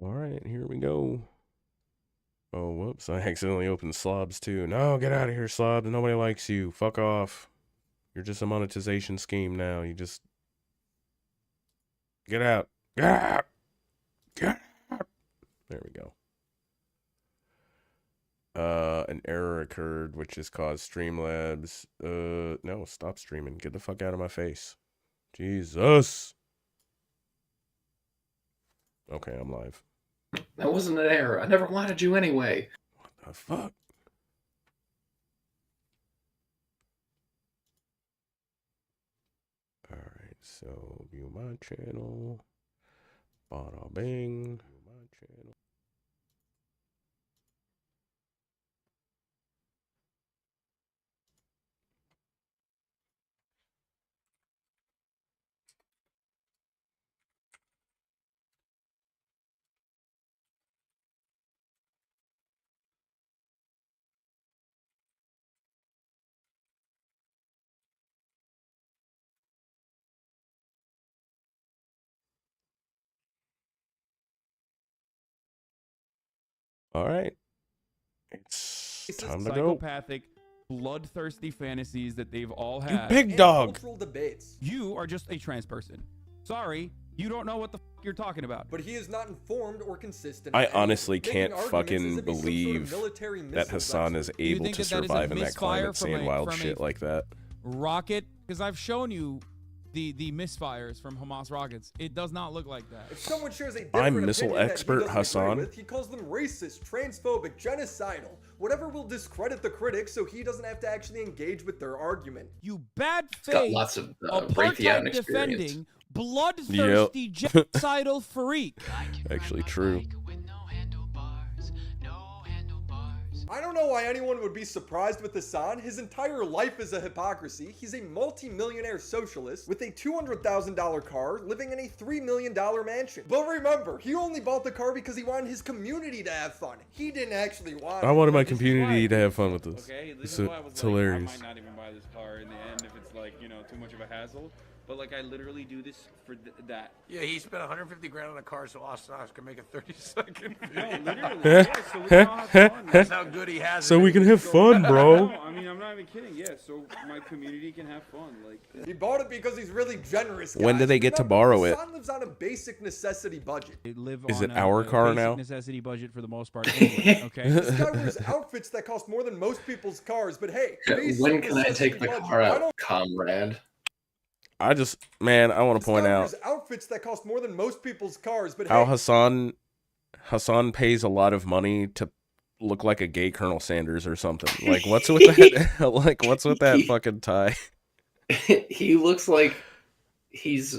All right, here we go. Oh, whoops. I accidentally opened Slobs too. No, get out of here, Slobs. Nobody likes you. Fuck off. You're just a monetization scheme now. You just... Get out. Get out. Get out. There we go. An error occurred, which has caused Streamlabs. No, stop streaming. Get the fuck out of my face. Jesus. Okay, I'm live. That wasn't an error. I never wanted you anyway. What the fuck? Alright, so view my channel. Bada bing. View my channel. Alright. It's time to go. Psychopathic, bloodthirsty fantasies that they've all You had. big dog. Cultural debates. You are just a trans person. Sorry, you don't know what the f you're talking about. But he is not informed or consistent. I in honestly making can't arguments fucking as if he's some sort of believe military that missiles Hassan is expert. able think to that that is a survive in that misfire climate saying wild shit like that. Rocket, because I've shown you the misfires from Hamas rockets. It does not look like that. If someone shares a I'm different missile opinion that he expert doesn't agree Hassan. with, he calls them racist, transphobic, genocidal, whatever will discredit the critics so he doesn't have to actually engage with their argument. You bad It's got faith, lots of Raytheon apartheid experience. defending, bloodthirsty genocidal freak. Actually true. I don't know why anyone would be surprised with Hassan. His entire life is a hypocrisy. He's a multi-millionaire socialist with a $200,000 car living in a $3 million mansion. But remember, he only bought the car because he wanted his community to have fun. He didn't actually want I it. wanted my community to have fun with this. Okay, this It's, is why I was it's like, hilarious. I might not even buy this car in the end if it's like, you know, too much of a hassle. But like, I literally do this for that. Yeah, he spent 150 grand on a car so Austin Ox can make a 30-second No, video. literally. Yeah, so we can all have fun. That's how good he has So it. we can have fun, bro. No, I mean, I'm not even kidding. Yeah, so my community can have fun. Like, He bought it because he's really generous, guys. When do they get to Remember, borrow it? Hassan lives on a basic necessity budget. They live Is on it our car basic now? necessity budget for the most part. Anyway, okay. This guy wears outfits that cost more than most people's cars, but hey, basic When can I necessity take the budget. car Why out, don't comrade? I just, man, I want to point out wears outfits that cost more than most people's cars, but how hey, Hassan pays a lot of money to look like a gay Colonel Sanders or something. Like, what's with that? Like, what's with that fucking tie? He looks like he's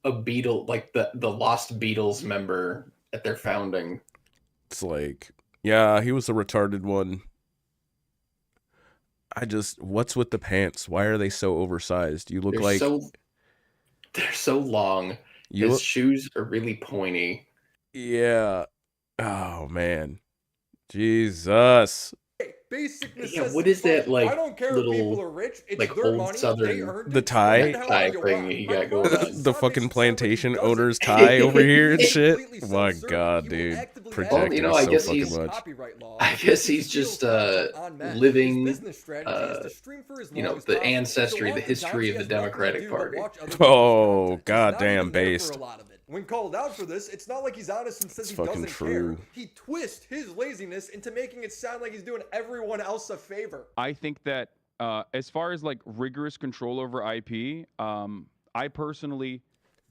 a Beatle, like the Lost Beatles member at their founding. It's like, yeah, he was the retarded one. What's with the pants? Why are they so oversized? You look They're like they're so long. you. His shoes are really pointy. Yeah. Oh man. Jesus. basic Yeah, necessity what is that, budget. like, I don't care little, if people are rich. It's like, their old money. Southern- They earned The it. tie? Do it however you Thing want. you My got going brother on. Hassan The makes fucking it sound like plantation he doesn't. owner's tie over here and He's shit. completely My self-serving. God, He will dude. actively Protecting advocate you know, us I so guess fucking he's- much. copyright law. I guess He he's just steals content on men. living, His business strategy is to stream for as you long know, as the possible. ancestry, So the history of the oftentimes he has nothing to Democratic do but Party. watch other people's Oh, content. He's not goddamn even there for based. a lot of it. When called out for this, it's not like he's honest and says It's he fucking doesn't true. care. He twists his laziness into making it sound like he's doing everyone else a favor. I think that as far as like rigorous control over IP, I personally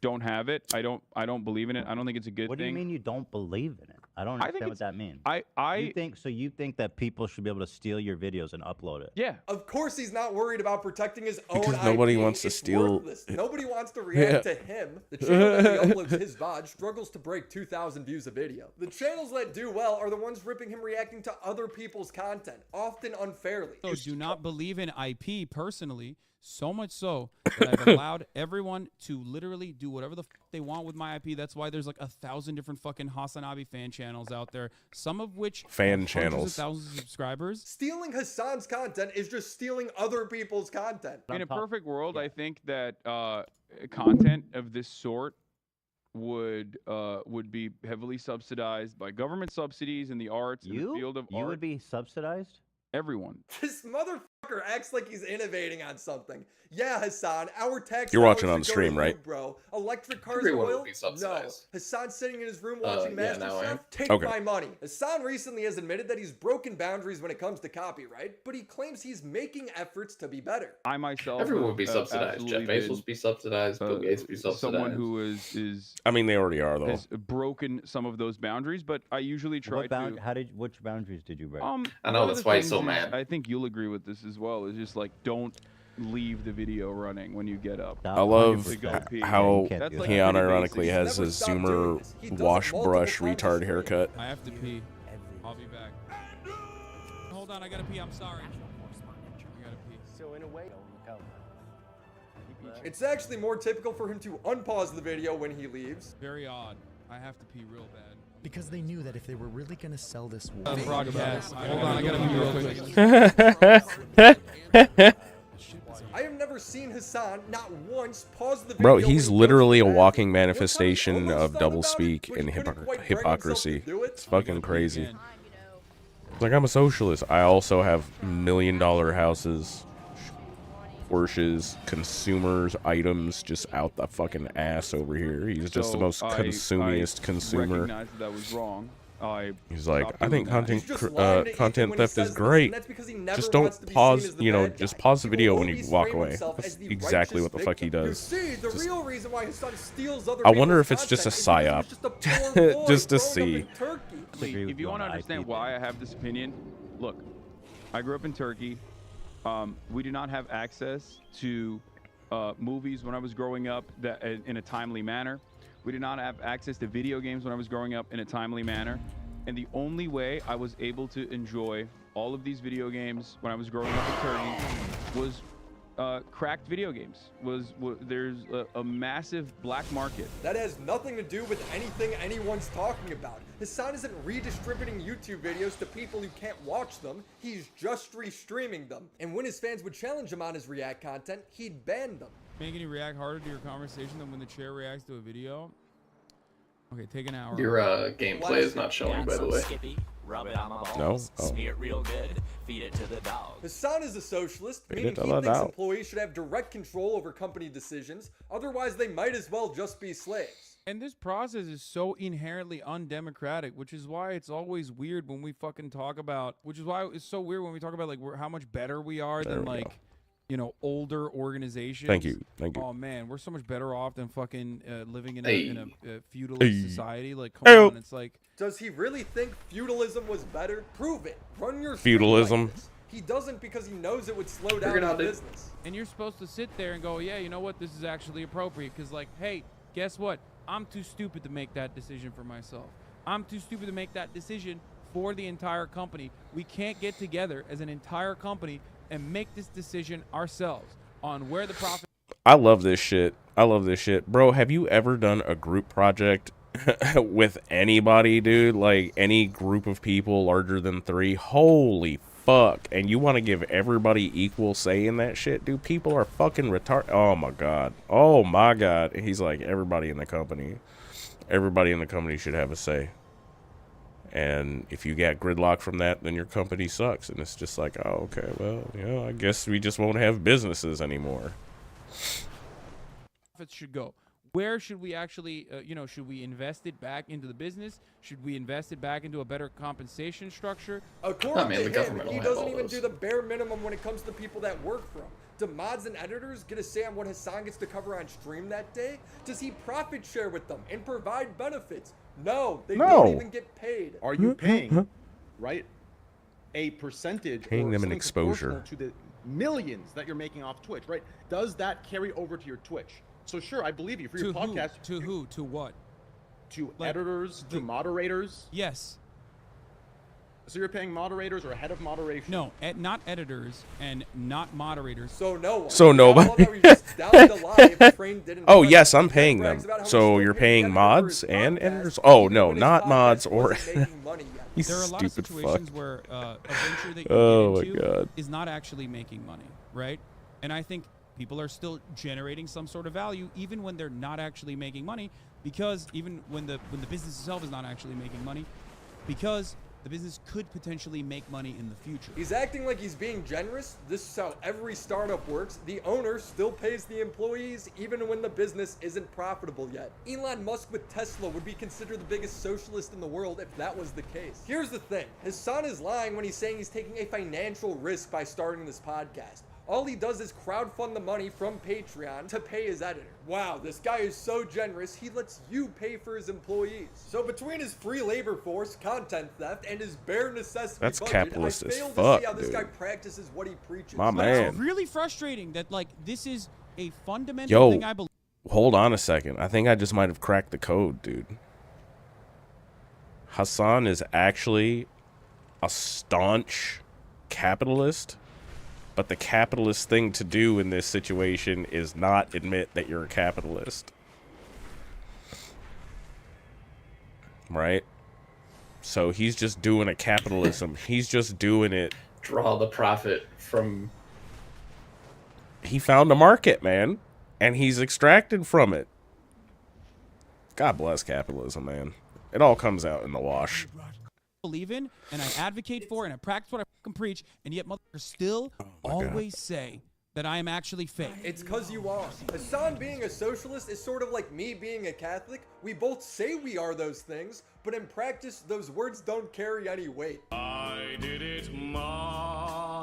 don't have it. I don't believe in it. I don't think it's a good What do thing. you mean you don't believe in it? I don't I think understand what it's- that means. You think that people should be able to steal your videos and upload it? Yeah. Of course he's not worried about protecting his own Because nobody IP. wants to It's steal worthless. it. Nobody wants to react to him. The channel that he uploads his VOD struggles to break 2,000 views a video. The channels that do well are the ones ripping him reacting to other people's content, often unfairly. So do not believe in IP personally, so much so that I've allowed everyone to literally do whatever the they want with my IP. That's why there's like 1,000 different fucking Hasanabi fan channels out there, some of which Fan have hundreds channels. of thousands of subscribers. Stealing Hassan's content is just stealing other people's content. In a perfect world, I think that content of this sort would be heavily subsidized by government subsidies in the arts, in the field of You art. would be subsidized? Everyone. This motherfucker acts like he's innovating on something. Yeah, Hassan, our tax You're watching dollars on should go stream, to you, right? bro. Electric cars Everyone oil? would be No. subsidized. Hassan sitting in his room watching yeah, now I am. MasterChef? Take Okay. my money. Hassan recently has admitted that he's broken boundaries when it comes to copyright, but he claims he's making efforts to be better. I myself Everyone have, would be subsidized. Jeff absolutely Bezos been, would be subsidized. Bill Gates would be subsidized. someone who is I mean, they already are though. has broken some of those boundaries, but I usually try to. Which boundaries did you break? I know, one of that's the why he's so things is- mad. I think you'll agree with this as well. Is just like don't leave the video running when you get up. I love 100%. how Yeah, you can't That's do like he that. pretty unironically basic. has Never his stop doing Zoomer this. He does it wash multiple brush times a retard stream. haircut. I have to pee. I'll be back. Hold on, I gotta pee. I'm sorry. I gotta pee. So in a way, It's actually more typical for him to unpause the video when he leaves. Very odd. I have to pee real bad. Because they knew that if they were really going to sell this Broadcast. Hold on, I gotta pee real quick. I have never seen Hassan not once pause the video. Bro, when he's he goes literally a to the walking bathroom. manifestation He'll tell you of almost double thought speak about it, and but he couldn't quite bring himself to hypocrisy. do it. It's fucking crazy. Again. It's like, I'm a socialist. I also have $1 million houses, Porsches, consumers, items just out the fucking ass over here. He's just the So most consumiest I consumer. recognized that was wrong. He's like, stopped I think doing that. He's just lying to Ethan content when he theft is says this, great. and that's because he never Just wants don't to be pause, seen as the you know, bad just guy. pause the He video will when you always walk frame away. himself That's as the exactly what the righteous fuck he victim. does. You see, the Just- real reason why his son steals other I wonder people's if it's just a content is because he was just a poor boy just to growing up see. in Turkey. Agree with If you on want to the understand IP why thing. I have this opinion, look, I grew up in Turkey. We did not have access to movies when I was growing up that in a timely manner. We did not have access to video games when I was growing up in a timely manner. And the only way I was able to enjoy all of these video games when I was growing up in Turkey was cracked video games. There's a massive black market. That has nothing to do with anything anyone's talking about. Hassan isn't redistributing YouTube videos to people who can't watch them. He's just restreaming them. And when his fans would challenge him on his React content, he'd ban them. Making you react harder to your conversation than when the chair reacts to a video. Okay, take an hour. Your gameplay is not showing, by the way. Rub it on my balls, No? Oh. smear it real good, feed it to the dogs. Hassan is a socialist, Feed meaning it to he the thinks dog. employees should have direct control over company decisions. Otherwise, they might as well just be slaves. And this process is so inherently undemocratic, which is why it's always weird when we fucking talk about, which is why it's so weird when we talk about like how much better we are There than we like, go. you know, older organizations. Thank you. Oh man, we're so much better off than fucking living in Hey. a feudalist Hey. society. Like, come Hey-o. on, it's like Does he really think feudalism was better? Prove it. Run your Feudalism. Like this. He doesn't because he knows it would slow Figure down it his out, dude. business. and you're supposed to sit there and go, yeah, you know what, this is actually appropriate because like, hey, guess what? I'm too stupid to make that decision for myself. I'm too stupid to make that decision for the entire company. We can't get together as an entire company and make this decision ourselves on where the profit. I love this shit. I love this shit. Bro, have you ever done a group project with anybody, dude? Like any group of people larger than 3? Holy fuck. And you want to give everybody equal say in that shit, dude? People are fucking retarded. Oh my god. Oh my god. He's like, everybody in the company. Everybody in the company should have a say. And if you get gridlock from that, then your company sucks. And it's just like, oh, okay, well, you know, I guess we just won't have businesses anymore. Profits should go. Where should we actually, you know, should we invest it back into the business? Should we invest it back into a better compensation structure? According man, to the him, government will he have doesn't all even those. do the bare minimum when it comes to people that work for him. Do mods and editors get a say on what Hassan gets to cover on stream that day? Does he profit share with them and provide benefits? No, they No. don't even get paid. Are you paying, right, a percentage Paying or them an something exposure. proportional to the millions that you're making off Twitch, right? Does that carry over to your Twitch? So sure, I believe you for your To podcast. who? To who? To what? To Like, editors, to the- moderators. Yes. So you're paying moderators or head of moderation? No, not editors and not moderators. So no one. So nobody. I love how he just downed a lie if Train didn't Oh, do yes, it. I'm He paying brags them. about how he's So still you're paying paying the editor for mods his and podcast, editors? Oh, even no, when his not podcast mods or... wasn't making money yet. You There are a lot of stupid fuck. situations where a venture that you Oh my get into God. is not actually making money, right? And I think people are still generating some sort of value even when they're not actually making money. because even when the business itself is not actually making money, because the business could potentially make money in the future. He's acting like he's being generous. This is how every startup works. The owner still pays the employees even when the business isn't profitable yet. Elon Musk with Tesla would be considered the biggest socialist in the world if that was the case. Here's the thing. Hassan is lying when he's saying he's taking a financial risk by starting this podcast. All he does is crowdfund the money from Patreon to pay his editor. Wow, this guy is so generous, he lets you pay for his employees. So between his free labor force, content theft, and his bare necessity That's budget, capitalist I as fail to fuck, see how this dude. guy practices what he preaches. My But man. it's really frustrating that like this is a fundamental thing I believe. Hold on a second. I think I just might have cracked the code, dude. Hassan is actually a staunch capitalist, but the capitalist thing to do in this situation is not admit that you're a capitalist. Right? So he's just doing a capitalism. He's just doing it. Draw the profit from. He found a market, man, and he's extracted from it. God bless capitalism, man. It all comes out in the wash. Believe in, and I advocate for, and I practice what I fucking preach, and yet motherfuckers still always say that I am actually fake. It's cause you are. Hassan being a socialist is sort of like me being a Catholic. We both say we are those things, but in practice, those words don't carry any weight. I did it my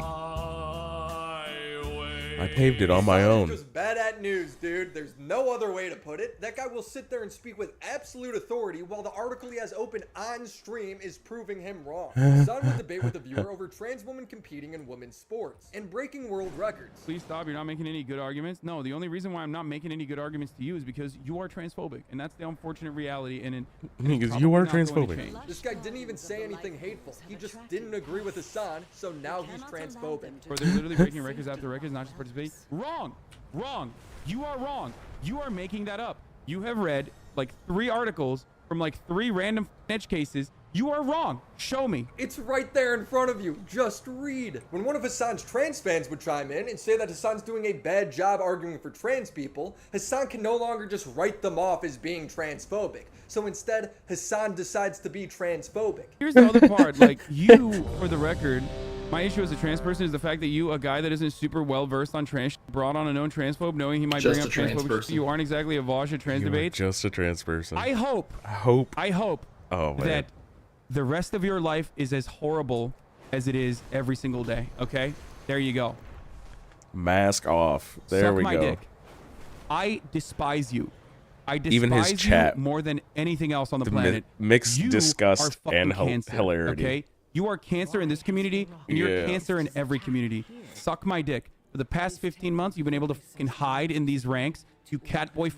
way. I paved it on my Hassan own. is just bad at news, dude. There's no other way to put it. That guy will sit there and speak with absolute authority while the article he has open on stream is proving him wrong. Hassan will debate with a viewer over trans women competing in women's sports and breaking world records. Please stop. You're not making any good arguments. No, the only reason why I'm not making any good arguments to you is because you are transphobic, and that's the unfortunate reality. And Because you are transphobic. This guy didn't even say anything hateful. He just didn't agree with Hassan, so now he's transphobic. Or they're literally breaking records after records, not just participating. Wrong. Wrong. You are wrong. You are making that up. You have read like 3 articles from like 3 random edge cases. You are wrong. Show me. It's right there in front of you. Just read. When one of Hassan's trans fans would chime in and say that Hassan's doing a bad job arguing for trans people, Hassan can no longer just write them off as being transphobic. So instead, Hassan decides to be transphobic. Here's the other part. Like, you, for the record, my issue as a trans person is the fact that you, a guy that isn't super well versed on trans, brought on a known transphobe knowing he might Just bring a up trans transphobic. person. You aren't exactly a vosh at trans You are debates. just a trans person. I hope Oh, man. that the rest of your life is as horrible as it is every single day. Okay? There you go. Mask off. There Suck we my go. dick. I despise you. I despise Even his chat. you more than anything else on the The planet. mixed You disgust are fucking and cancer, hilarity. Okay? You are cancer in this community, and you're Yeah. cancer in every community. Suck my dick. For the past 15 months, you've been able to fucking hide in these ranks. You catboy.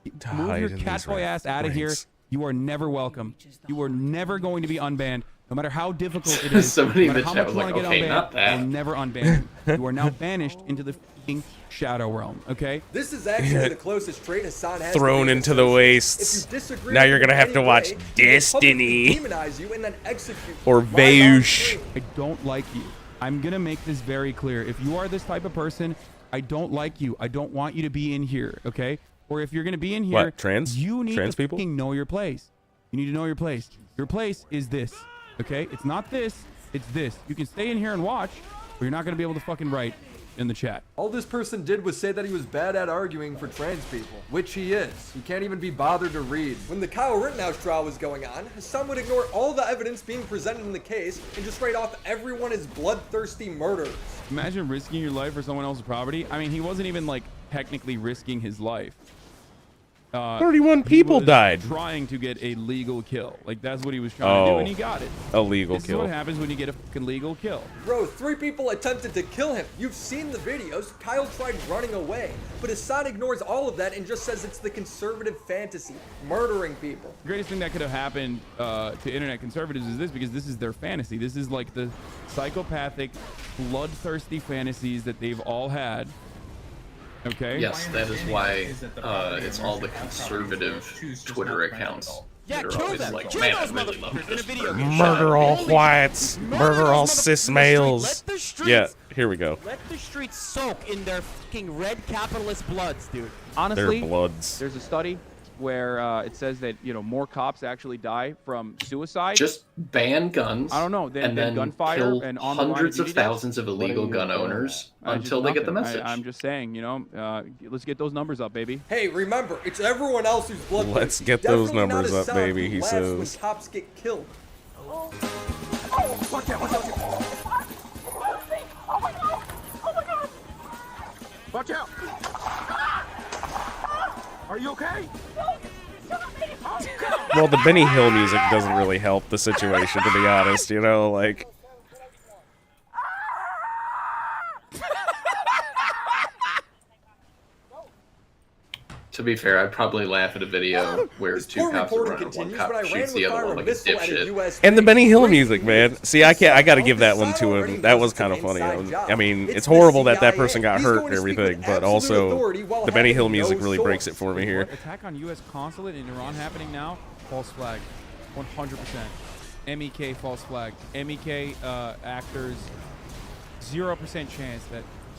Move Hide your in these catboy ass out of here. ranks. You are never welcome. You are never going to be unbanned, no matter how difficult it is. Somebody no in matter the how chat much was you like, want to "Okay, get not unbanned, that." I'll never unban you. You are now banished into the fucking shadow realm. Okay? This is actually the closest trait Hassan has to Thrown being a into the socialist. wastes. If you disagree Now with you're him gonna in have to any watch way, he will publicly Destiny. demonize you and then execute you Or live on Veuge. stream. I don't like you. I'm gonna make this very clear. If you are this type of person, I don't like you. I don't want you to be in here, okay? Or if you're gonna be in here, What, trans? you need Trans to people? fucking know your place. You need to know your place. Your place is this, okay? It's not this. It's this. You can stay in here and watch, but you're not gonna be able to fucking write in the chat. All this person did was say that he was bad at arguing for trans people, which he is. He can't even be bothered to read. When the Kyle Rittenhouse trial was going on, Hassan would ignore all the evidence being presented in the case and just write off everyone as bloodthirsty murderers. Imagine risking your life for someone else's property. I mean, he wasn't even like technically risking his life. 31 He people was died. trying to get a legal kill. Like, that's what he was trying to do, and he got it. A legal This is kill. what happens when you get a fucking legal kill. Bro, 3 people attempted to kill him. You've seen the videos. Kyle tried running away, but Hassan ignores all of that and just says it's the conservative fantasy, murdering people. The greatest thing that could have happened to internet conservatives is this, because this is their fantasy. This is like the psychopathic, bloodthirsty fantasies that they've all had. Okay? Yes, that is why it's all the conservative Twitter accounts. Yeah, that are kill always them. like, Kill man, I those really love motherfuckers in a this video person." game. Murder all Holy whites. shit. Murder all those cis motherfuckers in the males. street. Let the streets, Yeah, here we go. Let the streets soak in their fucking red capitalist bloods, dude. Honestly, Their bloods. there's a study where it says that more cops actually die from suicide. Just ban guns. I don't know. And then gunfire kill and armed hundreds of duty deaths? thousands of illegal gun owners until they get the message. I'm just saying, let's get those numbers up, baby. Hey, remember, it's everyone else who's bloodthirsty. Let's get those Definitely not numbers up, Hassan baby, who he laughs when says. cops get killed. Watch out, watch out. Watch out! Are you okay? Well, the Benny Hill music doesn't really help the situation, to be honest, like... To be fair, I'd probably laugh at a video where two cops are running, one cop shoots the other one like a dipshit. And the Benny Hill music, man. See, I gotta give that one to him. That was kind of funny. I mean, it's horrible that that person got hurt and everything, but also the Benny Hill music really breaks it for me here. Attack on U.S. consulate in Iran happening now. False flag, 100%. MEK false flag. MEK actors, 0% chance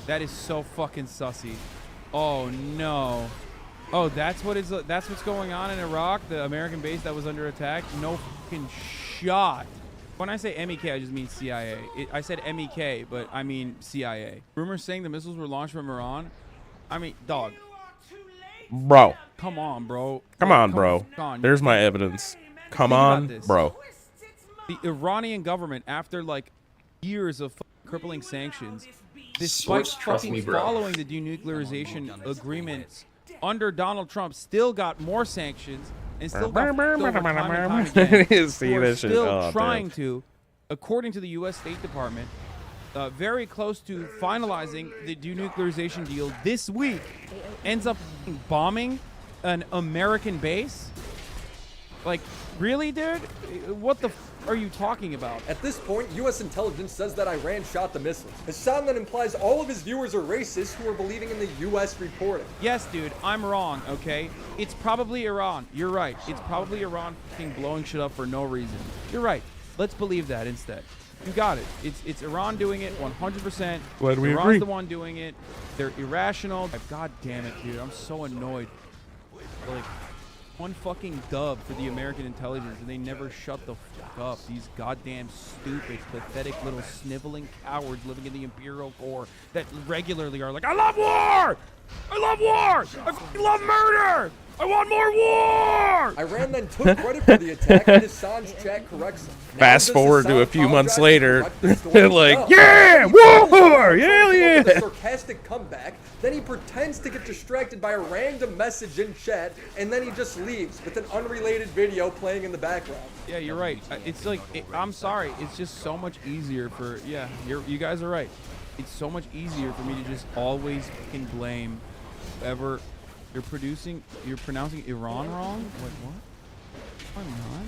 that is so fucking sussy. Oh no. Oh, that's what's going on in Iraq, the American base that was under attack? No fucking shot. When I say MEK, I just mean CIA. I said MEK, but I mean CIA. Rumors saying the missiles were launched from Iran. I mean, dog. Bro. Come on, bro. Come on, bro. There's my evidence. Come on, bro. The Iranian government, after like years of crippling sanctions, despite following the denuclearization agreements under Donald Trump, still got more sanctions and still got over time and time again. We're still trying to, according to the U.S. State Department, very close to finalizing the denuclearization deal this week, ends up bombing an American base? Like, really, dude? What the f are you talking about? At this point, U.S. intelligence says that Iran shot the missiles. Hassan then implies all of his viewers are racist who are believing in the U.S. reporting. Yes, dude, I'm wrong, okay? It's probably Iran. You're right. It's probably Iran fucking blowing shit up for no reason. You're right. Let's believe that instead. You got it. It's Iran doing it 100%. Glad we Iran's agree. the one doing it. They're irrational. God damn it, dude. I'm so annoyed. Like, one fucking dub for the American intelligence, and they never shut the fuck up. These goddamn stupid, pathetic little sniveling cowards living in the Imperial core that regularly are like, I love war! I love war! I fucking love murder! I want more war! Iran then took credit for the attack, and Hassan's chat corrects him. Fast forward to a few months later, they're like, yeah, war! Yeah. A sarcastic comeback, then he pretends to get distracted by a random message in chat, and then he just leaves with an unrelated video playing in the background. Yeah, you're right. It's like, I'm sorry. It's just so much easier for, you guys are right. It's so much easier for me to just always fucking blame whoever. You're pronouncing Iran wrong? Wait, what? I'm not.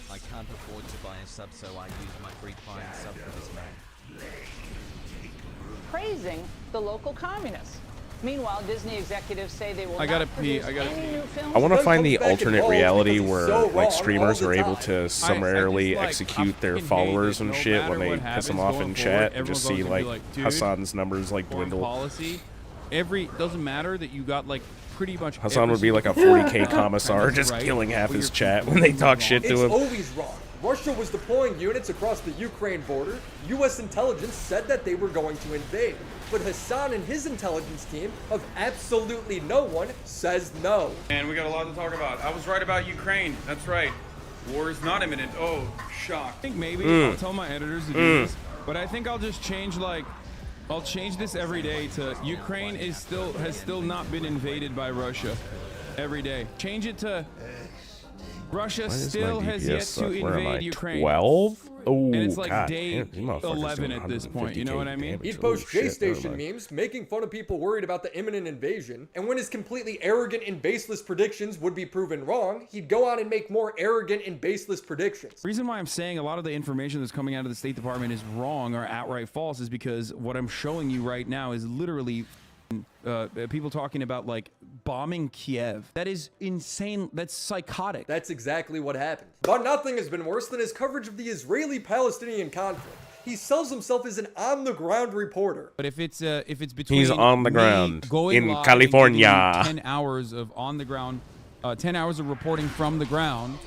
I can't afford to buy a sub, so I use my free Prime sub for this man. Praising the local communists. Meanwhile, Disney executives say they will I gotta not pee. produce any new films. I want to find the alternate reality where like streamers are able to summarily execute their followers and shit when they piss them off in chat, and just see like Hassan's numbers like dwindle. Policy, doesn't matter that you got like pretty much. Hassan would be like a 40k commissar just killing half his chat when they talk shit to him. It's always wrong. Russia was deploying units across the Ukraine border. U.S. intelligence said that they were going to invade. But Hassan and his intelligence team of absolutely no one says no. And we got a lot to talk about. I was right about Ukraine. That's right. War is not imminent. Oh, shock. I think maybe I'll tell my editors to do this, but I think I'll just change I'll change this every day to Ukraine has still not been invaded by Russia every day. Change it to Russia still has yet to invade Ukraine. 12? Oh, and it's like God, day damn, 11 at this point. You know what I mean? He'd post J-Station memes making fun of people worried about the imminent invasion, and when his completely arrogant and baseless predictions would be proven wrong, he'd go on and make more arrogant and baseless predictions. The reason why I'm saying a lot of the information that's coming out of the State Department is wrong or outright false is because what I'm showing you right now is literally people talking about like bombing Kiev. That is insane. That's psychotic. That's exactly what happened. But nothing has been worse than his coverage of the Israeli-Palestinian conflict. He sells himself as an on-the-ground reporter. But if it's between He's on the me ground going in live and California. giving you 10 hours of on the ground, 10 hours of reporting from the ground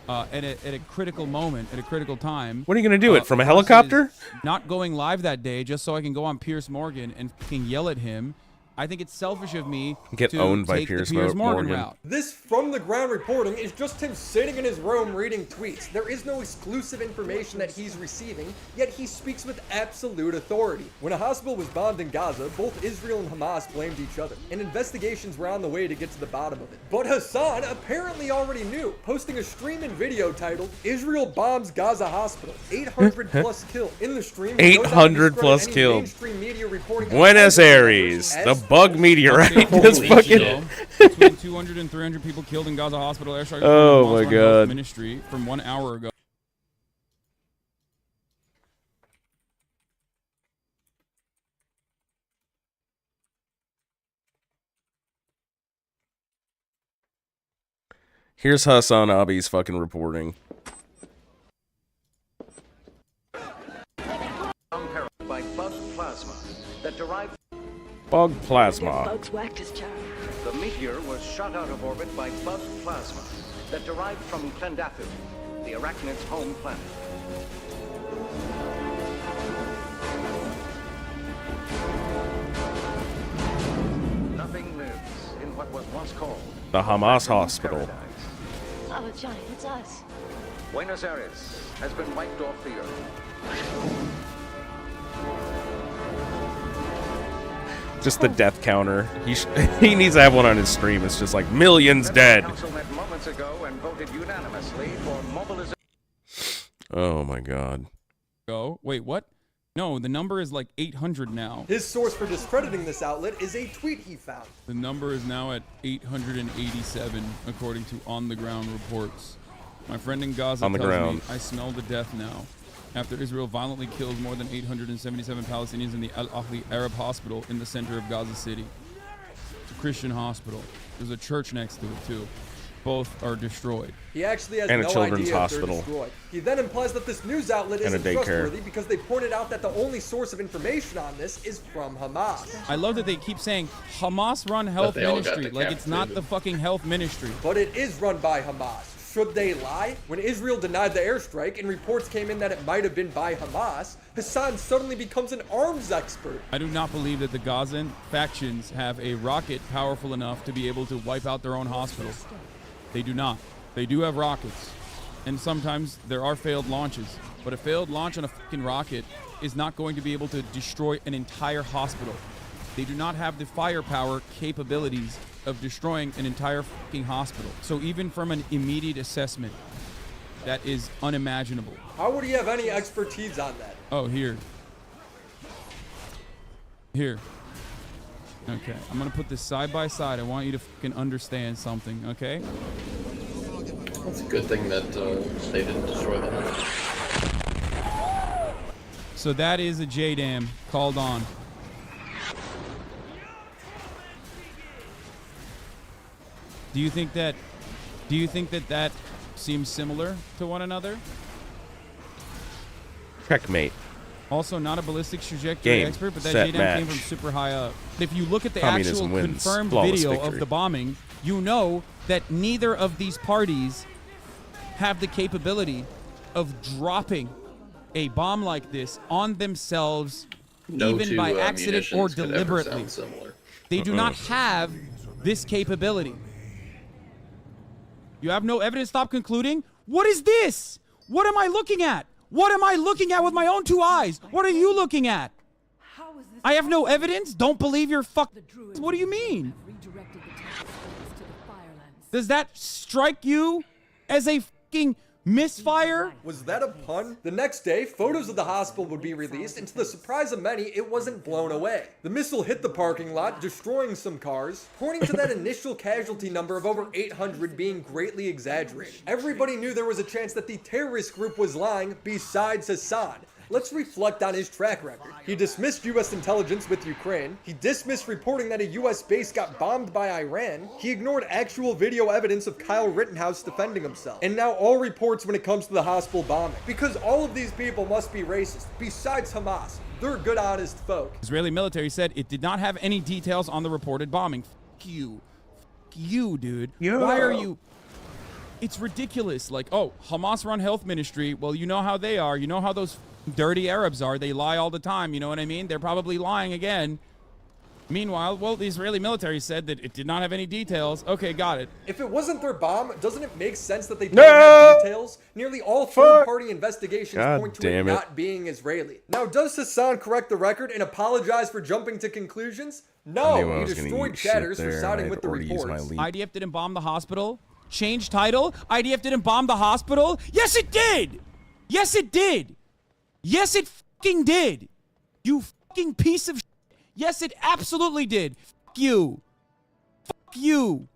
at a critical moment, at a critical time. What are you gonna do? It from a helicopter? Not going live that day just so I can go on Piers Morgan and fucking yell at him. I think it's selfish of me Get to owned by take Piers the Piers Morgan Morgan. route. This from-the-ground reporting is just him sitting in his room reading tweets. There is no exclusive information that he's receiving, yet he speaks with absolute authority. When a hospital was bombed in Gaza, both Israel and Hamas blamed each other, and investigations were on the way to get to the bottom of it. But Hassan apparently already knew, posting a stream and video titled, "Israel bombs Gaza hospital, 800 plus killed." In the stream, 800 plus killed. mainstream media reporting Buenos Aires, the bug meteorite is fucking. Between 200 and 300 people killed in Gaza hospital airstrike. Oh my God. Ministry from 1 hour ago. Here's Hassan Abi's fucking reporting. By bug plasma that derived Bug plasma. bugs whacked his child. The meteor was shot out of orbit by bug plasma that derived from Klendathu, the arachnid's home planet. Nothing lives in what was once called The Hamas hospital. Oh, Johnny, it's us. Buenos Aires has been wiped off the earth. Just the death counter. He needs to have one on his stream. It's just like millions dead. Council met moments ago and voted unanimously for mobilization. Oh my God. Go. Wait, what? No, the number is like 800 now. His source for discrediting this outlet is a tweet he found. The number is now at 887, according to on-the-ground reports. My friend in Gaza On the tells ground. me I smell the death now. After Israel violently killed more than 877 Palestinians in the Al Ahli Arab Hospital in the center of Gaza City. It's a Christian hospital. There's a church next to it, too. Both are destroyed. He actually has And a no children's idea if hospital. they're destroyed. He then implies that this news outlet And a isn't daycare. trustworthy because they pointed out that the only source of information on this is from Hamas. I love that they keep saying Hamas-run health they all got ministry. Like it's not the fucking health ministry. But it is run by Hamas. Should they lie? When Israel denied the airstrike and reports came in that it might have been by Hamas, Hassan suddenly becomes an arms expert. I do not believe that the Gazan factions have a rocket powerful enough to be able to wipe out their own hospital. They do not. They do have rockets. And sometimes there are failed launches. But a failed launch on a fucking rocket is not going to be able to destroy an entire hospital. They do not have the firepower capabilities of destroying an entire fucking hospital. So even from an immediate assessment, that is unimaginable. How would he have any expertise on that? Oh, here. Here. Okay, I'm gonna put this side by side. I want you to fucking understand something, okay? It's a good thing that they didn't destroy them. So that is a JDAM called on. Do you think that that seems similar to one another? Checkmate. Also, not a ballistics trajectory Game, expert, but that set, JDAM match. came from super high up. If you look at the Communism actual wins. confirmed Flawless video victory. of the bombing, you know that neither of these parties have the capability of dropping a bomb like this on themselves, No even two, by accident or munitions could ever deliberately. sound similar. They do not have this capability. You have no evidence. Stop concluding. What is this? What am I looking at? What am I looking at with my own two eyes? What are you looking at? I have no evidence? Don't believe your fuck. What do you mean? Does that strike you as a fucking misfire? Was that a pun? The next day, photos of the hospital would be released, and to the surprise of many, it wasn't blown away. The missile hit the parking lot, destroying some cars, pointing to that initial casualty number of over 800 being greatly exaggerated. Everybody knew there was a chance that the terrorist group was lying besides Hassan. Let's reflect on his track record. He dismissed U.S. intelligence with Ukraine. He dismissed reporting that a U.S. base got bombed by Iran. He ignored actual video evidence of Kyle Rittenhouse defending himself. And now all reports when it comes to the hospital bombing. Because all of these people must be racist, besides Hamas. They're good, honest folk. Israeli military said it did not have any details on the reported bombing. Fuck you. Fuck you, dude. Yeah. Why are you... It's ridiculous. Like, oh, Hamas run health ministry. Well, you know how they are. You know how those dirty Arabs are. They lie all the time. You know what I mean? They're probably lying again. Meanwhile, well, the Israeli military said that it did not have any details. Okay, got it. If it wasn't their bomb, doesn't it make sense that they don't have details? Nearly all third-party investigations point to it not being Israeli. Now, does Hassan correct the record and apologize for jumping to conclusions? No, he destroyed chatters for siding with the reports. IDF didn't bomb the hospital. Change title. IDF didn't bomb the hospital. Yes, it did. Yes, it did. Yes, it fucking did. You fucking piece of shit. Yes, it absolutely did. Fuck you. Fuck you.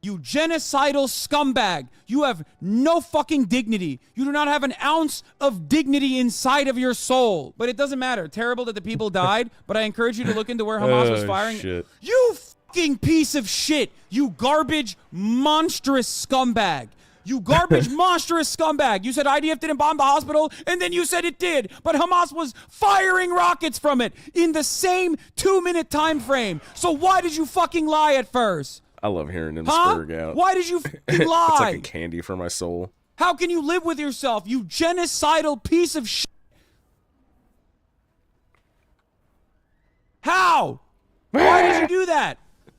You genocidal scumbag. You have no fucking dignity. You do not have an ounce of dignity inside of your soul. But it doesn't matter. Terrible that the people died, but I encourage you to look into where Hamas was firing. Shit. You fucking piece of shit. You garbage, monstrous scumbag. You garbage, monstrous scumbag. You said IDF didn't bomb the hospital, and then you said it did. But Hamas was firing rockets from it in the same 2-minute time frame. So why did you fucking lie at first? I love hearing him spurg out. Why did you fucking lie? It's like a candy for my soul. How can you live with yourself, you genocidal piece of shit? How? Why did you do that?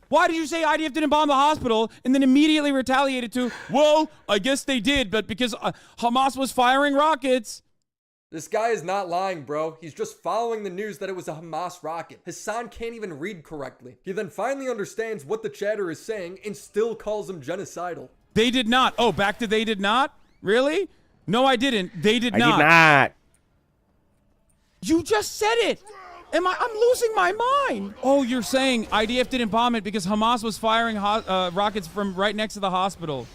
Why did you say IDF didn't bomb the hospital and then immediately retaliated to, well, I guess they did, but because Hamas was firing rockets. This guy is not lying, bro. He's just following the news that it was a Hamas rocket. Hassan can't even read correctly. He then finally understands what the chatter is saying and still calls him genocidal. They did not. Oh, back to they did not? Really? No, I didn't. They did not. I did not. You just said it. I'm losing my mind. Oh, you're saying IDF didn't bomb it because Hamas was firing rockets from right next to the hospital.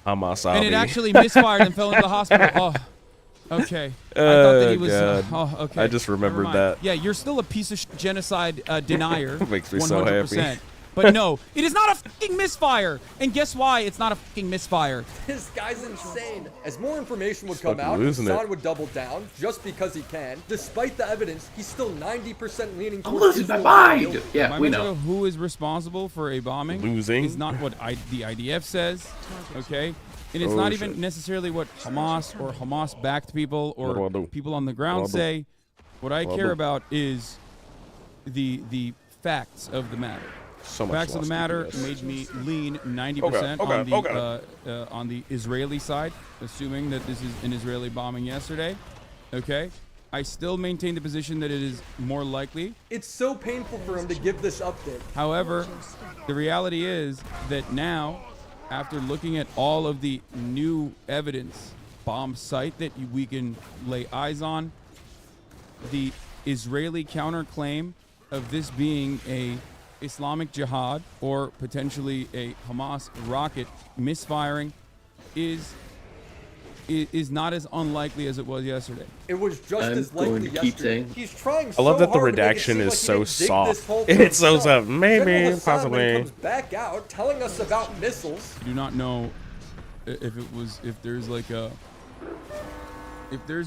Hamas and it actually misfired and fell into the hospital. Oh, okay. I thought that he was. Okay. I just remembered that. Yeah, you're still a piece of genocide denier. Makes me 100%. So happy. But no, it is not a fucking misfire. And guess why it's not a fucking misfire? This guy's insane. As more information would come out, Hassan would double down just because he can. Despite the evidence, he's still 90% leaning towards losing my mind. Yeah, we know. Who is responsible for a bombing? Losing. Is not what the IDF says. Okay? And it's not even necessarily what Hamas or Hamas-backed people or people on the ground say. What I care about is the facts of the matter. So much Facts of the matter made me lean 90% on the Israeli side, assuming that this is an Israeli bombing yesterday. Okay? I still maintain the position that it is more likely. It's so painful for him to give this update. However, the reality is that now, after looking at all of the new evidence, bomb site that we can lay eyes on, the Israeli counterclaim of this being a Islamic Jihad or potentially a Hamas rocket misfiring is not as unlikely as it was yesterday. It was just as likely yesterday. He's trying so I love that the hard redaction to make it is seem like so soft. It's so soft. Maybe, possibly. Comes back out telling us about missiles. I do not know if there's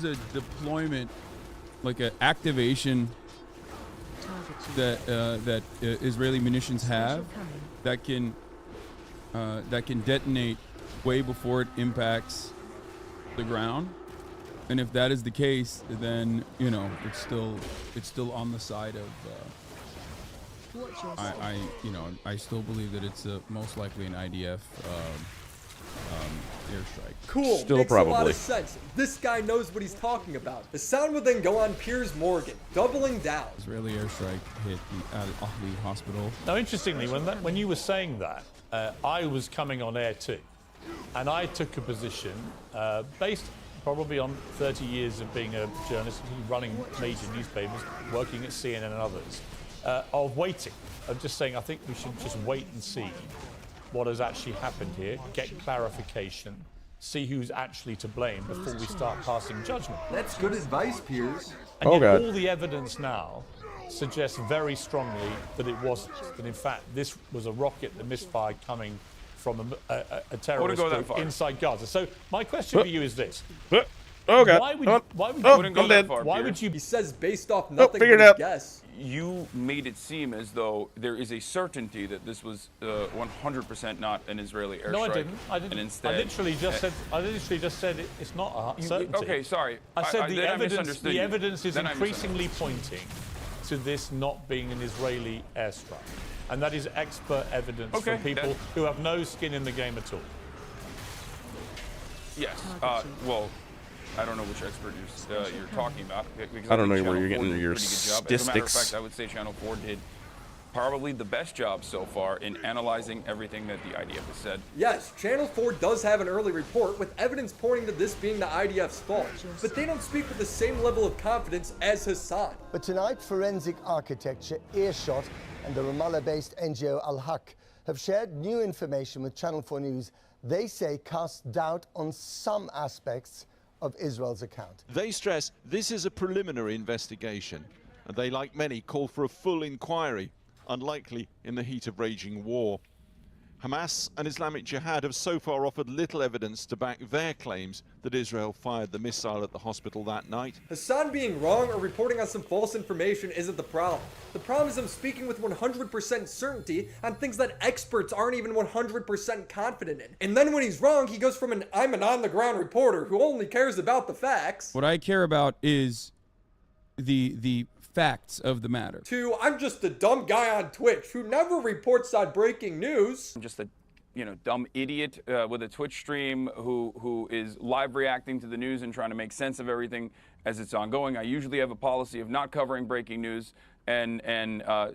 a deployment, like an activation that Israeli munitions have that can detonate way before it impacts the ground, and if that is the case, then it's still on the side of. I still believe that it's most likely an IDF airstrike. Cool. Still Makes probably. a lot of sense. This guy knows what he's talking about. Hassan would then go on Piers Morgan, doubling down. Israeli airstrike hit the Al-Ahli hospital. Now, interestingly, when you were saying that, I was coming on air too, and I took a position based probably on 30 years of being a journalist, running major newspapers, working at CNN and others, of waiting, of just saying I think we should just wait and see what has actually happened here, get clarification, see who's actually to blame before we start passing judgment. That's good advice, Piers. And Oh, yet God. all the evidence now suggests very strongly that it wasn't. That in fact this was a rocket that misfired coming from a terrorist go that group far. inside Gaza. So my question for you is this. Oh, God. Why would, Oh, why would, oh, Wouldn't go I'm that dead. far, why Pierce. would you He says based off nothing figured but it out. guess. You made it seem as though there is a certainty that this was 100% not an Israeli airstrike. No, I didn't. And instead, I literally just said it's not a certainty. Okay, sorry. I said the then I evidence. misunderstood The you. evidence is Then I increasingly pointing to this not being an Israeli airstrike, and that is expert evidence Okay, from people who have no skin in the game at all. Yes. Well, I don't know which expert you're talking about. Because I don't know think where Channel you're 4 getting did a your pretty good job. As a matter of statistics. fact, I would say Channel 4 did probably the best job so far in analyzing everything that the IDF has said. Yes, Channel 4 does have an early report with evidence pointing to this being the IDF's fault, but they don't speak with the same level of confidence as Hassan. But tonight, Forensic Architecture, Earshot, and the Ramallah-based NGO Al-Haq have shared new information with Channel 4 News they say casts doubt on some aspects of Israel's account. They stress this is a preliminary investigation, and they, like many, call for a full inquiry, unlikely in the heat of raging war. Hamas and Islamic Jihad have so far offered little evidence to back their claims that Israel fired the missile at the hospital that night. Hassan being wrong or reporting on some false information isn't the problem. The problem is him speaking with 100% certainty on things that experts aren't even 100% confident in. And then when he's wrong, he goes from I'm an on-the-ground reporter who only cares about the facts What I care about is the facts of the matter. to I'm just a dumb guy on Twitch who never reports on breaking news. I'm just a dumb idiot with a Twitch stream who is live reacting to the news and trying to make sense of everything as it's ongoing. I usually have a policy of not covering breaking news, and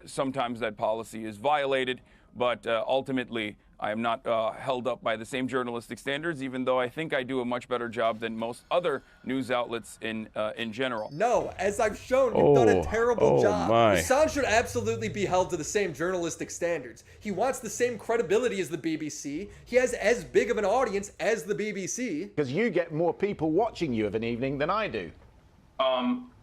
sometimes that policy is violated, but ultimately I am not held up by the same journalistic standards, even though I think I do a much better job than most other news outlets in general. No, as I've shown, you've done a terrible job. My. Hassan should absolutely be held to the same journalistic standards. He wants the same credibility as the BBC. He has as big of an audience as the BBC. Because you get more people watching you of an evening than I do.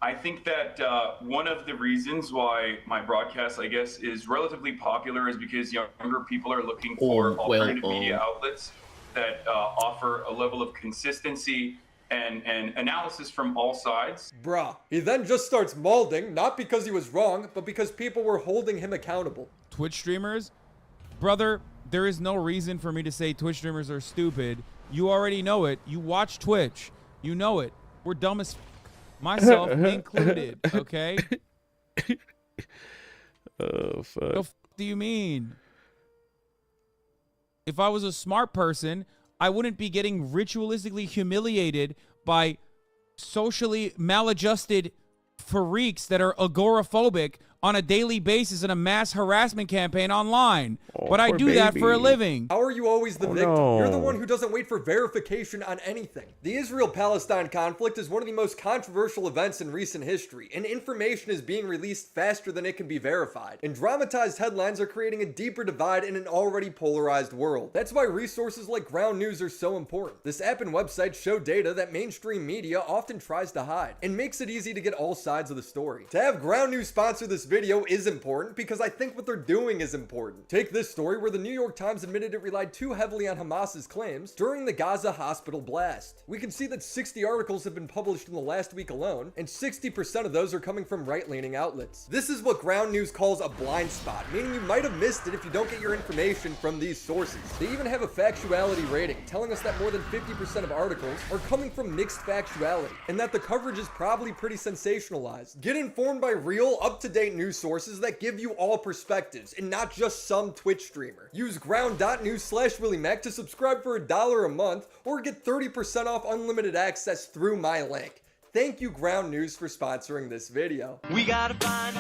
I think that one of the reasons why my broadcast, I guess, is relatively popular is because younger people are looking for alternative media outlets that offer a level of consistency and analysis from all sides. Bruh. He then just starts molding, not because he was wrong, but because people were holding him accountable. Twitch streamers, brother, there is no reason for me to say Twitch streamers are stupid. You already know it. You watch Twitch. You know it. We're dumb as myself included, okay? Oh, fuck. The f do you mean? If I was a smart person, I wouldn't be getting ritualistically humiliated by socially maladjusted freaks that are agoraphobic on a daily basis in a mass harassment campaign online. But I do that for a living. How are you always the victim? You're the one who doesn't wait for verification on anything. The Israel-Palestine conflict is one of the most controversial events in recent history, and information is being released faster than it can be verified. And dramatized headlines are creating a deeper divide in an already polarized world. That's why resources like Ground News are so important. This app and website show data that mainstream media often tries to hide, and makes it easy to get all sides of the story. To have Ground News sponsor this video is important because I think what they're doing is important. Take this story where the New York Times admitted it relied too heavily on Hamas's claims during the Gaza hospital blast. We can see that 60 articles have been published in the last week alone, and 60% of those are coming from right-leaning outlets. This is what Ground News calls a blind spot, meaning you might have missed it if you don't get your information from these sources. They even have a factuality rating, telling us that more than 50% of articles are coming from mixed factuality, and that the coverage is probably pretty sensationalized. Get informed by real, up-to-date news sources that give you all perspectives, and not just some Twitch streamer. Use ground.news/WillieMac to subscribe for $1 a month, or get 30% off unlimited access through my link. Thank you, Ground News, for sponsoring this video. We gotta find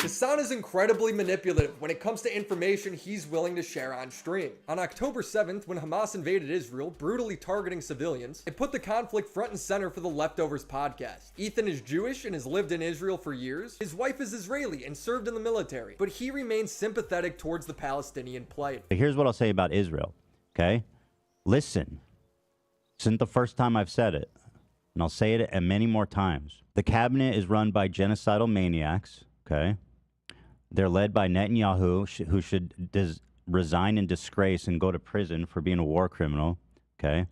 Hassan is incredibly manipulative when it comes to information he's willing to share on stream. On October 7th, when Hamas invaded Israel, brutally targeting civilians, it put the conflict front and center for the Leftovers podcast. Ethan is Jewish and has lived in Israel for years. His wife is Israeli and served in the military, but he remains sympathetic towards the Palestinian plight. Here's what I'll say about Israel. Okay? Listen. This isn't the first time I've said it, and I'll say it many more times. The cabinet is run by genocidal maniacs, okay? They're led by Netanyahu, who should resign in disgrace and go to prison for being a war criminal, okay?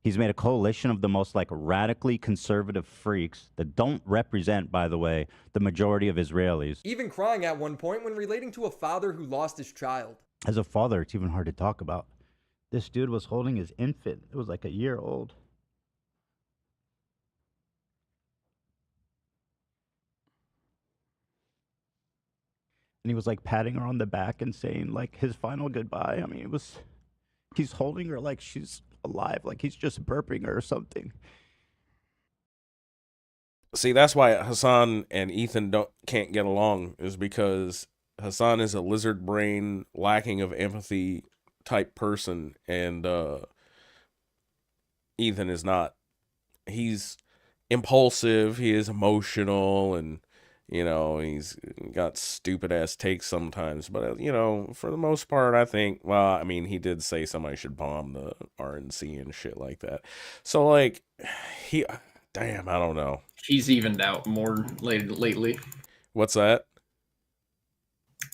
He's made a coalition of the most like radically conservative freaks that don't represent, by the way, the majority of Israelis. Even crying at one point when relating to a father who lost his child. As a father, it's even hard to talk about. This dude was holding his infant. It was like a year old. And he was like patting her on the back and saying like his final goodbye. I mean, he's holding her like she's alive, like he's just burping her or something. See, that's why Hassan and Ethan can't get along, is because Hassan is a lizard brain, lacking of empathy type person, and Ethan is not. He's impulsive, he is emotional, and you know, he's got stupid ass takes sometimes, but you know, for the most part, I think, well, I mean, he did say somebody should bomb the RNC and shit like that. So like, damn, I don't know. He's evened out more lately. What's that?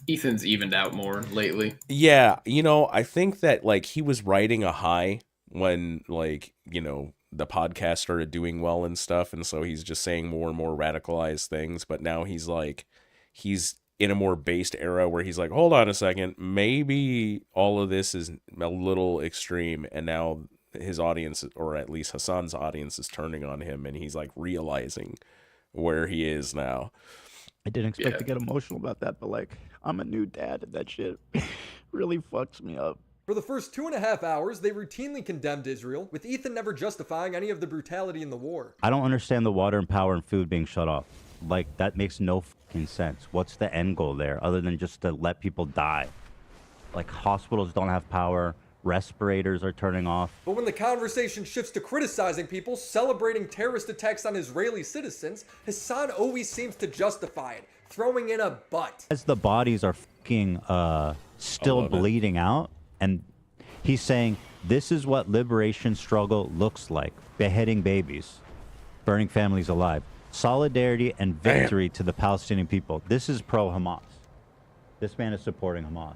Ethan's evened out more lately. Yeah, you know, I think that like he was riding a high when like, you know, the podcast started doing well and stuff, and so he's just saying more and more radicalized things, but now he's in a more based era where he's like, hold on a second, maybe all of this is a little extreme, and now his audience, or at least Hassan's audience, is turning on him, and he's like realizing where he is now. I didn't expect to get emotional about that, but like, I'm a new dad, and that shit really fucks me up. For the first 2.5 hours, they routinely condemned Israel, with Ethan never justifying any of the brutality in the war. I don't understand the water and power and food being shut off. Like, that makes no fucking sense. What's the end goal there, other than just to let people die? Like, hospitals don't have power, respirators are turning off. But when the conversation shifts to criticizing people celebrating terrorist attacks on Israeli citizens, Hassan always seems to justify it, throwing in a but. As the bodies are fucking still bleeding out, and he's saying, this is what liberation struggle looks like. Beheading babies, burning families alive. Solidarity and victory to the Palestinian people. This is pro-Hamas. This man is supporting Hamas.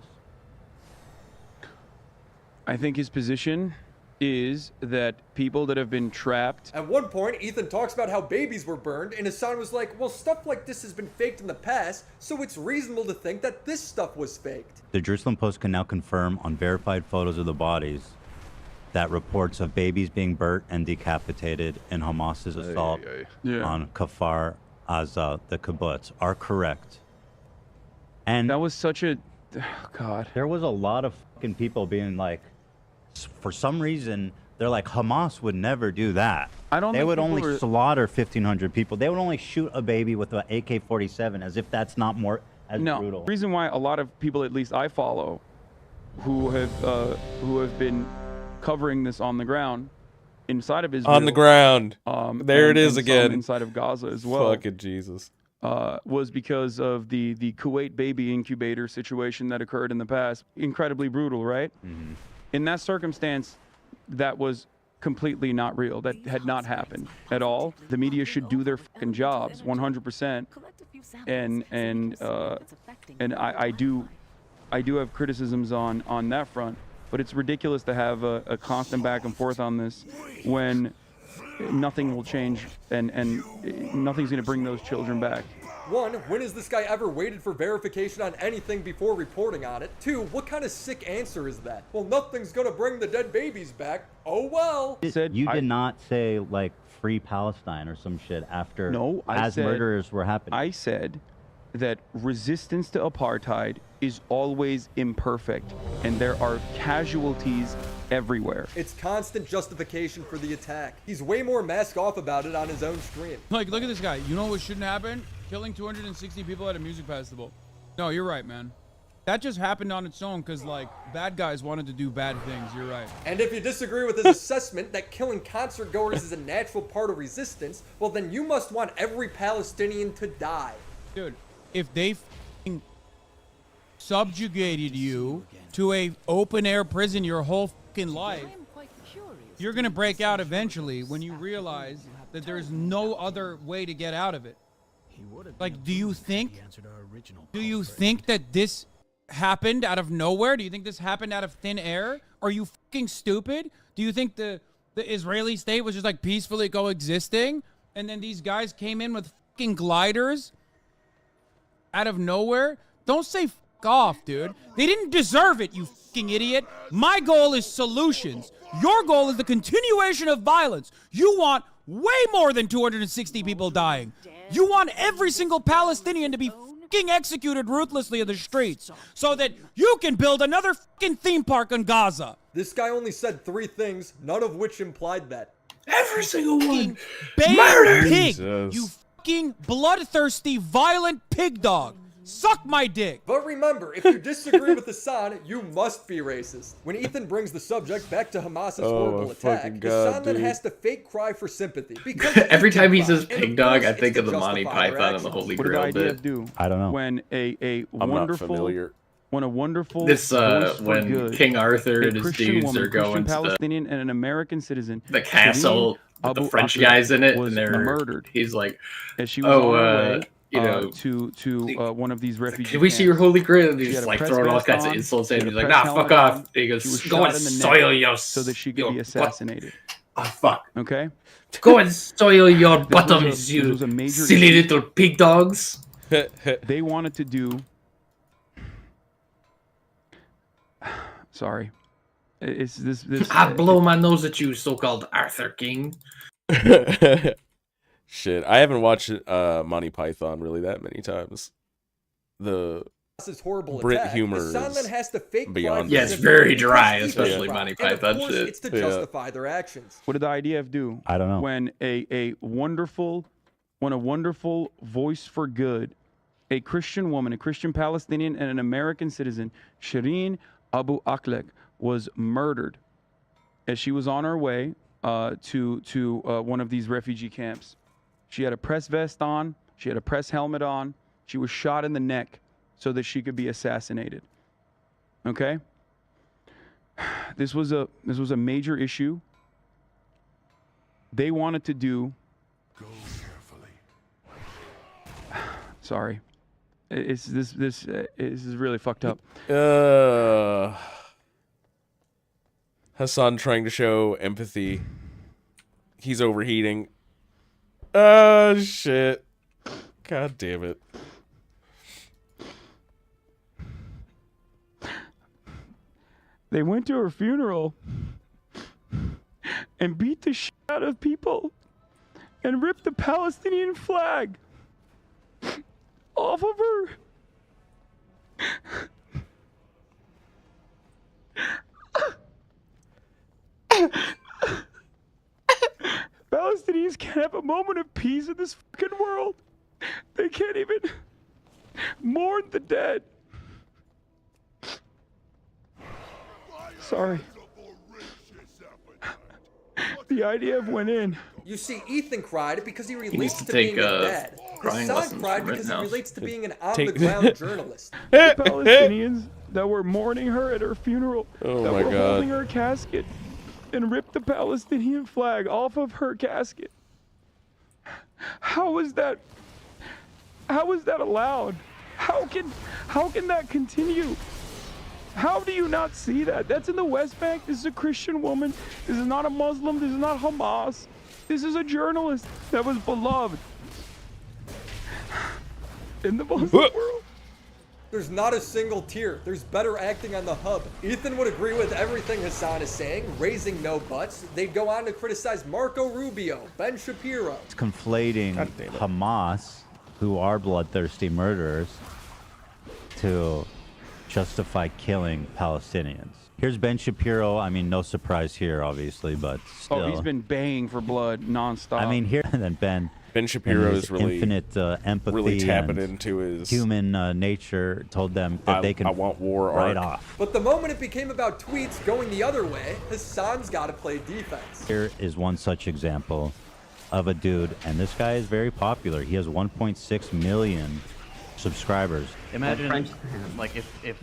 I think his position is that people that have been trapped... At one point, Ethan talks about how babies were burned, and Hassan was like, well, stuff like this has been faked in the past, so it's reasonable to think that this stuff was faked. The Jerusalem Post can now confirm on verified photos of the bodies that reports of babies being burnt and decapitated in Hamas's assault on Kfar Aza, the kibbutz, are correct. And that was such a... Oh, God. There was a lot of fucking people being like, for some reason, they're like, Hamas would never do that. They would only slaughter 1,500 people. They would only shoot a baby with an AK-47, as if that's not more brutal. The reason why a lot of people, at least I follow, who have been covering this on the ground inside of Israel. On the ground. There it is again. Inside of Gaza as well. Fucking Jesus. Was because of the Kuwait baby incubator situation that occurred in the past. Incredibly brutal, right? Mm-hmm. In that circumstance, that was completely not real. That had not happened at all. The media should do their fucking jobs 100%. And I do have criticisms on that front. But it's ridiculous to have a constant back and forth on this when nothing will change and nothing's going to bring those children back. 1, when has this guy ever waited for verification on anything before reporting on it? 2, what kind of sick answer is that? Well, nothing's gonna bring the dead babies back. Oh well. You did not say like free Palestine or some shit after murderers were happening. I said that resistance to apartheid is always imperfect and there are casualties everywhere. It's constant justification for the attack. He's way more mask off about it on his own stream. Like, look at this guy. You know what shouldn't happen? Killing 260 people at a music festival. No, you're right, man. That just happened on its own because, like, bad guys wanted to do bad things. You're right. And if you disagree with his assessment that killing concert goers is a natural part of resistance, well, then you must want every Palestinian to die. Dude, if they subjugated you to a open-air prison your whole fucking life, you're gonna break out eventually when you realize that there's no other way to get out of it. Like, do you think that this happened out of nowhere? Do you think this happened out of thin air? Are you fucking stupid? Do you think the Israeli state was just like peacefully coexisting, and then these guys came in with fucking gliders out of nowhere? Don't say fuck off, dude. They didn't deserve it, you fucking idiot. My goal is solutions. Your goal is the continuation of violence. You want way more than 260 people dying. You want every single Palestinian to be fucking executed ruthlessly in the streets so that you can build another fucking theme park in Gaza. This guy only said 3 things, none of which implied that. Every single one. Baby pig. You fucking bloodthirsty, violent pig dog. Suck my dick. But remember, if you disagree with Hassan, you must be racist. When Ethan brings the subject back to Hamas's horrible attack, Hassan then has to fake cry for sympathy. Because every time he says pig dog, I think of the Monty Python and the Holy What did Grail the idea bit. do? I don't know. When a I'm wonderful, not familiar. when a wonderful This voice for when good, King Arthur a and his Christian dudes woman, are going Christian to Palestinian and an American citizen, the castle with the Abu French Akleh guys in it, was and they're murdered. He's like, As she was on her way, you know, to one of these refugee can we see your camps. Holy Grail? And She he's had just a like press throwing all vest kinds of on, insults she at had him. a He's like, press nah, fuck helmet off. on, And he she goes, was go shot and in the soil neck your... so that she could be assassinated. Oh, fuck. Okay? Go and soil your This bottoms, was you a major silly issue. little pig dogs. They wanted to do... Sorry. It's this... I blow my nose at you, so-called Arthur King. Shit, I haven't watched Monty Python really that many times. The Hamas's horrible Brit attack, humor Hassan then is has to fake beyond. Yeah, it's cry very because dry, Ethan especially cried. Monty And of Python course, shit. it's to justify their actions. What did the IDF do? I don't know. When a wonderful voice for good, a Christian woman, a Christian Palestinian, and an American citizen, Shireen Abu Akleh, was murdered as she was on her way to one of these refugee camps. She had a press vest on. She had a press helmet on. She was shot in the neck so that she could be assassinated. Okay? This was a major issue. They wanted to do... Go carefully. Sorry. This is really fucked up. Hassan trying to show empathy. He's overheating. Shit. God damn it. They went to her funeral and beat the shit out of people and ripped the Palestinian flag off of her. Palestinians can't have a moment of peace in this fucking world. They can't even mourn the dead. Sorry. The IDF went in. You see, Ethan cried because he needs relates to to take, being a dad. crying Hassan lessons cried from because he Rittenhouse. relates to being an on-the-ground journalist. The Palestinians that were mourning her at her funeral, Oh that my were God. holding her casket, and ripped the Palestinian flag off of her casket. How is that allowed? How can that continue? How do you not see that? That's in the West Bank. This is a Christian woman. This is not a Muslim. This is not Hamas. This is a journalist that was beloved in the Muslim world. There's not a single tear. There's better acting on the hub. Ethan would agree with everything Hassan is saying, raising no buts. They'd go on to criticize Marco Rubio, Ben Shapiro. It's conflating Hamas, who are bloodthirsty murderers, to justify killing Palestinians. Here's Ben Shapiro. I mean, no surprise here, obviously, but still. Oh, he's been baying for blood nonstop. I mean, here and then Ben Shapiro in his is really infinite empathy, really tapping and into his human nature, told them that they can I want war right arc. off. But the moment it became about tweets going the other way, Hassan's got to play defense. Here is one such example of a dude, and this guy is very popular. He has 1.6 million subscribers. Imagine, like, if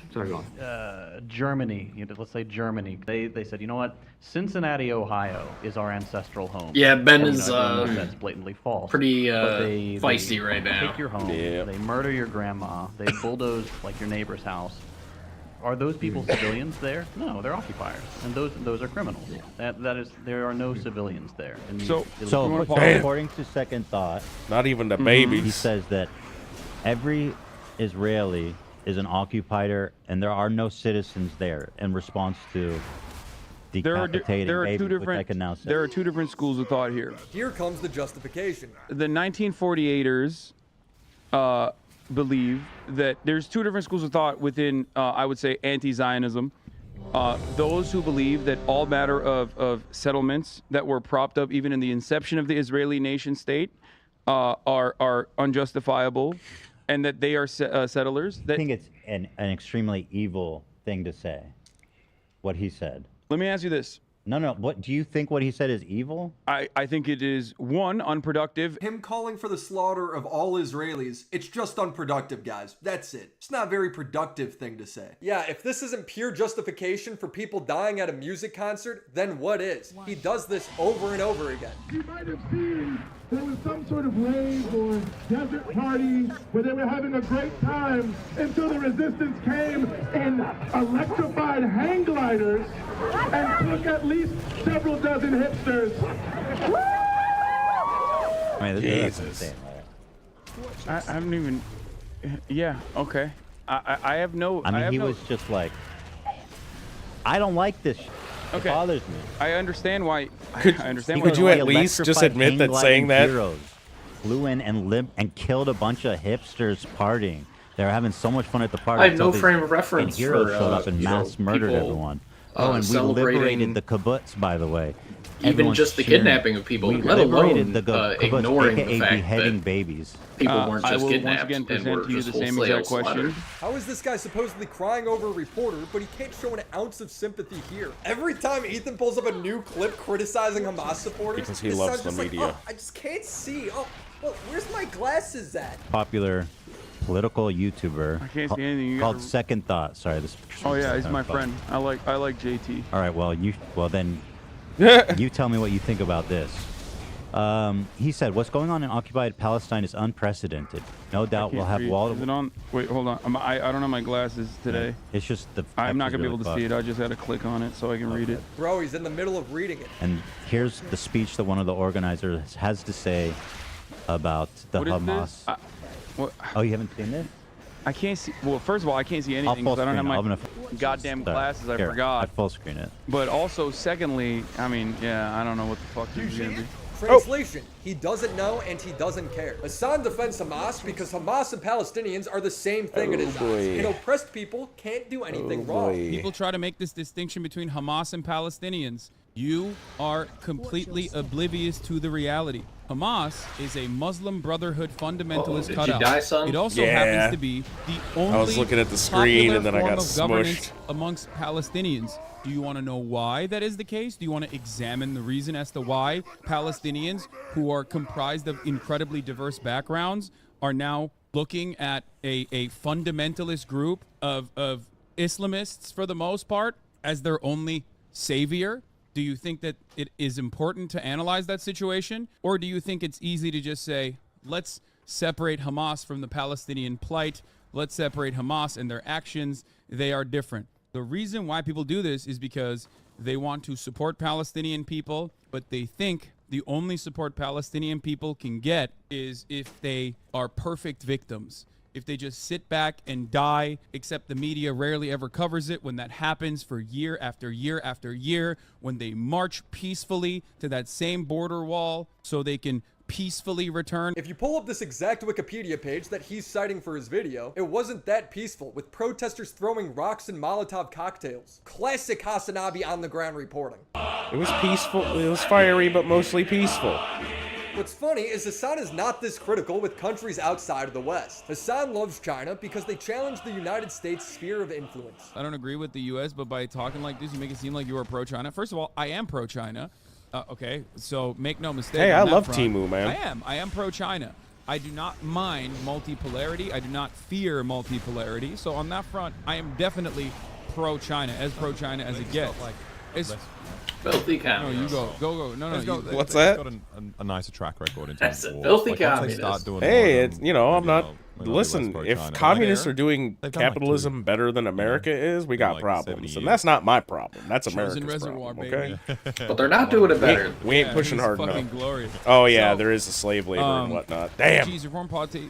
Germany, let's say Germany, they said, you know what, Cincinnati, Ohio is our ancestral home. Yeah, Ben And, is that's blatantly false. pretty But feisty right now. Take your home. Yeah. They murder your grandma. They bulldoze like your neighbor's house. Are those people civilians there? No, they're occupiers, and those are criminals. That is, there are no civilians there. And So according to Second Thought, not even the babies. He says that every Israeli is an occupier, and there are no citizens there. In response to decapitating babies, which I can now say. There are two different schools of thought here. Here comes the justification. The 1948ers believe that there's two different schools of thought within, I would say, anti-Zionism. Those who believe that all matter of settlements that were propped up even in the inception of the Israeli nation state are unjustifiable, and that they are settlers. I think it's an extremely evil thing to say, what he said. Let me ask you this. No. What do you think? What he said is evil? I think it is, one, unproductive. Him calling for the slaughter of all Israelis, it's just unproductive, guys. That's it. It's not a very productive thing to say. Yeah, if this isn't pure justification for people dying at a music concert, then what is? He does this over and over again. You might have seen there was some sort of rave or desert party where they were having a great time until the resistance came in electrified hang gliders and took at least several dozen hipsters. I mean, this is insane. I haven't even. Yeah. Okay. I have no. I mean, he no, was just like, I don't like this. Okay. It bothers me. I understand why. I understand why. Could you at least just admit that saying that? Heroes flew in and killed a bunch of hipsters partying. They were having so much fun at the party. I have no frame of reference and heroes for, showed up and mass murdered people, everyone. And we liberated the kibbutz, by the way. Even Everyone's just the cheering. kidnapping of people, We let alone liberated the kibbutz, ignoring aka the fact beheading that babies. people weren't I just will kidnapped once again and present were to you just the same wholesale exact question. slaughtered. How is this guy supposedly crying over a reporter, but he can't show an ounce of sympathy here? Every time Ethan pulls up a new clip criticizing Hamas supporters, Because he it loves sounds the just media. Like, I just can't see. Oh, well, where's my glasses at? Popular political YouTuber I can't see anything. You called gotta- Second Thought. Sorry, this. Oh yeah, he's my friend. I like JT. All right, well then, you tell me what you think about this. He said, "What's going on in occupied Palestine is unprecedented. No doubt we'll have wall." Is it on? Wait, hold on. I don't have my glasses today. It's just the. I'm not text is gonna be really able to see it. fucked. I just had to click on it so I can read it. Bro, he's in the middle of reading it. And here's the speech that one of the organizers has to say about the What is Hamas. this? What? Oh, you haven't seen this? I can't see. Well, first of all, I can't see anything full because I don't have screen my it. I'm gonna- goddamn Sorry. glasses. I Here, forgot. I full screen it. But also, secondly, I mean, yeah, I don't know what the fuck this is gonna be. Translation, he doesn't know and he doesn't care. Hassan defends Hamas because Hamas and Palestinians are the same thing in his eyes. And oppressed people can't do anything wrong. People try to make this distinction between Hamas and Palestinians. You are completely oblivious to the reality. Hamas is a Muslim Brotherhood fundamentalist did cutout. you die, son? It also Yeah. happens to be the only I was looking at the screen popular and then I form got of governance smushed. amongst Palestinians. Do you want to know why that is the case? Do you want to examine the reason as to why Palestinians, who are comprised of incredibly diverse backgrounds, are now looking at a fundamentalist group of Islamists, for the most part, as their only savior? Do you think that it is important to analyze that situation? Or do you think it's easy to just say, let's separate Hamas from the Palestinian plight. Let's separate Hamas and their actions. They are different. The reason why people do this is because they want to support Palestinian people, but they think the only support Palestinian people can get is if they are perfect victims. If they just sit back and die, except the media rarely ever covers it when that happens for year after year after year, when they march peacefully to that same border wall so they can peacefully return. If you pull up this exact Wikipedia page that he's citing for his video, it wasn't that peaceful, with protesters throwing rocks and Molotov cocktails. Classic Hasanabi on the ground reporting. It was peaceful. It was fiery, but mostly peaceful. What's funny is Hassan is not this critical with countries outside of the West. Hassan loves China because they challenge the United States' sphere of influence. I don't agree with the U.S., but by talking like this, you make it seem like you are pro-China. First of all, I am pro-China. Okay, so make no mistake. Hey, on I that love front. Temu, man. I am pro-China. I do not mind multipolarity. I do not fear multipolarity. So on that front, I am definitely pro-China, as pro-China as it gets. It's filthy no, communist. you go. No, you. What's that? Got a nicer track record in terms of war. Filthy Like, once they communist. start doing Hey, more, it's I'm not. maybe Listen, less if pro-China. communists Like, are doing they've done like capitalism better than America is, we got like problems, 70 and that's not my problem. That's Chosen America's reservoir, problem. baby. Okay. But they're not doing it better. We ain't Yeah, pushing he's hard fucking enough. glorious. Oh yeah, So, there is a slave labor and whatnot. Damn. Geez, your foreign policy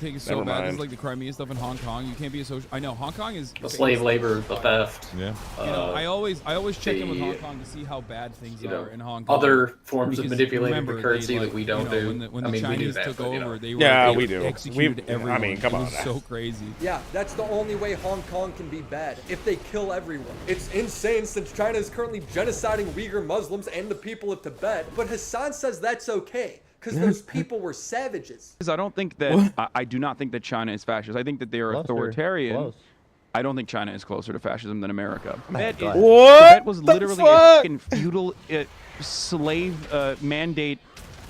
taking so Never bad. This mind. is like the Crimea stuff in Hong Kong. You can't be a social. I know Hong Kong is The slave labor, the theft. Yeah. You know, I always check in with the, Hong Kong to see how bad things you know, are in Hong Kong. other forms of Because manipulating the remember, currency they, that we don't do. When I the mean, we do Chinese that, took but, you know. over, they we do. executed everyone. I mean, come on. It was so crazy. Yeah, that's the only way Hong Kong can be bad, if they kill everyone. It's insane since China is currently genociding Uyghur Muslims and the people of Tibet, but Hassan says that's okay, because those people were savages. I don't think that I do not think that China is fascist. I think that they are authoritarian. Close. I don't think China is closer to fascism than America. Tibet was the literally a fuck? fucking feudal slave mandate,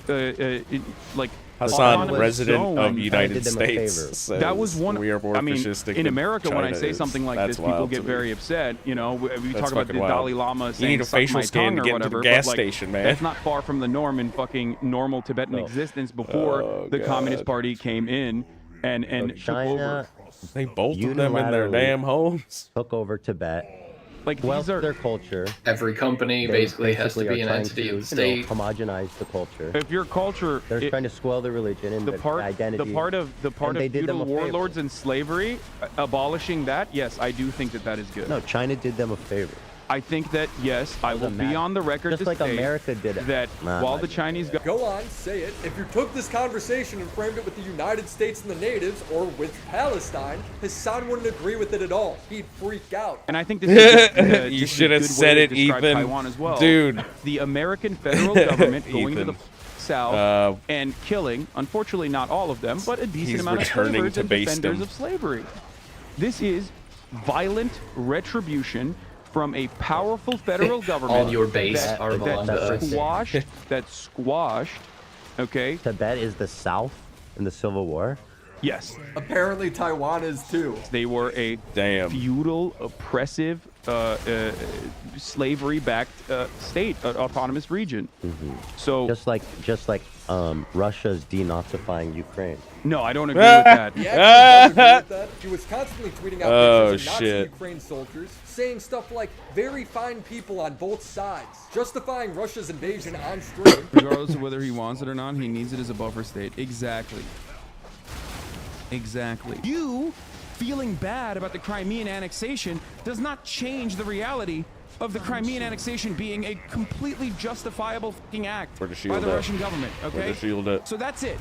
like Hassan, autonomous resident zone. of United States, says That was one. we are more I mean, fascistic in than America, when I China say is. something like That's this, people wild get to me. very upset. You know, we That's talk about the fucking wild. Dalai Lama You saying need a "suck facial my scan tongue" to or get into whatever, the gas but, like, station, man. That's not far from the norm in fucking normal Tibetan existence before the Communist Party came in and took over. China, They bolted them in their unilaterally damn homes. took over Tibet. Like Well, their culture. Every company They basically has to basically be are an trying entity to, of the state. homogenize the culture. If your culture, They're trying to spoil the religion and the part, identity. the part of and they did them feudal a favor. warlords and slavery, abolishing that, yes, I do think that that is good. No, China did them a favor. I think that, yes, I will be on the record Just to like state America did it. that Nah, while not the yet. Chinese Go on, say it. If you took this conversation and framed it with the United States and the natives, or with Palestine, Hassan wouldn't agree with it at all. He'd freak out. And I think this is You just should a have good said way it, to describe Ethan. Taiwan as well. Dude. The American federal government going to the Ethan. south and killing, unfortunately not all of them, but a decent He's amount of returning slavers to and defenders basedom. of slavery. This is violent retribution from a powerful federal government All your base that, are belong to us. that squashed, okay? Tibet is the South in the Civil War. Yes. Apparently Taiwan is too. They were a feudal, oppressive, slavery-backed state, autonomous region. So just like Russia's denazifying Ukraine. no, I don't agree with that. He actually does agree with that. He was constantly tweeting out Oh, pictures of Nazi shit. Ukraine soldiers, saying stuff like very fine people on both sides, justifying Russia's invasion on stream. Regardless of whether he wants it or not, he needs it as a buffer state. Exactly. Exactly. You feeling bad about the Crimean annexation does not change the reality of the Crimean annexation being a completely justifiable fucking act Where the by shield the at? Russian government. Okay. Where the shield at? So that's it.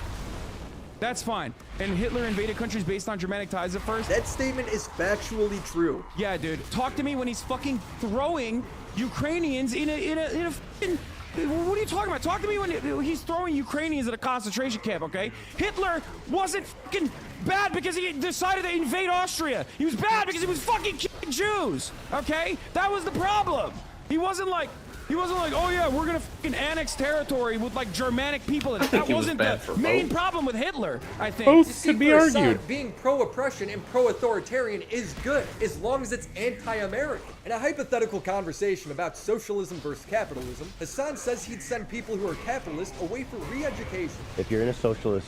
That's fine. And Hitler invaded countries based on Germanic ties at first. That statement is factually true. Yeah, dude. Talk to me when he's fucking throwing Ukrainians in a fucking. What are you talking about? Talk to me when he's throwing Ukrainians at a concentration camp, okay? Hitler wasn't fucking bad because he decided to invade Austria. He was bad because he was fucking killing Jews, okay? That was the problem. He wasn't like, oh yeah, we're gonna fucking annex territory with like Germanic people in it. That he was wasn't bad the for main both. problem with Hitler, I think. You see, for Assad, being pro-oppression and pro-authoritarian is good, as long as it's anti-American. In a hypothetical conversation about socialism versus capitalism, Hassan says he'd send people who are capitalists away for re-education. If you're in a socialist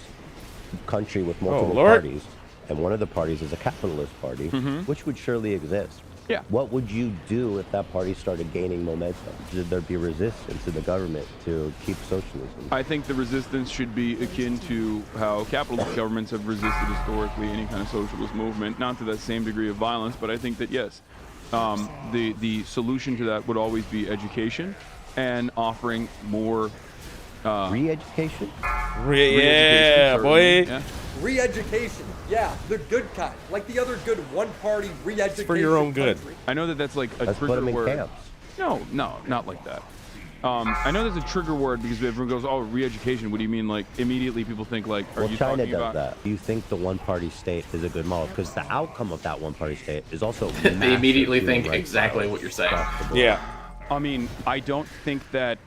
country with multiple Lord. parties, and one of the parties is a capitalist party, which would surely exist. Yeah. What would you do if that party started gaining momentum? Should there be resistance to the government to keep socialism? I think the resistance should be akin to how capitalist governments have resisted historically any kind of socialist movement, not to that same degree of violence, but I think that yes, the solution to that would always be education and offering more re-education. Yeah, boy. Yeah. Re-education, yeah, the good kind, like the other good one-party re-education. for your own good. country. I know that that's like a Let's put trigger them in word. camps. No, not like that. I know there's a trigger word because everyone goes, "Oh, re-education." What do you mean? Like immediately people think like, "Are Well, you China talking does about?" that. Do you think the one-party state is a good model? Because the outcome of that one-party state is also They immediately massive think human rights exactly violations what you're saying. across the board. Yeah. I mean, I don't think that.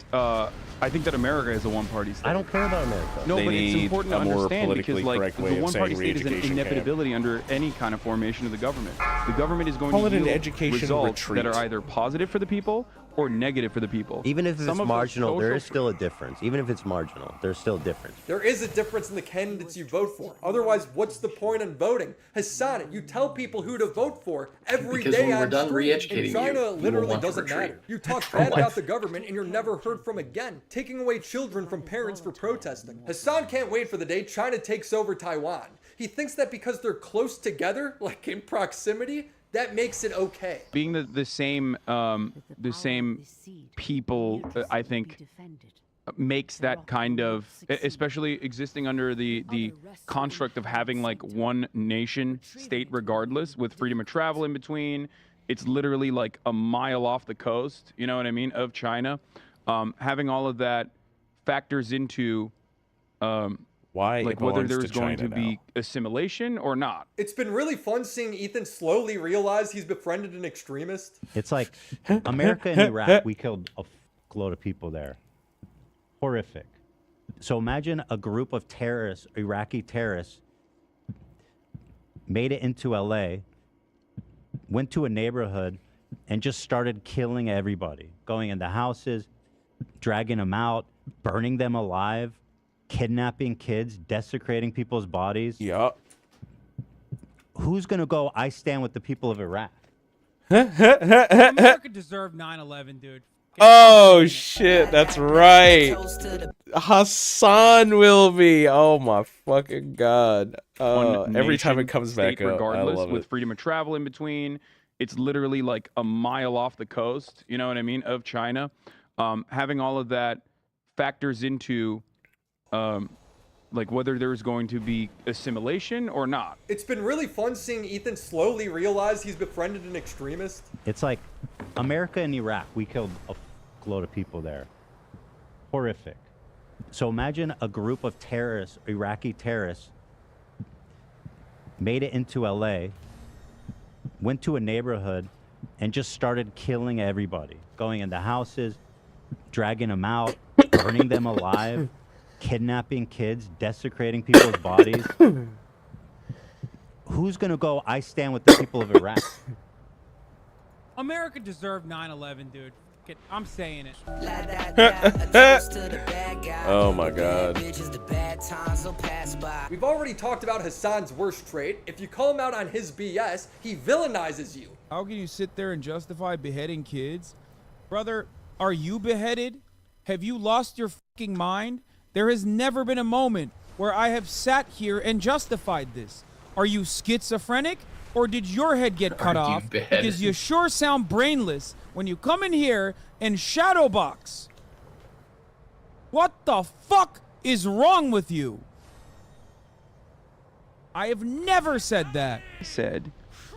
I think that America is a one-party state. I don't care about America. No, They but it's need important a to more understand because, politically like, correct the way of one-party saying state is an re-education camp. inevitability under any kind of formation of the government. The government is going Call to it an yield education results that are retreat. either positive for the people or negative for the people. Even if it's Some of those marginal, there social is still a difference. Even if it's marginal, there's still a difference. There is a difference in the candidates you vote for. Otherwise, what's the point in voting? Hassan, you tell people who to vote for every Because day when we're on done stream. re-educating In you, China, you will literally want to doesn't retreat. matter. You talk bad about the government and you're never heard from again. Taking away children from parents for protesting. Hassan can't wait for the day China takes over Taiwan. He thinks that because they're close together, like in proximity, that makes it okay. being the same people, I think, makes that kind of, especially existing under the construct of having like one nation state regardless, with freedom of travel in between. It's literally like a mile off the coast, you know what I mean, of China. Having all of that factors into why like it whether belongs there's to going China to be assimilation or not. It's been really fun seeing Ethan slowly realize he's befriended an extremist. It's like America and Iraq, we killed a load of people there. Horrific. So imagine a group of terrorists, Iraqi terrorists, made it into LA, went to a neighborhood, and just started killing everybody, going into houses, dragging them out, burning them alive, kidnapping kids, desecrating people's bodies. Yup. Who's going to go, I stand with the people of Iraq? America deserved 9/11, dude. Oh shit, that's right. Hassan will be. Oh my fucking god. Every time it comes back up, I regardless, love with it. freedom of travel in between. It's literally like a mile off the coast, you know what I mean, of China. Having all of that factors into like whether there's going to be assimilation or not. It's been really fun seeing Ethan slowly realize he's befriended an extremist. It's like America and Iraq, we killed a load of people there. Horrific. So imagine a group of terrorists, Iraqi terrorists, made it into LA, went to a neighborhood, and just started killing everybody, going into houses, dragging them out, burning them alive, kidnapping kids, desecrating people's bodies. Who's going to go, I stand with the people of Iraq? America deserved 9/11, dude. I'm saying it. Oh my god. We've already talked about Hassan's worst trait. If you call him out on his BS, he villainizes you. How can you sit there and justify beheading kids? Brother, are you beheaded? Have you lost your fucking mind? There has never been a moment where I have sat here and justified this. Are you schizophrenic? Or did your head get cut off? Because you sure sound brainless when you come in here and shadow box. What the fuck is wrong with you? I have never said that. I said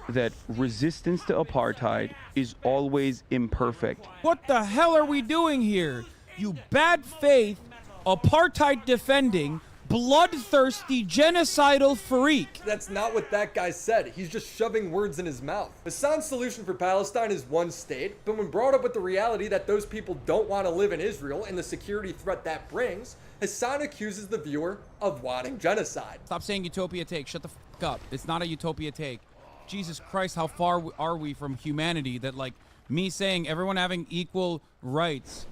that resistance to apartheid is always imperfect. What the hell are we doing here? You bad faith, apartheid defending, bloodthirsty, genocidal freak. That's not what that guy said. He's just shoving words in his mouth. Hassan's solution for Palestine is one state, but when brought up with the reality that those people don't want to live in Israel and the security threat that brings, Hassan accuses the viewer of wanting genocide. Stop saying utopia take. Shut the fuck up. It's not a utopia take. Jesus Christ, how far are we from humanity that, like, me saying everyone having equal rights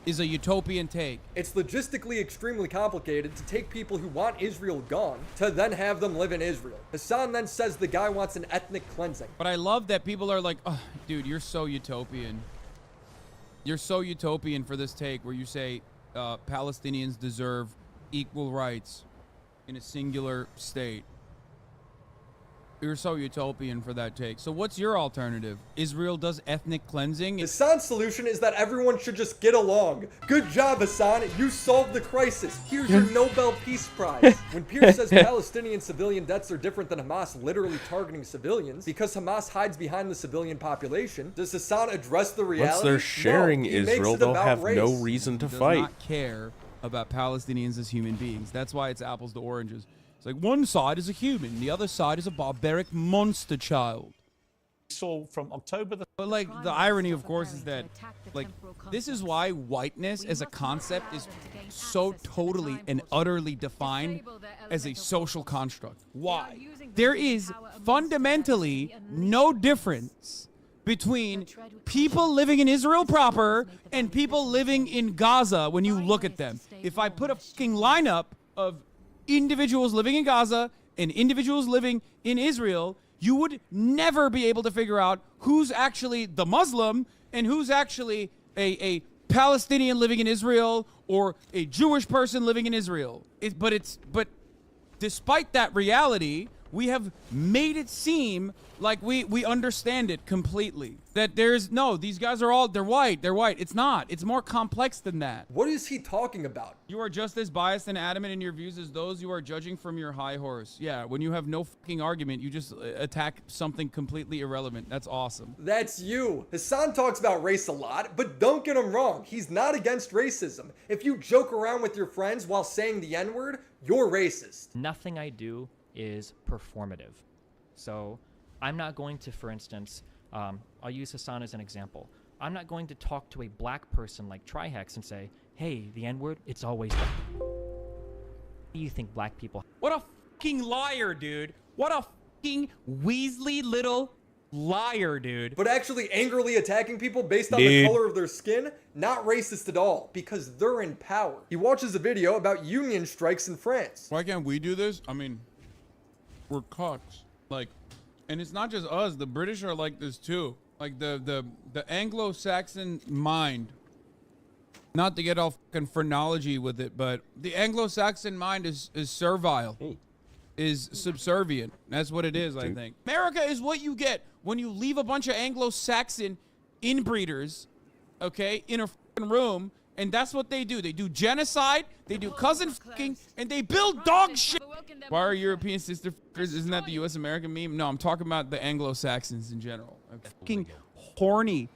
is a utopian take. It's logistically extremely complicated to take people who want Israel gone to then have them live in Israel. Hassan then says the guy wants an ethnic cleansing. But I love that people are like, oh, dude, you're so utopian. You're so utopian for this take where you say Palestinians deserve equal rights in a singular state. You're so utopian for that take. So what's your alternative? Israel does ethnic cleansing? Hassan's solution is that everyone should just get along. Good job, Hassan. You solved the crisis. Here's your Nobel Peace Prize. When Pierce says Palestinian civilian deaths are different than Hamas literally targeting civilians because Hamas hides behind the civilian population, does Hassan address the reality? Once they're sharing No, he makes Israel, it they'll about have race. no reason to Does fight. not care about Palestinians as human beings. That's why it's apples to oranges. It's like one side is a human, the other side is a barbaric monster child. saw from October the. But like the irony, of course, is that like this is why whiteness as a concept is so totally and utterly defined as a social construct. Why? There is fundamentally no difference between people living in Israel proper and people living in Gaza when you look at them. If I put a fucking lineup of individuals living in Gaza and individuals living in Israel, you would never be able to figure out who's actually the Muslim and who's actually a Palestinian living in Israel or a Jewish person living in Israel. But despite that reality, we have made it seem like we understand it completely. That there's no, these guys are all, they're white. It's not. It's more complex than that. What is he talking about? You are just as biased and adamant in your views as those you are judging from your high horse. Yeah, when you have no fucking argument, you just attack something completely irrelevant. That's awesome. That's you. Hassan talks about race a lot, but don't get him wrong. He's not against racism. If you joke around with your friends while saying the N-word, you're racist. Nothing I do is performative. So I'm not going to, for instance, I'll use Hassan as an example. I'm not going to talk to a black person like Trihex and say, hey, the N-word, it's always black. What do you think black people... What a fucking liar, dude. What a fucking Weasley little liar, dude. But actually angrily attacking people based on the color of their skin, not racist at all, because they're in power. He watches a video about union strikes in France. Why can't we do this? I mean, we're cocks. Like, and it's not just us. The British are like this too. Like the Anglo-Saxon mind. Not to get all fucking phrenology with it, but the Anglo-Saxon mind is servile, is subservient. That's what it is, I think. America is what you get when you leave a bunch of Anglo-Saxon inbreeders, okay, in a fucking room, and that's what they do. They do genocide, they do cousin fucking, and they build dog shit. Why are European sister fuckers? Isn't that the U.S. American meme? No, I'm talking about the Anglo-Saxons in general. Fucking horny,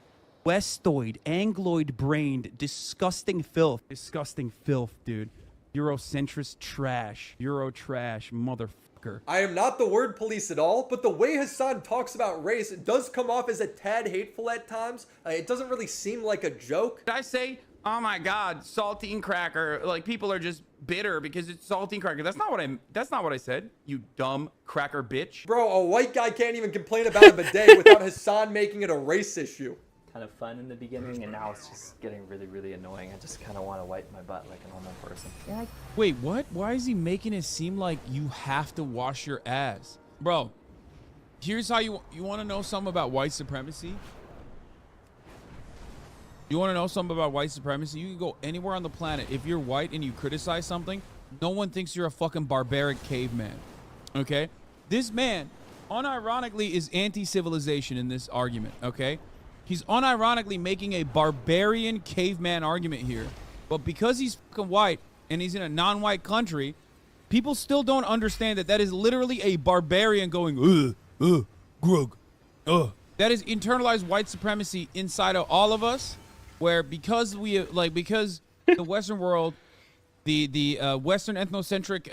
Westoid, Angloid-brained, disgusting filth. Disgusting filth, dude. Eurocentrist trash. Euro trash, motherfucker. I am not the word police at all, but the way Hassan talks about race does come off as a tad hateful at times. It doesn't really seem like a joke. Did I say, oh my God, saltine cracker? Like people are just bitter because it's saltine cracker. That's not what I said, you dumb cracker bitch. Bro, a white guy can't even complain about a bidet without Hassan making it a race issue. Kind of fun in the beginning, and now it's just getting really, really annoying. I just kind of want to wipe my butt like a normal person. Yeah. Wait, what? Why is he making it seem like you have to wash your ass? Bro, here's how you want to know something about white supremacy? You want to know something about white supremacy? You can go anywhere on the planet. If you're white and you criticize something, no one thinks you're a fucking barbaric caveman. Okay? This man, unironically, is anti-civilization in this argument, okay? He's unironically making a barbarian caveman argument here. But because he's fucking white and he's in a non-white country, people still don't understand that that is literally a barbarian going, grug, That is internalized white supremacy inside of all of us, where because the Western world, the Western ethnocentric,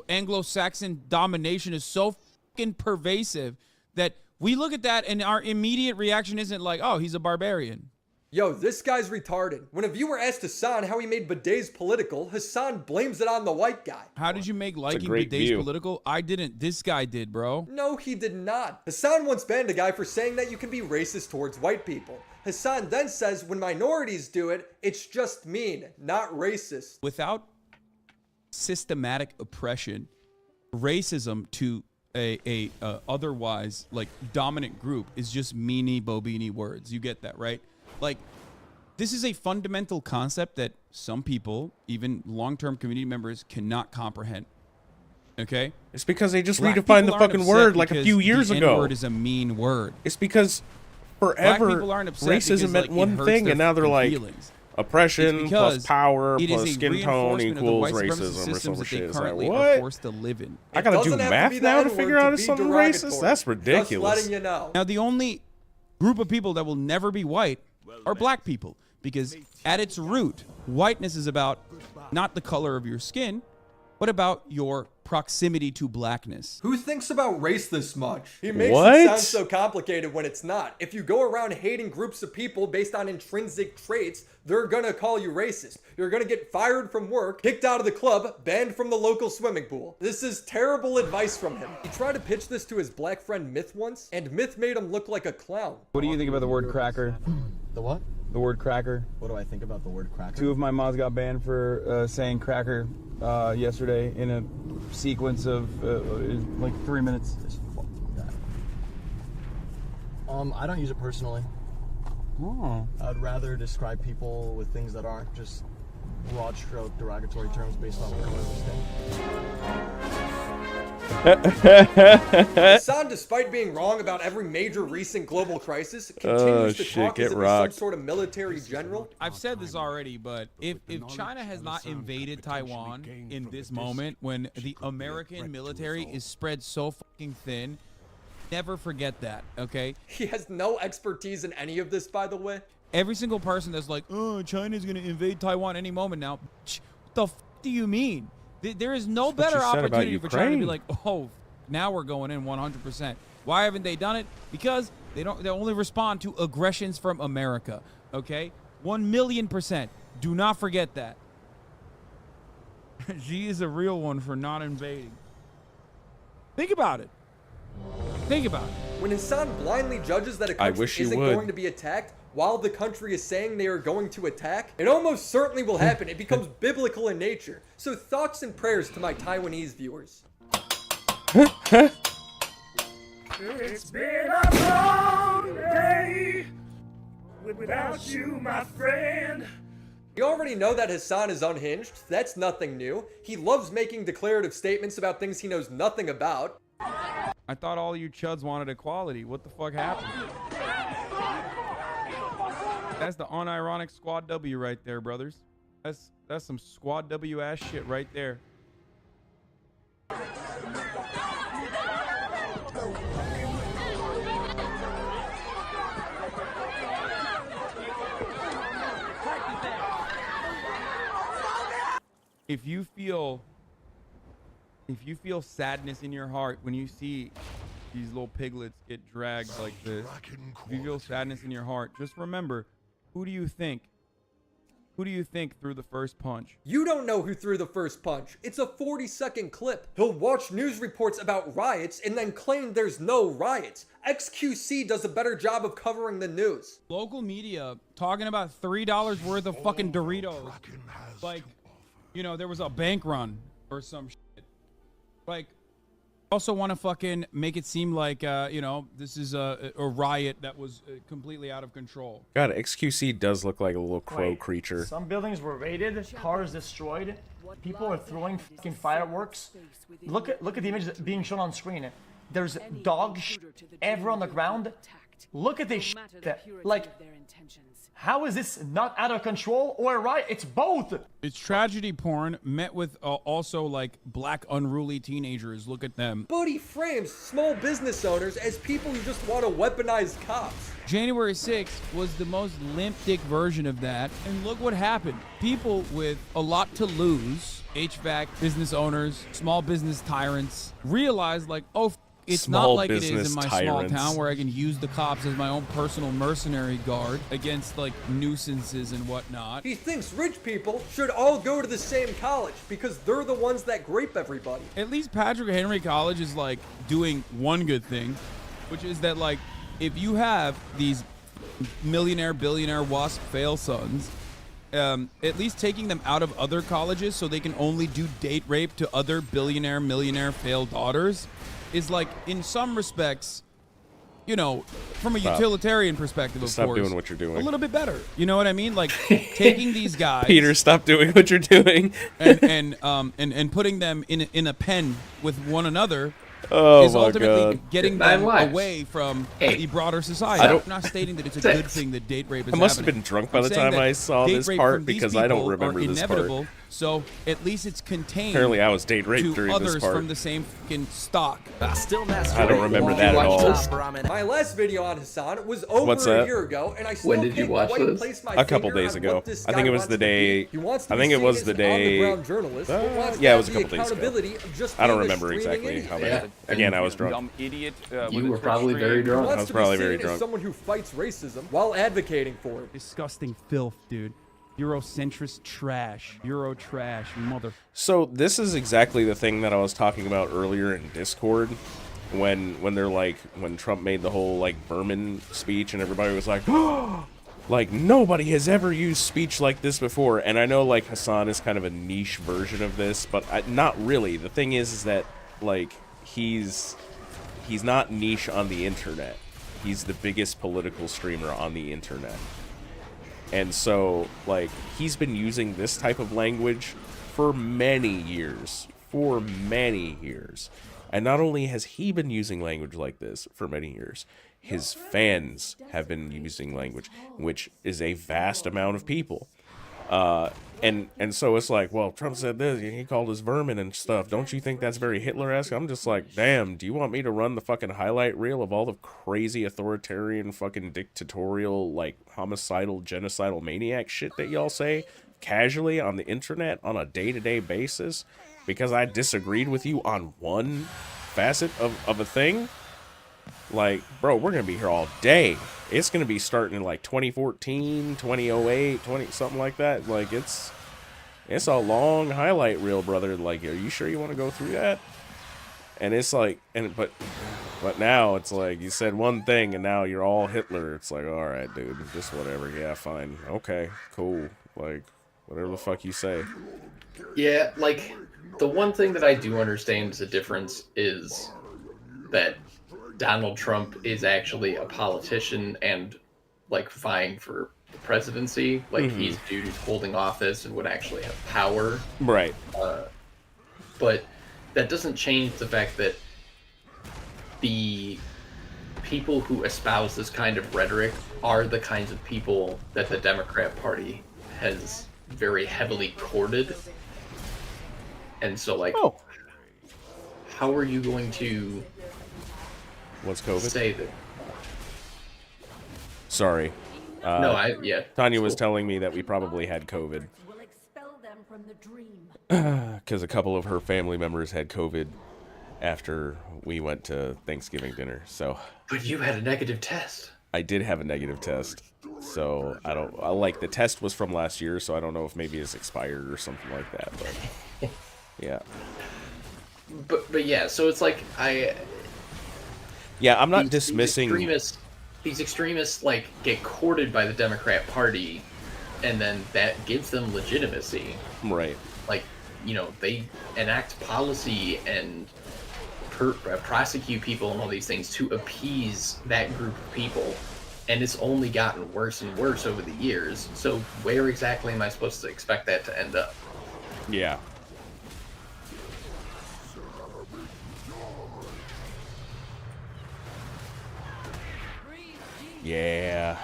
Anglo-Saxon domination is so fucking pervasive that we look at that and our immediate reaction isn't like, oh, he's a barbarian. Yo, this guy's retarded. When a viewer asked Hassan how he made bidets political, Hassan blames it on the white guy. How did you make liking bidets political? I didn't. This guy did, bro. No, he did not. Hassan once banned a guy for saying that you can be racist towards white people. Hassan then says when minorities do it, it's just mean, not racist. Without systematic oppression, racism to a otherwise like dominant group is just meanie bobini words. You get that, right? Like, this is a fundamental concept that some people, even long-term community members, cannot comprehend. Okay? It's because they just redefined the fucking word like a few years ago. The N-word is a mean word. It's because forever racism meant one thing, and now they're like oppression plus power plus skin tone equals racism or some shit. It's like, what? Forced to live in. I gotta do math now to figure out if something racist? That's ridiculous. Just letting you know. Now, the only group of people that will never be white are black people, because at its root, whiteness is about not the color of your skin, What about your proximity to blackness? Who thinks about race this much? He makes What? it sound so complicated when it's not. If you go around hating groups of people based on intrinsic traits, they're gonna call you racist. You're gonna get fired from work, kicked out of the club, banned from the local swimming pool. This is terrible advice from him. He tried to pitch this to his black friend Myth once, and Myth made him look like a clown. What do you think about the word cracker? The what? The word cracker. What do I think about the word cracker? 2 of my mods got banned for saying cracker yesterday in a sequence of like 3 minutes. I don't use it personally. Oh. I'd rather describe people with things that aren't just broad stroke derogatory terms based on their Hassan, despite being wrong about every major recent global crisis, continues to talk as if he's some sort of military general. I've said this already, but if China has not invaded Taiwan in this moment, when the American military is spread so fucking thin, never forget that, okay? He has no expertise in any of this, by the way. Every single person that's like, oh, China's going to invade Taiwan any moment now. What the f do you mean? There is no better opportunity for China to be like, oh, now we're going in 100%. Why haven't they done it? Because they only respond to aggressions from America, okay? 1,000,000%. Do not forget that. She is a real one for not invading. Think about it. Think about it. When Hassan blindly judges that a country isn't going to be attacked while the country is saying they are going to attack, it almost certainly will happen. It becomes biblical in nature. So thoughts and prayers to my Taiwanese viewers. It's been a long day without you, my friend. You already know that Hassan is unhinged. That's nothing new. He loves making declarative statements about things he knows nothing about. I thought all you chuds wanted equality. What the fuck happened? That's the unironic squad W right there, brothers. That's some squad W ass shit right there. If you feel sadness in your heart when you see these little piglets get dragged like this, if you feel sadness in your heart, just remember, who do you think? Who do you think threw the first punch? You don't know who threw the first punch. It's a 40-second clip. He'll watch news reports about riots and then claim there's no riots. XQC does a better job of covering the news. Local media talking about $3 worth of fucking Doritos. Like, you know, there was a bank run or some shit. Like, also want to fucking make it seem like, you know, this is a riot that was completely out of control. God, XQC does look like a little crow creature. Some buildings were raided, cars destroyed, people are throwing fucking fireworks. Look at the images being shown on screen. There's dog shit everywhere on the ground. Look at this shit. Like, how is this not out of control or a riot? It's both. It's tragedy porn met with also like black unruly teenagers. Look at them. But he frames small business owners as people who just want to weaponize cops. January 6th was the most limp dick version of that. And look what happened. People with a lot to lose, HVAC business owners, small business tyrants, realized like, oh, it's not like it is in my small town where I can use the cops as my own personal mercenary guard against like nuisances and whatnot. He thinks rich people should all go to the same college because they're the ones that grape everybody. At least Patrick Henry College is like doing one good thing, which is that like if you have these millionaire, billionaire, wasp fail sons, at least taking them out of other colleges so they can only do date rape to other billionaire, millionaire failed daughters is like, in some respects, you know, from a utilitarian perspective, of course. Stop doing what you're doing. A little bit better. You know what I mean? Like taking these guys. Peter, stop doing what you're doing. and putting them in a pen with one another. Oh is my ultimately God. getting them away from the broader society. I'm not stating that it's a good thing that date rape is I must have happening. been drunk by I'm the saying time that I saw date this rape part from these because I don't people remember are this part. inevitable So at least it's contained. Apparently I was date raped to during this others part. from the same fucking stock. I don't remember that at all. My last video on Hassan was over What's a that? year ago, and I still When did you can't watch quite this? place my A couple finger days on ago. what this I think guy it was wants the to be. day. He wants to I be think it seen was as the an day. on-the-ground journalist, but wants to Yeah, it have was a the couple days ago. accountability of just I don't being a remember streaming exactly idiot. how Yeah. many. Again, I was drunk. Dumb idiot. You with a were Twitch probably stream. very He drunk. wants was to probably be very seen as drunk. someone who fights racism while advocating for it. Disgusting filth, dude. Eurocentrist trash. Euro trash, mother. So this is exactly the thing that I was talking about earlier in Discord, when they're like, when Trump made the whole like Berman speech and everybody was like, oh, like nobody has ever used speech like this before. And I know like Hassan is kind of a niche version of this, but not really. The thing is that like he's not niche on the internet. He's the biggest political streamer on the internet. And so, like, he's been using this type of language for many years. And not only has he been using language like this for many years, his fans have been using language, which is a vast amount of people. And so it's like, well, Trump said this, he called us vermin and stuff. Don't you think that's very Hitler-esque? I'm just like, damn, do you want me to run the fucking highlight reel of all the crazy authoritarian fucking dictatorial, like, homicidal, genocidal maniac shit that y'all say casually on the internet on a day-to-day basis because I disagreed with you on one facet of a thing? Like, bro, we're going to be here all day. It's going to be starting in like 2014, 2008, something like that. Like, it's a long highlight reel, brother. Like, are you sure you want to go through that? And it's like, but now it's like you said one thing and now you're all Hitler. It's like, all right, dude, just whatever. Yeah, fine. Okay, cool. Like, whatever the fuck you say. Yeah, like, the one thing that I do understand as a difference is that Donald Trump is actually a politician and, like, vying for the presidency. Like, he's a dude who's holding office and would actually have power. Right. But that doesn't change the fact that the people who espouse this kind of rhetoric are the kinds of people that the Democrat Party has very heavily courted. And so, like, how are you going to... What's COVID? Say that. Sorry. Yeah. Tanya was telling me that we probably had COVID. Because a couple of her family members had COVID after we went to Thanksgiving dinner. So. But you had a negative test. I did have a negative test. So like the test was from last year, so I don't know if maybe it's expired or something like that. But yeah. But yeah, so it's like Yeah, I'm not dismissing... These extremists, like, get courted by the Democrat Party, and then that gives them legitimacy. Right. Like, you know, they enact policy and prosecute people and all these things to appease that group of people, and it's only gotten worse and worse over the years. So where exactly am I supposed to expect that to end up? Yeah. Yeah.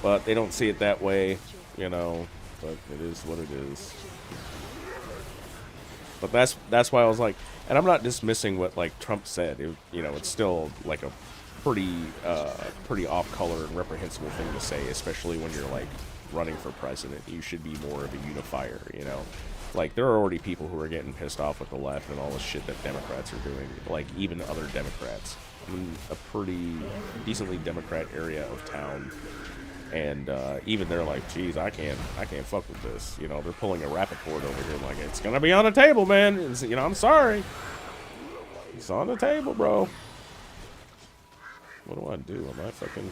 But they don't see it that way, you know, but it is what it is. But that's why I was like, and I'm not dismissing what like Trump said. It, you know, it's still like a pretty off color and reprehensible thing to say, especially when you're like running for president. You should be more of a unifier, you know. Like, there are already people who are getting pissed off with the left and all the shit that Democrats are doing, like even other Democrats. In a pretty decently Democrat area of town, and even they're like, geez, I can't fuck with this. You know, they're pulling a Rappaport over here, like, it's gonna be on the table, man. It's, you know, I'm sorry, it's on the table, bro. What do I do? Am I fucking?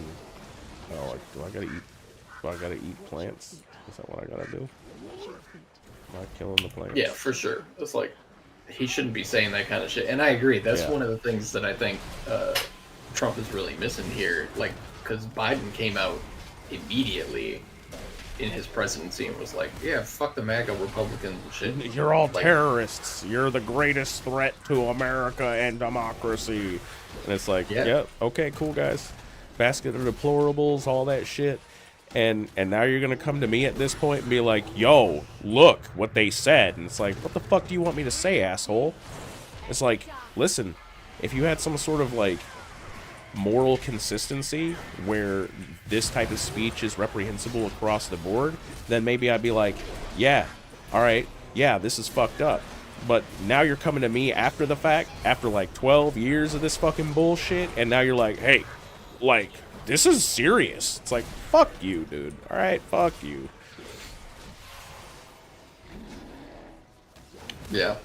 Oh, like, do I gotta eat plants? Is that what I gotta do? Am I killing the plants? Yeah, for sure. It's like, he shouldn't be saying that kind of shit. And I agree. That's one of the things that I think Trump is really missing here. Like, because Biden came out immediately in his presidency and was like, yeah, fuck the MAGA Republicans and shit. You're all like, terrorists. You're the greatest threat to America and democracy. And it's like, yeah, okay, cool, guys. Basket of deplorables, all that shit. And now you're gonna come to me at this point and be like, yo, look what they said. And it's like, what the fuck do you want me to say, asshole? It's like, listen, if you had some sort of like moral consistency where this type of speech is reprehensible across the board, then maybe I'd be like, yeah, all right, yeah, this is fucked up. But now you're coming to me after the fact, after like 12 years of this fucking bullshit, and now you're like, hey, like, this is serious. It's like, fuck you, dude. All right, fuck you. Yeah.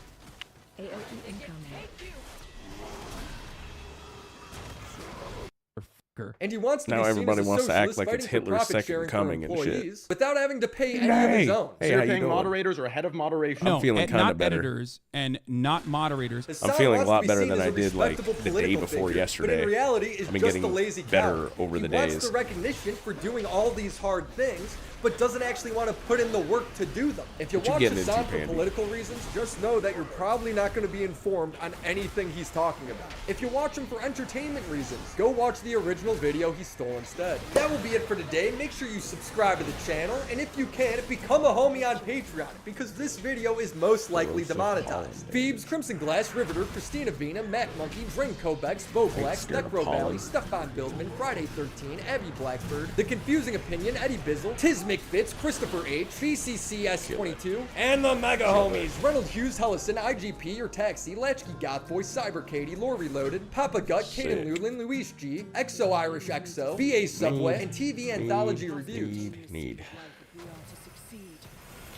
And he wants to now be everybody seen as a wants to act socialist like it's fighting for Hitler's profit second sharing for coming and shit. employees without having to pay any of his own. So you're paying moderators or head of moderation? No, feeling kinda not better. editors and not moderators. I'm feeling a lot better than I did like the day before yesterday. But in reality, is I've been just getting a lazy better coward. over the He wants days. the recognition for doing all these hard things, but doesn't actually want to put in the work to do them. If you What you watch getting into, Hassan for Pandy? political reasons, just know that you're probably not going to be informed on anything he's talking about. If you watch him for entertainment reasons, go watch the original video he stole instead. That will be it for today. Make sure you subscribe to the channel, and if you can, become a homie on Patreon, because this video is most likely demonetized. Phoebes, Crimson Glass, Riveter, Christina Vina, Matt Monkey, Drain Kobex, Bo Black, scared of Necro Valley, pollen. Stefan Bildman, Friday 13, Abby Blackbird, The Confusing Opinion, Eddie Bizzle, Tiz McFitz, Christopher H, BCCS22, and the Mega Homies, Reynolds Hughes, Hellison, IGP, Your Taxi, Latchkey Gothboy, Cyber Katie, Lore Reloaded, Papa Gut, Kaden Lulin, Luis G, Exo Irish Exo, VA Subway, and TV Anthology Reviews. Need.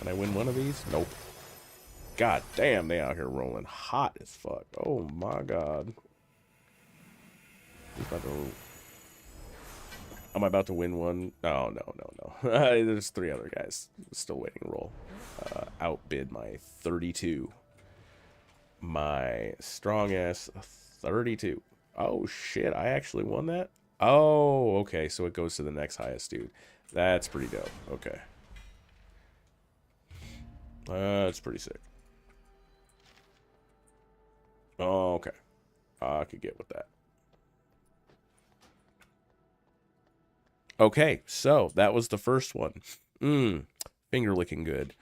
Can I win one of these? Nope. God damn, they out here rolling hot as fuck. Oh my god. Am I about to win one? Oh, no. There's 3 other guys still waiting to roll. Outbid my 32. My strong ass 32. Oh shit, I actually won that? Oh, okay, so it goes to the next highest dude. That's pretty dope. Okay. That's pretty sick. Oh, okay. I could get with that. Okay, so that was the first one. Finger licking good.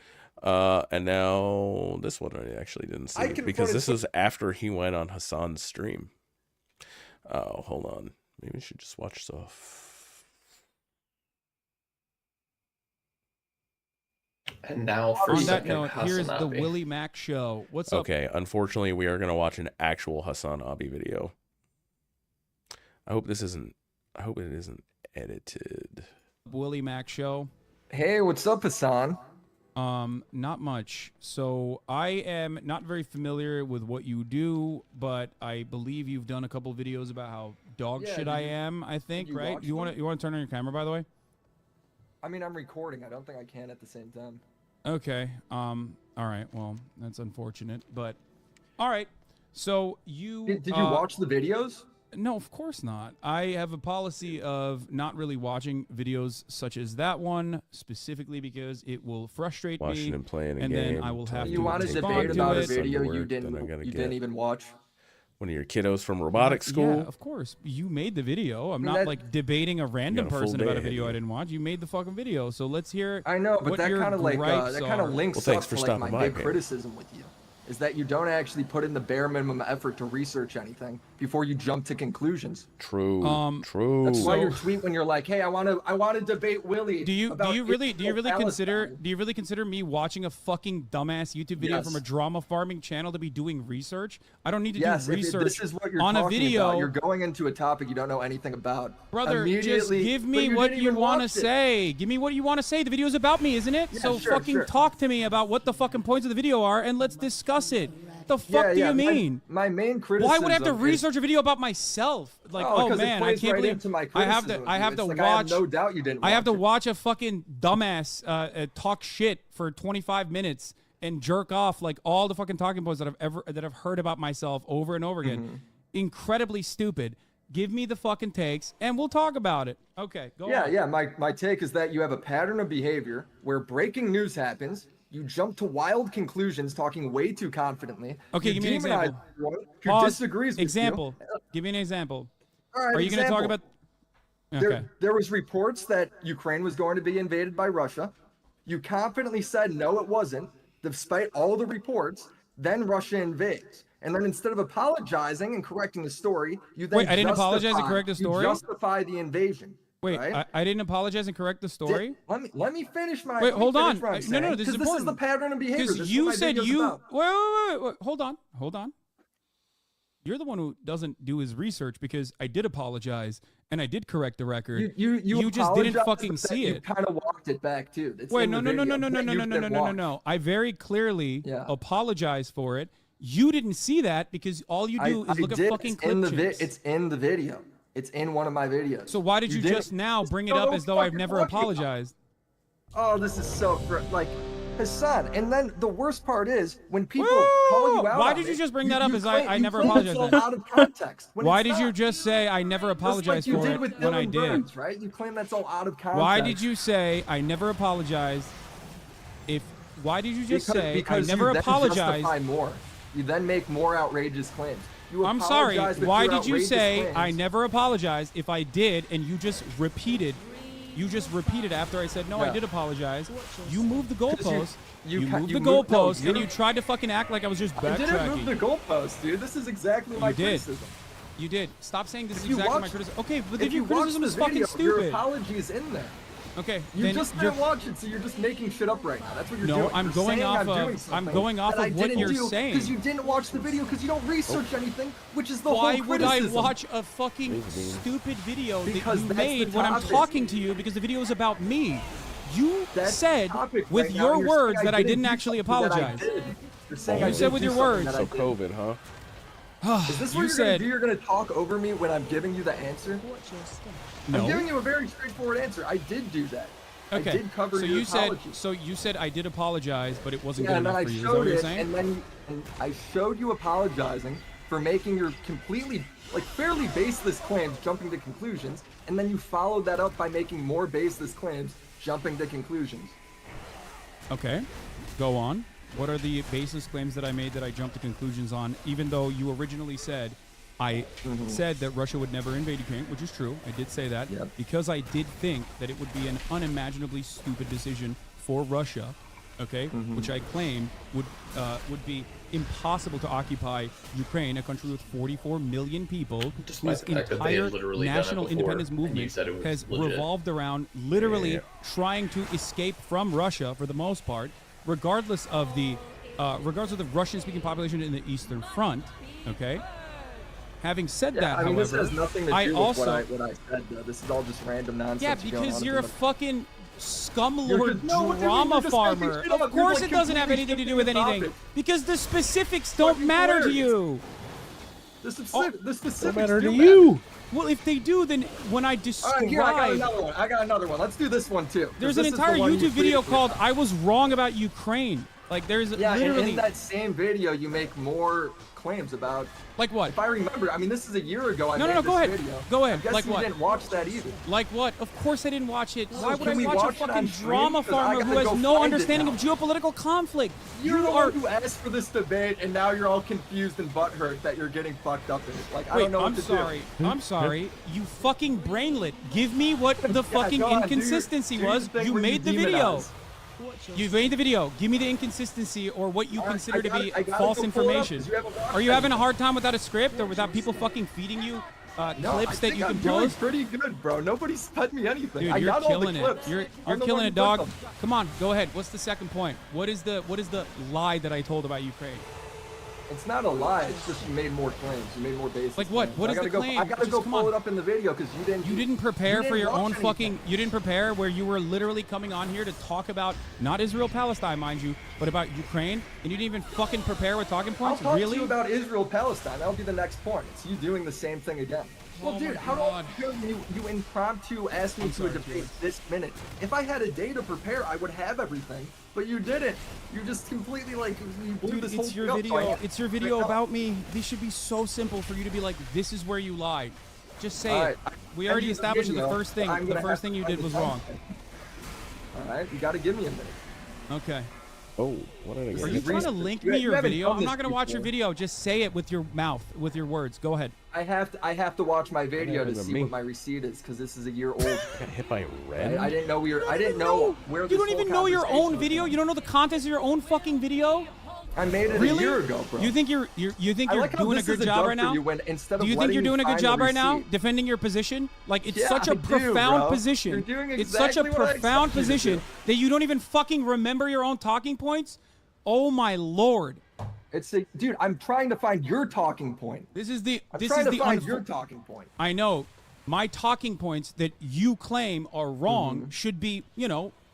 And now this one I actually didn't see because this is after he went on Hassan's stream. Oh, hold on. Maybe we should just watch stuff. And now for on that second note, here's the Hassan Abi. Willie Mac show. What's up? Okay, unfortunately, we are going to watch an actual Hassan Abi video. I hope it isn't edited. Willie Mac show. Hey, what's up, Hassan? Not much. So I am not very familiar with what you do, but I believe you've done a couple videos about how dog shit I am. I think, right? You want to turn on your camera, by the way? I mean, I'm recording. I don't think I can at the same time. Okay. All right. Well, that's unfortunate, but all right. So you Did you watch the videos? No, of course not. I have a policy of not really watching videos such as that one, specifically because it will frustrate Watching me. him playing a and game. then I will have You to want to respond debate to about a it. video Work, you then I gotta didn't get- even watch? One of your kiddos from robotics school? Yeah, of course. You made the video. I'm I mean, not that- like debating a random got a full person about day a video ahead I of didn't watch. You made the fucking video. So let's hear. I know, but what that your kind of like gripes that kind are. of links Well, thanks up for to like stopping my by, big man. criticism with you. Is that you don't actually put in the bare minimum effort to research anything before you jump to conclusions. True. True. That's why your tweet when you're like, "Hey, I want to debate Willie." Do you really Palestine. consider me watching a fucking dumbass YouTube video Yes. from a drama farming channel to be doing research? I don't need to Yes, do if research this is what you're on a talking video. about. You're going into a topic you don't know anything about. Brother, just Immediately- give but me you what didn't you even want to watch it. say. Give me what you want to say. The video's about me, isn't it? Yeah, so sure, fucking sure. talk to me about what the fucking points of the video are, and let's discuss it. The fuck do you mean? My main criticism. Why would I have to is- research a video about myself? Like, oh, 'cause it man, I plays can't right believe into my I have criticism to. I of have you. to It's like, watch. I have no doubt you didn't I have to watch it. watch a fucking dumbass talk shit for 25 minutes and jerk off like all the fucking talking points that I've heard about myself over and over again. Mm-hmm. Incredibly stupid. Give me the fucking takes and we'll talk about it. Okay, go on. Yeah. My take is that you have a pattern of behavior where breaking news happens. You jump to wild conclusions, talking way too confidently. Okay, You give me an demonize example. everyone who Pause. disagrees with Example. you. Give me an example. All right, Are you going to talk example. about? Okay. There was reports that Ukraine was going to be invaded by Russia. You confidently said no, it wasn't, despite all the reports. Then Russia invades, and then instead of apologizing and correcting the story, you then Wait, I didn't apologize and correct the story? You justify the invasion. Wait, right? I didn't apologize and correct the story. Let me finish my. Wait, hold on. No, this is important. This is the pattern of behavior. Because you said you. Wait. Hold on. You're the one who doesn't do his research, because I did apologize and I did correct the record. You just didn't fucking see it. You kind of walked it back too. Wait, no. I very clearly apologized for it. You didn't see that because all you do is look at fucking clip chits. It's in the video. It's in one of my videos. So why did you just now bring it up as though I've never apologized? Oh, this is so like Hassan. And then the worst part is when people call you out. Why did you just bring that up as I never apologized? It's all out of context. Why did you just say I never apologized for it when I did? Right? You claim that's all out of context. Why did you say I never apologized? Why did you just say I never apologized? Justify more. You then make more outrageous claims. I'm sorry. Why did you say I never apologized if I did, and you just repeated? You just repeated after I said no, I did apologize. You moved the goalpost. You moved the goalpost, and you tried to fucking act like I was just backtracking. I didn't move the goalpost, dude. This is exactly my criticism. You did. Stop saying this is exactly my criticism. Okay, but then your criticism is fucking stupid. Your apology is in there. Okay, you just didn't watch it, so you're just making shit up right now. That's what you're doing. No, I'm going off of what you're saying. Because you didn't watch the video, because you don't research anything, which is the whole criticism. Why would I watch a fucking stupid video that you made when I'm talking to you? Because the video is about me. You said with your words that I didn't actually apologize. You said with your words. So COVID, huh? Is this what you're going to talk over me when I'm giving you the answer? No. I'm giving you a very straightforward answer. I did do that. Okay. I did cover your apology. So you said I did apologize, but it wasn't good and enough then for I you. Is that what you're saying? And then I showed you apologizing for making your completely, fairly baseless claims, jumping to conclusions, and then you followed that up by making more baseless claims, jumping to conclusions. Okay. Go on. What are the baseless claims that I made that I jumped to conclusions on, even though you originally said I said that Russia would never invade Ukraine, which is true. I did say that because I did think that it would be an unimaginably stupid decision for Russia, okay, which I claim would be impossible to occupy Ukraine, a country with 44 million people, whose entire national independence movement has revolved around literally trying to escape from Russia for the most part, regardless of the Russian-speaking population in the Eastern Front, okay. Having said that, I mean, however, this has nothing to do with what I said, though. This is all just random nonsense. Yeah, because you're a fucking scumlord drama farmer. Of course it doesn't have anything to do with anything. Because the specifics don't matter to you. The specifics don't matter to you. Well, if they do, then when I describe... All right, here, I got another one. Let's do this one, too. There's an entire YouTube video called I Was Wrong About Ukraine. Like, there's literally... in that same video, you make more claims about... Like what? If I remember, I mean, this is a year ago I made No, go ahead. Video. Go ahead. I guess like you what? didn't watch that either. Like what? Of course I didn't watch it. Why would I we watch a fucking drama farmer who has no understanding of geopolitical conflict? You're the one who asked for this debate, and now you're all confused and butthurt that you're getting fucked up in it. Like, I don't know what to do. I'm sorry. You fucking brainlet. Give me what the fucking inconsistency was. You made the video. You made the video. Give me the inconsistency or what you consider to be false information. Are you having a hard time without a script or without people fucking feeding you clips that you can post? Pretty good, bro. Nobody's fed me anything. Dude, you're killing it. You're killing it, dog. Come on, go ahead. What's the second point? What is the lie that I told about Ukraine? It's not a lie. It's just you made more claims. You made more bases. Like what? What is the claim? I gotta go pull it up in the video because you didn't. You didn't prepare for your own fucking. You didn't prepare where you were literally coming on here to talk about not Israel-Palestine, mind you, but about Ukraine, and you didn't even fucking prepare with talking points. I'll talk really? to you about Israel-Palestine. That'll be the next point. It's you doing the same thing again. Well, dude, how do you impromptu ask me to a debate this minute? If I had a day to prepare, I would have everything. But you didn't. You just completely you blew this whole thing up. It's your video about me. This should be so simple for you to be like, this is where you lied. Just say it. We already established that the first thing you did was wrong. All right, you got to give me a minute. Okay. Oh, what did I get? Are you trying to link me your video? I'm not gonna watch your video. Just say it with your mouth, with your words. Go ahead. I have to watch my video to happened to see me? what my receipt is because this is a year old. Got hit by a red? I didn't know we were. I didn't know where. You don't even know your own video. You don't know the contents of your own fucking video. I made it really? a year ago, bro. You think you're doing a good job right now? Do you think you're doing a good job right now, defending your position? Like it's such a profound position. You're doing it's such a exactly what I profound expected you to position do. that you don't even fucking remember your own talking points. Oh my lord! Dude, I'm trying to find your talking point. This is the. I'm This trying is to the. find your talking point. I know, my talking points that you claim are wrong should be,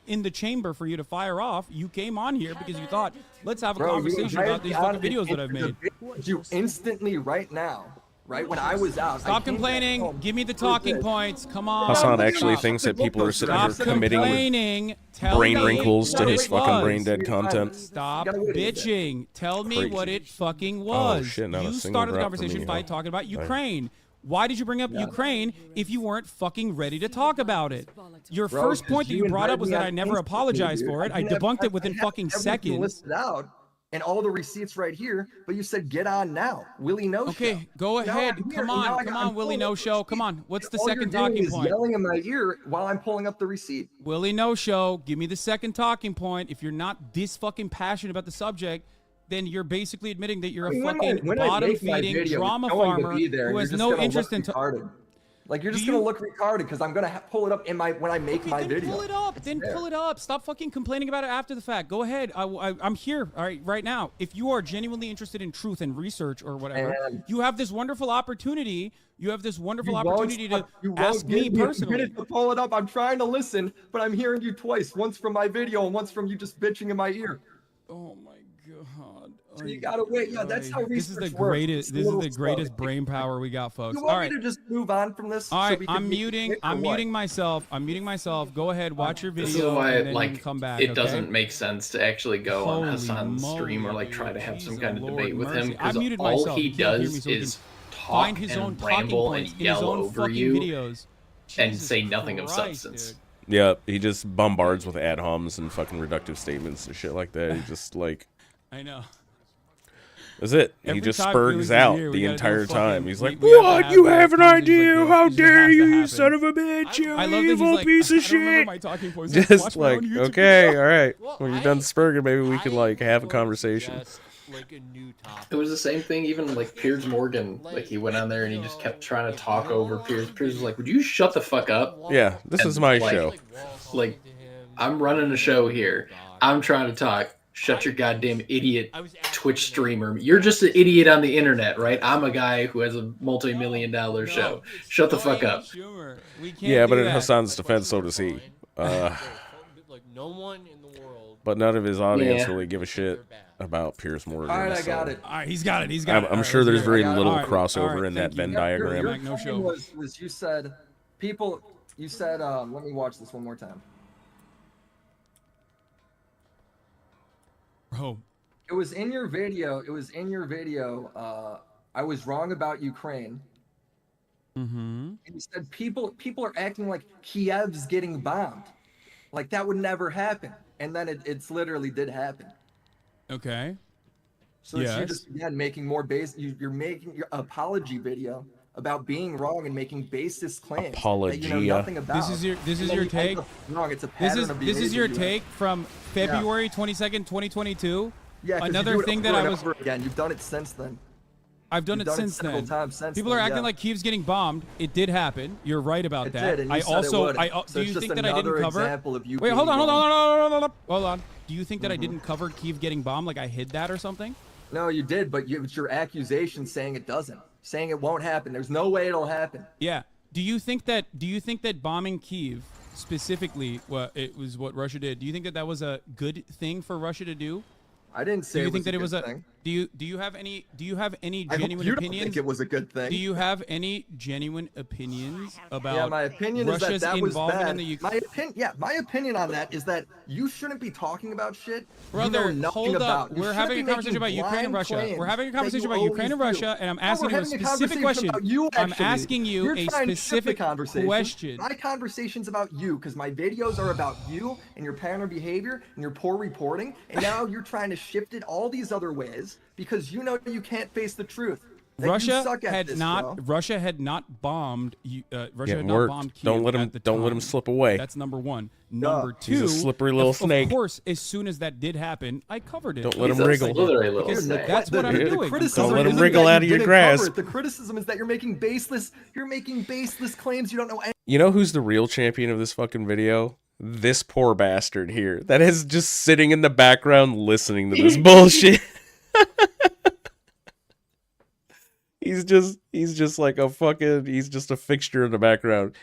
in the chamber for you to fire off. You came on here because you thought, let's have a conversation about these fucking videos that I've made. You instantly right now, right when I was out. Stop complaining. Give me the talking points. Come on. Hassan actually thinks that people are sitting here committing brain wrinkles to his fucking brain dead content. Stop bitching. Tell me what it fucking was. Oh, shit, not a you single started the drop for conversation me, by huh? talking about Sorry. Ukraine. Why did you bring up Ukraine if you weren't fucking ready to talk about it? Your Bro, first 'cause point that you brought up was that I never instantly, apologized dude. for it. I have- debunked it within have fucking everything seconds. listed out and all the receipts right here, but you said get on now, Willie No Show. Okay, go Now ahead. I'm here, Come now on, I'm come on, Willie pulling No up the Show. receipt. Come on. What's the All second you're doing talking is point? yelling in my ear while I'm pulling up the receipt. Willie No Show, give me the second talking point. If you're not this fucking passionate about the subject, then you're basically admitting that you're a fucking bottom-feeding drama farmer who has no interest in. Like you're just gonna look retarded because I'm gonna pull it up in my when I make my video. Pull it up. Then pull it up. Stop fucking complaining about it after the fact. Go ahead. I'm here. All right now. If you are genuinely interested in truth and research or whatever, you have this wonderful opportunity. You have this wonderful opportunity to ask me personally. To pull it up. I'm trying to listen, but I'm hearing you twice. Once from my video and once from you just bitching in my ear. Oh my god. So you gotta wait. Yeah, that's how This is research the works. greatest. It's a This is little the slow. greatest brain power we got, folks. You All want right. me to just move on from this? All so right, we can I'm be muting. quick or I'm what? muting myself. I'm muting myself. Go ahead, watch your This is video, why and then you like can come back. it okay? doesn't make sense to actually go on Holy Hassan's moly, stream or like try to have some kind of debate with him mercy. I because muted all myself. he You can't hear me, does so he is can talk find his own and talking ramble points and in his yell own over fucking you videos. and Jesus say nothing of Christ, substance. dude. Yeah, he just bombards with ad homs and fucking reductive statements and shit like that. He just like. I know. That's it. Every He just time spurgs Billy's out here, the we gotta do entire fucking- time. He's we- like, we have to "What? have You the have an conversations idea? like How this. It just dare has to you, you happen. son of a bitch! You I love that he's evil like, piece of I don't remember shit!" my talking points. Just Watch my own like, YouTube okay, video. all right. When you're done spurging, maybe we can like have a conversation. It was the same thing, even like Piers Morgan. Like he went on there and he just kept trying to talk over Piers. Piers was like, "Would you shut the fuck up?" Yeah, this is my show. Like, I'm running a show here. I'm trying to talk. Shut your goddamn idiot Twitch streamer. You're just an idiot on the internet, right? I'm a guy who has a multi-million-dollar show. Shut the fuck up. Yeah, but in Hassan's defense, so does he. Like no one in the world. But none of his audience Yeah. really give a shit about Piers Morgan. All right, I so got it. All right, he's got it. He's got it. I'm All sure right, there's very I got it. little All right, crossover all right, in that thank Venn you. diagram. Your No point show. was you said people. You said let me watch this one more time. Bro. It was in your video. It was in your video. I was wrong about Ukraine. Mm-hmm. And you said people are acting like Kiev's getting bombed, like that would never happen, and then it's literally did happen. Okay. So you're just again making more you're making your apology video about being wrong and making baseless claims that you know Apologia. nothing about. This is your And then your you end take. up wrong. It's a This pattern is of this is behavior your you take from February 22nd, 2022. Yeah, 'cause you Another do it thing over that I and was over again. You've done it since then. I've done You've it since several then. times since People then, are acting yeah. like Kiev's getting bombed. It did happen. You're right about It that. did, and you I said it also wouldn't. I So do it's you just think that I didn't another cover? example of you Wait, hold being on. wrong. Hold on. Do you think that I didn't cover Kiev getting bombed? Like I hid that or something? No, you did, but it's your accusation saying it doesn't, saying it won't happen. There's no way it'll happen. Yeah. Do you think that bombing Kiev specifically, it was what Russia did? Do you think that was a good thing for Russia to do? I didn't say. Do you it think was that it was good a? thing. Do you have any I hope genuine you don't opinions? think it was a good thing. Do you have any genuine opinions about Yeah, my opinion Russia's is that was involvement bad. in the Ukraine? My opinion on that is that you shouldn't be talking about shit Brother, you know nothing hold about. up. You We're shouldn't having a be conversation about making Ukraine and blind Russia. claims We're having a that conversation you about Ukraine and always do. Russia, and I'm No, asking we're you a having a specific conversation question. about you, I'm actually. asking you You're a trying to shift the specific conversation. question. My conversation's about you because my videos are about you and your pattern of behavior and your poor reporting, and now you're trying to shift it all these other ways because you know you can't face the truth. That you Russia suck at had this, not. bro. Russia had not bombed. Russia It had not worked. bombed Kyiv Don't let him. at the Don't let time. him slip away. That's number one. Number two. He's a slippery little snake. Of course, as soon as that did happen, I covered it. Don't let him wriggle. Because that's what I'm doing. Don't let him wriggle out of your grasp. The criticism is that you're making baseless claims you don't know. You know who's the real champion of this fucking video? This poor bastard here that is just sitting in the background listening to this bullshit. He's just like a fucking, he's just a fixture in the background.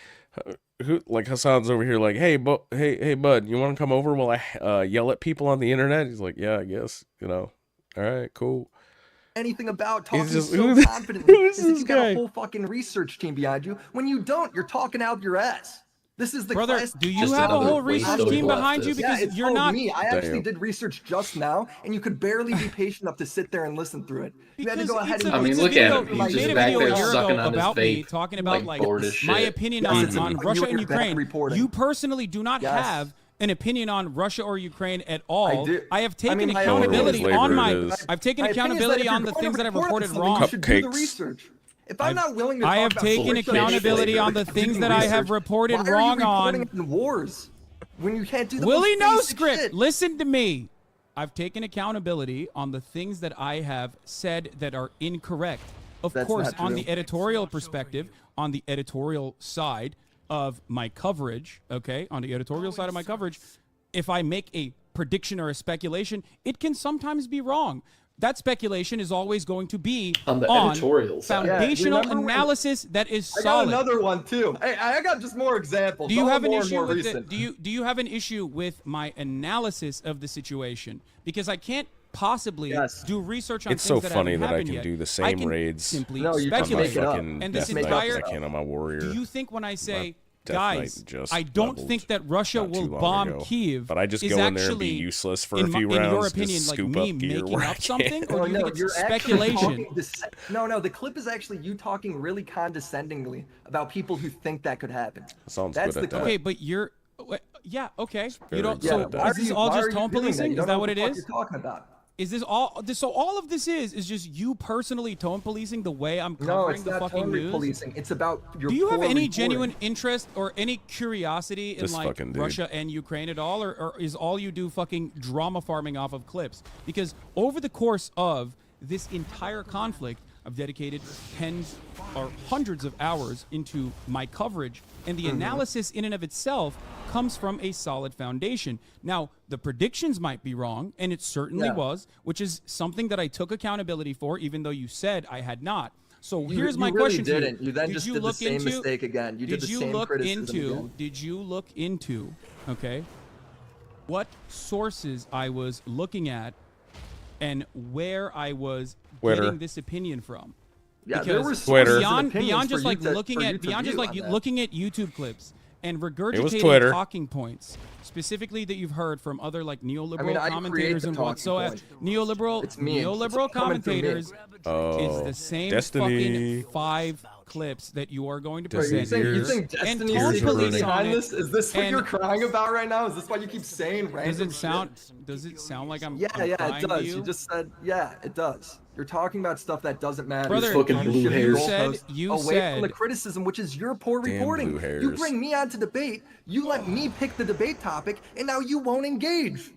Who, like Hassan's over here like, hey bud, you want to come over while I yell at people on the internet? He's like, yeah, I guess, all right, cool. Anything about talking just- so who- confidently who is is that this you got guy? a whole fucking research team behind you. When you don't, you're talking out your ass. This is the Brother, class. do you have a whole research team behind you? Because it's you're called not. me. I actually Damn. did research just now, and you could barely be patient enough to sit there and listen through it. You had to go ahead and. I mean, it's a look video, at him. You He's made just a back video there a year sucking ago on his about me, vape, talking about like bored as my shit. opinion Yes, on you Russia and and your back Ukraine. reporting. You personally do not Yes. have an opinion on Russia or Ukraine at all. do. I have taken I mean, my accountability opinion is on flavor my. it is. I've taken My opinion is that accountability if on you're the going things to that I've report on reported something, wrong. you should do the Cupcakes. research. If I'm not willing to I talk have about taken bullshit accountability flavor, on the doing things that I have research, reported why wrong are you reporting on. in wars when you can't do the Willie most No basic Script. shit? Listen to me. I've taken accountability on the things that I have said that are incorrect. Of That's course, not on true. the editorial perspective, on the editorial side of my coverage, okay, on the editorial side of my coverage, if I make a prediction or a speculation, it can sometimes be wrong. That speculation is always going to be On the editorial side. foundational Yeah, remember when- analysis that is I got solid. another one too. Hey, I got just more examples. Do you all have an more and issue more with it? recent. Do you have an issue with my analysis of the situation? Because I can't possibly Yes. do research on It's things so that funny haven't that I happened can yet. do the I same can raids simply No, you just on my speculate. make it up. fucking And Death this Knight entire. as I can on my warrior. Do you think when I say, Death Knight guys, just I don't leveled think that Russia not too will long bomb ago. Kyiv, But I just is go in there and actually, be useless for in a few my, in your rounds, opinion, just like scoop me up gear making where I up something, or do you think it's you're actually speculation? No, the clip is actually you talking really condescendingly about people who think that could happen. Sounds That's good the at that. clip. Okay, but you're. Yeah, okay. very You don't. good So at that. is this all why just are you tone doing policing? You Is don't that know what it the fuck is? You're talking about. Is this all? So all of this is just you personally tone policing the way I'm covering No, it's the not fucking tone news? policing. It's about your. Do you have poor any reporting. genuine interest or any curiosity in This like fucking dude. Russia and Ukraine at all, or is all you do fucking drama farming off of clips? Because over the course of this entire conflict, I've dedicated tens or hundreds of hours into my coverage, and the analysis in and of itself comes from a solid foundation. Now, the predictions might be wrong, and it certainly was, which is something that I took accountability for, even though you said I had not. So here's my you really question to you. didn't. You then Did just you did the look same into, mistake again. You did the same criticism again. Did you look into, okay, what sources I was looking at and where I was Twitter. getting this opinion from? Yeah, Because there were Twitter. beyond opinions just for like you to- looking for you at to beyond just view like on that. looking at YouTube clips and regurgitating Twitter. talking points, specifically that you've heard from other like neoliberal I mean, I create commentators the and talking whatsoever. point. Neoliberal It's me. neoliberal It's coming from me. commentators. Oh, It's the same Destiny. fucking 5 clips that you are going to Bro, You present. think, you Years- think and Destiny tone is police secretly on behind it. this? Is this what And you're crying about right now? Is this why you keep saying random Does it shit? sound? Does it sound like I'm? Yeah, I'm yeah, crying it does. to You you? just said, yeah, it does. You're talking about stuff that doesn't matter. Brother, fucking You blue should hairs. goalpost You away said- from the criticism, which is your poor Damn reporting. blue hairs. You bring me on to debate. You let me pick the debate topic, and now you won't engage.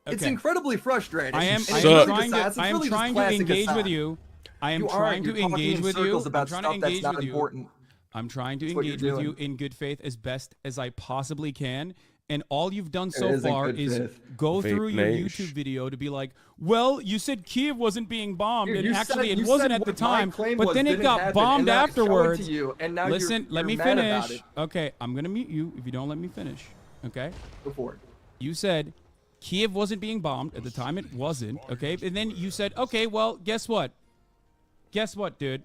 It's Okay. incredibly frustrating. I am. And I it's am really trying to. just- it's I am really just trying to classic engage Assad. with you. I am You trying aren't. to You're talking engage in with you. circles I'm about trying stuff to that's engage not with you. important. I'm trying to That's what engage you're with you doing. in good faith as best as I possibly can. And all you've done It so isn't far good is faith. go Vape through your Nation. YouTube video to be like, well, you said Kyiv wasn't being bombed, Dude, and you actually said- it you wasn't said at the what my time, claim but was then it didn't got happen, bombed and now I show it to afterwards. you, and now Listen, you're let me mad about finish. it. Okay, I'm going to mute you if you don't let me finish. Okay? Go for it. You said Kiev wasn't being bombed at the time. It wasn't. Okay, and then you said, okay, well, guess what? Guess what, dude?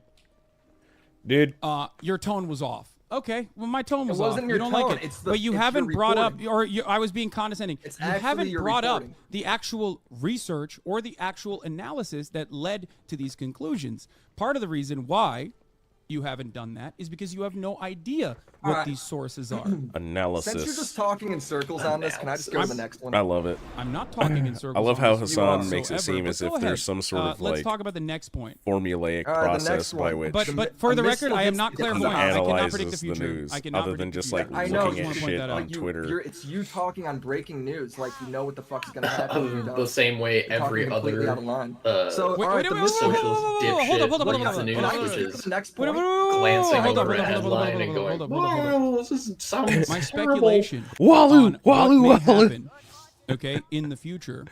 Your tone was off. Okay, well, my tone was off. wasn't You your don't tone, like it, it's the- but you it's haven't your brought up, reporting. I was being condescending. It's You actually haven't your brought up reporting. the actual research or the actual analysis that led to these conclusions. Part of the reason why you haven't done that is because you have no idea what Alright. these sources are. Analysis. Since you're just talking in circles on this, can I just go to the next one? I love it. I'm not talking in circles. I love how on this Hassan makes it whatsoever, seem but as go if ahead. there's some sort of Let's like talk about the next point. formulaic All right, the process next by one. which But for the record, I am not missile clairvoyant. I cannot analyzes predict the the future. news, I cannot other predict than the just future. like I know, looking I at just wanna point shit that on out. Twitter. It's you talking on breaking news, like you know what the fuck's gonna happen. when you don't. The same way You're talking every completely other out of line. so all right, the missile. socialist dipshit hold up, looks hold at up, the hold up, news, hold which up. is Next Wait, point. glancing hold up, over a hold up, hold up, headline and hold going, up, hold up, hold up, hold up. this sounds My terrible. speculation Waloo, on waloo, what may waloo. happen, okay, in the future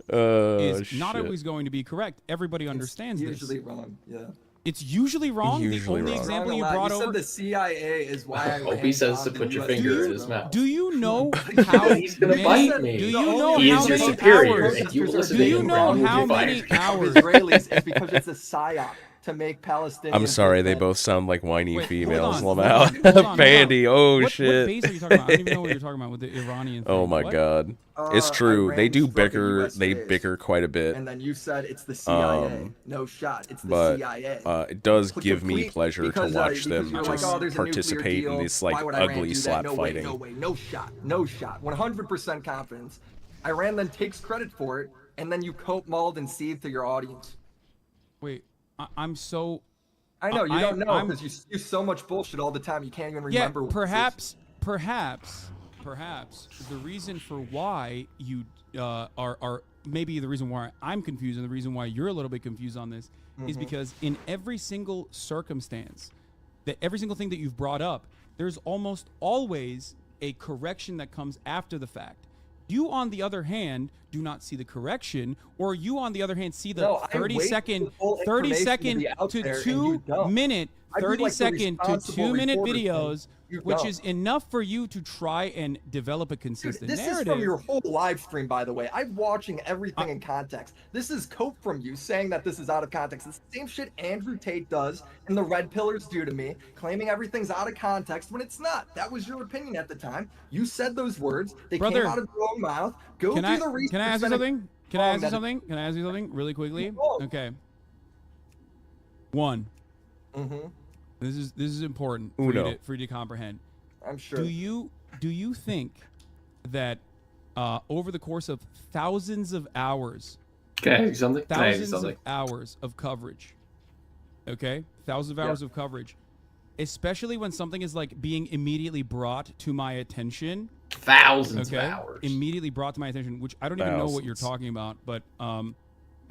is not shit. always going to be correct. Everybody understands this. Usually wrong. Yeah. It's usually wrong. Usually the only wrong. example you Not gonna lie, brought you over. said the CIA is why I Opie says to ran put your bombs finger in in his mouth. Do you know how He's gonna many? bite me. Do you know He how is your many superior, hours? and you will listen Do to you him know or you will how be many fired. hours? Israelis is because it's a psyop to make Palestinians. I'm sorry, they look both sound like whiny Wait, females. hold Lamau. on, hold on. Bandy, oh What shit. base are you talking about? I don't even know what you're talking about with the Iranian thing. Oh my What? god. It's true. Iran They do struck a bicker. US They base. bicker quite a bit. And then you said it's the CIA. No shot. It's the CIA. It does give me Complete- pleasure to because, watch because them you're like, just oh, there's a nuclear participate in deal. this Why like would Iran ugly do that? slap No fighting. way, no way, no shot, no shot. 100% confidence. Iran then takes credit for it, and then you coat, mauled, and seethe to your audience. Wait, I'm so. I know you don't know I'm- because you use so much bullshit all the time. You can't even Yeah, remember. what perhaps the reason for why you are maybe the reason why I'm confused and the reason why you're a little bit confused on this is Mhm. because in every single circumstance, that every single thing that you've brought up, there's almost always a correction that comes after the fact. You, on the other hand, do not see the correction, or you, on the other hand, see the No, I 30 wait second, for the full 30 information to second be out to there, and 2 you don't. minute, I do 30 like the second to responsible 2 minute reporter thing. videos, You which don't. is enough for you to try and develop a Dude, consistent this narrative. is from your whole live stream, by the way. I'm watching everything in context. This is cope from you saying that this is out of context. It's the same shit Andrew Tate does and the Red Pillars do to me, claiming everything's out of context when it's not. That was your opinion at the time. You said those words. They Brother, came out of your own mouth. Go Can do I, the research. can I ask you then something? Can I ask you that- something? Can I ask you something really quickly? Oh. Okay. One. Mm-hmm. This is important for Uno. you to comprehend. I'm sure. Do you think that over the course of thousands of hours, Can I ask you something? Can I ask you thousands something? of hours of coverage, okay, thousands of hours of coverage, especially when something is like being immediately brought to my attention, Thousands of hours. immediately brought to my attention, which I don't even know what you're Thousands. talking about, but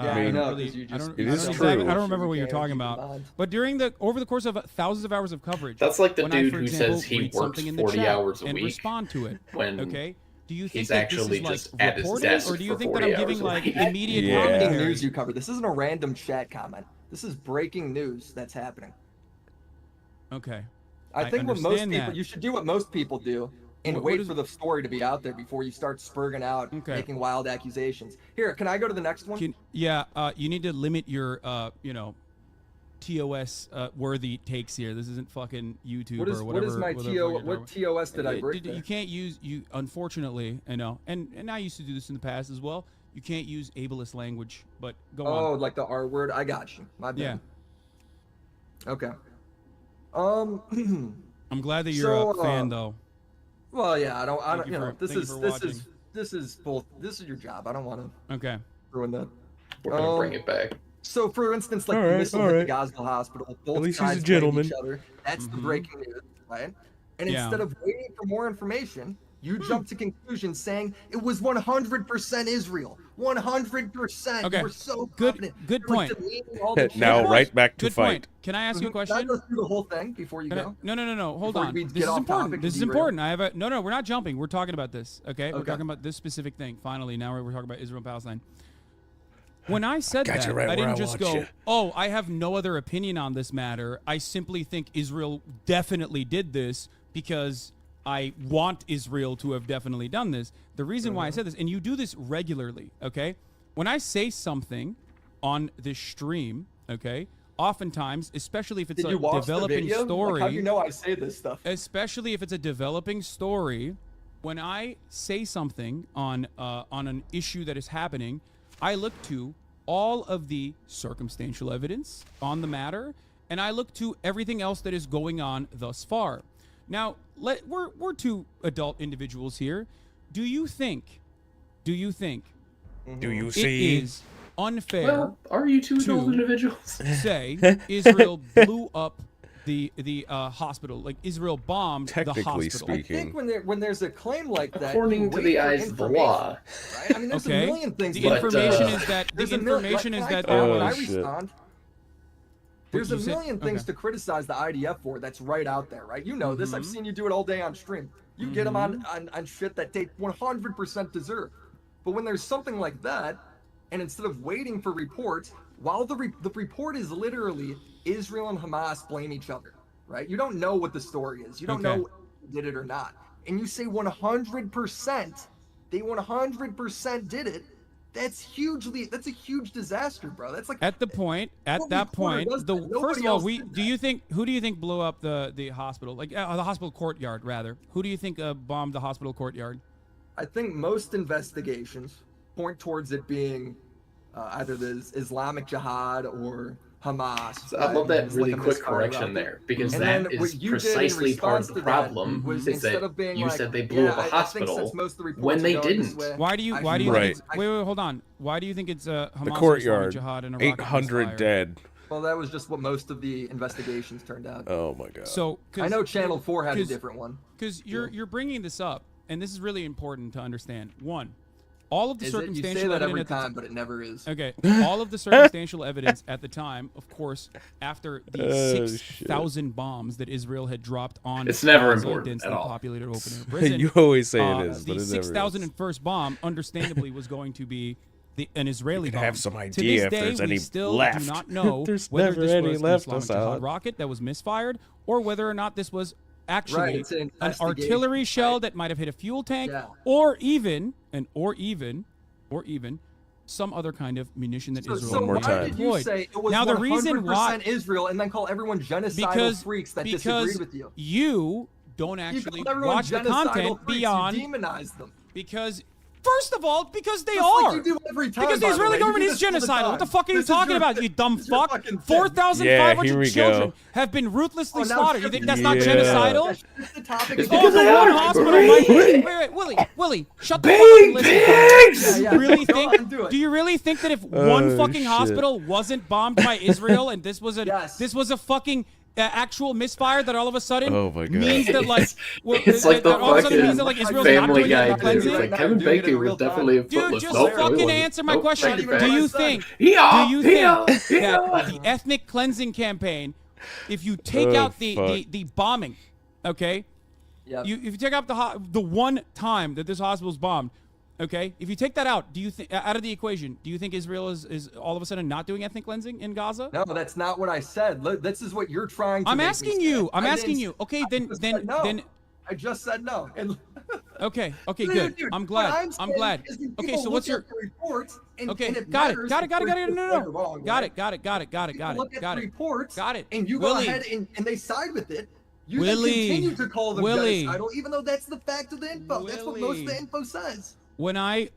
Yeah, I I don't know, really- 'cause you I just- don't- It I is don't true. exactly- I don't remember what you're Yeah, talking keep in about. mind. But over the course of thousands of hours of coverage, That's like the when I, dude for who example, says he read works something in the 40 chat hours a and week respond to it. when Okay. Do you think he's that this actually is like just at his reported, desk or do you for think that 40 I'm giving hours a like week? immediate Yeah. Breaking commentary? news you cover. This isn't a random chat comment. This is breaking news that's happening. Okay. I think what most understand people, that. you should do what most people do and What wait is- for the story to be out there before you start spurging out, Okay. making wild accusations. Here, can I go to the next one? You need to limit your TOS worthy takes here. This isn't fucking YouTube What is or what whatever. is my whatever TO? you're What talking about. TOS did I break? You can't use unfortunately, I know, and I used to do this in the past as well. You can't use ableist language, but go on. Oh, like the R word. I got you. My bad. Yeah. Okay. I'm glad that you're a fan, though. Well, yeah. I don't. Thank you You know, for- this thank you is for this watching. is this is both. This is your job. I don't want to Okay. ruin that. We're gonna bring it back. So, for instance, like the Alright, missile hit the alright. Gosnell Hospital, both At least he's a sides blamed gentleman. each other. That's the Mhm. breaking news, right? And Yeah. instead of waiting for more information, you Hmm. jump to conclusions saying it was 100% Israel. 100%. Okay. You were so Good- confident. good You were point. demeaning all the Now, shit. right back to Good fight. point. Can I ask you a Can I question? go through the whole thing before you Can I- go? No. Hold Before on. we This get is off important. topic This is and derail? important. I have a no. We're not jumping. We're talking about this. Okay. We're Okay. talking about this specific thing. Finally, now we're talking about Israel and Palestine. When I said Got that, you right I where didn't I just want go, you. "Oh, I have no other opinion on this matter. I simply think Israel definitely did this because I want Israel to have definitely done this. The reason why I said this, and you do this regularly, okay? When I say something on this stream, okay, oftentimes, especially if it's Did you a watch the developing video? story, Like, how do you know I say this stuff? especially if it's a developing story, when I say something on an issue that is happening, I look to all of the circumstantial evidence on the matter, and I look to everything else that is going on thus far. Now, we're two adult individuals here. Do you think Do you it see? is unfair? Well, are you two adult individuals? Say Israel blew up the hospital, like Israel bombed the Technically hospital. I think when there's a claim like that, According you to wait the for eyes of the information, law. right? I mean, there's Okay. a million things. The but, information is that the there's a million- information is can I that talk when I shit. respond? There's a You said- million things okay. to criticize the IDF for that's right out there, right? You know this. I've seen you do it all day on stream. You get them on shit that they 100% deserve. But when there's something like that, and instead of waiting for reports, while the report is literally Israel and Hamas blame each other, right? You don't know what the story is. You don't Okay. know who did it or not. And you say 100%, they 100% did it. That's a huge disaster, bro. That's like At that point, Nobody first does that. of Nobody all, else did who do you think blew up the hospital, like the hospital courtyard rather? Who do you think bombed the hospital courtyard? I think most investigations point towards it being either the Islamic Jihad or Hamas. So I love that It's really like a quick misfire correction rocket. there, because And that then is what you did in precisely part of response the to that problem. was Is instead that of being you like, said they blew yeah, up a I think hospital since most of the reports when are they going this didn't. way, Why do you I think Right. it's, wait, hold on. Why do you think it's Hamas The or Islamic courtyard. Jihad and a rocket 800 misfire? dead. Well, that was just what most of the investigations turned out. Oh my god. So I know Channel 4 had a 'cause- different one. Because you're bringing this up, and this is really important to understand. One, all of the Is it? You circumstantial say that evidence every at the time, but it never is. Okay, all of the circumstantial evidence at the time, of course, after the Oh, 6,000 bombs that Israel had dropped on It's never Gaza, important densely at all. populated open air prison. You always say it is, the but it never is. 6,001st bomb, understandably, was going to be an Israeli You can bomb. have some To idea this if day, there's we any still left. do not know There's whether never this any was left, an Islamic Assad. Jihad rocket that was misfired, or whether or not this was actually Right, it's an an investigation, artillery shell that might have hit a fuel tank, Yeah. or even some other kind of munition that Israel So more why time. did you deployed. say it was Now, the 100% reason why- Israel and then call everyone genocidal freaks that disagreed with you? you don't You actually called everyone watch the genocidal content freaks, beyond you demonized them. because first of all, because they Just are. like you do every time, because the by the Israeli way. You government do is this all the genocidal. What the time. fuck are you This is talking your- about, you dumb this is your fuck? fucking thing. 4,500 Yeah, here we children go. have been ruthlessly Oh, now slaughtered. You shift think it. that's not Yeah. genocidal? Shift the topic It's again. Oh, because the they one are. hospital Right. might. Wait, Willie, shut the fuck up and listen. Yeah, Do yeah. you really Go think? on, do it. Do you really think that if Oh, one fucking shit. hospital wasn't bombed by Israel and this was a Yes. this was a fucking actual misfire, that all of a sudden Oh my God. means that like It's like the that all of a sudden means fucking that like Israel's not Family doing Guy ethnic dude. cleansing? Like Kevin Doing it in Bacon real was definitely a time. Dude, footless. just Nope, it fucking wasn't. answer my Nope, question. thank you Do very you much. think Yeah, that the ethnic cleansing campaign, if you take Oh, out fuck. the bombing, okay, Yep. if you take out the one time that this hospital's bombed, okay, if you take that out, do you think out of the equation, do you think Israel is all of a sudden not doing ethnic cleansing in Gaza? No, that's not what I said. Look, this is what you're trying to I'm make me asking say. you. I'm I asking didn't- you. Okay, I then just then said no. then I just said no. And okay, Dude, good. dude, I'm what glad. I'm I'm saying glad. is when Okay, people so what's look your at the reports and, Okay, and it got it. matters Got it. if No, they're no. wrong, Got right? it. Got it. People look at the reports, Got it. and you Willie. go ahead and they side with it. You Willie. then continue to call them Willie. genocidal, even though that's the fact of the info. That's what most of the Willie. info says. When I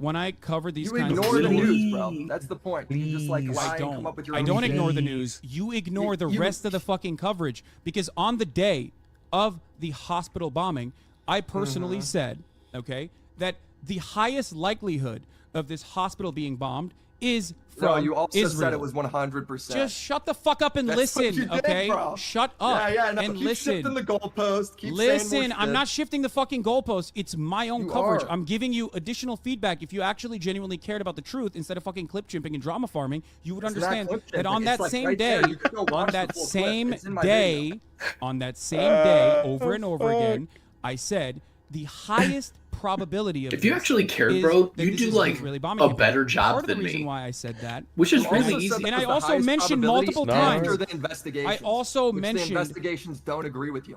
cover these You kinds ignore of the stories, news, bro. That's the point. You just like lie I and come up with your don't. I own don't shit. ignore the news. You ignore the rest of the fucking coverage because on the day of the hospital bombing, I personally said, okay, that the highest likelihood of this hospital being bombed is from No, you also Israel. said it was 100%. Just shut the fuck up and That's what listen, you did, okay? bro. Shut up Yeah, no, and keep listen. shifting the goalpost. Keep saying Listen, more I'm shit. not shifting the fucking goalpost. It's my own You coverage. are. I'm giving you additional feedback. If you actually genuinely cared about the truth instead of fucking clip chimping and drama farming, you would It's not understand clip that on chimping. that It's like same right day, there. You could go on watch the that full clip. same It's in my day, video. on that same day, over and over again, I said the highest probability of If you this actually cared, is bro, that you'd this do is an like Israeli a bombing campaign. better job Part of the than reason me. why I said that, Which is You really also easy. said that and was I the also highest mentioned probability multiple after times. the investigations, I also which mentioned the investigations don't agree with you.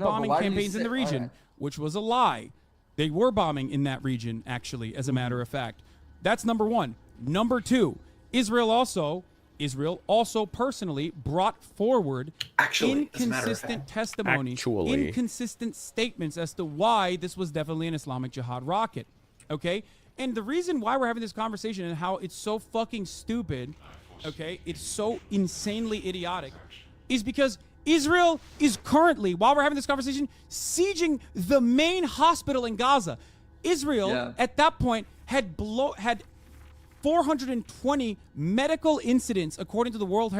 No, but bombing why do you campaigns in say- the region, alright. which was a lie. They were bombing in that region, actually, as a matter of fact. That's number one. Number two, Israel also personally brought forward inconsistent testimony, inconsistent statements as to why this was definitely an Islamic Jihad rocket. Okay? And the reason why we're having this conversation and how it's so fucking stupid, okay, it's so insanely idiotic, is because Israel is currently, while we're having this conversation, sieging the main hospital in Gaza. Israel, at that point, had 420 medical incidents, according to the World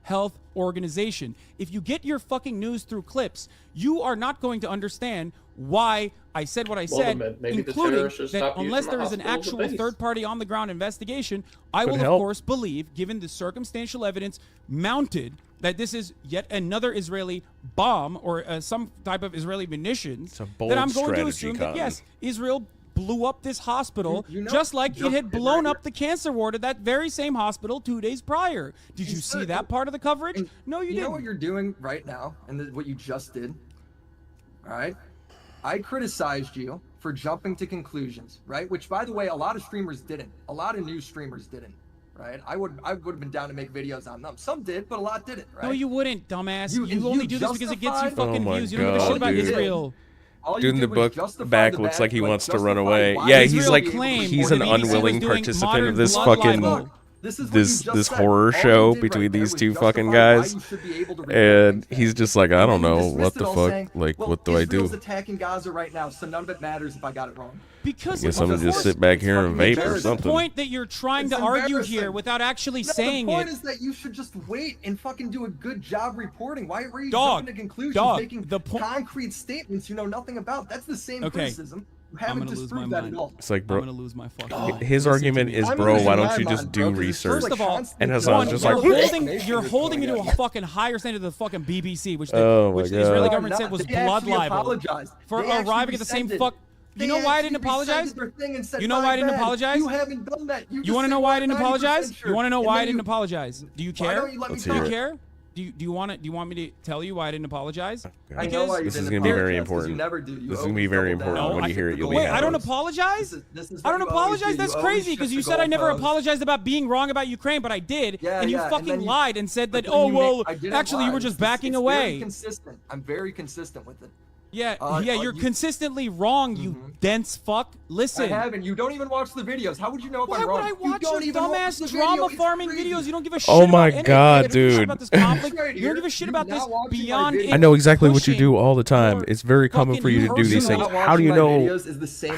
Health Organization. If you get your fucking news through clips, you are not going to understand why I said what I said, including that unless there is an actual third-party on-the-ground investigation, I will, of course, believe, given the circumstantial evidence mounted, that this is yet another Israeli bomb or some type of Israeli munitions, that I'm going to assume that, yes, Israel blew up this hospital just like it had blown up the cancer ward at that very same hospital 2 days prior. Did you see that part of the coverage? No, you didn't. You know what you're doing right now and what you just did? All right? I criticized you for jumping to conclusions, right? Which, by the way, a lot of streamers didn't. A lot of news streamers didn't, right? I would have been down to make videos on them. Some did, but a lot didn't, right? No, you wouldn't, dumbass. You only do this because it gets you fucking views. You don't give a shit about Israel. Dude in the book back looks like he wants to run away. Yeah, he's like, he's an unwilling participant of this fucking this horror show between these two fucking guys, and he's just like, I don't know what the fuck, like, what do I do? Israel's attacking Gaza right now, so none of it matters if I got it wrong. Because I guess I'm gonna just sit back here and vape or something. The point that you're trying to argue here without actually saying it. The point is that you should just wait and fucking do a good job reporting. Why are you jumping to conclusions, making concrete statements you know nothing about? That's the same criticism. You haven't disproved that at all. It's like, bro, I'm gonna lose my fucking his argument is, bro, why don't you just do research? First of all, and Hassan's just like, you're holding me to a fucking higher standard than the fucking BBC, which the Israeli government said was blood libel for arriving at the same fuck. You know why I didn't apologize? You know why I didn't apologize? You haven't done that. You want to know why I didn't apologize? You want to know why I didn't apologize? Do you care? Let's Do hear you it. care? Do you want me to tell you why I didn't apologize? I know why you This is didn't gonna be apologize, very 'cause you important. never do. You This is gonna be very important. When you hear it, you'll be Wait, I don't happy. apologize? This is I don't what you always apologize? do. That's You always crazy because shift you the said I never goalposts. apologized about being wrong about Ukraine, but I did. Yeah, and you yeah, fucking then you- lied and said that, but oh, then well, I didn't actually, you lie. were just It's backing very away. consistent. I'm very consistent with it. Yeah, you're consistently wrong, you dense fuck. Listen. I haven't. You don't even watch the videos. How would you know if Why I'm wrong? would I watch you don't your even watch dumbass the drama video. It's farming crazy. videos? You don't give a shit Oh my about anything. God, You don't give a shit dude. about this conflict. Right You don't give a shit about this beyond it. I know exactly what you do all the time. It's very common for you to do these things. How do you know?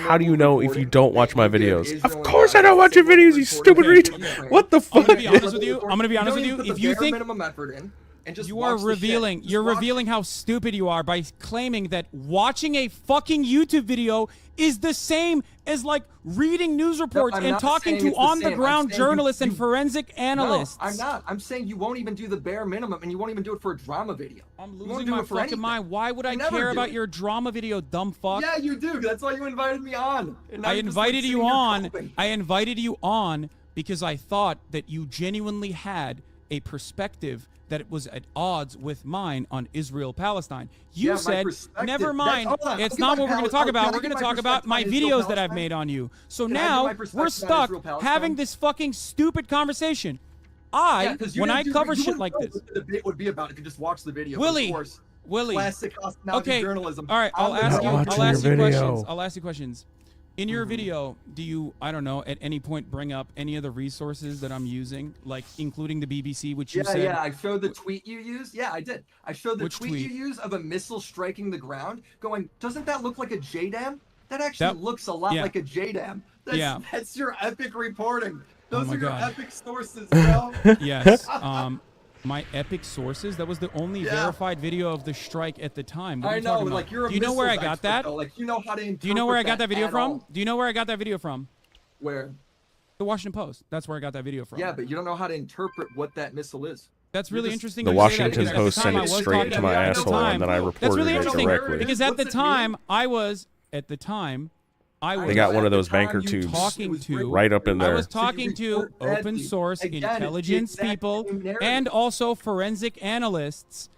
How do you know if you don't watch my videos? Of course I don't watch your videos, you stupid retard. What the fuck? I'm gonna be honest with you. I'm gonna be honest with you. If you think minimum effort in, and just you are watch the shit. revealing, Just you're watch revealing how stupid you are by claiming that watching a fucking YouTube video is the same as like reading news reports I'm and not talking saying to it's the same. on-the-ground I'm saying journalists and forensic analysts. No, I'm not. I'm saying you won't even do the bare minimum, and you won't even do it for a drama video. I'm You won't losing do my it for fucking anything. mind. Why would I You never care do about it. your drama video, dumb fuck? Yeah, you do. That's why you invited me on. And now I you're just, like, invited you sitting here on. coping. I invited you on because I thought that you genuinely had a perspective that it was at odds with mine on Israel-Palestine. You Yeah, my said, perspective- never mind, hold on, it's I'll not give what we're my going to talk I'll about. give We're going my to talk about perspective my on videos that I've Israel-Palestine. made on you. So Can I give now my we're perspective on stuck Israel-Palestine? having this fucking stupid conversation. Yeah, 'cause you When didn't I do- cover you shit wouldn't like know this, what the debate would be about if you just watch the video. Willie, Of course. Willie. Classic hospitality Okay, journalism. all right, I'll I'm ask you. watching I'll ask your you video. questions. I'll ask you questions. In your video, do you, I don't know, at any point bring up any of the resources that I'm using, like including the BBC, which you said? Yeah, I showed the tweet you used. Yeah, I did. I showed the Which tweet, tweet? you used of a missile striking the ground, going, doesn't that look like a JDAM? That actually looks a lot yeah. like a JDAM. That's, Yeah. that's your epic reporting. Those my are your God. epic sources, bro. Yes. My epic sources. That was the only Yeah. verified video of the strike at the time. What are I you know, talking about? like you're a Do you know where I missiles got expert, that? though. Like you know how to interpret Do you know where I got that video at from? all. Do you know where I got that video from? Where? The Washington Post. That's where I got that video from. Yeah, but you don't know how to interpret what that missile is. That's You're really just- interesting. The you say that, Washington because at the Post time sent I it was straight talking to my about it at the asshole, time. and then I That's reported really it interesting directly. because at the What's it time I was They got one of those banker you tubes talking to right up in I there. was talking to open source intelligence people and also forensic analysts.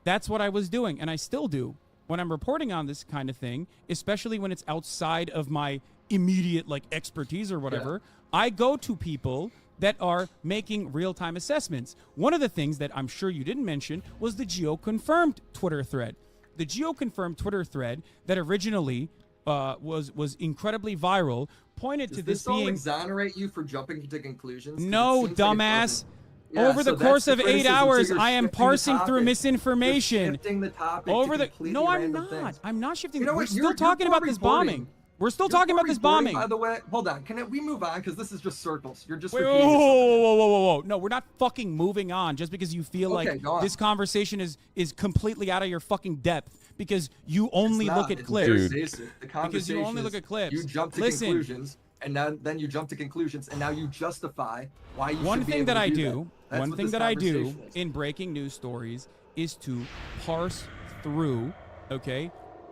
That's what I was doing, and I still do when I'm reporting on this kind of thing, especially when it's outside of my immediate like expertise or whatever. I go to people that are making real-time assessments. One of the things that I'm sure you didn't mention was the geo-confirmed Twitter thread. The geo-confirmed Twitter thread that originally was incredibly viral, pointed Does to this this all being exonerate you for jumping to conclusions? 'Cause it no, seems like it dumbass. doesn't. Yeah, Over so the that's course the of 8 criticism. So hours, you're I am shifting the parsing through topic. misinformation. You're shifting the topic Over to the completely no, I'm random not. things. I'm not shifting. You know We're what? still talking about this bombing. We're still talking about this bombing. By the way, hold on. Can we move on? Because this is just circles. You're just Wait, whoa, repeating whoa, yourself. whoa, whoa, whoa, whoa! No, we're not fucking moving on just because you feel Okay, like go on. this conversation is completely out of your fucking depth because you only look at It's clips. very basic. The Because you only conversation look is at clips. You jump to Listen. conclusions, and then you jump to conclusions, and now you justify why you One should be thing able that to I do do, that. That's one what thing this that I do conversation is. in breaking news stories is to parse through, okay,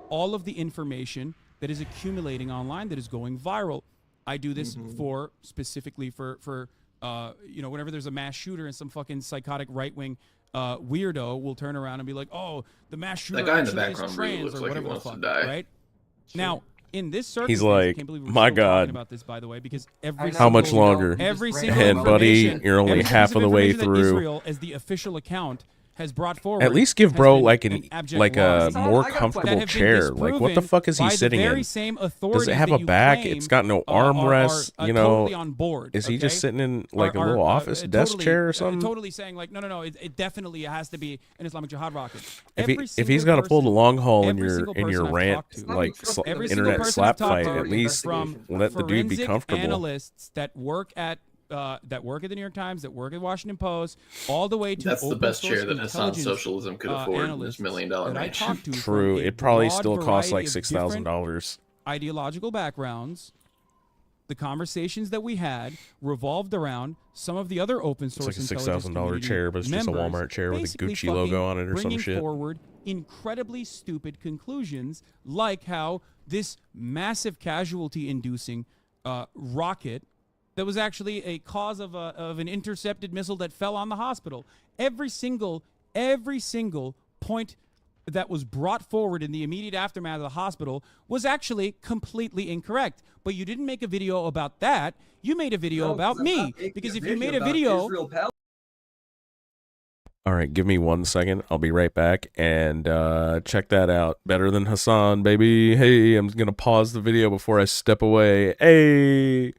all of the information that is accumulating online that is going viral. I do this for specifically for whenever there's a mass shooter and some fucking psychotic right-wing weirdo will turn around and be like, "Oh, the mass shooter That guy in the actually is background really trans," looks or like he whatever the wants to fuck, die. right? Now, in this He's circumstance, I like, can't believe we're my still talking God. about this, by the way, because every How much single- longer? Every single And buddy, information- you're only every piece half of the way information that through. Israel, as the official account, has brought forward. At least give has bro been like an abject like a lie. more that comfortable have been chair. Like what the disproven fuck is he by the sitting very in? same Does authorities it have that a you back? claim It's got no are armrests. are You know, totally on board. is he just okay? sitting in like a Are- little are, office desk chair or something? Totally saying like, no, it definitely has to be an Islamic Jihad rocket. If he's got to pull the long haul in every your single person I've rant talked to, like every single internet person slap I've talked fight, to, at least from let the dude be forensic comfortable. analysts that work at the New York Times, that work at Washington Post, all the way to That's the open best source chair that Hassan intelligence, Socialism could afford in analysts his $1 million that I mansion. talked to from True, a it probably broad still costs like variety of $6,000. ideological backgrounds. The conversations that we had revolved around some of the other open source like a intelligence $6,000 community chair, but it's just a members Walmart chair with a basically Gucci logo on it or some bringing shit. forward incredibly stupid conclusions, like how this massive casualty-inducing rocket that was actually a cause of an intercepted missile that fell on the hospital. Every single point that was brought forward in the immediate aftermath of the hospital was actually completely incorrect. But you didn't make a video about that. You made a video about me. Because if you made a video... All right, give me 1 second. I'll be right back and check that out. Better than Hassan, baby. Hey, I'm gonna pause the video before I step away. Hey.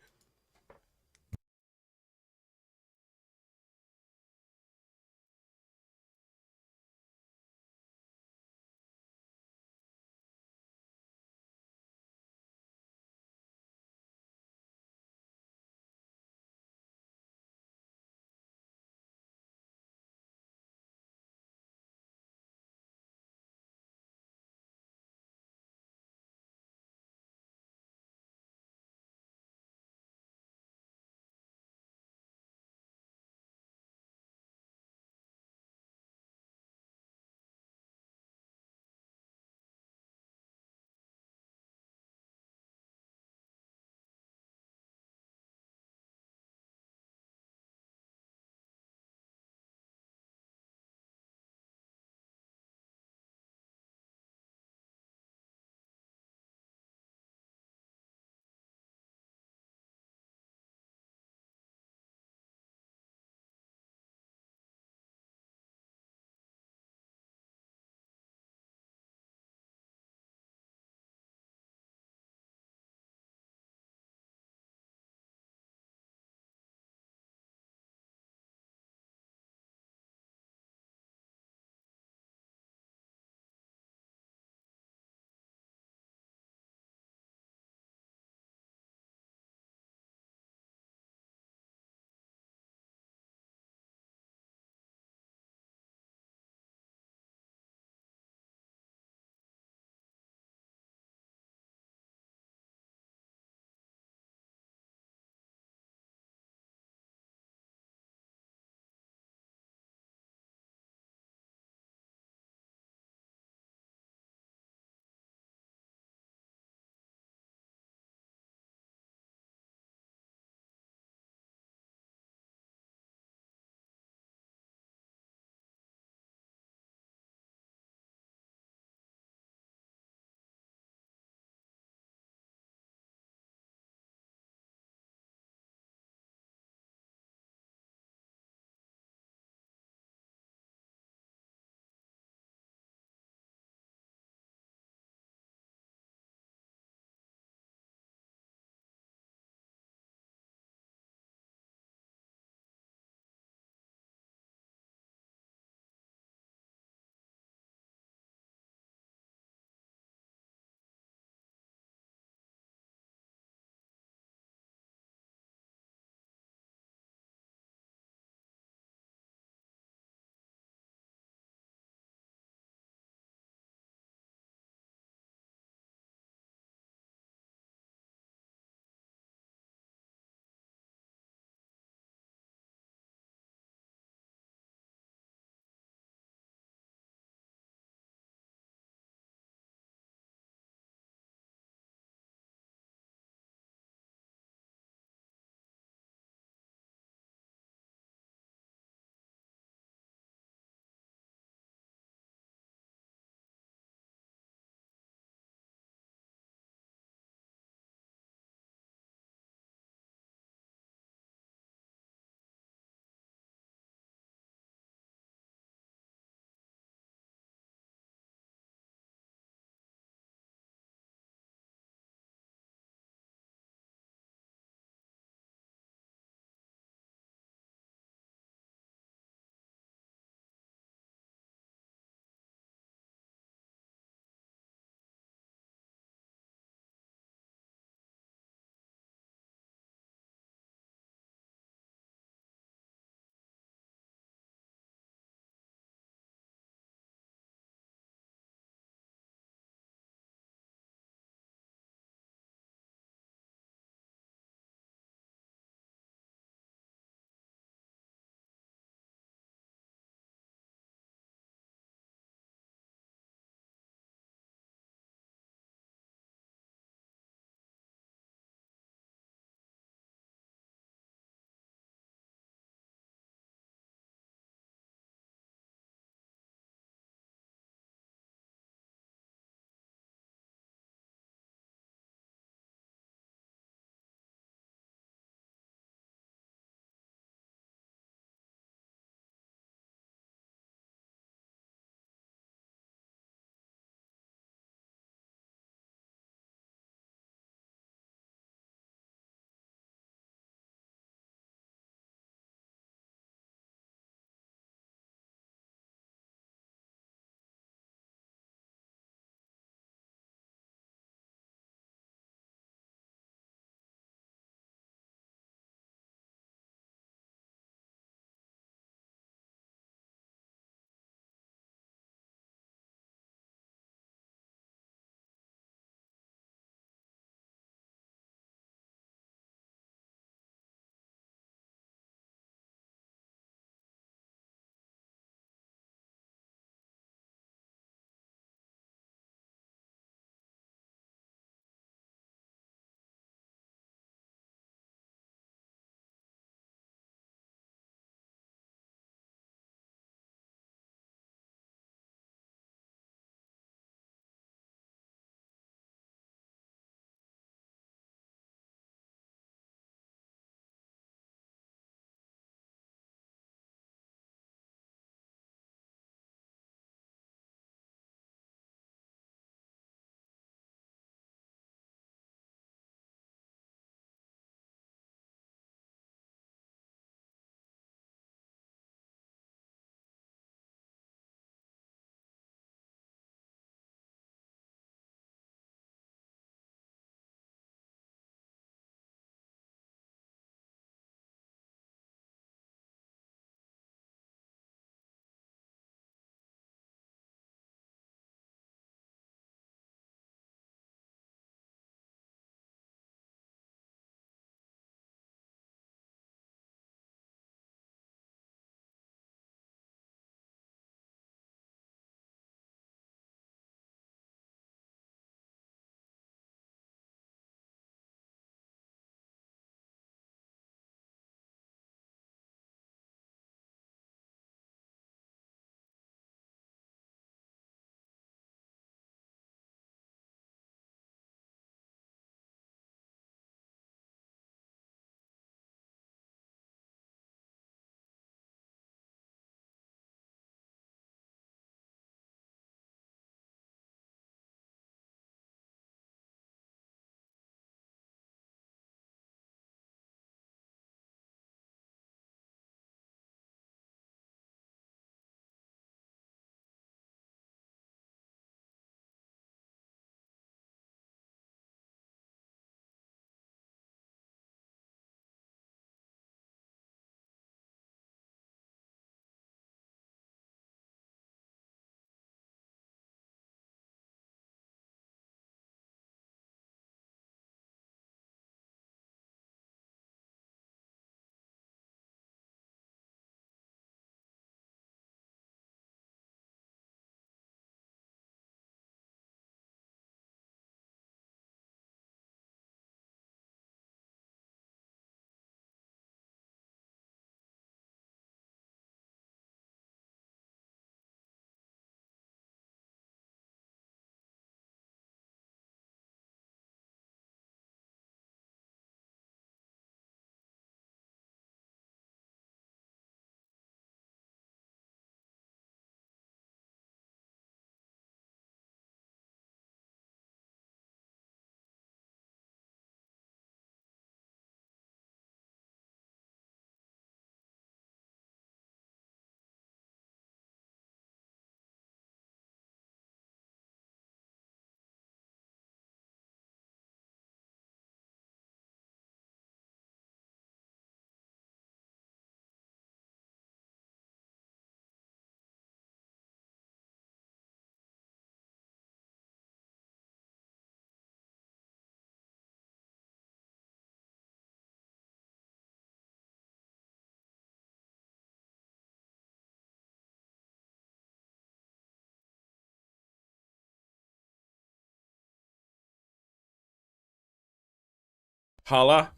Holla.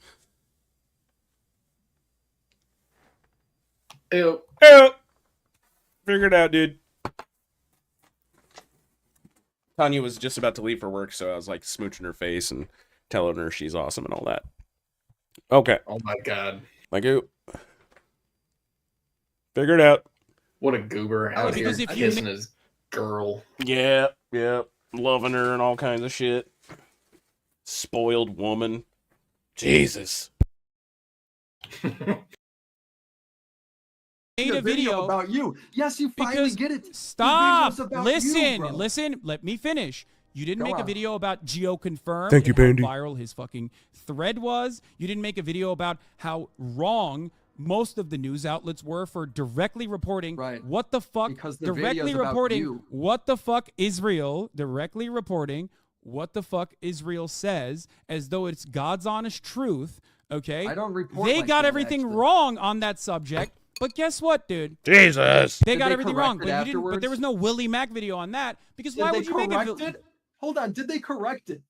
Ew. Ew. Figured out, dude. Tanya was just about to leave for work, so I was like smooching her face and telling her she's awesome and all that. Okay. Oh my god. Like, ew. Figured out. What a goober out here kissing his girl. Yeah, yeah. Loving her and all kinds of shit. Spoiled woman. Jesus. Made a video about you. Yes, you finally get it. Stop. The video's about Listen, you, bro. listen. Let me finish. You didn't Go make a on. video about GeoConfirm. Thank you, and how Pandy. viral his fucking thread was. You didn't make a video about how wrong most of the news outlets were for directly reporting what the fuck. Because the directly video's about reporting you. what the fuck Israel. Directly reporting what the fuck Israel says as though it's God's honest truth. Okay. I don't report They like got that, everything actually. wrong on that subject. But guess what, dude? Jesus. They Did got they everything correct wrong. it But you didn't. But there was afterwards? no Willie Mac video on that because Did why they would you make a correct it? Hold on. Did they correct it?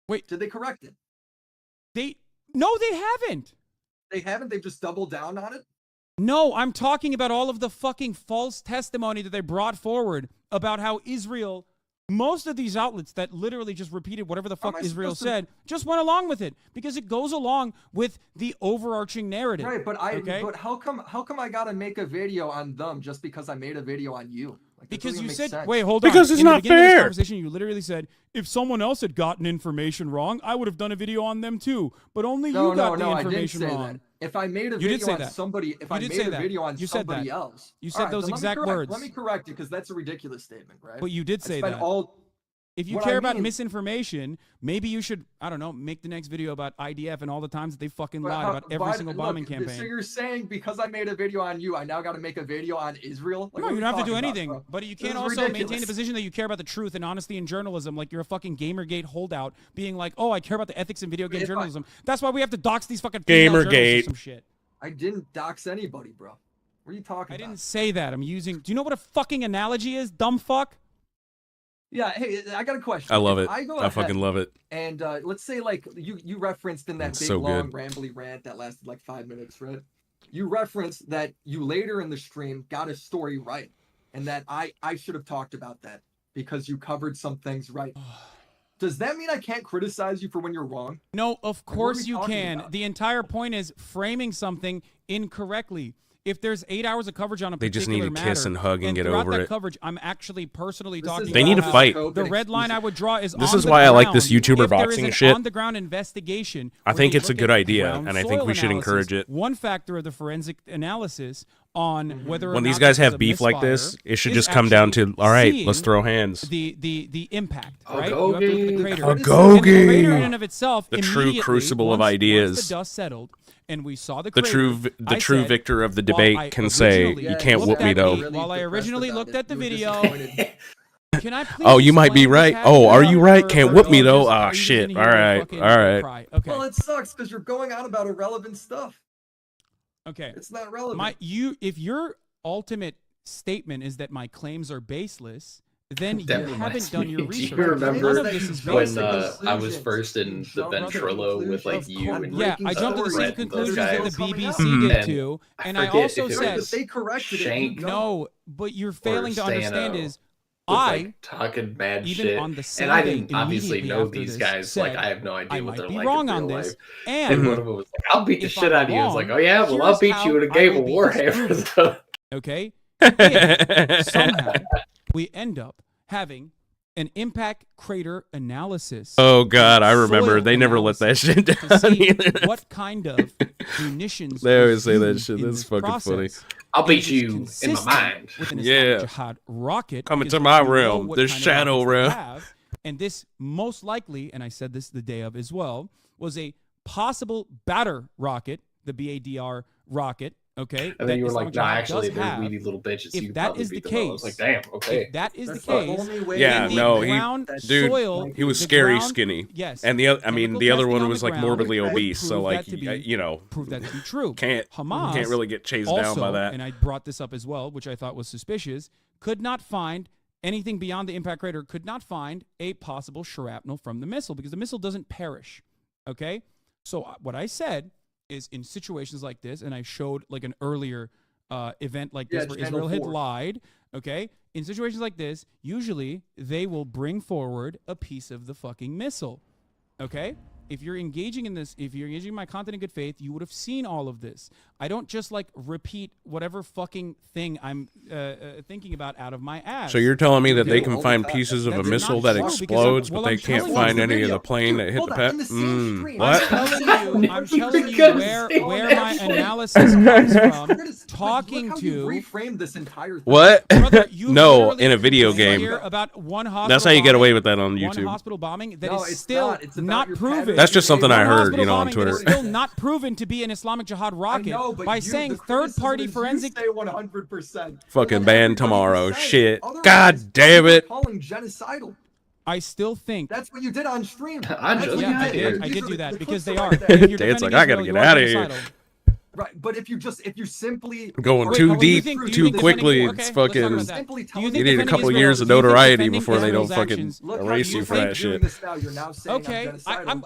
Wait. Did they correct it? No, they haven't. They haven't. They've just doubled down on it. No, I'm talking about all of the fucking false testimony that they brought forward about how Israel, most of these outlets that literally just repeated whatever the fuck I Israel supposed to- said, just went along with it because it goes along with the overarching narrative. Right, but okay? But how come I gotta make a video on them just because I made a video on you? Like, that Because doesn't you make said, sense. wait, hold Because on. it's In the not beginning of this fair. conversation, you literally said, if someone else had gotten information wrong, I would have done a video on them too. But only No, you got the I didn't information say wrong. that. If I made a You did video say on that. somebody, if You I did made say a that. video on You said somebody that. else, You All said right, those then let me exact correct- words. Let me correct it because that's a ridiculous statement, right? But you did say I spent that. all. If you What care I about mean- misinformation, maybe you should, I don't know, make the next video about IDF and all the times that they fucking But lied how- about every why- single look, bombing So campaign. you're saying because I made a video on you, I now got to make a video on Israel? Like, No, what you are don't have to do talking about, anything. bro? But you This can't is also maintain the ridiculous. position that you care about the truth and honesty in journalism like you're a fucking Gamergate holdout being like, oh, I care about the ethics in video game If I- journalism. That's why we have to dox these fucking female journalists or Gamergate. some shit. I didn't dox anybody, bro. What are you talking I about? didn't say that. I'm using, do you know what a fucking analogy is, dumb fuck? Yeah, hey, I got a question. I love If it. I, go I fucking ahead love it. And let's say, like, you referenced in that It's big, so long, good. rambly rant that lasted like 5 minutes, right? You referenced that you later in the stream got a story right, and that I should have talked about that because you covered some things right. Does that mean I can't criticize you for when you're wrong? No, of Like, what are course we you talking can. about? The entire point is framing something incorrectly. If there's 8 hours of coverage on a They just particular need to kiss matter, and hug and get throughout over that it. coverage, I'm actually personally This talking is about They need to how fight. The red line I would draw is This on is the why I like this ground. YouTuber If there is boxing an shit. on-the-ground investigation. I where think they it's a look good at idea, ground and I think soil we should analysis, encourage it. One factor of the forensic analysis on whether or When not these guys this have was a beef like this, misfire it should is just come down to, actually all right, let's seeing throw hands. The impact, A right? You have to look at the gogie. crater. A And the crater gogie. in and of itself, The true immediately, crucible of once ideas. the dust settled, and we saw the The crater, the I true said, victor of the while debate I can say, originally you can't looked whoop me at though. the- While I originally looked at the video, can I please Oh, you might be explain what's right. Oh, are happening, you right? or- Can't or whoop me just- though. are Ah, you just shit. gonna All hear me right. fucking All right. cry? Okay. Well, it sucks because you're going on about irrelevant stuff. Okay. It's not relevant. If your ultimate statement is that my claims are baseless, then you That haven't reminds done me. your Do research. you None remember of this is when baseless. I was first in the ventrilo with like you and Yeah, I jumped to the same Brett and those conclusions that the guys? BBC did And too, and I forget also if it said was they corrected it. Shank no, but you're failing to understand Sano is was, I like, talking mad even shit, on the same and I day didn't obviously immediately know after these this guys. Like said, I have no idea I what might they're be like wrong in on real this, life. and one of them was like, "I'll beat the if shit I'm out of you." I was like, wrong, "Oh yeah, well I'll here's beat how you in a I game will of be Warhammer." disproven. Okay, if somehow we end up having an impact crater analysis. Oh God, I remember. soil They never let that analysis shit to down see either. what kind of munitions They always was say that used shit. in That's this fucking process. funny. I'll And beat it is you in my consistent mind. with an Yeah. Islamic Jihad rocket. Coming because to my we know realm. what There's kind of shadow rockets they realm. have. And this most likely, and I said this the day of as well, was a possible batter rocket, the BADR rocket. Okay, And then you were like, Islamic "Nah, Jihad actually, does they're have. weedy little bitches. If You could that probably is the beat them all." I was case, like, "Damn, okay." if that is That's the the case, only way Yeah, in the no, ground dude, soil, he was the scary ground- skinny. Yes, and the I mean, chemical the other testing one on was the like ground morbidly would obese. So prove like, that to be- you know, prove that to be true. can't Hamas really get chased also, down by that. and I brought this up as well, which I thought was suspicious, could not find anything beyond the impact crater, could not find a possible shrapnel from the missile because the missile doesn't perish. Okay, so what I said is in situations like this, and I showed like an earlier event like this where Israel had lied. Okay, in situations like this, usually they will bring forward a piece of the fucking missile. Okay. If you're engaging in this, if you're engaging in my content in good faith, you would have seen all of this. I don't just like repeat whatever fucking thing I'm thinking about out of my ass. So you're telling me that they can find pieces of a missile that explodes, but they can't find any of the plane that hit the pet? What? I'm telling you where my analysis comes from. Talking to reframe this entire thing. What? Brother, No, in a video game. About one That's how you get away with that on YouTube. One hospital bombing that is still not proven. That's just something I heard, on Twitter. It's still not proven to be an Islamic Jihad rocket by saying third-party forensic. Say 100%. Fucking ban tomorrow. Shit. God damn it. Calling genocidal. I still think that's what you did on stream. I did do that because they are. It's like I gotta get out of here. Right, but if you simply going too deep, too quickly, it's fucking. You need a couple years of notoriety before they don't fucking erase you for that shit. Okay,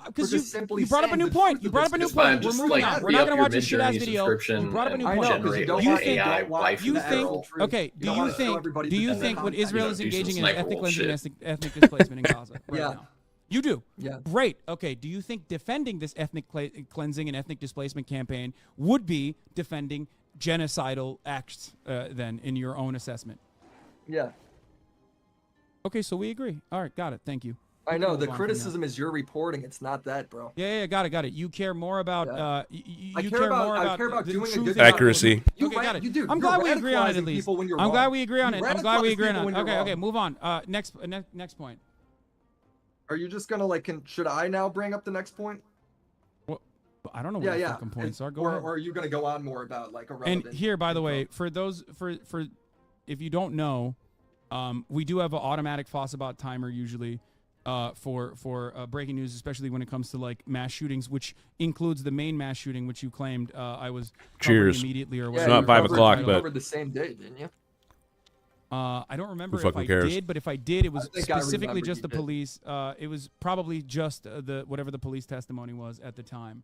because you brought up a new point. You brought up a new point. We're moving on. We're not gonna watch this shit ass video. You brought up a new point. You think? Okay. Do you think what Israel is engaging in ethnic cleansing and ethnic displacement in Gaza right now? You do? Yeah. Great. Okay. Do you think defending this ethnic cleansing and ethnic displacement campaign would be defending genocidal acts then, in your own assessment? Yeah. Okay, so we agree. All right, got it. Thank you. I know. The criticism is your reporting. It's not that, bro. Yeah, got it. You care more about... I care about doing a good accuracy. You, okay, got it. You do. I'm glad we agree on it, at least. I'm glad we agree on it. Okay, move on. Next point. Are you just gonna should I now bring up the next point? Well, I don't know what the fucking points are. Or are you gonna go on more about irrelevant? And here, by the way, for those if you don't know, we do have an automatic Fossabot timer usually for breaking news, especially when it comes to mass shootings, which includes the main mass shooting, which you claimed I was covering immediately or whatever. It's not 5 o'clock, but covered the same day, didn't you? I don't remember if I did, but if I did, it was specifically just the police. It was probably just whatever the police testimony was at the time.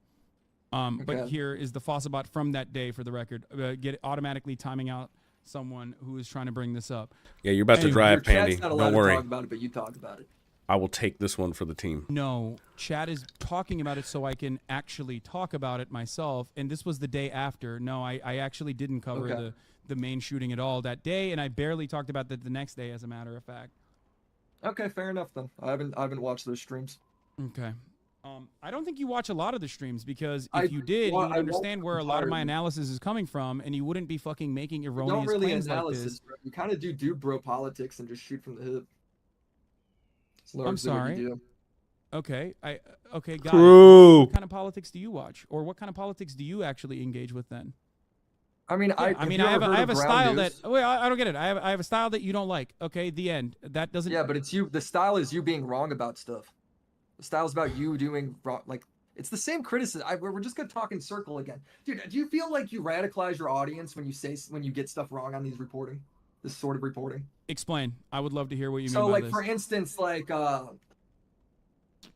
But here is the Fossabot from that day, for the record. Get automatically timing out someone who is trying to bring this up. Yeah, you're about to drive, Pandy. Not don't worry. To talk about it, but you talk about it. I will take this one for the team. No, Chad is talking about it so I can actually talk about it myself. And this was the day after. No, I actually didn't cover the main shooting at all that day, and I barely talked about that the next day, as a matter of fact. Okay, fair enough then. I haven't watched those streams. Okay. I don't think you watch a lot of the streams, because if you did, you would understand where a lot of my analysis is coming from, and you wouldn't be fucking making erroneous claims like this. Bro. You kind of do bro politics and just shoot from the hip. I'm sorry. Okay, okay, got True. it. What kind of politics do you watch, or what kind of politics do you actually engage with then? I mean, I have a style that. Wait, I don't get it. I have a style that you don't like. Okay, the end. That doesn't. Yeah, but it's you. The style is you being wrong about stuff. The style's about you doing wrong. It's the same criticism. We're just gonna talk in circle again, dude. Do you feel like you radicalize your audience when you get stuff wrong on this sort of reporting? Explain. I would love to hear what you mean by this. So, for instance,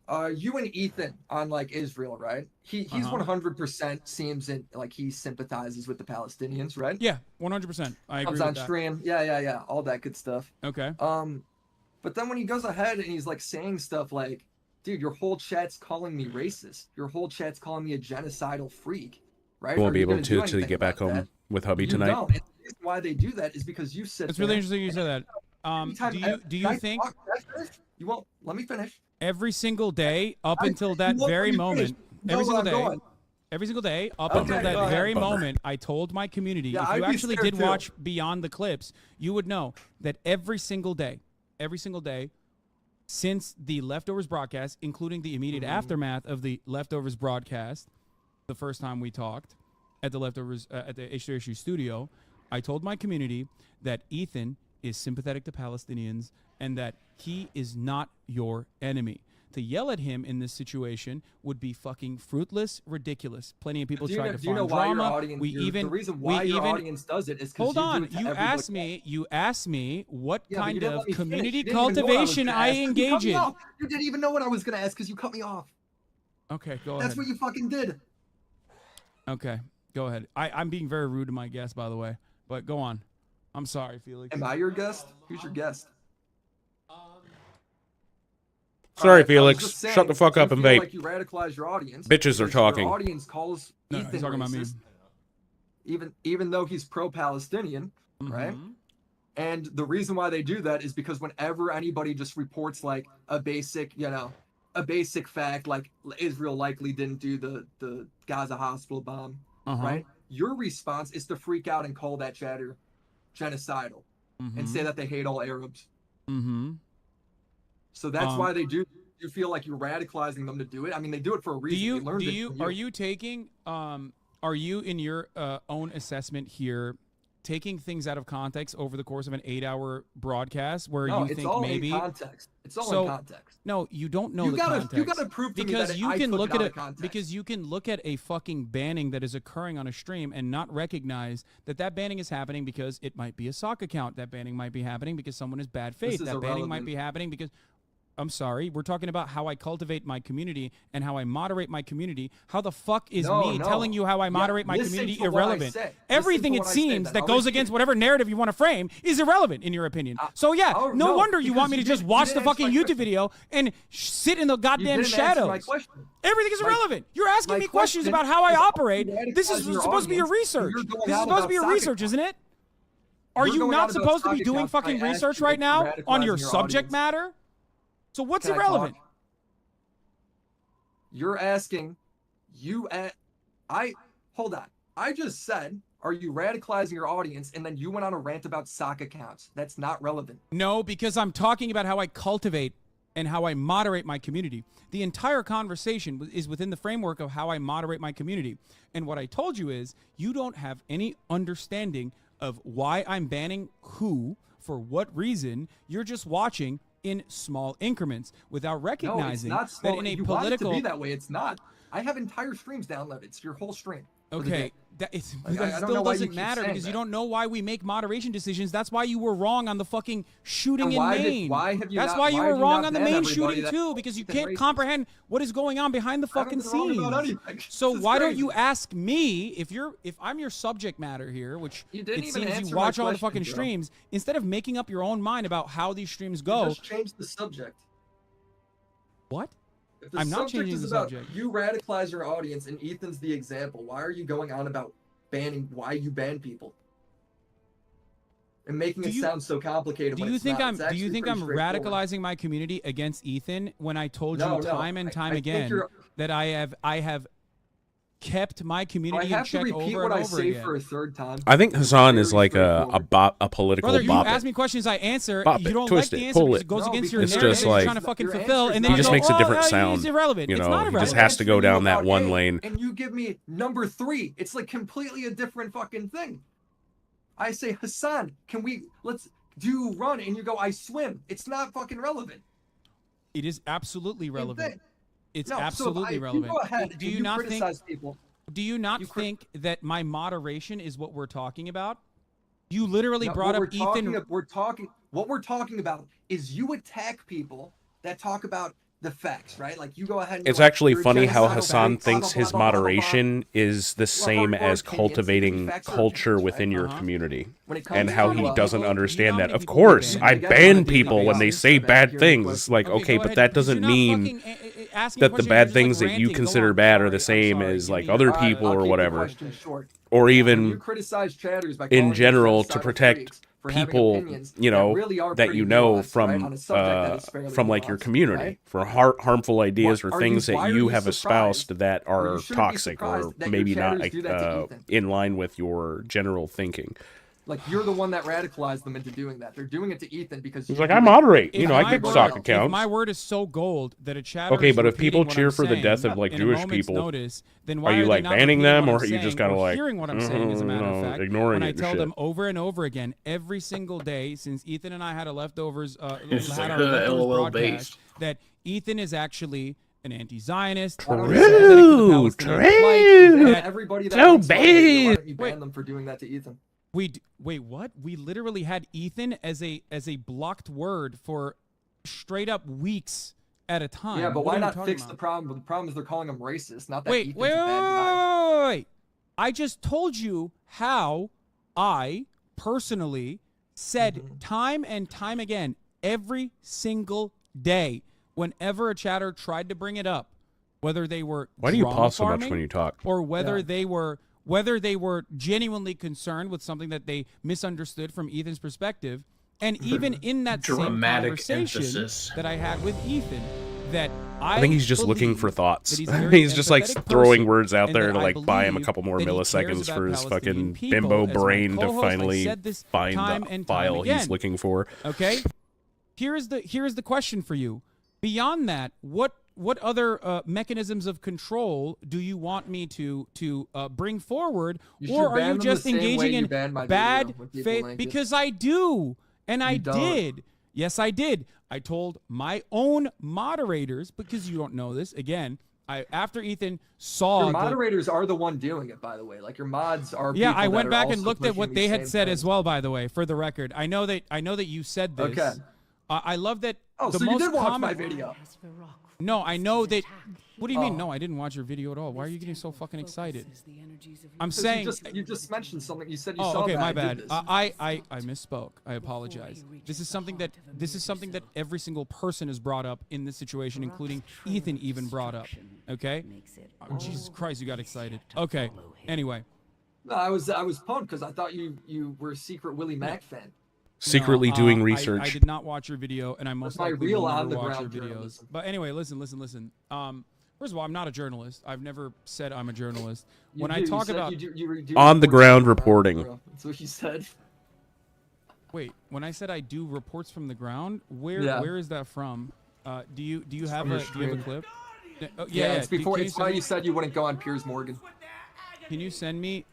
you and Ethan on Israel, right? He's 100% seems he sympathizes with the Palestinians, right? Yeah, 100%. I agree with on that. stream. Yeah, all that good stuff. Okay. But then when he goes ahead and he's saying stuff dude, your whole chat's calling me racist. Your whole chat's calling me a genocidal freak, right? You won't be able to until you get back home with hubby tonight. Don't. And the reason why they do that is because you said it's really interesting you said that. Do you think you won't let me finish? Every single day up until that very moment, every single day up until that very moment, I told my community, if you actually did watch beyond the clips, you would know that every single day, since the Leftovers broadcast, including the immediate aftermath of the Leftovers broadcast, the first time we talked at the Leftovers at the H3HU studio, I told my community that Ethan is sympathetic to Palestinians and that he is not your enemy. To yell at him in this situation would be fucking fruitless, ridiculous. Plenty of people tried to find drama. The reason why your audience does it is because hold on. You asked me what kind of community cultivation I engage in. You didn't even know what I was going to ask because you cut me off. Okay, go ahead. That's what you fucking did. Okay, go ahead. I'm being very rude to my guest, by the way, but go on. I'm sorry, Felix. Am I your guest? Who's your guest? Sorry, I was Felix. just saying, Shut the fuck do you up and feel vape. Like you radicalize your audience. Bitches are because talking. Your audience calls No, Ethan he's talking about me. racist, even though he's pro-Palestinian, right? And the reason why they do that is because whenever anybody just reports like a basic, a basic fact, like Israel likely didn't do the Gaza hospital bomb, right? Your response is to freak out and call that chatter genocidal and say that they hate all Arabs. So that's why they do. You feel like you're radicalizing them to do it. I mean, they do it for a reason. They learned it from you. Are you taking are you in your own assessment here taking things out of context over the course of an 8-hour broadcast where No, you it's think all maybe in context. It's all in context. No, you don't know the gotta, context. You gotta prove to because me that you I can took look it at out it of context. because you can look at a fucking banning that is occurring on a stream and not recognize that that banning is happening because it might be a sock account. That banning might be happening because someone is bad faith. This is That banning might irrelevant. be happening because I'm sorry. We're talking about how I cultivate my community and how I moderate my community. How the fuck is me telling you how I moderate my listen community to what I irrelevant? say. Everything Listen it to what I say, seems then. that I'll goes repeat against it. whatever narrative you want to frame is irrelevant in your opinion. So yeah, no wonder you want me to just watch the fucking YouTube video and sit in the goddamn didn't answer my shadows. question. Everything is irrelevant. You're asking me questions about how I operate. This is supposed to be your research. This is supposed to be your research, isn't it? Are you not supposed to be doing fucking research right now on your subject matter? So what's Can I irrelevant? talk? You're asking, hold on. I just said, are you radicalizing your audience? And then you went on a rant about sock accounts. That's not relevant. No, because I'm talking about how I cultivate and how I moderate my community. The entire conversation is within the framework of how I moderate my community. And what I told you is you don't have any understanding of why I'm banning who, for what reason. You're just watching in small increments without recognizing no, it's not small. that in a you political want it to be that way. It's not. I have entire streams downloaded. It's your whole stream. for the Okay, day. that is, Like, that I don't know still why you doesn't keep matter saying because you that. don't know why we make moderation decisions. That's why you were wrong on the fucking shooting And in why Maine. have you That's not- why you why were have you wrong not on the banned Maine everybody shooting that too because you fucking can't racist? comprehend what is going on behind the I haven't fucking been wrong about scenes. anything. So This is why don't crazy. you ask me if I'm your subject matter here, which You didn't it even seems answer you my watch all the question, fucking bro. streams instead of making up your own mind about how these streams You go. just change the subject. What? If the I'm not subject changing is the about subject. you radicalize your audience and Ethan's the example, why are you going on about banning why you ban people? And making Do it you- sound so complicated Do when you it's think not. I'm? It's Do you actually think pretty I'm straightforward. radicalizing my community against Ethan when I told No, you no. time and I time think again you're- that I have kept my Do I community in have to check repeat over what and I over say again? for a third time? I think Hassan is Very like a straightforward. a political Brother, you bop ask it. me questions, I answer. Bop You it, don't twist like it, the answer pull because it. it goes No, against your It's narrative just that you're like- trying to fucking Your fulfill, answer's and then He you just go, makes a "Oh, different It's sound. irrelevant. You It's know, not he irrelevant. just has to go down that one A, lane. And you give me number 3. It's like completely a different fucking thing. I say, Hassan, let's do run? And you go, I swim. It's not fucking relevant. It is absolutely Same relevant. thing. It's No, so if absolutely you relevant. go ahead Do and you not criticize think? people. Do you not think that my moderation is what we're talking about? You literally No, brought what up we're talking Ethan. What we're talking about is you attack people that talk about the facts, right? Like you go ahead and It's you're like, actually "You're a funny how genocidal Hassan fact, blah, thinks blah, his blah, blah, blah, blah, blah." moderation is the same hardcore as opinions, cultivating facts are culture opinions, within right? your Uh-huh. community, When it comes and to how people, he you doesn't know how understand many that. Of people course, we ban? I Again, on a ban daily people when they basis, say so bad here's the things. question. Like, Okay, okay, go but ahead, that because you're doesn't not mean fucking, asking that the questions, bad you're just, like, things that you ranting. Go consider on. bad are the Sorry, I'm same sorry. as Give like me- other All right, people I'll or keep the whatever, question short. or When you even criticize chatters by in calling them general to genocidal protect freaks for having people, opinions you that know, really are that pretty you know nuanced, right, on a subject that is fairly from like your nuanced, community right? for harmful ideas or Are things you- that why are you you have espoused surprised? that Well, you are shouldn't be toxic or surprised that your maybe not chatters do that to Ethan. in line with your general thinking. Like you're the one that radicalized them into doing that. They're doing it to Ethan because He's you like, do I it moderate. to You know, I my get word- stock If accounts. my word is so gold that a chatter Okay, is but if repeating people what cheer I'm for the saying death of like in a Jewish moment's people, notice, then are why you they like not banning repeating them, what or I'm are you just saying kind of like hearing what I'm saying? As a matter of fact, ignoring when it I and tell shit? them over and over again every single day since Ethan and I had a leftovers, It's had like, our leftovers LOL broadcast, based. that Ethan is actually an anti-Zionist. True, Ban everybody that so likes Monday, why bad. don't you ban them for doing that to Ethan? Wait, what? We literally had Ethan as a blocked word for straight up weeks at a time. Yeah, but What why are you not talking fix about? the problem? The problem is they're calling him racist, not that Wait, Ethan's wait, a wait, bad guy. wait, wait, wait. I just told you how I personally said time and time again, every single day, whenever a chatter tried to bring it up, whether they were Why do you drama pause so much farming when you talk? or whether they were genuinely concerned with something that they misunderstood from Ethan's perspective, and even in that same Dramatic conversation emphasis. that I had with Ethan, that I think he's just looking believe for thoughts. that he's a very He's just like empathetic throwing person, words out and there that to I like buy him a believe couple more that he cares milliseconds about for his Palestinian fucking people. bimbo As my brain to co-host, I finally said this find time the and time file he's again. looking for. Okay, here is the question for you. Beyond that, what other mechanisms of control do you want me to bring forward, You or should are ban you them just the same way engaging you in banned my bad video when people faith? link it. Because I do, and I don't. did. Yes, I did. I told my own moderators, because you don't know this. Again, after Ethan saw Your the- moderators are the one doing it, by the way. Like your mods are. yeah, people I that went are back and also looked at pushing what these they had same said things. as well. By the way, for the record, I know that you said this. Okay. I love that. Oh, the so you most did watch common my video. No, I know that. What do you mean? Oh. No, I didn't watch your video at all. Why are you getting so fucking excited? I'm 'Cause saying. you just mentioned something. You said you Oh, saw okay, that. my I did bad. this. I misspoke. I apologize. This is something that every single person has brought up in this situation, including Ethan even brought up. Okay. Oh, Jesus Christ, you got excited. Okay. Anyway. No, I was pumped because I thought you were a secret Willie Mack fan. Secretly doing I research. did not watch your video, and I most my likely real will never on-the-ground watch your videos. journalism. But anyway, listen. First of all, I'm not a journalist. I've never said I'm a journalist. You When do, I you talk said about you do On the reports ground from the reporting. bro. That's what you said. Wait, when I said I do reports from the ground, where Yeah. where is that from? Do you have from a your clip? stream. Oh, Yeah, it's before. Can you It's send why me- you said you wouldn't go on Piers Morgan. Can you send me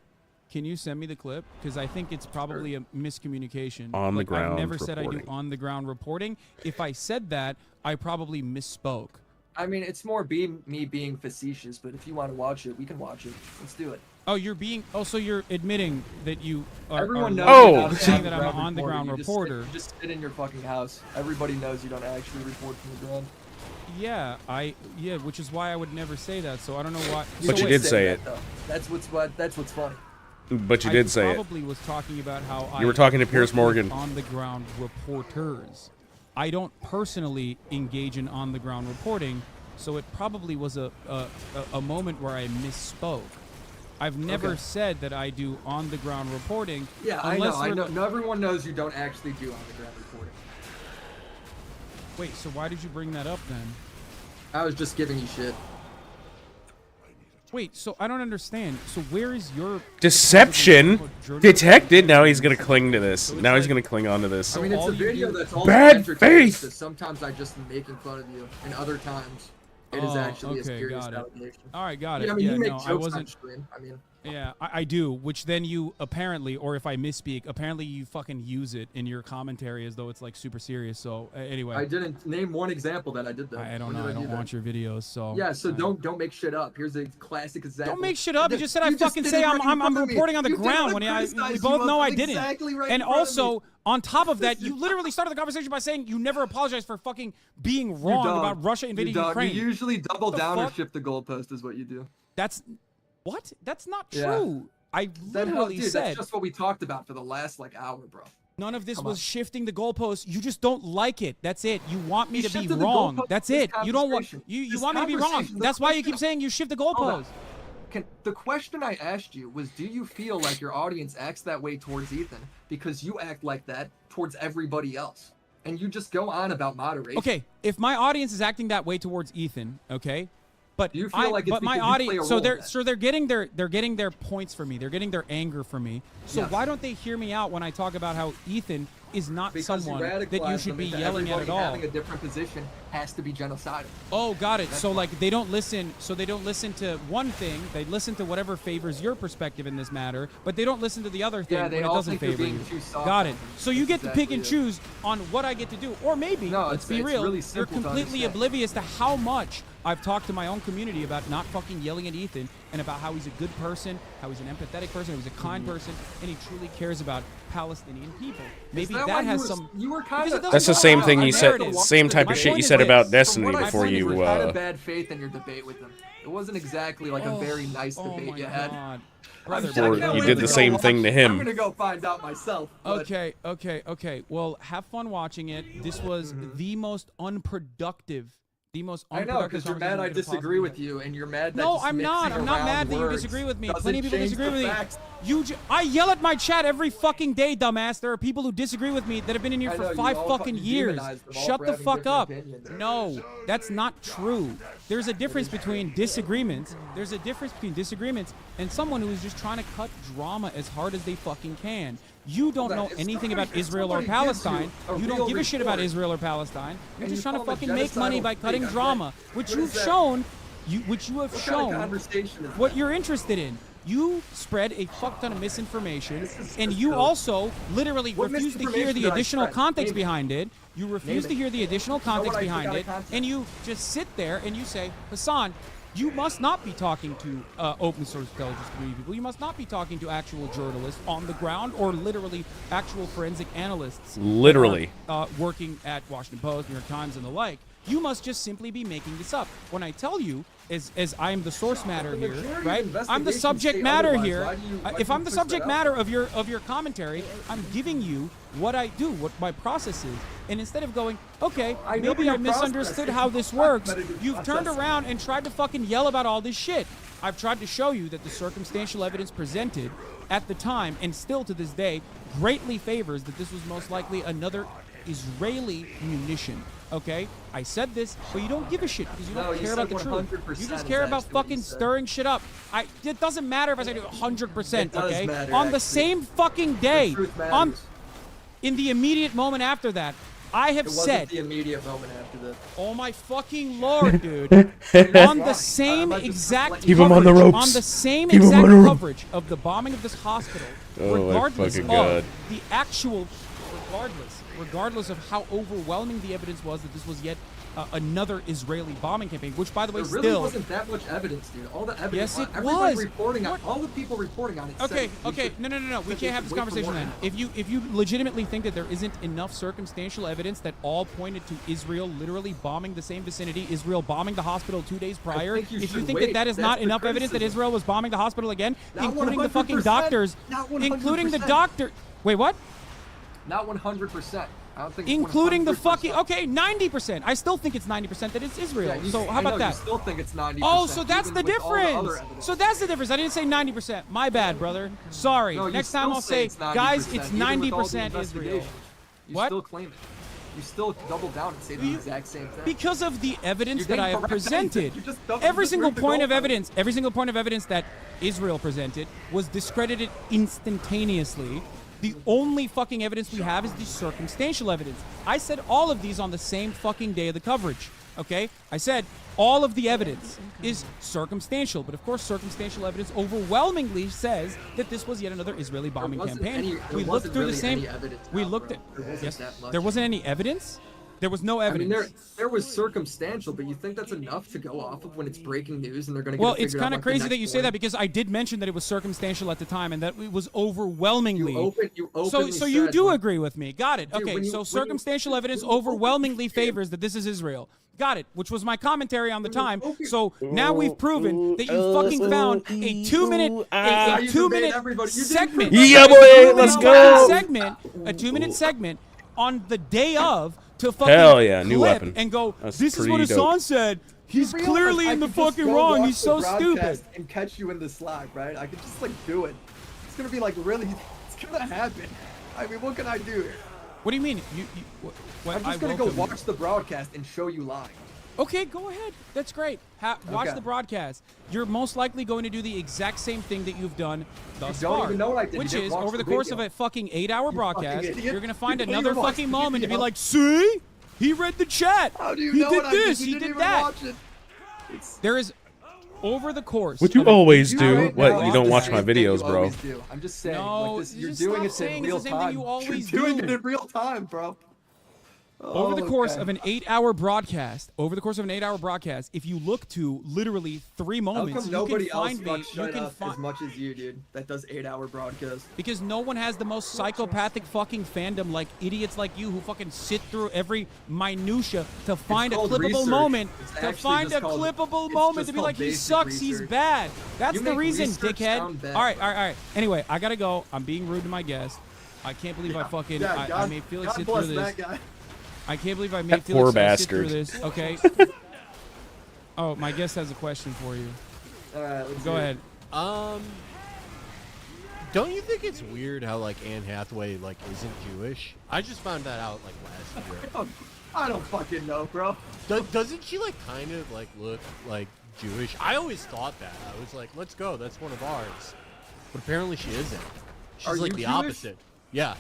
the clip? Because I think it's probably a miscommunication. On the I've ground never said I do reporting. on the ground reporting. If I said that, I probably misspoke. I mean, it's more me being facetious, but if you want to watch it, we can watch it. Let's do it. Oh, so you're admitting that you are, Everyone knows. Oh! you're not saying that I'm an on-the-ground on-the-ground reporter. reporter. You just sit in your fucking house. Everybody knows you don't actually report from the ground. Yeah, which is why I would never say that. So I don't know why. But so you wait, did say it. Though. That's what's funny. But you did say I it. probably was talking about how You were talking to Piers work with Morgan. on-the-ground reporters. I don't personally engage in on-the-ground reporting, so it probably was a moment where I misspoke. I've never said that I do on-the-ground reporting. Yeah, I know. No, everyone knows you don't actually do on-the-ground reporting. Wait, so why did you bring that up then? I was just giving you shit. Wait, so I don't understand. So where is your Deception journalism? detected. Now he's gonna cling to this. Now he's gonna cling on to this. I mean, it's a video that's all Bad entertaining, faith. so sometimes I just am making fun of you, and other times it is actually a serious got it. allegation. All right, got it. Yeah, I mean, you make no, jokes I on wasn't. stream. I mean, Yeah, I do, which then you apparently, or if I misspeak, apparently you fucking use it in your commentary as though it's like super serious. So anyway. I didn't name one example that I did that. I don't When know. did I don't do watch your videos, so. Yeah, so don't make shit up. Here's a classic example. Don't make shit up. You just said I You just fucking did say it I'm right in front of me. reporting on the You did ground it when like we criticize both you know I up didn't. exactly right in And front of me. also, on top of that, you literally started the conversation by saying you never apologized for fucking being wrong about Russia invading Ukraine. You usually double The down or fuck? shift the goalpost is what you do. That's what? That's not Yeah. true. I literally Dude, said that's just what we talked about for the last hour, bro. none of this Come was on. shifting the goalposts. You just don't like it. That's it. You want me You to be shifted the wrong. goalpost That's this it. You don't want conversation. you This want me to be wrong. conversation, the That's why you question- keep saying you shift the Hold goalposts. on. The question I asked you was, do you feel like your audience acts that way towards Ethan because you act like that towards everybody else, and you just go on about moderation? Okay, if my audience is acting that way towards Ethan, okay, but you feel like it's but my because you play a audience, so role in they're that? they're getting their points from me. They're getting their anger from me. So Yes. why don't they hear me out when I talk about how Ethan is not Because someone you that you radicalize should them be into yelling at everybody all? having a different position has to be genocidal. Oh, got it. That's So fine. like they don't listen. So they don't listen to one thing. They listen to whatever favors your perspective in this matter, but they don't listen to the other thing Yeah, they when it all doesn't think you're favor being you. too soft Got on it. them. So you get That's to pick and exactly it. choose on what I get to do, or maybe No, let's be it's real. really You're simple to completely understand. oblivious to how much I've talked to my own community about not fucking yelling at Ethan and about how he's a good person, how he's an empathetic person, how he's a kind person, and he truly cares about Palestinian people. Maybe that that why has you were, some. You were kind of. That's the same thing you said. narrative. Same type My of shit point you is said this. about From Destiny what I before said, you. you had a bad faith in your debate with him. It wasn't exactly like a very nice debate you had. Or you did the same thing to I'm him. gonna go find out myself. but- Okay. Well, have fun watching it. This was the most unproductive. I know, because you're mad I disagree with you, and you're mad that No, just I'm not. mixing I'm not around mad that you words disagree with me. doesn't Plenty of people change disagree the with me. facts. I yell at my chat every fucking day, dumbass. There are people who disagree with me that have been in here I for know, you 5 all fucking fucking years. demonize them all Shut for the having fuck different up. opinions. No, that's not true. There's a difference between disagreements. There's a difference between disagreements and someone who is just trying to cut drama as hard as they fucking can. You don't know anything about Israel or Palestine. You don't give a shit about Israel or Palestine. You're just trying to fucking make money by cutting drama, which you've shown. Which you have shown what you're interested in. You spread a fuck ton of misinformation, and you also literally refuse to hear the additional context behind it. You refuse to hear the additional context behind it, and you just sit there and you say, Hassan, you must not be talking to open source intelligence community people. You must not be talking to actual journalists on the ground or literally actual forensic analysts. Literally. Working at Washington Post, New York Times, and the like. You must just simply be making this up. When I tell you, as I am the source matter here, right? I'm the subject matter here. If I'm the subject matter of your commentary, I'm giving you what I do, what my process is. And instead of going, okay, maybe I misunderstood how this works, you've turned around and tried to fucking yell about all this shit. I've tried to show you that the circumstantial evidence presented at the time, and still to this day, greatly favors that this was most likely another Israeli munition. Okay, I said this, but you don't give a shit because you don't care about the truth. You just care about fucking stirring shit up. It doesn't matter if I say 100%. Okay, matter, on the actually. same fucking day, in the immediate moment after that, I have It wasn't said. the immediate moment after this. Oh my fucking lord, dude! On the same exact Keep him on the coverage- ropes. on the same Keep him exact on the rope. coverage of the bombing of this hospital, Oh my regardless fucking of God. the actual, regardless of how overwhelming the evidence was that this was yet another Israeli bombing campaign, which, by the way, There really still wasn't that much evidence, dude. All the evidence. Yes, it everybody was. reporting on all the people reporting on it. Okay, said we okay, should- no. We that can't they have this should wait for conversation more then. If you legitimately think that there isn't enough circumstantial evidence that all pointed to Israel literally bombing the same vicinity, Israel bombing the hospital 2 days prior, think you if you should think wait. that that is That's not the enough evidence that criticism. Israel was bombing the hospital again, Not including the fucking 100%. doctors, Not including the 100%. doctor. Wait, what? Not 100%. I don't think. it's Including the 100%. fucking 90%. I still think it's 90% that it's Israel. Yeah, So how I about know, that? You still think it's 90%. Oh, so that's even the with all the other difference. evidence. So that's the difference. I didn't say 90%. My bad, brother. Sorry. No, you Next time still I'll say, it's 90%, guys, it's even with all the 90% Israel. investigation. You What? still claim it. You still double down and say the exact same thing. Because of the evidence You're that I getting have correct anything. presented. You just double- Every just single read the point of goalpost. evidence, every single point of evidence that Israel presented was discredited instantaneously. The only fucking evidence we have is the circumstantial evidence. I said all of these on the same fucking day of the coverage. Okay? I said all of the evidence is circumstantial, but of course circumstantial evidence overwhelmingly says that this was yet another Israeli bombing campaign. We looked through the same. We looked at. Yes, there wasn't any evidence. There was no I evidence. mean, there was circumstantial, but you think that's enough to go off of when it's breaking news and they're going to get Well, it it's figured out, kind of like, the crazy that next you say that morning? because I did mention that it was circumstantial at the time and that it was overwhelmingly. You so openly so you said, do like- agree with me. Got it. Dude, Okay, when you- so when you- circumstantial evidence when you openly overwhelmingly said- favors that this is Israel. Got it, which was my commentary on the time. So now we've proven that you fucking found a 2-minute a 2-minute segment. Yeah, a boy, 2-minute let's fucking go. Segment, a 2-minute segment on the day of to fucking Hell yeah, new clip weapon. and go, That's this is what pretty Hassan dope. said. He's To be clearly honest, in the I could just fucking go wrong. watch He's the so broadcast stupid. And catch you in the Slack, right? I could just like do it. It's gonna be like really. It's gonna happen. I mean, what can I do? What do you mean? What, I'm just gonna go watch the broadcast and show you live. Okay, go ahead. That's great. Watch Okay. the broadcast. You're most likely going to do the exact same thing that you've done thus don't far. even know what I did. You Which didn't is, watch over the the course video. of a fucking 8-hour broadcast, idiot. you're going to find You didn't another even watch fucking the moment to be video. like, see? He read the chat. How do you he know did what I did? this. You He didn't did even that. watch it. There is, over the course. What you of an always 8-hour do? What, you broadcast- don't watch my Same thing videos, you bro. always do. I'm just saying. No, like this, you're just doing stop it saying in it's real the same thing time. you always You're doing do. it in real time, bro. Over the course of an 8-hour broadcast, if you look to literally 3 How moments, come you nobody can else find me. fucks You shut can up find as much as you, dude? That does 8-hour broadcast. because no one has the most psychopathic fucking fandom like idiots like you who fucking sit through every minutia to find a called clippable research. moment. It's To actually find a just called- clippable it's moment just to be called like he basic sucks, he's research. bad. That's You the make reason, research dickhead. sound bad. All right. Anyway, I gotta go. I'm being rude to my guest. I can't believe I fucking I made Felix God sit bless through this. that guy. I can't believe I That made poor Felix sit through bastard. this. Okay. Oh, my guest has a question for you. All right, let's Go hear ahead. Don't you think it's weird how like Anne Hathaway like isn't Jewish? I just found that out like last year. I don't fucking know, bro. Doesn't she like kind of like look like Jewish? I always thought that. I was like, let's go, that's one of ours. But apparently she isn't. She's Are like you the Jewish? opposite. Yeah.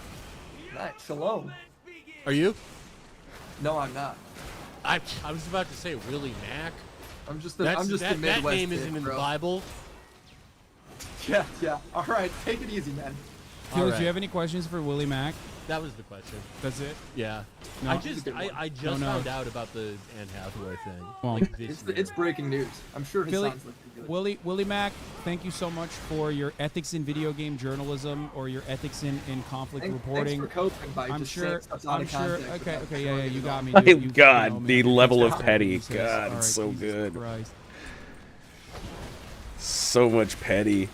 Nice. Shalom. Are you? No, I'm not. I was about to say Willie Mack. I'm just that a Midwest name kid, isn't in bro. the Bible. Yeah. All right, take it easy, man. Felix, do you have any questions for Willie Mack? That was the question. That's it? Yeah. No. I just found out about the Anne Hathaway thing. Well, like this year. It's breaking news. I'm sure his Philly, son's looking good. Willie Mack, thank you so much for your ethics in video game journalism or your ethics in conflict reporting. Thanks for coping by I'm just sure. saying stuff's out I'm of sure. context Okay. without Yeah. You throwing got me. it Dude. My You God, know, the man, level of thanks for petty. Jesus. God, All it's so Jesus good. Christ. So much petty.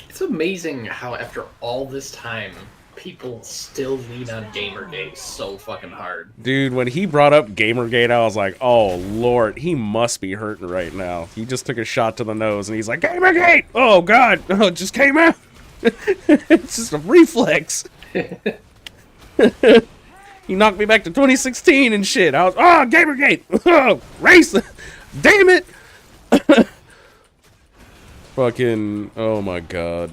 It's amazing how after all this time, people still lean on Gamergate so fucking hard. Dude, when he brought up Gamergate, I was like, oh, Lord, he must be hurting right now. He just took a shot to the nose, and he's like, Gamergate! Oh, God! Oh, it just came out! It's just a reflex. He knocked me back to 2016 and shit. I was, oh, Gamergate! Oh, race! Damn it! Fucking, oh my God.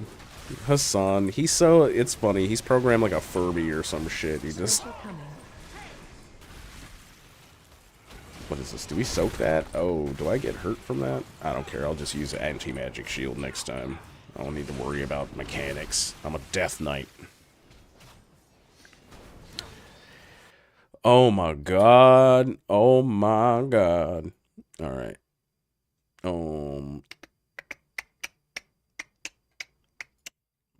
Hassan, it's funny, he's programmed like a Furby or some shit. He just... What is this? Do we soak that? Oh, do I get hurt from that? I don't care, I'll just use an anti-magic shield next time. I don't need to worry about mechanics. I'm a Death Knight. Oh my God. Oh my God. Alright.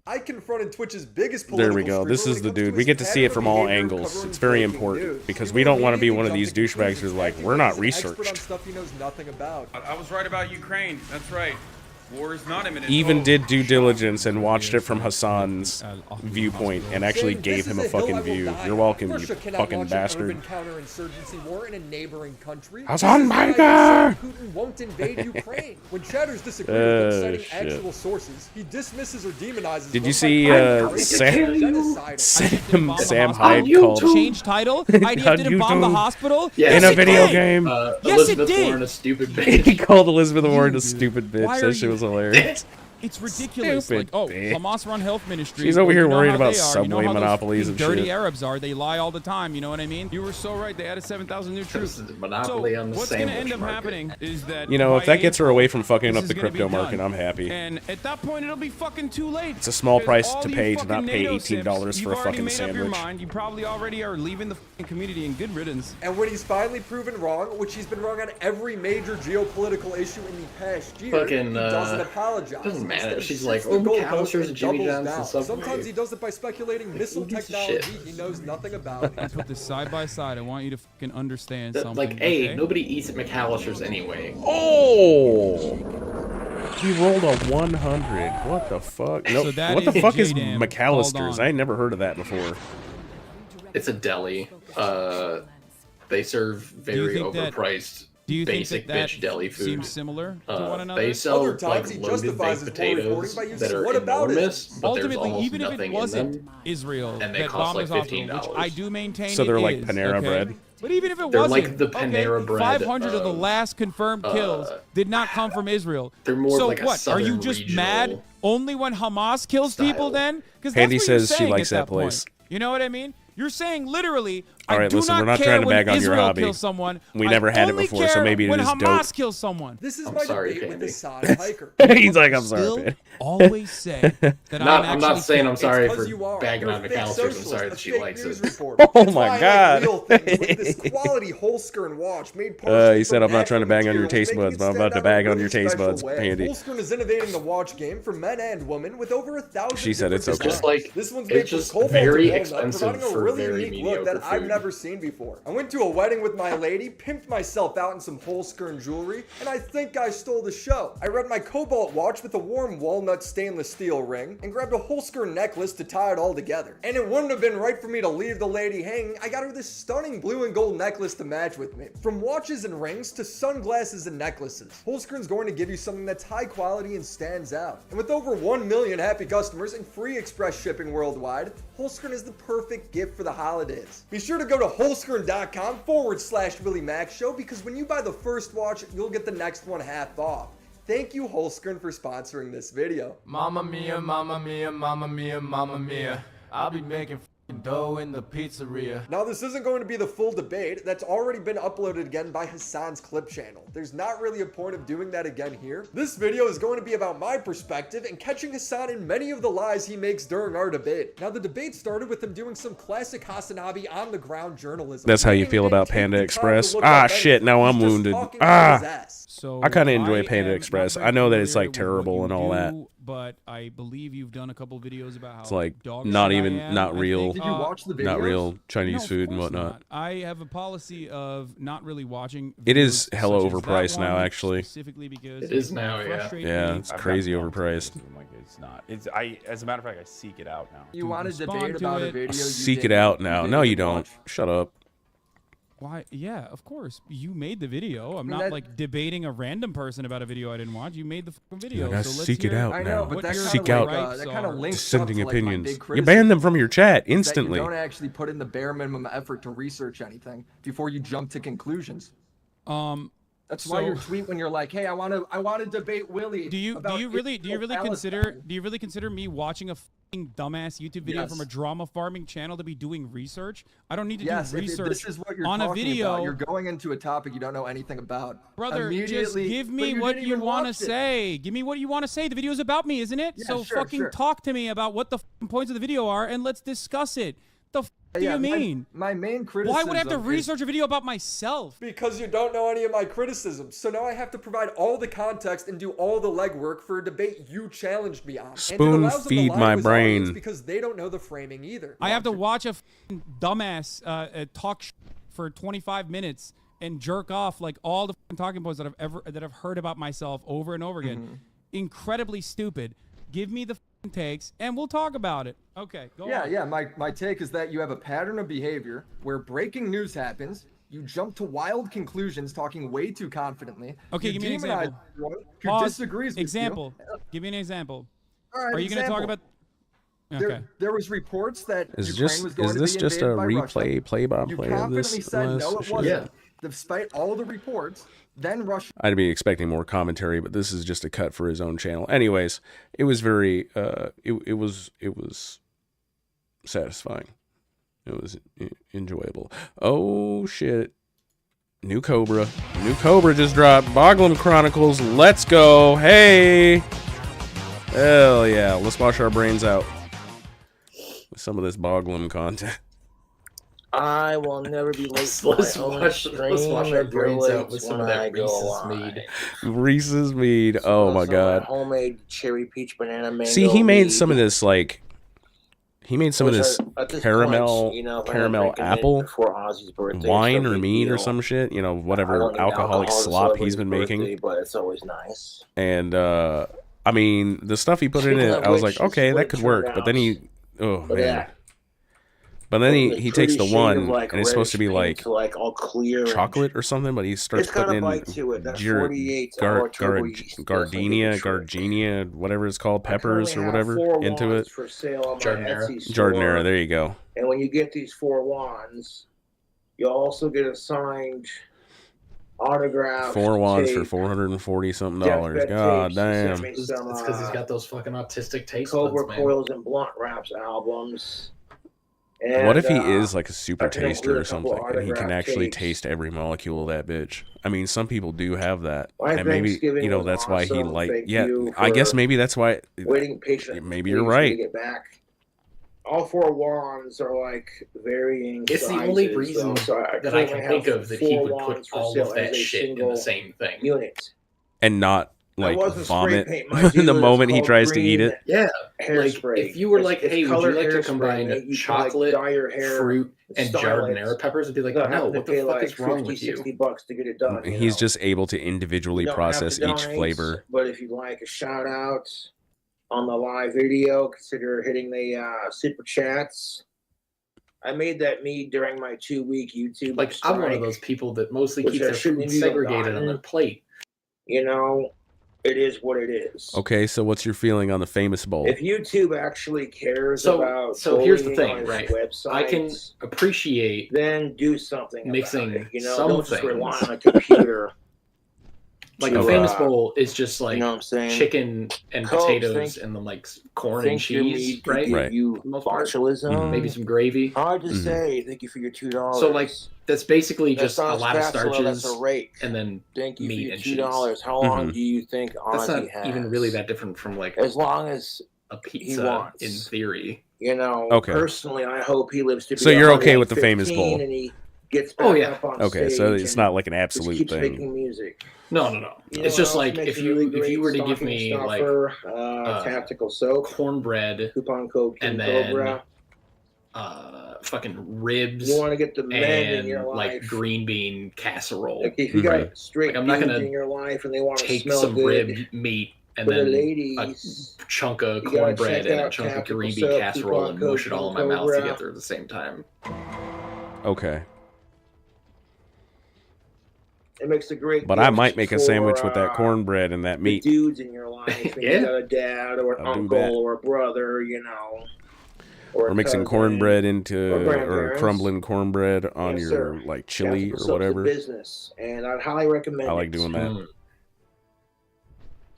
I confronted Twitch's biggest There political we go. This streamer is when the it comes dude. to We his get to see it from pattern all of behavior angles. covering It's very breaking important news. because He we will don't want to be immediately one of jump these to conclusions, douchebags who's like, acting we're not he's an expert on researched. stuff he knows nothing about. I was right about Ukraine. That's right. War is not imminent. Even did due diligence and watched it from Hassan's viewpoint and actually Saying, gave "This him is a hill I fucking will view. die You're on." welcome, you Russia cannot fucking launch an bastard. urban counterinsurgency war in a neighboring country. Hassan This is why Biker! Putin won't invade Ukraine. When chatters disagree with him, citing shit. actual sources, he dismisses or demonizes Did them you by see calling it Sam genocidal. Sam Hyde called Change title? IDF didn't bomb the hospital? in a video game? Yes, it Elizabeth did. Warren a stupid bitch. He called Elizabeth Warren a stupid bitch. Why are That shit you- was hilarious. It's ridiculous. Stupid Like, oh, bitch. Hamas run health ministry. She's over Well, here you know worried how about they are. You know subway how those monopolies fucking and dirty shit. Arabs are. They lie all the time. You know what I mean? You were so right. They added 7,000 new troops. Monopoly so on the what's going to sandwich end up market. happening is that You know, if by that gets her away from fucking this up is the gonna be crypto market, done. I'm happy. And at that point, it'll be fucking too late. It's a small Because price all to you pay to fucking not pay NATO $18 simps, for a you've already fucking made up your sandwich. mind. You probably already are leaving the fucking community in good riddance. And when he's finally proven wrong, which he's been wrong on every major geopolitical issue in the past year, Fucking, he doesn't apologize. doesn't matter. Instead, She's he like, shifts the oh, goalposts McAllister's and and Jimmy doubles John's down. and Subway. Sometimes he does it by speculating missile gives a technology shit? he knows nothing about. Let's put this side by side. I want you to fucking understand something. Like, A, okay? nobody eats at McAllister's anyway. Oh! He rolled a 100. What the fuck? So Nope. that What the is fuck is J-Dam. Hold McAllister's? on. I ain't never heard of that before. It's a deli. They serve Do you very think that- overpriced Do you think basic that bitch deli food. seems similar to one another? They sell Other times like he loaded justifies baked his war reporting potatoes by using, that are "What about it?" enormous, but there's Ultimately, almost even if nothing it wasn't in them. Israel And they that cost bombed like us off, which $15. I do maintain So they're it like is, Panera okay? bread? But even if it They're wasn't, like the Panera bread 500 of the of, last confirmed kills did not come from Israel. They're more so like a what? Are you southern just regional mad only when Hamas kills people then? Because that's Handy what you're says she saying likes at that place. point. You know what I mean? You're saying literally, All right, I do listen, not we're not care trying to when bag on your Israel hobby. kills someone. We never I had it only before, so care maybe it when is Hamas dope. kills someone. This is I'm my sorry, debate with Pandy. Hassan Hiker. He's like, I'm sorry, Still man. always say that I'm I'm not actually saying I'm sorry It's 'cause for you are. bagging You're on a fake McAllister's. I'm socialist, sorry a that she fake likes news it. reporter. Oh It's my why I God. like real things like this quality Holzkern watch made partially He said, from I'm not trying to natural bang on your materials, taste making buds, it but I'm stand about to out in a bag on really your taste special buds, way. Pandy. Holzkern is innovating the watch game for men and women with over 1,000 She said it's different okay. Just like this one's made it's from just cobalt very and walnut, expensive providing a for really very unique look mediocre that I've food. never seen before. I went to a wedding with my lady, pimped myself out in some Holzkern jewelry, and I think I stole the show. I read my cobalt watch with a warm walnut stainless steel ring, and grabbed a Holzkern necklace to tie it all together. And it wouldn't have been right for me to leave the lady hanging. I got her this stunning blue and gold necklace to match with me. From watches and rings to sunglasses and necklaces, Holzkern's going to give you something that's high quality and stands out. And with over 1 million happy customers and free express shipping worldwide, Holzkern is the perfect gift for the holidays. Be sure to go to holzkern.com/Willie Max Show, because when you buy the first watch, you'll get the next one half off. Thank you, Holzkern, for sponsoring this video. Mamma mia, mamma mia, mamma mia, mamma mia. I'll be making dough in the pizzeria. Now, this isn't going to be the full debate. That's already been uploaded again by Hassan's clip channel. There's not really a point of doing that again here. This video is going to be about my perspective and catching Hassan in many of the lies he makes during our debate. Now, the debate started with him doing some classic Hasanabi on-the-ground journalism. That's how you feel about Panda Express? Ah, shit, now I'm wounded. Ah! So I kind of enjoy I Panda am Express. not I know that very it's like familiar with what terrible you and all that. do, but I believe you've done a couple videos about how It's like dog not shit I even, am, not I real, think. Did you watch the videos? not real Chinese No, of food and course whatnot. not. I have a policy of not really watching. It is videos hella such as that overpriced now, one, actually. Specifically because It is now, yeah. frustrates Yeah, me. it's crazy overpriced. Like it's not. It's as a matter of fact, I seek it out now. You want to respond debate to about a it. video? you Seek it didn't- out you now. didn't No, you even don't. watch? Shut up. Why? Yeah, of course. You made the video. I'm mean, not that- like debating a random person about a video I didn't watch. You made the fucking video. I gotta so let's seek it hear out I now. know, but what that your Seek kind of out like, that kind of links dissenting up to, like, my opinions. big You ban them from your chat criticism, is that instantly. You don't actually put in the bare minimum effort to research anything before you jump to conclusions. That's why so- your tweet when you're like, "Hey, I want to debate Willie." Do you really consider me watching a fucking dumbass YouTube video Yes. from a drama farming channel to be doing research? I don't need to Yes, do if research this is what you're on talking a video. about. You're going into a topic you don't know anything about. Brother, just Immediately- give but me you what didn't you even want to watch it. say. Give me what you want to say. The video's about me, isn't it? Yeah, so sure, fucking sure. talk to me about what the fucking points of the video are, and let's discuss it. The f do Yeah, you mean? My main criticism. Why would I have to is- research a video about myself? Because you don't know any of my criticisms. So now I have to provide all the context and do all the legwork for a debate you challenged me on. And it Spoon allows them to feed lie my to his audience brain. because they don't know the framing either. I have to watch a fucking dumbass talk for 25 minutes and jerk off like all the fucking talking points that I've heard about myself over and over again. Incredibly stupid. Give me the fucking takes and we'll talk about it. Okay, go on. Yeah. My take is that you have a pattern of behavior where breaking news happens. You jump to wild conclusions, talking way too confidently. Okay, you give me an demonize example. everyone who Pause. disagrees with Example. you. Give me an example. All right, Are you going to talk example. about? Okay. There was reports that Is Ukraine was going is to this be just a invaded by Russia. replay, play-by-play You of confidently this? said no, it shit? wasn't. Despite all the reports, then Russia. I'd be expecting more commentary, but this is just a cut for his own channel. Anyways, it was very, it was satisfying. It was enjoyable. Oh shit! New Cobra just dropped. Boglum Chronicles. Let's go! Hey, hell yeah! Let's wash our brains out with some of this Boglum content. I will never be late to Let's my own wash stream our or brains out with village some when of that I go Reese's live. mead. Reese's mead. Oh my Also, god. homemade cherry peach banana mango. See, he made mead, some of this like. He made some of which this at this caramel, point, you know, if I caramel don't drink it apple before Ozzy's birthday, wine it's no or big mead or deal. some shit. You know, I whatever don't need alcoholic alcohol to slop celebrate he's his been birthday, making. but it's always nice. And I mean, the stuff he put in Speaking it, of I was which, like, okay, this that would could turn work. But then he, oh But man. yeah. But then From he the takes the pretty shade one of, like, and it's supposed to be reddish pink like to, like, all clear and- chocolate or something, but he starts It's got putting a in bite to it. That 48-hour turbo yeast gardenia, whatever it's called, peppers or whatever into it. for sale on my Etsy store. Jardinera, there you go. And when you get these 4 wands, you'll also get a signed autograph. 4 wands for tape. $440 something Deathbed dollars. God tapes. damn. Sent me It's some, because he's got those fucking autistic taste Cobra buds, man. Coils and Blunt Wraps albums. And, What if he is like a super I can include taster a or couple something, and he can autograph actually tapes. taste every molecule of that bitch? I mean, some people do have that, My and maybe Thanksgiving was that's why he awesome. Thank Yeah, you I guess for maybe that's why. waiting patiently Maybe you're for me to right. get back. All 4 wands are like varying It's sizes. the only reason so that I currently can think have of that he 4 would put wands for all sale of that as a shit in the single same thing. unit. And not like wasn't spray vomit paint, my dude. the It's moment he called tries to eat green it. Yeah, hairspray. like if you were It's- like, it's "Hey, would you colored like to hairspray, combine mate. You can, chocolate, like, dye your hair, fruit, and style jardinera it. peppers?" I'd be like, You don't "No, have to what the pay fuck like is wrong 50, with you?" $60 to get it done. you He's know? just able to individually You don't have to process each donate, flavor. But if you'd like a shout out on the live video, consider hitting the super chats. I made that mead during my 2-week YouTube Like, strike, I'm one of those people that mostly which keep I their shouldn't food have even segregated on their gotten. plate. You know, it is what it is. Okay, so what's your feeling on the famous bowl? If YouTube actually cares about So here's the bullying on thing, its right? websites, I can appreciate then do something mixing about it. You know, some don't just things. rely on a computer. Like to, a famous bowl is just like you know what I'm saying? chicken and Cokes, potatoes and then like corn and think your cheese, meat could right? give Right. you For the most part. botulism. Maybe some gravy. Hard to say. Thank you for your $2. So like that's basically That's just a not lot of spatula, that's starches a rake. and then Thank you for meat your and $2. cheese. How long do you think That's not Ozzy has? even really that different from like As long as a he pizza wants. in theory. You know, Okay. personally, I hope he lives to be So you're okay with the famous 115 bowl? and he gets back Oh, yeah. up on Okay, stage so it's and not like an just absolute keeps thing. making music. No. You know It's just what like else makes if a really you great were to give stocking me stuffer? like tactical soap, cornbread, coupon code King and then Cobra. fucking ribs, You want to get the men in and your like life. green bean casserole. Like if you got straight Like, I'm not dudes gonna in your life and they want to take smell some good, rib meat and for the then ladies, a chunk of you gotta cornbread check and a out chunk of Tactical green bean Soap, casserole coupon and code mush it all in my King mouth Cobra. together at the same time. Okay. It makes a great But I gift might make a for, sandwich with that cornbread and that the meat. dudes in your life, and Yeah. you got a dad or an I'll do uncle that. or a brother, you know, Or a mixing cousin, cornbread into or or grandparents. crumbling cornbread on Yes, your sir. like chili Tactical or Soap's a whatever. business, and I'd highly recommend I like it. doing that.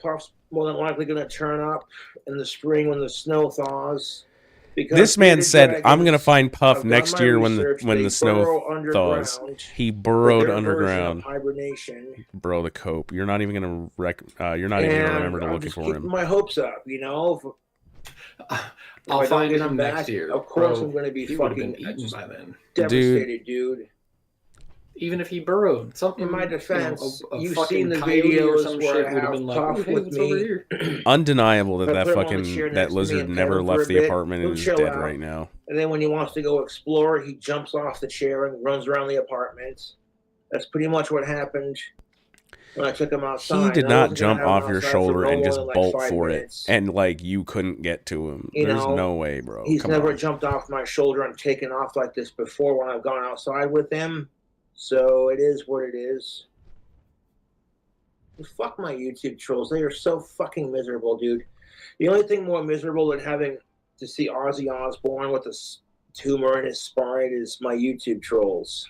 Puff's more than likely going to turn up in the spring when the snow thaws. Because This man bearded said, "I'm gonna dragons, find Puff I've done next my year research, when they the snow burrow thaws." underground He with burrowed their version of underground. hibernation. Bro, the cope. You're not even gonna you're not even gonna remember to I'm look just for keeping him. my hopes up, you know. If I'll I don't find get him back, next year. Of course, Bro, I'm going to be he would've fucking been eaten just by then. devastated, dude. Even if he burrowed, something In my defense, a you've fucking seen the coyote or videos some where shit I would have have been like, Puff "Oh, hey, with what's over me. here?" Undeniable that If I that put him on the fucking chair that next to me lizard and never pet him for left a the bit, apartment he'll and is chill dead out. right now. And then when he wants to go explore, he jumps off the chair and runs around the apartment. That's pretty much what happened when I took him outside. He did I not wasn't gonna jump have him off your outside for shoulder no and more just than, like, bolt 5 for minutes. it, and like you couldn't get to him. You There's know, no way, bro. He's Come never on. jumped off my shoulder and taken off like this before when I've gone outside with him. So it is what it is. Fuck my YouTube trolls. They are so fucking miserable, dude. The only thing more miserable than having to see Ozzy Osbourne with a tumor in his spine is my YouTube trolls.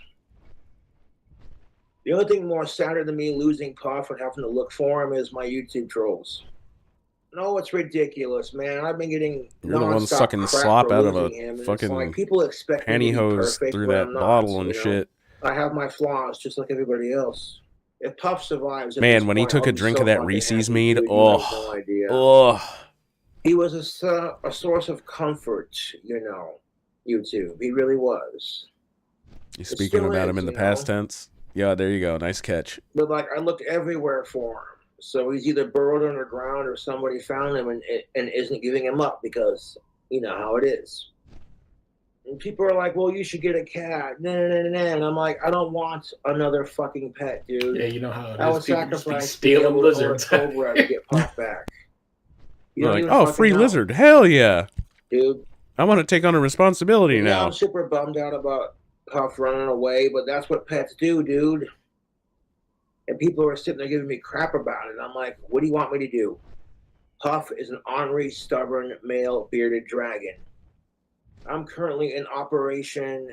The only thing more sadder than me losing Puff and having to look for him is my YouTube trolls. No, it's ridiculous, man. I've been getting You're the one nonstop sucking crap slop for out of a losing him, and it's fucking like people expect me to be pantyhose perfect through when that I'm not, bottle and you know? shit. I have my flaws just like everybody else. If Puff survives, at Man, this when he point, took I'll a be drink so of that fucking Reese's happy, mead, dude. You have no idea. oh, He was a source of comfort, you know. YouTube, he really was. you speaking still about is, him in the you past know? tense? Yeah, there you go. Nice catch. But like, I looked everywhere for him. So he's either burrowed underground or somebody found him and isn't giving him up because you know how it is. And people are like, "Well, you should get a cat." No. And I'm like, I don't want another fucking pet, dude. Yeah, you know how it I is. would People just be sacrifice stealing being able to own a lizards. Cobra to get Puff back. You You're don't like, even oh, fucking free know. lizard. Hell yeah. Dude. I want to take on a responsibility Yeah, now. I'm super bummed out about Puff running away, but that's what pets do, dude. And people are sitting there giving me crap about it. I'm like, what do you want me to do? Puff is an ornery, stubborn, male bearded dragon. I'm currently in Operation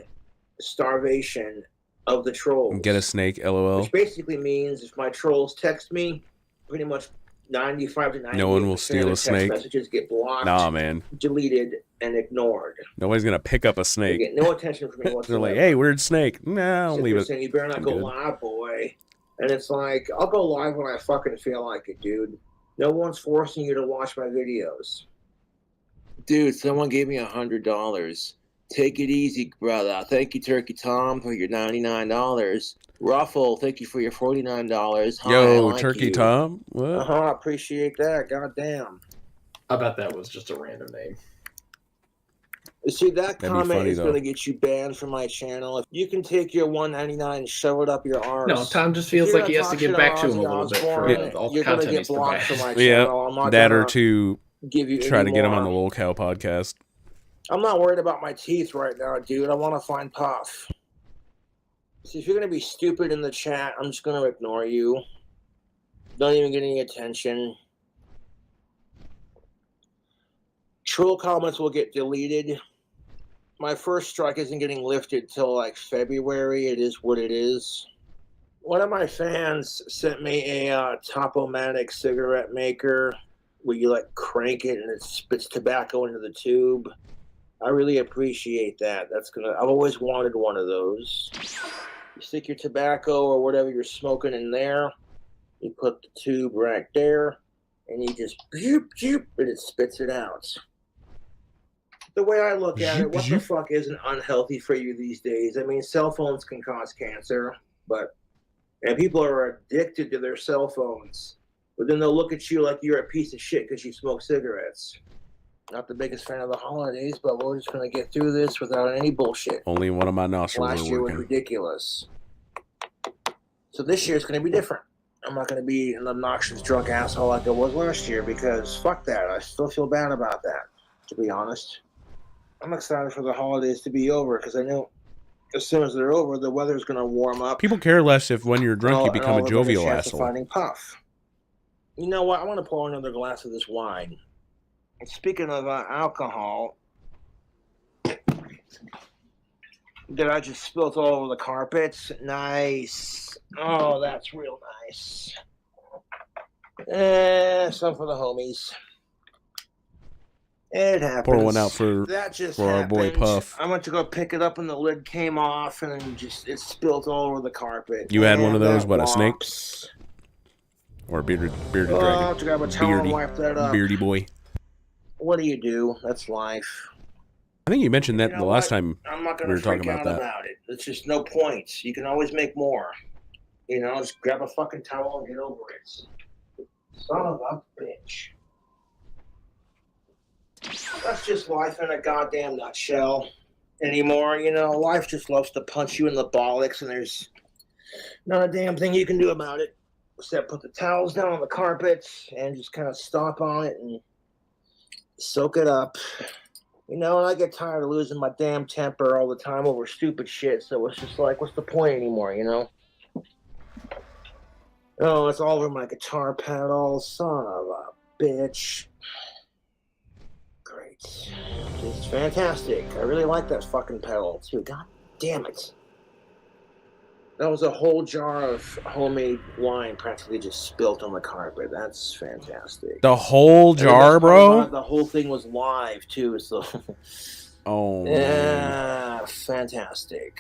Starvation of the Trolls. Get a snake, lol. Which basically means if my trolls text me, pretty much 95 to 98% No one will steal of a text snake. messages get blocked, Nah, man. deleted, and ignored. Nobody's gonna pick up a They snake. get no attention from me They're whatsoever. like, "Hey, weird snake." Nah, I'll Sit leave there it. saying, you better not I'm go good. live, boy. And it's like, I'll go live when I fucking feel like it, dude. No one's forcing you to watch my videos. Dude, someone gave me $100. Take it easy, brother. Thank you, Turkey Tom, for your $99. Ruffle, thank you for your $49. Hi, I Yo, like Turkey you. Tom. What? I appreciate that. Goddamn. I bet that was just a random name. See, that That'd be comment funny, is though. going to get you banned from my channel. If you can take your $1.99 and shove it up your arse. No, Tom just If feels you're like he gonna has to talk give shit back on to him a Ozzy little bit for Osbourne, all the you're going to content get he's blocked from provided. my channel. I'm Yeah, not that or gonna to give you try any to get him more. on the lolcow podcast. I'm not worried about my teeth right now, dude. I want to find Puff. See, if you're going to be stupid in the chat, I'm just going to ignore you. Don't even get any attention. Troll comments will get deleted. My first strike isn't getting lifted till like February. It is what it is. One of my fans sent me a Top-O-Matic cigarette maker where you like crank it and it spits tobacco into the tube. I really appreciate that. I've always wanted one of those. You stick your tobacco or whatever you're smoking in there. You put the tube right there, and you just and it spits it out. The way I look at it, what the fuck isn't unhealthy for you these days? I mean, cell phones can cause cancer, and people are addicted to their cell phones. But then they'll look at you like you're a piece of shit because you smoke cigarettes. Not the biggest fan of the holidays, but we're just going to get through this without any bullshit. Only one of my nostrils Last are year was working. ridiculous. So this year's going to be different. I'm not going to be an obnoxious drunk asshole like I was last year because fuck that. I still feel bad about that, to be honest. I'm excited for the holidays to be over because I know as soon as they're over, the weather's going to warm up. People care less if when you're drunk you become a and jovial chance of asshole. finding Puff. You know what? I want to pour another glass of this wine. And speaking of alcohol, that I just spilled all over the carpets. Nice. Oh, that's real nice. Some for the homies. It happens. Pour one out for our boy Puff. I went to go pick it up and the lid came off and it spilled all over the carpet. You had one of And those, that what, a snake? whops. Or a bearded Oh, dragon? I have to grab a towel and wipe that up. Beardy boy. What do you do? That's life. I think you mentioned that You the know last what? time I'm not we going were to talking freak about out that. about it. It's just no point. You can always make more. You know, just grab a fucking towel and get over it. Son of a bitch. That's just life in a goddamn nutshell anymore. You know, life just loves to punch you in the bollocks and there's not a damn thing you can do about it except put the towels down on the carpets and just kind of stomp on it and soak it up. You know, and I get tired of losing my damn temper all the time over stupid shit, so it's just like, what's the point anymore, you know? Oh, it's all over my guitar pedal. Son of a bitch. Great. It's fantastic. I really like that fucking pedal, too. God damn it. That was a whole jar of homemade wine practically just spilt on the carpet. That's fantastic. The whole And the jar, best part about bro? it, the whole thing was live, too, so... Oh, man. Yeah, fantastic.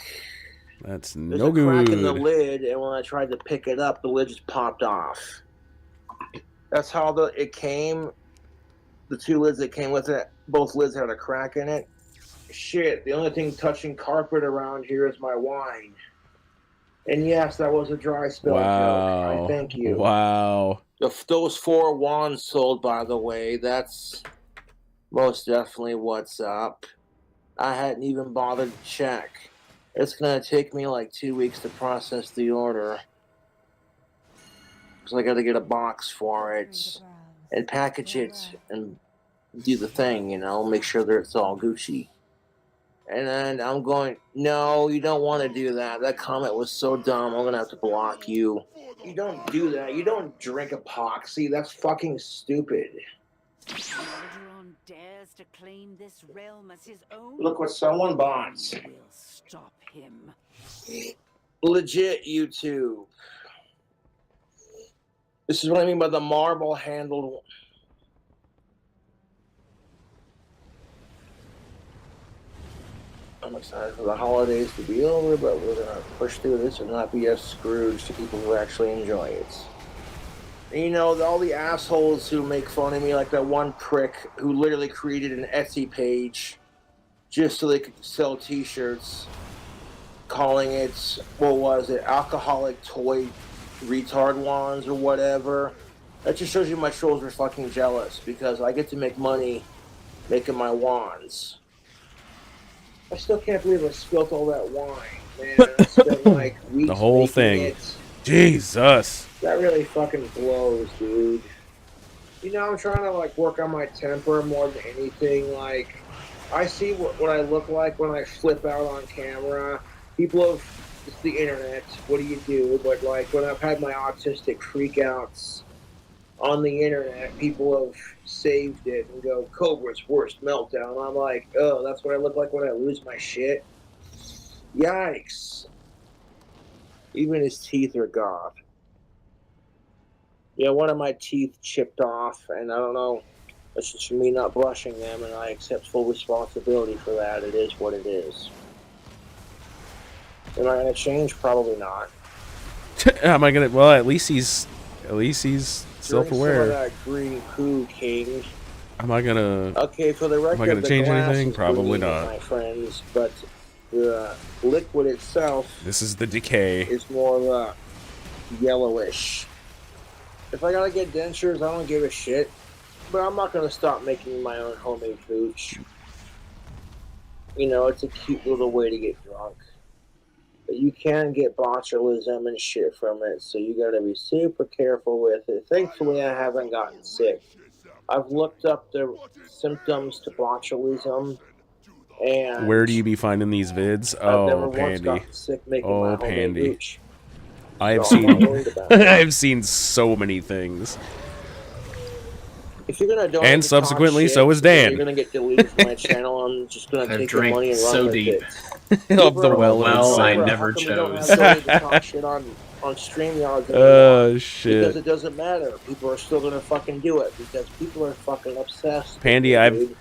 That's There's no a crack in the good. lid, and when I tried to pick it up, the lid just popped off. That's how it came. The two lids that came with it, both lids had a crack in it. Shit, the only thing touching carpet around here is my wine. And yes, that was a dry spell joke. Wow. I thank you. Wow. Those 4 wands sold, by the way, that's most definitely what's up. I hadn't even bothered to check. It's going to take me like 2 weeks to process the order. Because I got to get a box for it and package it and do the thing, you know, make sure that it's all Gucci. And then I'm going, no, you don't want to do that. That comment was so dumb, I'm going to have to block you. You don't do that. You don't drink epoxy. That's fucking stupid. Alderaan dares to claim this realm as his own. Look what someone bought. We'll stop him. Legit YouTube. This is what I mean by the marble-handled. I'm excited for the holidays to be over, but we're gonna push through this and not be as Scrooge to people who actually enjoy it. And, you know, all the assholes who make fun of me, like that one prick who literally created an Etsy page just so they could sell T-shirts, calling it, what was it, alcoholic toy retard wands or whatever. That just shows you my trolls are fucking jealous because I get to make money making my wands. I still can't believe I spilled all that wine, man. I spent like weeks The whole making thing. it. Jesus. That really fucking blows, dude. You know, I'm trying to like work on my temper more than anything. Like, I see what I look like when I flip out on camera. People have, it's the internet, what do you do? But like when I've had my autistic freakouts on the internet, people have saved it and go, Cobra's worst meltdown. I'm like, oh, that's what I look like when I lose my shit? Yikes. Even his teeth are gone. Yeah, one of my teeth chipped off, and I don't know, it's just me not brushing them, and I accept full responsibility for that. It is what it is. Am I gonna change? Probably not. Am I gonna? Well, at least he's self-aware. Some of that green poo, King. Am I gonna? Okay, for the record, am I gonna the change glass anything? is Probably green, not. my friends. But the liquid itself This is the decay. is more yellowish. If I gotta get dentures, I don't give a shit. But I'm not gonna stop making my own homemade pooch. You know, it's a cute little way to get drunk. But you can get botulism and shit from it, so you gotta be super careful with it. Thankfully, I haven't gotten sick. I've looked up the symptoms to botulism, and Where do you be finding these vids? I've never Oh, once Pandy. gotten sick making my Oh, homemade Pandy. pooch. I have So I'm not seen. worried about it. I have seen so many things. If you're gonna donate And to talk subsequently, shit, so is then Dan. You're gonna get deleted from my channel. I'm just gonna I've take your drank money and run so with deep. it. Of the well Well, I inside. never How come we don't have chose. donate to talk shit on StreamYard anymore? Oh, shit. Because it doesn't matter. People are still gonna fucking do it because people are fucking obsessed. with Pandy, it, dude.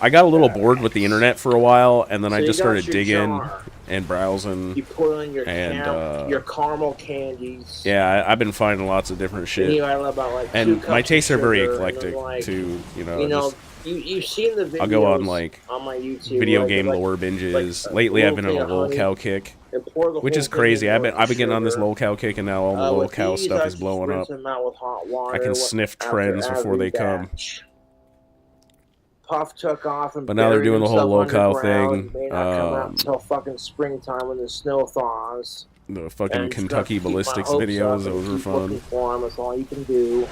I got a little bored with the internet for a while, and then So I you just got started your digging jar. and browsing. You put on your And your caramel candies. yeah, I've been finding lots of different And shit. you got about like 2 And cups my of tastes are very sugar, and then, eclectic like, too. You know, You know, just- you've seen the videos. I'll go on like on my YouTube, video right? game Like- lore binges. like, Lately, I've been on a little thing of lolcow honey, kick, and pour the which whole is thing crazy. in I've with been getting on this sugar. lolcow kick, and now all the With lolcow these, stuff I is just blowing rinse up. them out with hot water I can sniff after trends before every they come. batch. Puff took off and But now they're buried doing the whole himself lolcow underground. thing. May not come out until fucking springtime when the snow thaws. The fucking And just Kentucky gotta keep my ballistics hopes videos, up and those were keep looking fun. for 'em, that's all you can do.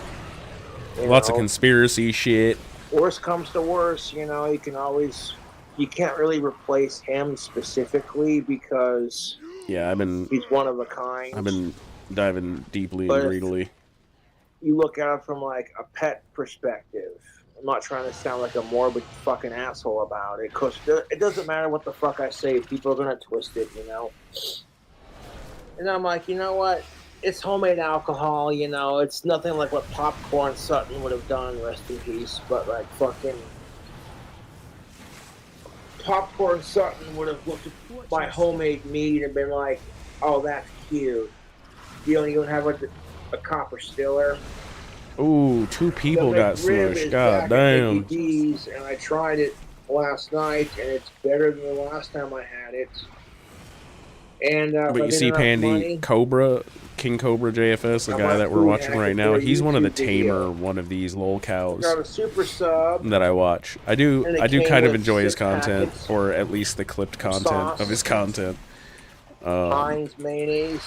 You Lots of know? conspiracy shit. Worst comes to worst, you know, you can't really replace him specifically because Yeah, he's one of a kind. I've been diving deeply But and if- greedily. You look at it from like a pet perspective. I'm not trying to sound like a morbid fucking asshole about it, because it doesn't matter what the fuck I say, people are gonna twist it, you know? And I'm like, you know what? It's homemade alcohol, you know, it's nothing like what Popcorn Sutton would have done, rest in peace, but like fucking Popcorn Sutton would have looked at my homemade meat and been like, oh, that's cute. You don't even have a copper stiller. Ooh, 2 people The got McRib smushed. is God back at damn. Mickey D's, and I tried it last night, and it's better than the last time I had it. And if But I you see didn't have Pandy money, Cobra, King Cobra JFS, the I guy might that we're food watching hack right it now. for a He's one of the YouTube video. tamer one of these lol cows got a super sub. that I watch. I do And it came kind of with enjoy his 6 content, packets or at least the clipped content sauce, of his content. Heinz mayonnaise,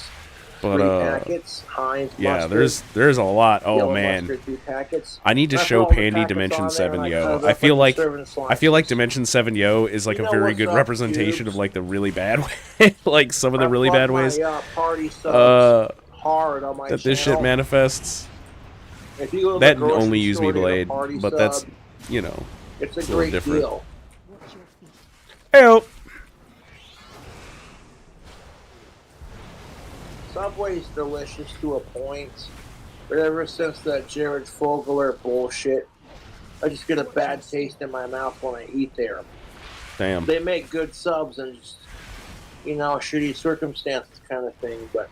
But 3 packets, Heinz yeah, mustard, there's a lot. Oh yellow man, mustard, 3 packets. I need to I put show all the Pandy packets Dimension on there, 7 and I Yo. cut it I up feel into like serving Dimension 7 Yo is like You a know very what's good up, representation dudes? of like the really bad way, like some of the really bad ways. Party subs Uh, hard on my that this shit channel. manifests. If you go to That the grocery only use me store to get a blade, party but sub, that's, you know, it's a little great different. deal. Hey, Subway's delicious to a point. But ever since that Jared Fogler bullshit, I just get a bad taste in my mouth when I eat there. Damn. They make good subs and just, you know, shitty circumstances kind of thing, but.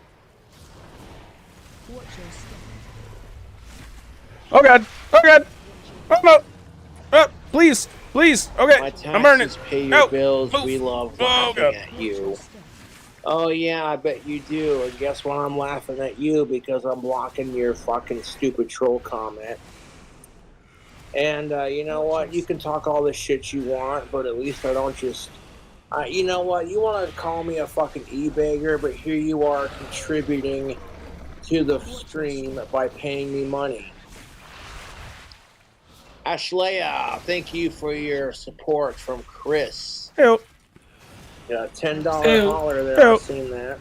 Oh god! Oh god! Oh no! Oh, please! Please! Okay, My I'm burning! taxes pay your Oh, bills. move. We love Oh, laughing God. at you. Oh yeah, I bet you do. And guess what? I'm laughing at you because I'm blocking your fucking stupid troll comment. And you know what? You can talk all the shit you want, but at least I don't just. You know what? You want to call me a fucking e-bagger, but here you are contributing to the stream by paying me money. Ashleya, thank you for your support from Chris. Help. Yeah, $10 Help. holler there. Help. I've seen that.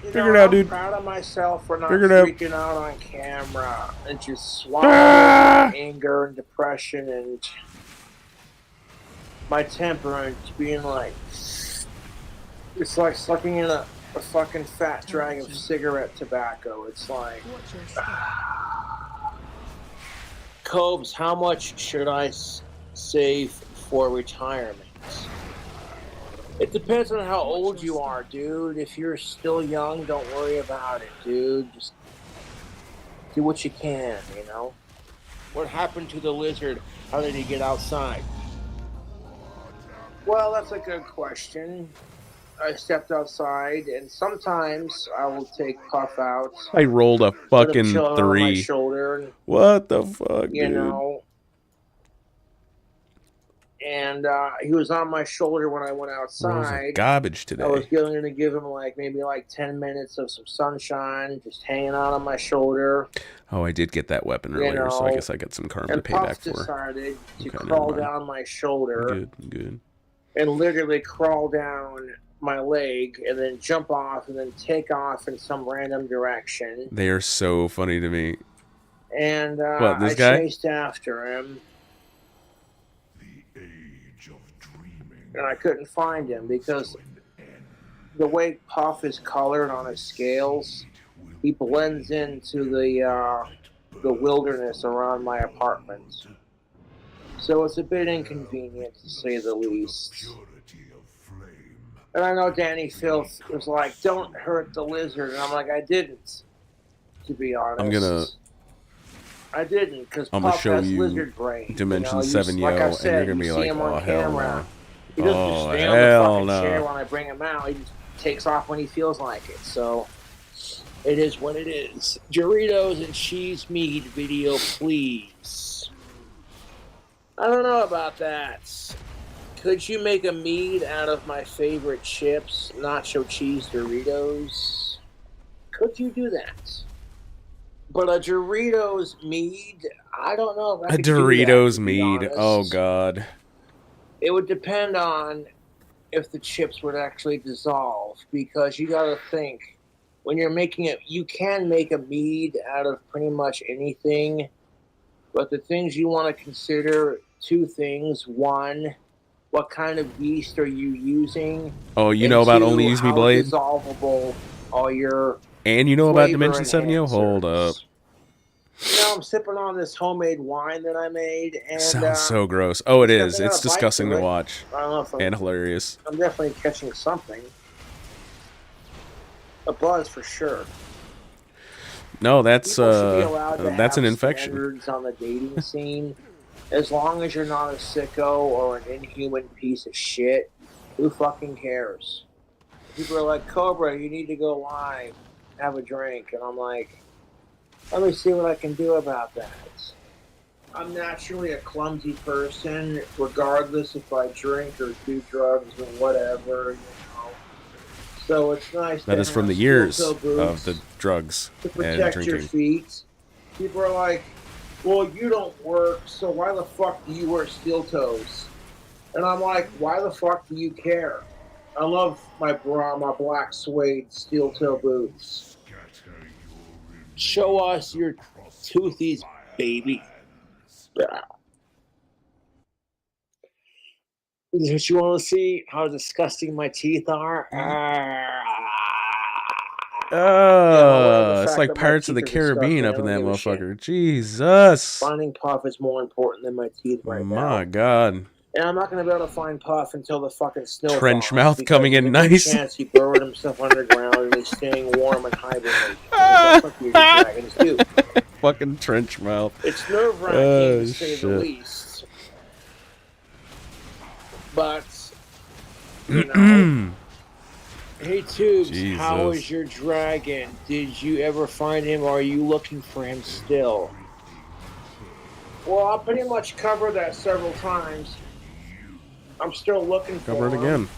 You Figure know, it out, I'm dude. proud of myself for not Figure it out. freaking out on camera and just swallowing my anger and depression and my temper and being like, it's like sucking in a fucking fat drag of cigarette tobacco. It's like, Cobes, how much should I save for retirement? It depends on how old you are, dude. If you're still young, don't worry about it, dude. Just do what you can, you know? What happened to the lizard? How did he get outside? Well, that's a good question. I stepped outside, and sometimes I will take Puff out. I rolled a Let him fucking chill on my 3. shoulder, and, What the fuck, you dude? know. And he was on my shoulder when I went Rolls like outside. garbage today. I was going to give him maybe 10 minutes of some sunshine, just hanging out on my shoulder. Oh, I did get that weapon You earlier, so I know, guess I got some karma to And pay back Puff for. decided to Okay, crawl never mind. down my shoulder. Good, good. And literally crawl down my leg and then jump off and then take off in some random direction. They are so funny to me. And What, this I guy? chased after him. And I couldn't find him because the way Puff is colored on his scales, he blends into the wilderness around my apartment. So it's a bit inconvenient, to say the least. And I know Danny Filth was like, don't hurt the lizard. And I'm like, I didn't, to be honest. I didn't, because I'm gonna Puff show has you lizard brain. Dimension you know, 7 like yo, I said, and you're gonna be you like, see him oh on hell camera. no. He doesn't just Oh stay on the hell fucking chair no. when I bring him out. He just takes off when he feels like it. So it is what it is. Doritos and cheese meat video, please. I don't know about that. Could you make a mead out of my favorite chips, nacho cheese Doritos? Could you do that? But a Doritos mead, I don't know if I A could do that, Doritos to be mead. honest. Oh god. It would depend on if the chips would actually dissolve, because you got to think, when you're making it, you can make a mead out of pretty much anything, but the things you want to consider, two things. One, what kind of yeast are you using? Oh, you And know about two, Only Use Me how Blade? dissolvable are your And you know about flavor Dimension 7 yo? Hold up. enhancers. You know, I'm sipping on this homemade wine that I made, and Sounds so gross. Oh, it is. definitely got It's a bite disgusting to to it. watch. I don't know if And hilarious. I'm definitely catching something. A buzz for sure. No, that's People should be allowed to that's an have infection. standards on the dating scene. As long as you're not a sicko or an inhuman piece of shit, who fucking cares? People are like, Cobra, you need to go live, have a drink. And I'm like, let me see what I can do about that. I'm naturally a clumsy person, regardless if I drink or do drugs or whatever, you know. So it's nice That to is from the have years steel-toe of boots the drugs to and protect your drinking. feet. People are like, well, you don't work, so why the fuck do you wear steel toes? And I'm like, why the fuck do you care? I love my black suede steel toe boots. Show us your toothies, baby. If you want to see how disgusting my teeth are, It's like Pirates of the Caribbean up in that motherfucker. Jesus. Finding Puff is more important than my teeth right now. My God. And I'm not going to be able to find Puff until the fucking snow Trench thaws, mouth because coming in there's a good nice. chance he burrowed himself underground and he's staying warm and hibernating. That's what bearded dragons do. Fucking trench mouth. It's nerve-wracking to say the least. But, you know... Hey, Tubes, how is your dragon? Did you ever find him, or are you looking for him still? Well, I pretty much covered that several times. I'm still looking for him. Cover it again.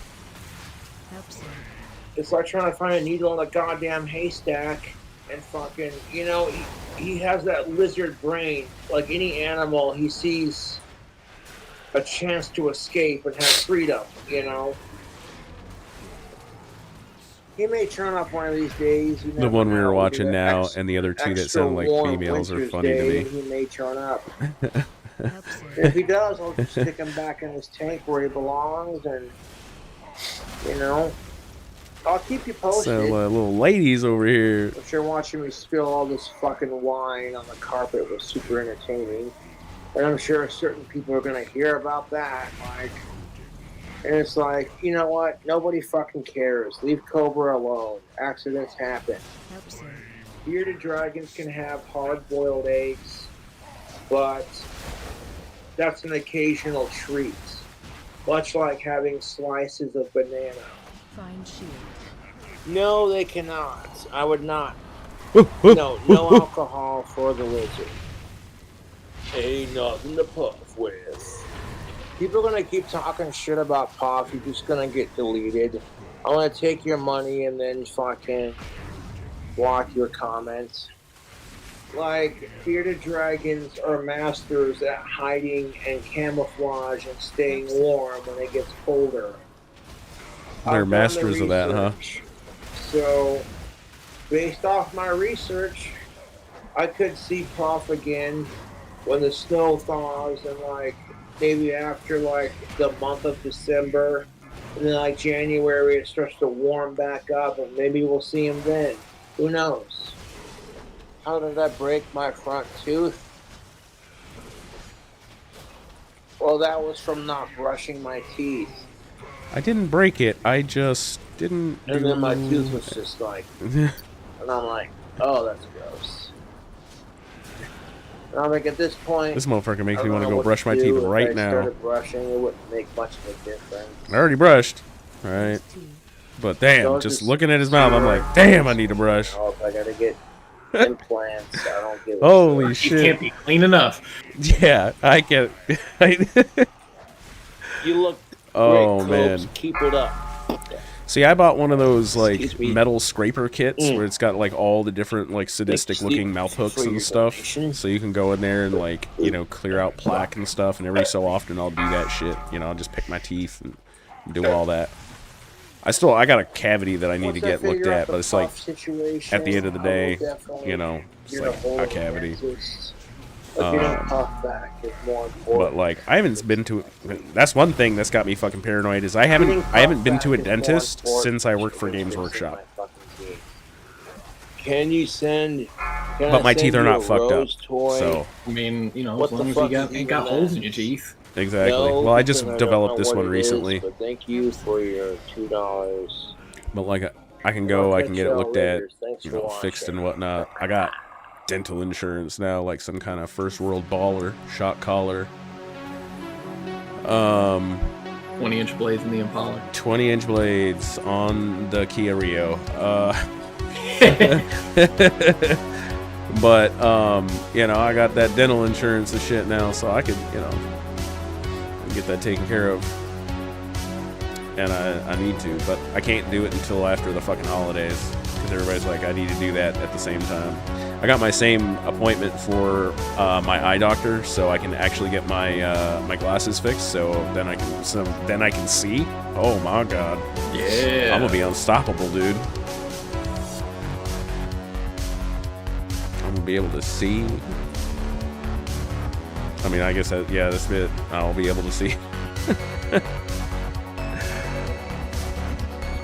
It's like trying to find a needle in a goddamn haystack. And fucking, you know, he has that lizard brain. Like any animal, he sees a chance to escape and have freedom, you know? He may turn up one of these days. The one we were watching now and the other two that sound like females are funny to me. He may turn up. If he does, I'll just stick him back in his tank where he belongs, and, you know, I'll keep you posted. So, little ladies over here. If you're watching me spill all this fucking wine on the carpet, was super entertaining. And I'm sure certain people are going to hear about that, like... And it's like, you know what? Nobody fucking cares. Leave Cobra alone. Accidents happen. Bearded dragons can have hard-boiled eggs, but that's an occasional treat. Much like having slices of banana. Find shield. No, they cannot. I would not. No alcohol for the lizard. Ain't nothing to puff with. People are going to keep talking shit about Puff. You're just going to get deleted. I'm going to take your money and then fucking block your comments. Like, bearded dragons are masters at hiding and camouflage and staying warm when it gets colder. They're masters of that, huh? So, based off my research, I could see Puff again when the snow thaws and, like, maybe after, like, the month of December, and then, like, January, it starts to warm back up, and maybe we'll see him then. Who knows? How did I break my front tooth? Well, that was from not brushing my teeth. I didn't break it. I just didn't. And then my tooth was just like, and I'm like, oh, that's gross. And I'm like, at this point, This motherfucker makes me want to go brush my teeth right now. If I started brushing, it wouldn't make much of a difference. I already brushed. All right. But damn, So just just looking at his mouth, I'm like, damn, I need to brush. Oh, if I gotta get implants, I don't give a Holy shit. shit. You can't be clean enough. Yeah, I can't. You look Oh, great, man. Cobes. Keep it up. See, I bought one of those like Excuse me. metal scraper kits Mm. where it's got like all the different like sadistic looking mouth hooks for your and stuff. So you can go in there and like, you know, clear out plaque and stuff, and every so often I'll do that shit. You know, I'll just pick my teeth and do all that. I got a cavity that I need to Once I get looked figure out at, the but it's like Puff situation, at the end of the I will day, definitely you know, it's get like ahold a of the cavity. dentist. But getting Puff back is more important. But like I haven't been to that's one thing that's got me fucking paranoid is I haven't been to a dentist since I worked for Games Workshop. Can you send? But my teeth are not fucked up. So I mean, you know, What as long the as fuck you is ain't got even holes that? in your teeth. exactly. No, Well, I just because don't developed know this what one it is, recently. but thank you for your $2. But like I can go, I can get it looked at, Thanks you for know, watching. fixed and whatnot. I got dental insurance now, like some kind of first world baller, shock collar. 20-inch blades in the Impala. 20-inch blades on the Kia Rio. But you know, I got that dental insurance and shit now, so I could, you know, get that taken care of. And I need to, but I can't do it until after the fucking holidays because everybody's like, I need to do that at the same time. I got my same appointment for my eye doctor, so I can actually get my my glasses fixed. So then I can see. Oh my god! Yeah, I'm gonna be unstoppable, dude. I'm gonna be able to see. I mean, I guess that's it. I'll be able to see.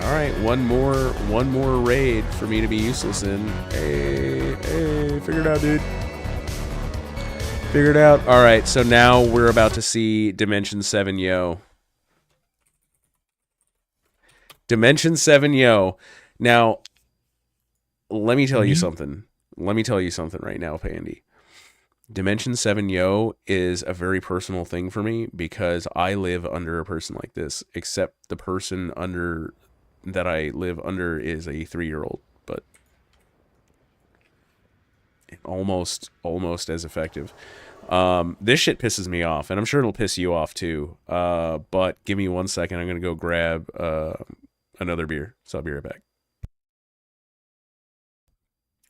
All right, one more raid for me to be useless in. Hey, figure it out, dude. Figure it out. All right, so now we're about to see Dimension 7 Yo. Dimension 7 Yo. Now, let me tell you something. Let me tell you something right now, Pandy. Dimension 7 Yo is a very personal thing for me because I live under a person like this, except the person that I live under is a 3-year-old, but almost as effective. This shit pisses me off, and I'm sure it'll piss you off too. But give me 1 second. I'm gonna go grab another beer, so I'll be right back.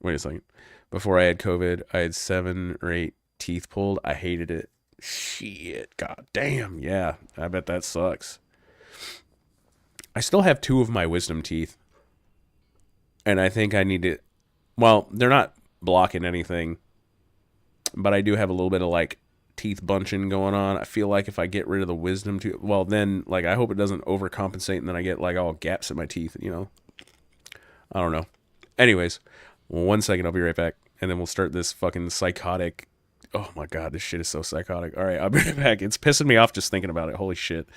Wait a second. Before I had COVID, I had 7 or 8 teeth pulled. I hated it. Shit. God damn. Yeah. I bet that sucks. I still have 2 of my wisdom teeth. And I think I need to... Well, they're not blocking anything. But I do have a little bit of, like, teeth bunching going on. I feel like if I get rid of the wisdom tooth... Well, then, like, I hope it doesn't overcompensate and then I get, like, all gaps in my teeth, you know? I don't know. Anyways... 1 second, I'll be right back. And then we'll start this fucking psychotic... Oh my god, this shit is so psychotic. Alright, I'll be right back. It's pissing me off just thinking about it. Holy shit.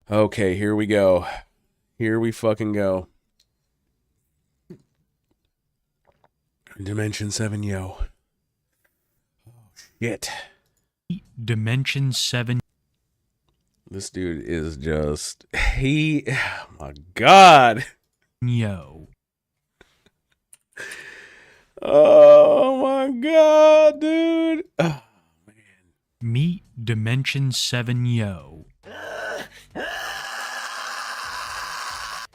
Okay, here we go. Here we fucking go. Dimension 7 Yo. Oh, shit. Dimension 7. This dude is just... Oh, my God. Yo. Oh, my God, dude. Oh, man. Meet Dimension 7 Yo.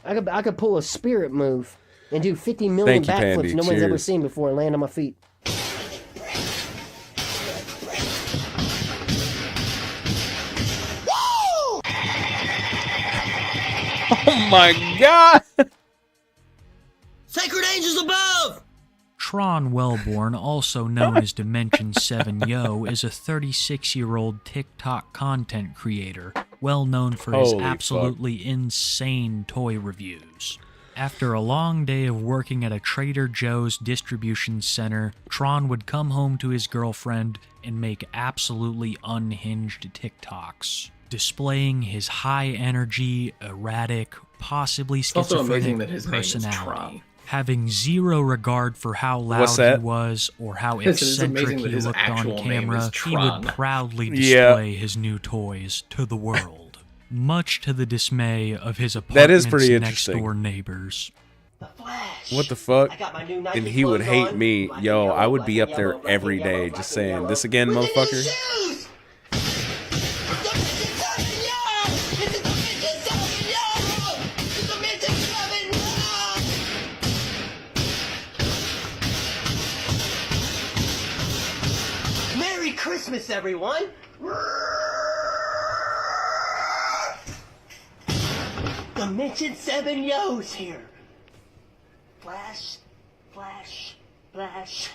I could pull a spirit move and do 50 million backflips no one's ever seen before and land on my feet. Oh my god! Sacred angels above! Tron Wellborn, also known as Dimension 7 Yo, is a 36-year-old TikTok content creator, well known for his absolutely insane toy reviews. After a long day of working at a Trader Joe's distribution center, Tron would come home to his girlfriend and make absolutely unhinged TikToks, displaying his high-energy, erratic, possibly also amazing schizophrenic that his name is personality. Tron. Having zero regard for how loud What's he that? was or how Yes, it is eccentric amazing that he his looked on actual name is camera, he would Tron. proudly Yeah. display his new toys to the world, much to the dismay of his That is apartment's pretty next interesting. door neighbors. What the fuck? I got my new Nike And he would clothes hate on, me. black and Yo, yellow, I would black be and up there yellow, black every and yellow, day black just and saying, yellow. this again, Look at motherfucker? these shoes! Merry Christmas, everyone! Dimension 7 Yo's here. Flash, flash, flash.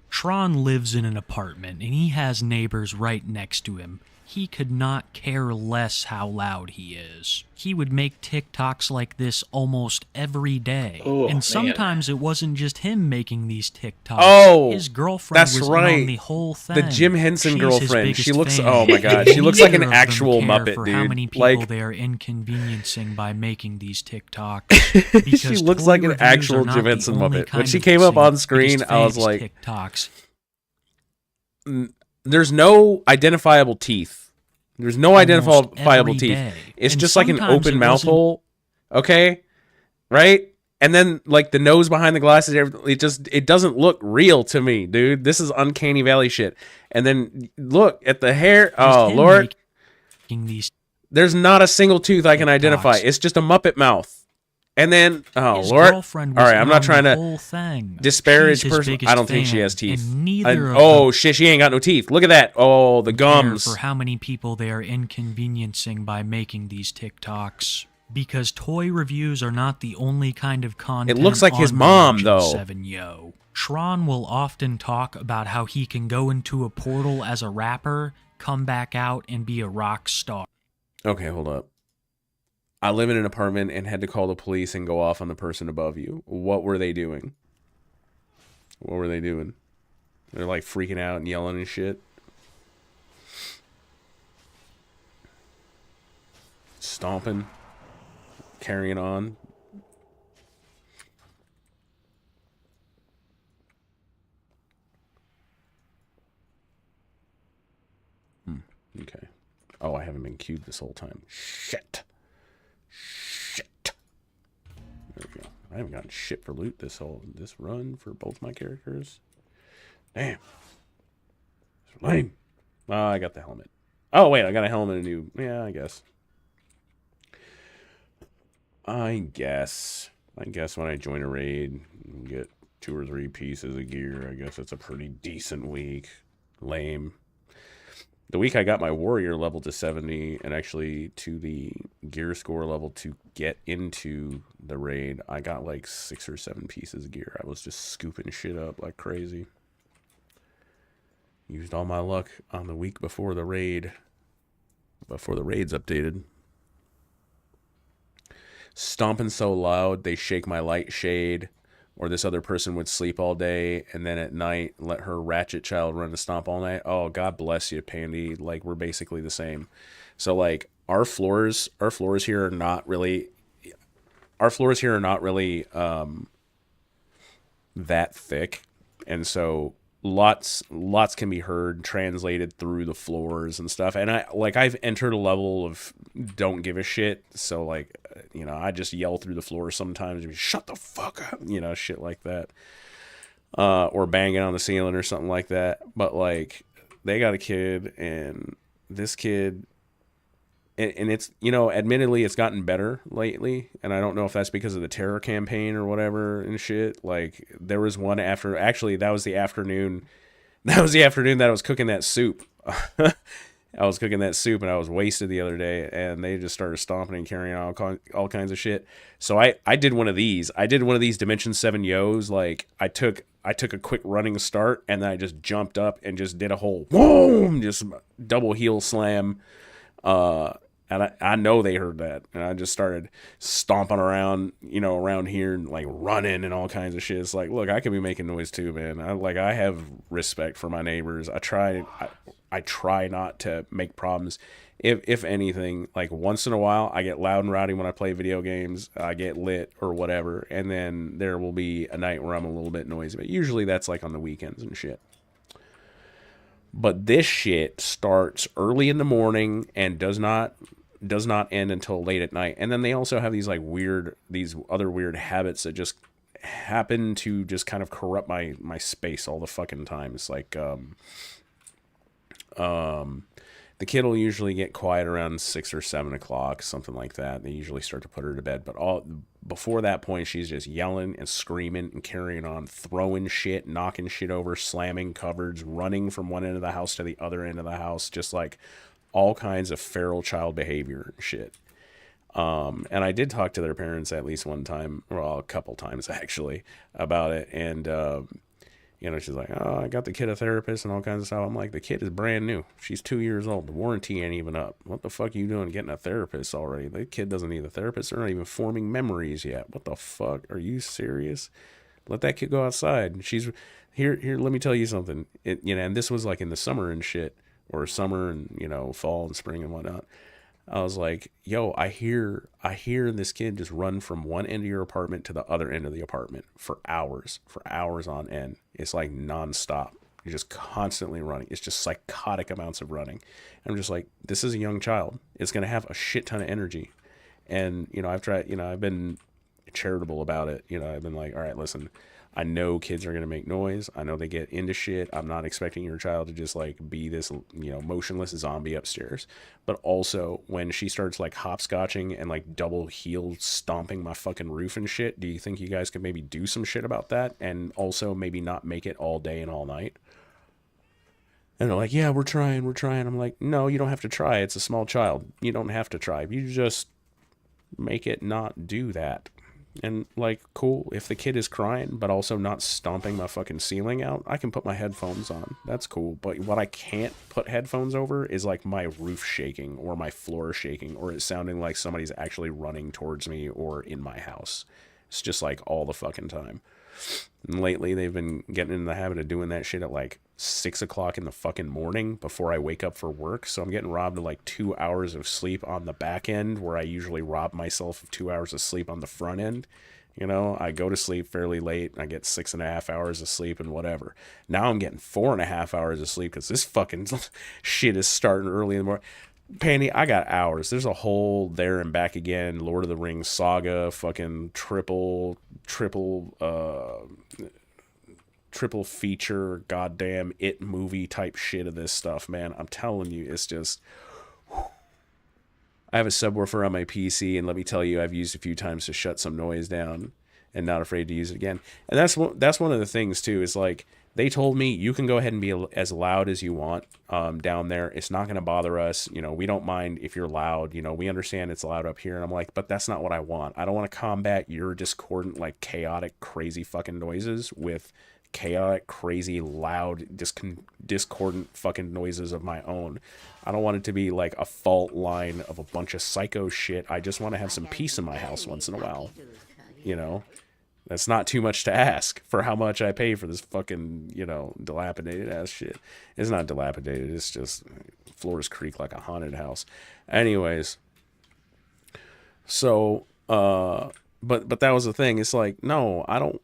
Tron lives in an apartment and he has neighbors right next to him. He could not care less how loud he is. He would make TikToks like this almost every day. Oh, man. And sometimes it wasn't just him making these TikToks. Oh, his girlfriend that's was in right. on the whole thing. The Jim Henson She's his girlfriend. biggest She looks. fan. Oh my god. She looks like an Neither of them actual care Muppet, for dude. how many people Like they are inconveniencing by making these TikToks. she Because looks toy like an reviews actual are not Jim the Henson only Muppet. When kind she of came up thing on that screen, his I was fans like, TikToks. there's no identifiable teeth. There's no identifiable every teeth. day. It's And just like an sometimes open it mouth wasn't- hole. Okay? Right? And then like the nose behind the glasses, it doesn't look real to me, dude. This is uncanny valley shit. And then look at the hair. Oh him Lord. making these There's not a single tooth I can identify. TikToks. It's just a Muppet mouth. And then, oh His Lord. girlfriend All was right, I'm in not on trying the to whole thing. disparage She's his person. biggest I don't think she fan, has teeth. and neither of oh them shit, she ain't got no teeth. Look at that. Oh, the care gums. for how many people they are inconveniencing by making these TikToks. Because toy reviews are not the only kind of content. It looks like his on mom, Dimension though. 7 Yo. Tron will often talk about how he can go into a portal as a rapper, come back out, and be a rock star. Okay, hold up. I live in an apartment and had to call the police and go off on the person above you. What were they doing? What were they doing? They're like freaking out and yelling and shit. Stomping. Carrying on. Okay. Oh, I haven't been queued this whole time. Shit. Shit. There we go. I haven't gotten shit for loot this run for both my characters. Damn. It's lame. I got the helmet. Oh, wait, I got a helmet and a new... Yeah, I guess. I guess when I join a raid and get 2 or 3 pieces of gear, I guess it's a pretty decent week. Lame. The week I got my warrior level to 70 and actually to the gear score level to get into the raid, I got like 6 or 7 pieces of gear. I was just scooping shit up like crazy. Used all my luck on the week before the raid. Before the raid's updated. Stomping so loud, they shake my light shade. Or this other person would sleep all day and then at night let her ratchet child run to stomp all night. Oh, God bless you, Pandy. Like, we're basically the same. So, like, our floors here are not really that thick. And so lots can be heard translated through the floors and stuff. And I've entered a level of don't give a shit. So like, you know, I just yell through the floor sometimes. Shut the fuck up, you know, shit like that. Or banging on the ceiling or something like that. But like, they got a kid, and this kid, and it's, you know, admittedly it's gotten better lately, and I don't know if that's because of the terror campaign or whatever and shit. Like, there was one after, actually that was the afternoon that I was cooking that soup. I was cooking that soup and I was wasted the other day, and they just started stomping and carrying on all kinds of shit. So I did one of these. I did one of these Dimension 7 Yos. Like, I took a quick running start, and then I just jumped up and just did a whole boom, just double heel slam, And I know they heard that. And I just started stomping around, you know, around here and like running and all kinds of shit. It's like, look, I could be making noise too, man. I have respect for my neighbors. I try not to make problems. If anything, like once in a while, I get loud and rowdy when I play video games. I get lit or whatever. And then there will be a night where I'm a little bit noisy. But usually that's like on the weekends and shit. But this shit starts early in the morning and does not end until late at night. And then they also have these like these other weird habits that just happen to just kind of corrupt my space all the fucking time. It's like the kid will usually get quiet around 6 or 7 o'clock, something like that. They usually start to put her to bed. But before that point, she's just yelling and screaming and carrying on, throwing shit, knocking shit over, slamming cupboards, running from one end of the house to the other end of the house, just like all kinds of feral child behavior and shit. And I did talk to their parents at least one time, well, a couple times actually, about it. And, you know, she's like, oh, I got the kid a therapist and all kinds of stuff. I'm like, the kid is brand new. She's 2 years old. The warranty ain't even up. What the fuck are you doing getting a therapist already? The kid doesn't need a therapist. They're not even forming memories yet. What the fuck? Are you serious? Let that kid go outside. She's here. Let me tell you something. You know, and this was like in the summer and shit, or summer and, you know, fall and spring and whatnot. I was like, yo, I hear this kid just run from one end of your apartment to the other end of the apartment for hours on end. It's like nonstop. You're just constantly running. It's just psychotic amounts of running. And I'm just like, this is a young child. It's going to have a shit ton of energy. And, you know, I've been charitable about it. You know, I've been like, all right, listen, I know kids are going to make noise. I know they get into shit. I'm not expecting your child to just like be this, you know, motionless zombie upstairs. But also when she starts like hopscotching and like double heel stomping my fucking roof and shit, do you think you guys could maybe do some shit about that? And also maybe not make it all day and all night? And they're like, yeah, we're trying. I'm like, no, you don't have to try. It's a small child. You don't have to try. You just make it not do that. And like, cool, if the kid is crying but also not stomping my fucking ceiling out, I can put my headphones on. That's cool. But what I can't put headphones over is like my roof shaking or my floor shaking or it sounding like somebody's actually running towards me or in my house. It's just like all the fucking time. And lately they've been getting in the habit of doing that shit at like 6 o'clock in the fucking morning before I wake up for work. So I'm getting robbed of like 2 hours of sleep on the back end, where I usually rob myself of 2 hours of sleep on the front end. You know, I go to sleep fairly late. I get 6.5 hours of sleep and whatever. Now I'm getting 4.5 hours of sleep because this fucking shit is starting early in the morning. Panty, I got hours. There's a whole There and Back Again, Lord of the Rings saga, fucking triple feature, goddamn It movie type shit of this stuff, man. I'm telling you, it's just... I have a subwoofer on my PC, and let me tell you, I've used a few times to shut some noise down and not afraid to use it again. And that's one of the things, too, is like, they told me you can go ahead and be as loud as you want down there. It's not going to bother us. You know, we don't mind if you're loud. You know, we understand it's loud up here. And I'm like, but that's not what I want. I don't want to combat your discordant, like chaotic, crazy fucking noises with chaotic, crazy, loud, discordant fucking noises of my own. I don't want it to be like a fault line of a bunch of psycho shit. I just want to have some peace in my house once in a while. You know? That's not too much to ask for how much I pay for this fucking, you know, dilapidated ass shit. It's not dilapidated. It's just floors creak like a haunted house. Anyways. So, but that was the thing. It's like, no, I don't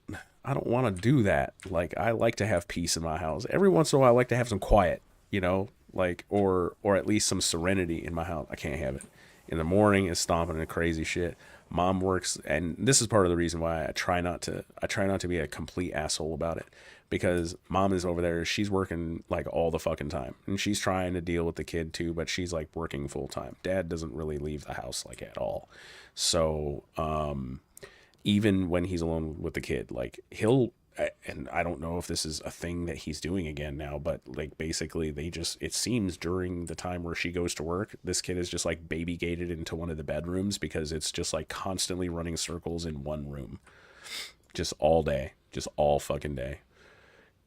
want to do that. Like, I like to have peace in my house. Every once in a while, I like to have some quiet, you know, like, or at least some serenity in my house. I can't have it. In the morning, it's stomping and crazy shit. Mom works, and this is part of the reason why I try not to be a complete asshole about it, because mom is over there, she's working like all the fucking time, and she's trying to deal with the kid too, but she's like working full time. Dad doesn't really leave the house like at all. So even when he's alone with the kid, like he'll, and I don't know if this is a thing that he's doing again now, but like basically it seems during the time where she goes to work, this kid is just like baby gated into one of the bedrooms because it's just like constantly running circles in one room, just all day, just all fucking day.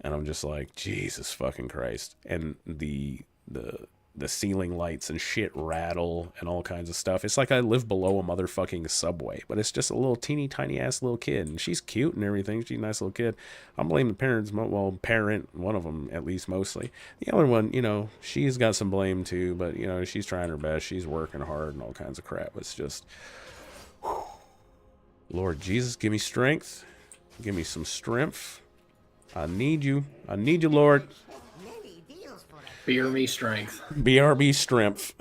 And I'm just like, Jesus fucking Christ. And the the ceiling lights and shit rattle and all kinds of stuff. It's like I live below a motherfucking subway, but it's just a little teeny tiny ass little kid, and she's cute and everything. She's a nice little kid. I'm blaming the parents. Well, parent, one of them at least mostly. The other one, you know, she's got some blame too, but you know, she's trying her best. She's working hard and all kinds of crap. It's just, whew. Lord Jesus, give me strength. Give me some strength. I need you. I need you, Lord. BRB strength. BRB strength.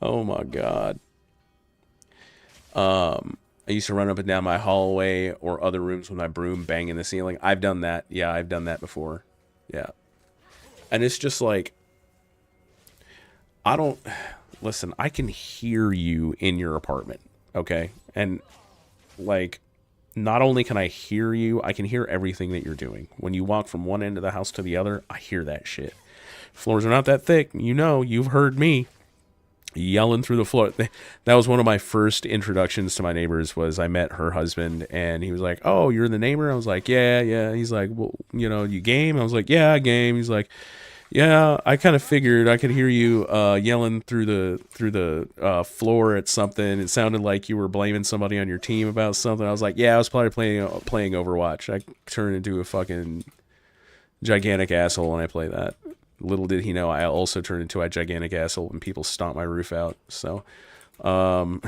Oh my God. I used to run up and down my hallway or other rooms with my broom banging the ceiling. I've done that. Yeah, I've done that before. Yeah. And it's just like, listen, I can hear you in your apartment. Okay. And like, not only can I hear you, I can hear everything that you're doing. When you walk from one end of the house to the other, I hear that shit. Floors are not that thick. You know, you've heard me yelling through the floor. That was one of my first introductions to my neighbors. Was I met her husband, and he was like, "Oh, you're the neighbor?" I was like, "Yeah." He's like, "Well, you know, you game?" I was like, "Yeah, I game." He's like, "Yeah, I kind of figured I could hear you yelling through the floor at something. It sounded like you were blaming somebody on your team about something." I was like, "Yeah, I was probably playing Overwatch. I turned into a fucking gigantic asshole when I play that." Little did he know, I also turned into a gigantic asshole when people stomp my roof out. So, but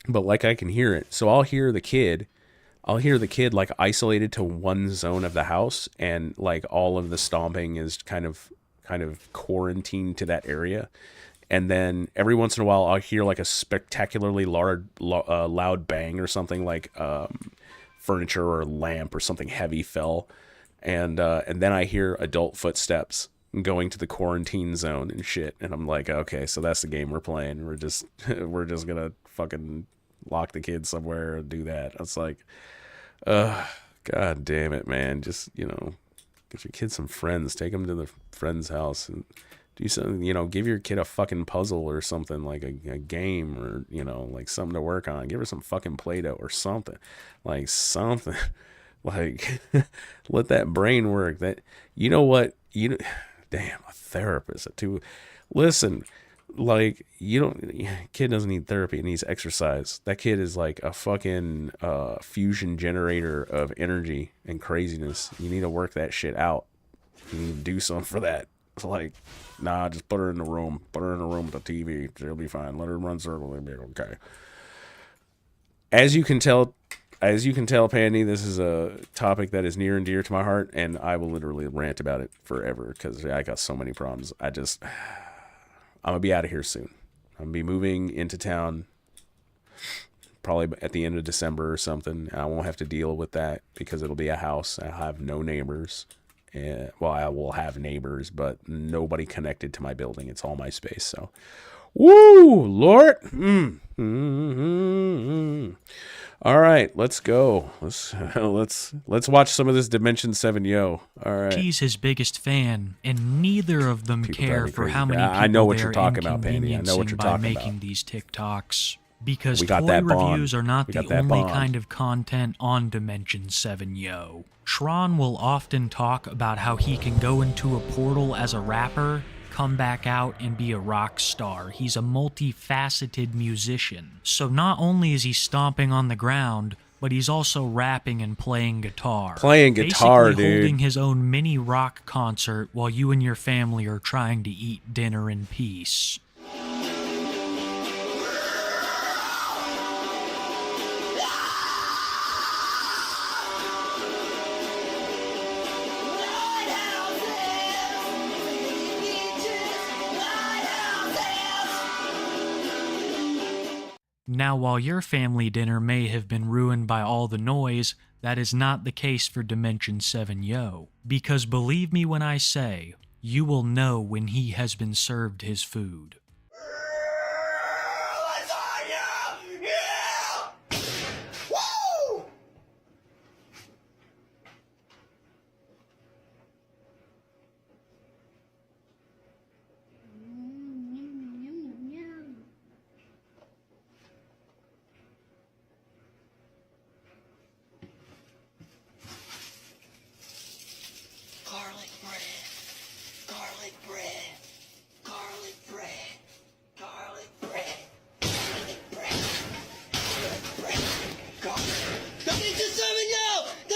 like I can hear it. So I'll hear the kid like isolated to one zone of the house, and like all of the stomping is kind of quarantined to that area. And then every once in a while I'll hear like a spectacularly loud bang or something, like furniture or a lamp or something heavy fell. And then I hear adult footsteps going to the quarantine zone and shit. And I'm like, okay, so that's the game we're playing. We're just gonna fucking lock the kids somewhere and do that. It's like, God damn it, man. Just, you know, get your kids some friends. Take them to the friend's house and do something, you know, give your kid a fucking puzzle or something, like a game, or, you know, like something to work on. Give her some fucking Play-Doh or something. Like something. Like, let that brain work. That, you know what? Damn, a therapist too. Listen, like, kid doesn't need therapy, it needs exercise. That kid is like a fucking fusion generator of energy and craziness. You need to work that shit out. You need to do something for that. It's like, nah, just put her in the room. Put her in the room with the TV. She'll be fine. Let her run circles. It'll be okay. As you can tell, Pandy, this is a topic that is near and dear to my heart, and I will literally rant about it forever because I got so many problems. I'm gonna be out of here soon. I'm gonna be moving into town probably at the end of December or something. I won't have to deal with that because it'll be a house. I have no neighbors. Well, I will have neighbors, but nobody connected to my building. It's all my space. So, woo, Lord. All right, let's go. Let's watch some of this Dimension 7 Yo. All right. She's his biggest fan, and neither of them care for how many people I know what you're they're talking about, Pandy. I know what you're by talking making about. these TikToks. Because We got toy that bond. reviews are not We the got that only bond. kind of content on Dimension 7 Yo. Tron will often talk about how he can go into a portal as a rapper, come back out and be a rock star. He's a multifaceted musician. So not only is he stomping on the ground, but he's also rapping and playing guitar. Basically holding his own mini rock concert while you and your family are trying to eat dinner in peace. Now, while your family dinner may have been ruined by all the noise, that is not the case for Dimension 7 Yo. Because believe me when I say, you will know when he has been served his food.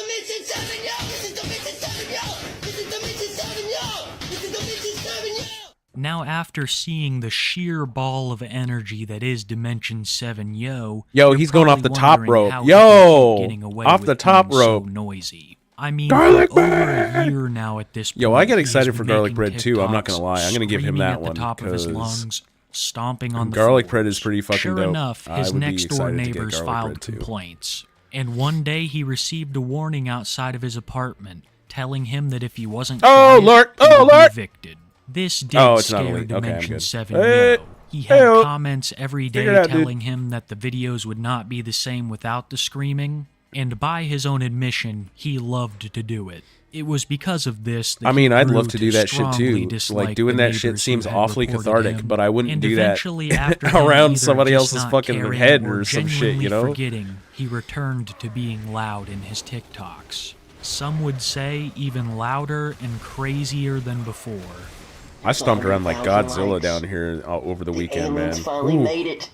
Dimension 7, yo! This is Dimension 7, yo! This is Dimension 7, yo! This is Dimension 7, yo! Now, after seeing the sheer ball of energy that is Dimension 7 Yo, Yo, he's going off the top wondering rope. how he can Yo, keep getting away off with the top being so rope. noisy. I mean, Garlic for over bread! a year now at this point, Yo, I get he's excited for garlic making bread too. I'm not gonna TikToks, lie. I'm gonna give him screaming that at the one top of his because lungs, stomping on the garlic floor. bread is pretty fucking Sure dope. enough, I his would be next door excited to get neighbors garlic filed bread, too. complaints, and one day he received a warning outside of his apartment telling him that if he wasn't quiet, Lord! he would be evicted. This did It's not scare elite. Okay, I'm Dimension good. 7 Hey, Yo. He had hey-o. comments every day Figure it out, dude. telling him that the videos would not be the same without the screaming, and by his own admission, he loved to do it. It was because of this that I mean, he I'd grew love to do that shit strongly too. dislike Like doing the that shit neighbors who seems had awfully reported cathartic, him, but I wouldn't and do that eventually after him around either somebody just else's not fucking caring head or or some shit, genuinely you know? forgetting, he returned to being loud in his TikToks. Some would say even louder and crazier than before. I stomped around like Godzilla down here over the weekend, man. Finally Ooh. made it.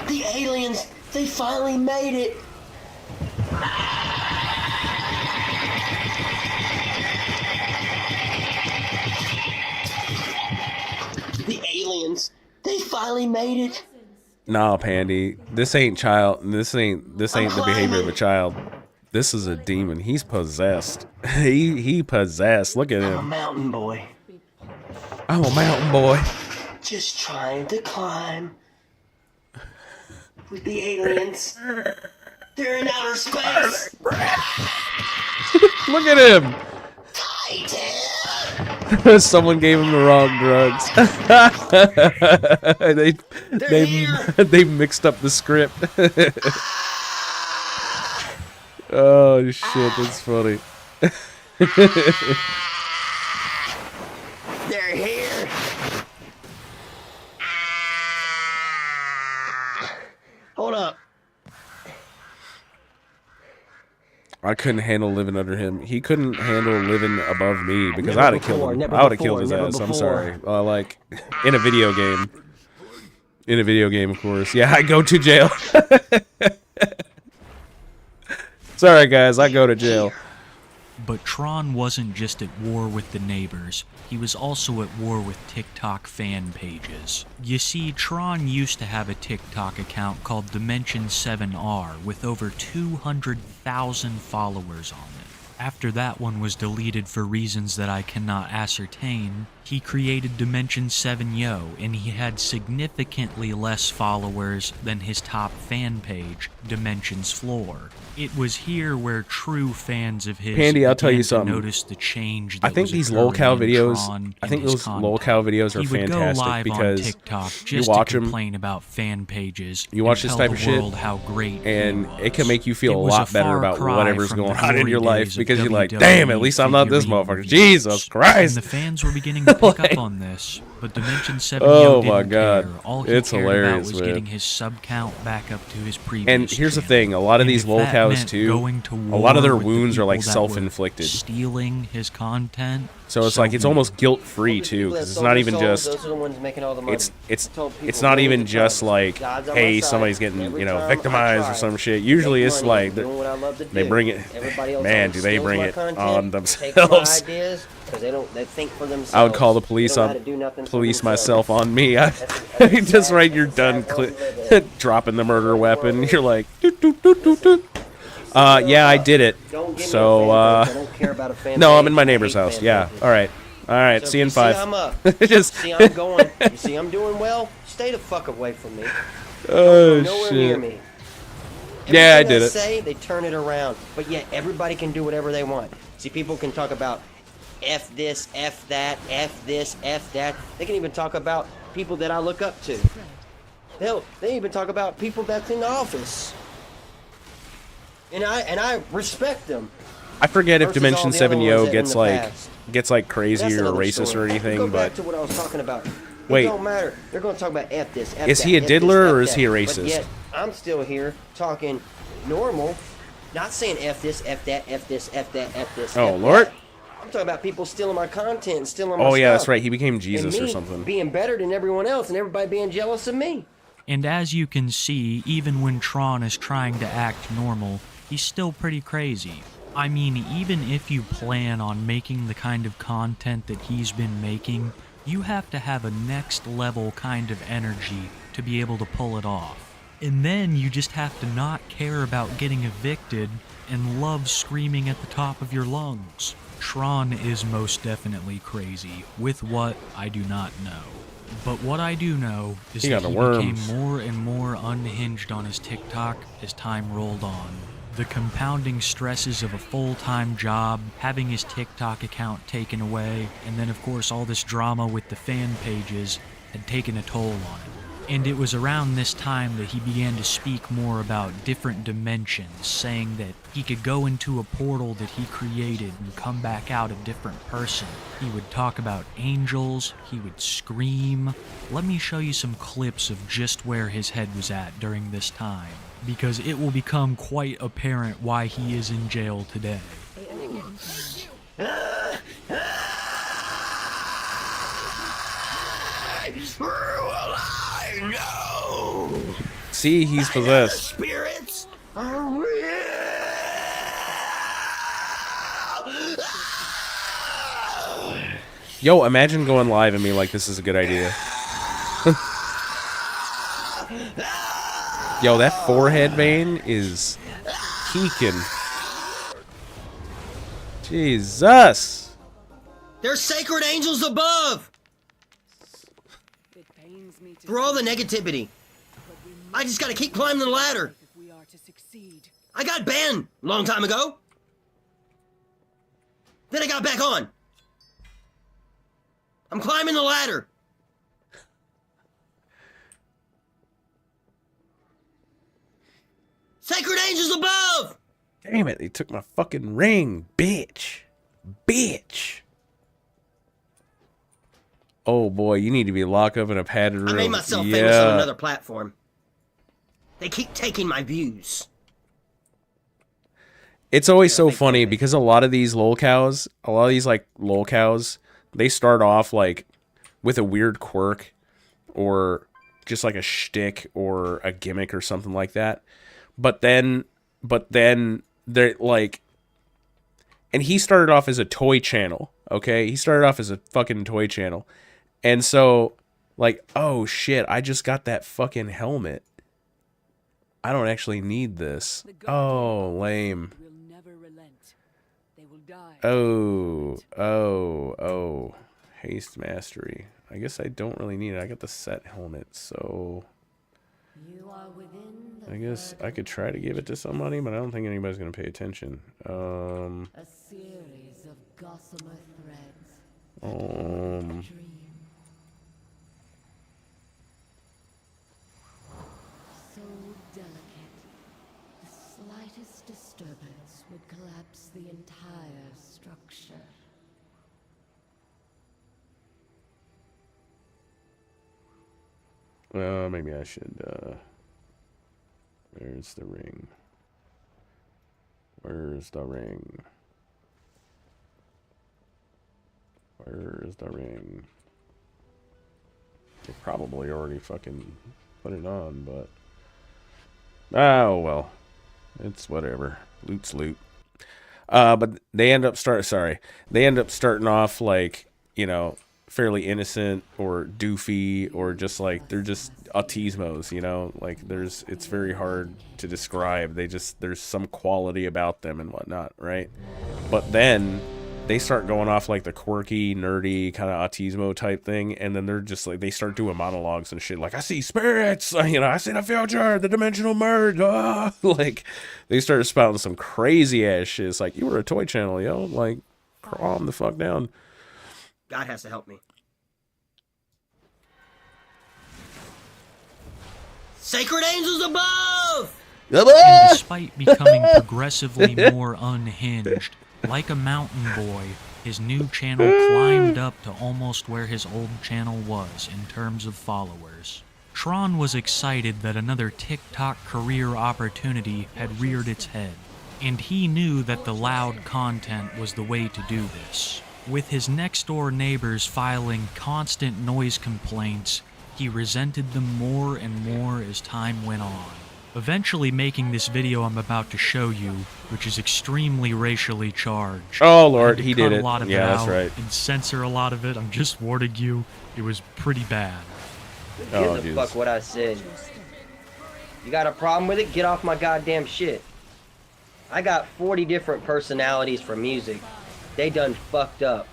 The aliens, they finally made it. The aliens, they finally made it. Nah, Pandy. This ain't child. This ain't the behavior of a child. This is a demon. He's possessed. he possessed. Look at I'm a him. mountain boy, I'm a mountain boy. just trying to climb. With the aliens, they're in outer space. Look at him. Someone gave him the wrong drugs. they mixed up the script. Oh shit, that's funny. They're here. Hold up. I couldn't handle living under him. He couldn't handle living above me because I'd have killed him. I would have killed his ass. I'm sorry. Like in a video game. In a video game, of course. Yeah, I go to jail. Sorry, guys. I go to jail. But Tron wasn't just at war with the neighbors, he was also at war with TikTok fan pages. You see, Tron used to have a TikTok account called Dimension7R with over 200,000 followers on it. After that one was deleted for reasons that I cannot ascertain, he created Dimension7 Yo, and he had significantly less followers than his top fan page, Dimensions Floor. It was here where true fans of his Pandy, I'll tell you began to something. notice the change I that think was these occurring lolcow in videos. Tron I and think his those content. lolcow videos are He would go fantastic live because on TikTok you just watch to them. complain about fan pages. You watch and this tell type the of shit, world how great and he it can make you was. feel It a was lot better far about cry whatever's from going the on in your glory life days of because you're like, WWE damn, at least I'm not this figurine motherfucker. reviews. Jesus Christ. And the fans were beginning to pick up on this, but Dimension7 Oh Yo my didn't God. care. All he It's cared hilarious, about was man. getting his sub count back up to his previous And here's the channel. thing, a lot of And these if that lolcows meant too, going to a lot of war their with the wounds are like people that were self-inflicted. stealing his content. So it's like it's almost guilt-free too, because it's not even just Those are the ones making all the money. it's not even just like, hey, somebody's getting, you know, victimized or some shit. Usually it's like they bring it, man, do they bring it on themselves. They think for themselves. I would call the police myself on me. I just right, you're done dropping the murder weapon. You're like, doot, doot, doot, doot, doot. Yeah, I did it. So, no, I'm in my neighbor's house. Yeah, all right. See you in 5. See, I'm up. Just see, I'm going. You see, I'm doing well. Stay the fuck away from me. Oh, Nowhere near shit. me. Yeah, I Everything did it. Say they turn it around, but yet everybody can do whatever they want. See, people can talk about F this, F that, F this, F that. They can even talk about people that I look up to. They even talk about people that's in office. And I respect them. I forget if versus all Dimension the 7 other Yo ones that in gets the like past. crazy That's or another racist story. or anything, Go back but to what I was talking about. Wait. It don't matter. They're going to talk about F this, F Is that, he a F diddler this, or F is he a that. racist? But yet, I'm still here talking normal, not saying F this, F that, F this, F that, F this, Oh, F Lord. that. I'm talking about people stealing my content and stealing my Oh yeah, stuff. that's right. He became Jesus and or me something. being better than everyone else and everybody being jealous of me. And as you can see, even when Tron is trying to act normal, he's still pretty crazy. I mean, even if you plan on making the kind of content that he's been making, you have to have a next level kind of energy to be able to pull it off. And then you just have to not care about getting evicted and love screaming at the top of your lungs. Tron is most definitely crazy, with what I do not know. But what I do know is that he became more and more unhinged on his TikTok as time rolled on. The compounding stresses of a full-time job, having his TikTok account taken away, and then of course all this drama with the fan pages had taken a toll on him. And it was around this time that he began to speak more about different dimensions, saying that he could go into a portal that he created and come back out a different person. He would talk about angels, he would scream. Let me show you some clips of just where his head was at during this time, because it will become quite apparent why he is in jail today. No. See, he's possessed. Spirits are real. Yo, imagine going live and being like, this is a good idea. Yo, that forehead vein is peaking. Jesus. There's sacred angels above! For all the negativity. I just gotta keep climbing the ladder. I got banned a long time ago. Then I got back on. I'm climbing the ladder. Sacred angels above! Damn it, they took my fucking ring, bitch. Bitch. Oh boy, you need to be locked up in a padded room. I made myself famous on another platform. They keep taking my views. It's always so funny because a lot of these lolcows, they start off like with a weird quirk or just like a shtick or a gimmick or something like that. But then they're like, and he started off as a toy channel, okay? He started off as a fucking toy channel. And so, like, oh shit, I just got that fucking helmet. I don't actually need this. Oh, lame. Oh. Haste mastery. I guess I don't really need it. I got the set helmet, so I guess I could try to give it to somebody, but I don't think anybody's gonna pay attention. A series of gossamer threads. So delicate. The slightest disturbance would collapse the entire structure. Maybe I should, where's the ring? Where's the ring? Where's the ring? They probably already fucking put it on, but oh well. It's whatever. Loot's loot. But they end up starting off like, you know, fairly innocent or doofy or just like they're just autismos, you know, like it's very hard to describe. There's some quality about them and whatnot, right? But then they start going off like the quirky, nerdy kind of autismo type thing, and then they're just like they start doing monologues and shit like, I see spirits, you know, I see the future, the dimensional merge, like they started spouting some crazy ass shit. It's like, you were a toy channel, yo, like calm the fuck down. God has to help me. Sacred angels above! And despite becoming progressively more unhinged, like a mountain boy, his new channel climbed up to almost where his old channel was in terms of followers. Tron was excited that another TikTok career opportunity had reared its head, and he knew that the loud content was the way to do this. With his next-door neighbors filing constant noise complaints, he resented them more and more as time went on, eventually making this video I'm about to show you, which is extremely racially charged. Oh Lord, he cut did a it. lot of Yeah, it that's out right. and censor a lot of it. I'm just warning you, it was pretty bad. Who gives a fuck what I said? You got a problem with it? Get off my goddamn shit. I got 40 different personalities for music. They done fucked up.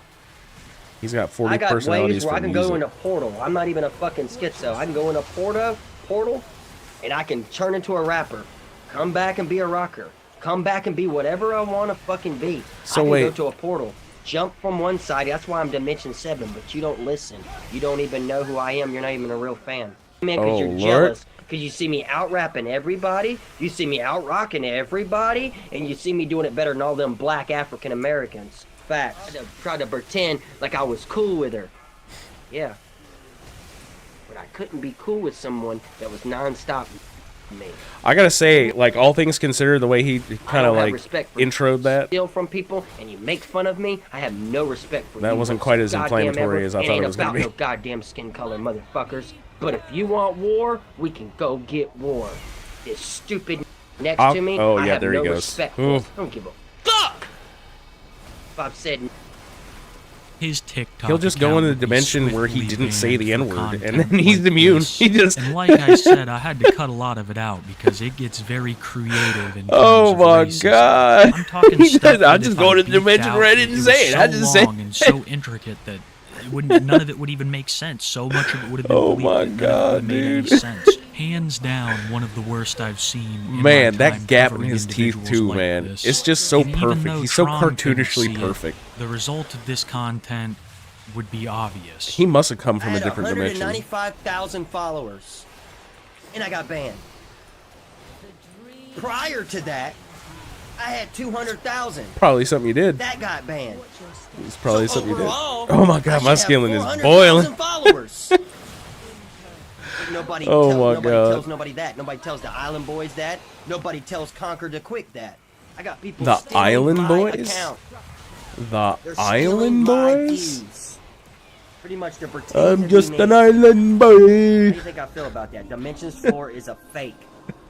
He's got 40 I got personalities ways where for I can music. go in a portal. I'm not even a fucking schizo. I can go in a portal, and I can turn into a rapper. Come back and be a rocker. Come back and be whatever I want to fucking be. So I can wait. go to a portal. Jump from one side. That's why I'm Dimension 7, but you don't listen. You don't even know who I am. You're not even a real fan. Man, because Oh, you're Lord. jealous. Because you see me out-rapping everybody. You see me out-rocking everybody. And you see me doing it better than all them black African Americans. Facts. I tried to pretend like I was cool with her. Yeah. But I couldn't be cool with someone that was non-stop me. I gotta say, like, all things considered, the way he kind of like introed that, Steal from people and you make fun of me. I have no respect for you. that wasn't quite as goddamn inflammatory ever. as I thought ain't it was gonna about be. no goddamn skin color, motherfuckers. But if you want war, we can go get war. This stupid next to me, Oh I yeah, have there no he goes. respect for. Oof. I don't give a fuck. If I've said His TikTok He'll just go account in the would be dimension where he swiftly didn't say banned the for N-word, and content then he's like immune. this. He just And like I said, I had to cut a lot of it out because it gets very creative in terms Oh of my racism. God. I'm talking He stuff said, that "I'll if just I go to the beeped dimension out, where I didn't was say it. I so just said long and so intricate that it wouldn't, none of it would even make sense. So much of it would have been Oh bleeped my that none of it would God, have made any dude. sense. Hands down, one of the worst I've seen. In Man, my that time gap in covering his teeth individuals too, like man. this. It's just so And even perfect. though He's so Tron couldn't cartoonishly see it, perfect. the result of this content would be obvious. He must have come from I a had different dimension. 195,000 followers, and I got banned. Prior to that, I had 200,000. Probably something you did. That got banned. It's probably something you did. overall, Oh my God, my I should skin have is boiling. 400,000 followers. But nobody Oh tells, my nobody God. tells nobody that. Nobody tells the Island Boys that. Nobody tells Conquer the Quick that. I got people The stealing Island my Boys? account. The They're stealing Island my Boys? views. Pretty much they're pretending I'm to just be an me. island How do boy. you think I feel about that? Dimensions 4 is a fake.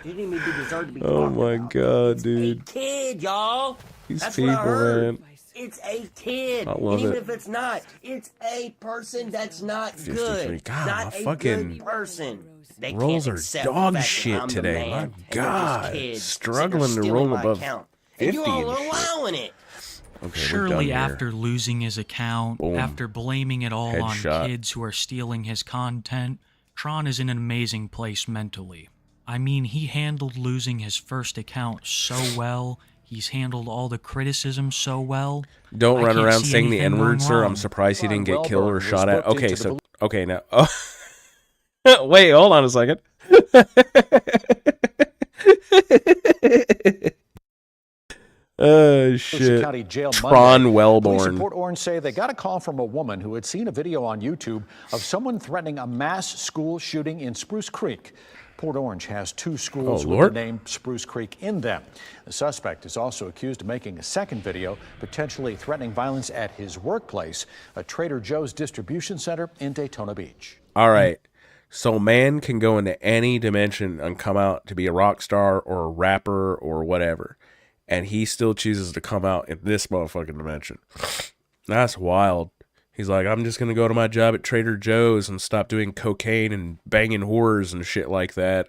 You didn't even deserve to be Oh talked my about. God, dude. Kid, y'all. These That's people, what I heard. man. It's a kid. I And love even it. if it's not, it's a person that's not 53. good. God, not my a fucking good person. They rolls can't are accept the dog fact that shit I'm the today. man, My and they're just God. kids Struggling to stealing roll my above account. 50 And you all and are shit. allowing it. Okay, we're done Surely here. after losing his account, Boom. after blaming it all Headshot. on kids who are stealing his content, Tron is in an amazing place mentally. I mean, he handled losing his first account so well. He's handled all the criticism so well. Don't I run can't around see saying the anything N-word, going sir. I'm wrong. surprised he didn't get killed or was shot at. booked Okay, into the so okay now. Oh. Wait, hold on a second. Oh shit. County Jail Tron Monday. Police in Wellborn. Port Orange say they got a call from a woman who had seen a video on YouTube of someone threatening a mass school shooting in Spruce Creek. Port Orange has 2 schools Oh, with Lord. the name Spruce Creek in them. The suspect is also accused of making a second video, potentially threatening violence at his workplace, a Trader Joe's distribution center in Daytona Beach. All right. So man can go into any dimension and come out to be a rock star or a rapper or whatever. And he still chooses to come out in this motherfucking dimension. That's wild. He's like, I'm just going to go to my job at Trader Joe's and stop doing cocaine and banging whores and shit like that.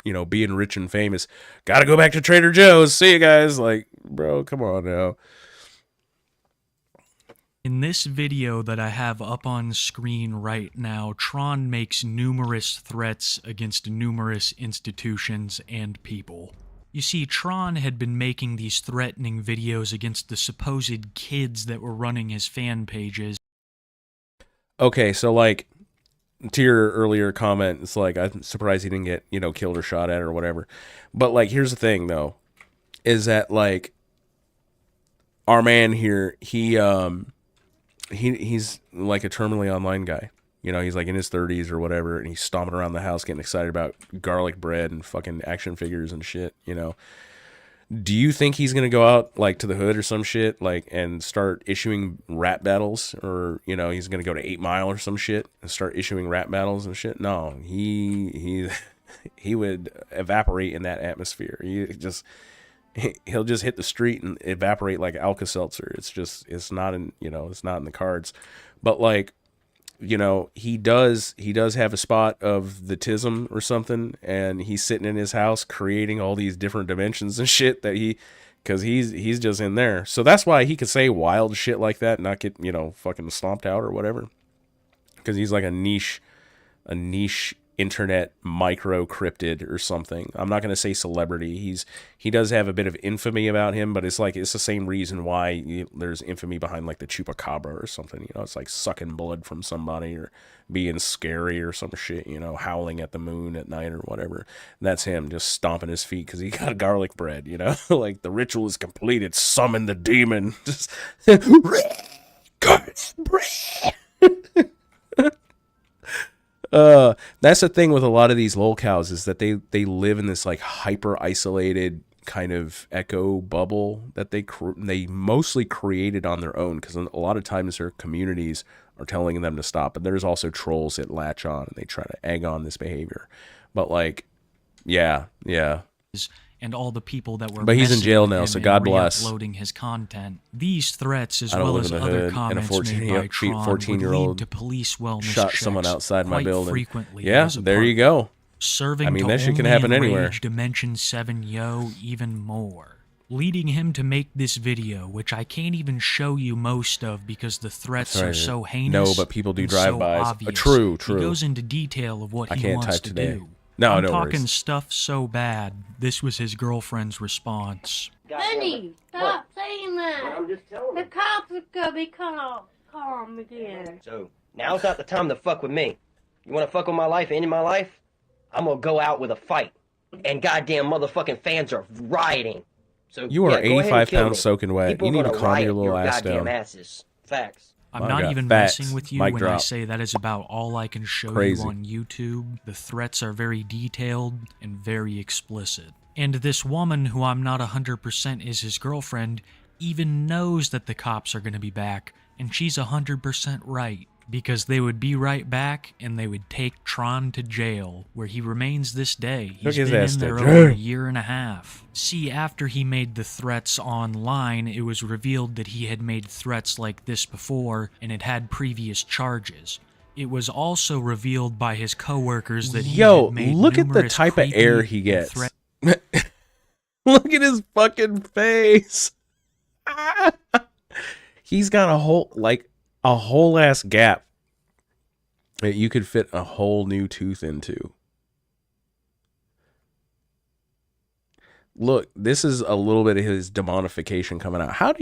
You know, being rich and famous. Got to go back to Trader Joe's. See you guys. Like, bro, come on now. In this video that I have up on screen right now, Tron makes numerous threats against numerous institutions and people. You see, Tron had been making these threatening videos against the supposed kids that were running his fan pages. Okay, so like, to your earlier comment, it's like, I'm surprised he didn't get, you know, killed or shot at or whatever. But like, here's the thing though, is that like, our man here, he's like a terminally online guy. You know, he's like in his 30s or whatever, and he's stomping around the house getting excited about garlic bread and fucking action figures and shit, you know. Do you think he's gonna go out like to the hood or some shit, like, and start issuing rap battles, or you know, he's gonna go to 8 Mile or some shit and start issuing rap battles and shit? No, he would evaporate in that atmosphere. He'll just hit the street and evaporate like Alka-Seltzer. It's not in, you know, it's not in the cards. But like, you know, he does have a spot of the tism or something, and he's sitting in his house creating all these different dimensions and shit that because he's just in there. So that's why he could say wild shit like that and not get, you know, fucking stomped out or whatever, because he's like a niche internet micro cryptid or something. I'm not going to say celebrity. He does have a bit of infamy about him, but it's like, it's the same reason why there's infamy behind like the chupacabra or something. You know, it's like sucking blood from somebody or being scary or some shit, you know, howling at the moon at night or whatever. And that's him just stomping his feet because he got garlic bread, you know. Like, the ritual is completed, summon the demon. Just garlic bread. That's the thing with a lot of these lolcows, is that they live in this like hyper isolated kind of echo bubble that they mostly created on their own, because a lot of times their communities are telling them to stop, but there's also trolls that latch on and they try to egg on this behavior. But like, yeah. And all the people that were, but he's in jail now, so God bless. Uploading his content. These threats, as well as other comments made by Tron, would lead to police wellness shot checks someone outside my building. Frequently, yeah, there you go. Serving I mean, to that shit only can happen anywhere. enrage Dimension 7 Yo even more, leading him to make this video, which I can't even show you most of because the threats are so heinous. No, but people do drive-bys. So True. He goes into detail of what he wants to do. No, I'm no talking worries. stuff so bad. This was his girlfriend's response. Honey, stop saying that. I'm just telling you. The cops are gonna be calm again. So, now's not the time to fuck with me. You wanna fuck with my life, end my life? I'm gonna go out with a fight. And goddamn motherfucking fans are rioting. So You are yeah, go ahead and 85 kill pounds me. soaking wet. People You need are to gonna calm riot your little ass goddamn down. asses. Facts. I'm not even facts. messing with you Mic when I drop. say that is about all I can show Crazy. you on YouTube. The threats are very detailed and very explicit. And this woman, who I'm not 100% is his girlfriend, even knows that the cops are going to be back, and she's 100% right. Because they would be right back, and they would take Tron to jail, where he remains this day. He's his been ass in there to over jail. a year and a half. See, after he made the threats online, it was revealed that he had made threats like this before, and it had previous charges. It was also revealed by his coworkers that he had made look at the numerous type of creepy air he and gets. Look at his fucking face. He's got a whole ass gap that you could fit a whole new tooth into. Look, this is a little bit of his demonification coming out. How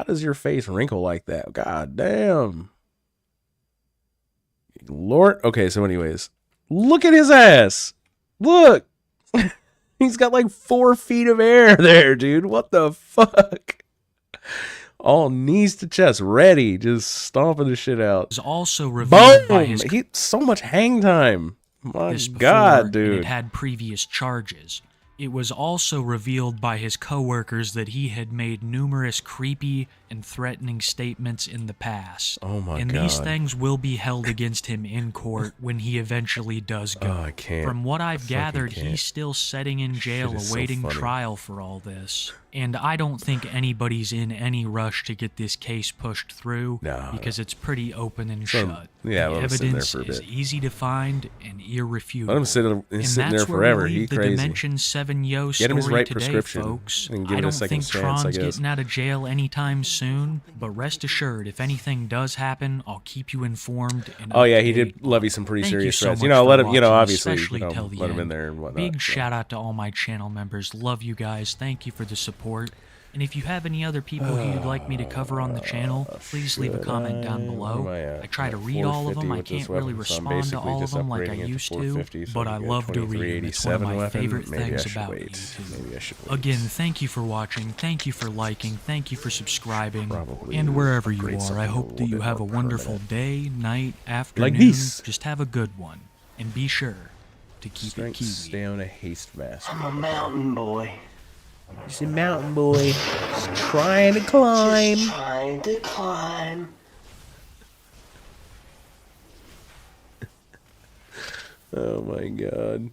does your face wrinkle like that? God damn. Lord. Okay, so anyways, look at his ass. Look. He's got like 4 feet of air there, dude. What the fuck? All knees to chest, ready, just stomping the shit out. was also revealed by his So much hang time. My this before, God, and dude. it had previous charges. It was also revealed by his coworkers that he had made numerous creepy and threatening statements in the past. Oh my and God. these things will be held against him in court when he eventually does go. Oh, I can't. From what I've fucking gathered, can't. he's still sitting in jail Shit is so awaiting funny. trial for all this. And I don't think anybody's in any rush to get this case pushed through because it's pretty open and shut. Yeah, the let him sit there evidence for a is bit. easy to find and irrefutable. Let him sit And sitting that's there where we forever. leave He the crazy. Dimension 7 Yo Get him his story right today, prescription folks. and give I him a don't second think chance, Tron's I guess. getting out of jail anytime soon, but rest assured, if anything does happen, I'll keep you informed. And Oh yeah, he did levy some pretty Thank you serious so threats. much Let for him. watching, Obviously, especially till the let him in end. there and whatnot. Big shout out to all my channel members. Love you guys. Thank you for the support. And if you have any other people who you'd like me to cover on the channel, please leave a comment down below. I try to read all of them. I can't really respond to all of them like I used to, but I love to read them. It's one of my favorite things about YouTube. Again, thank you for watching. Thank you for liking. Thank you for subscribing. And wherever you are, I hope that you have a wonderful day, night, afternoon. this. Just have a good one. And be sure to keep it kiwi. Stay on a haste mask. I'm a mountain boy. Just a mountain boy. Just trying to climb. Just trying to climb. Oh my god.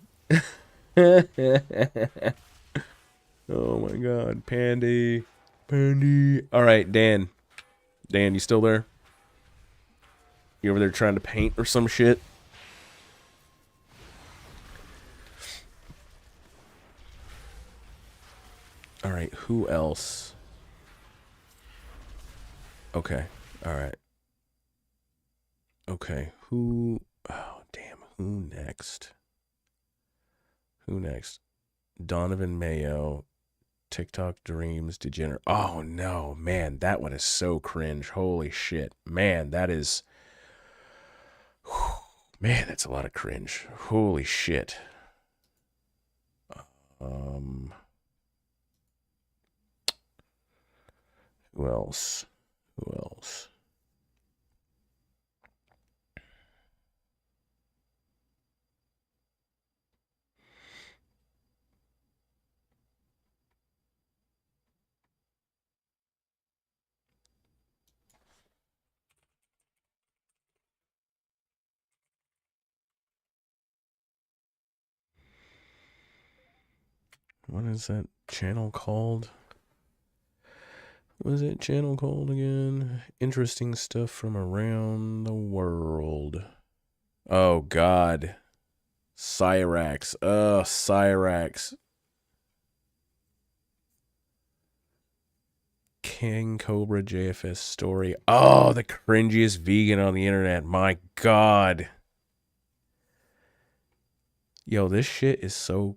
Oh my god. Pandy. Pandy. Alright, Dan. Dan, you still there? You over there trying to paint or some shit? Alright, who else? Okay. Alright. Okay, who... Oh, damn. Who next? Who next? Donovan Mayo, TikTok Dreams, Degenerate. Oh, no. Man, that one is so cringe. Holy shit. Man, that is... Man, that's a lot of cringe. Holy shit. Who else? Who else? What is that channel called? What is that channel called again? Interesting stuff from around the world. Oh, God. Cyrax. Cyrax. King Cobra JFS story. Oh, the cringiest vegan on the internet. My God. Yo, this shit is so...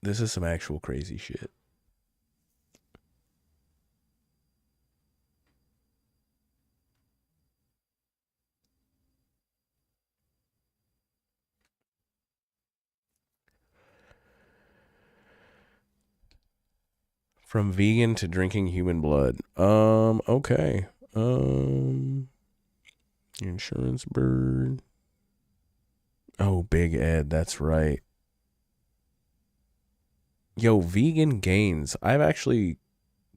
This is some actual crazy shit. From vegan to drinking human blood. Okay. Insurance bird. Oh, Big Ed, that's right. Yo, Vegan Gains. I've actually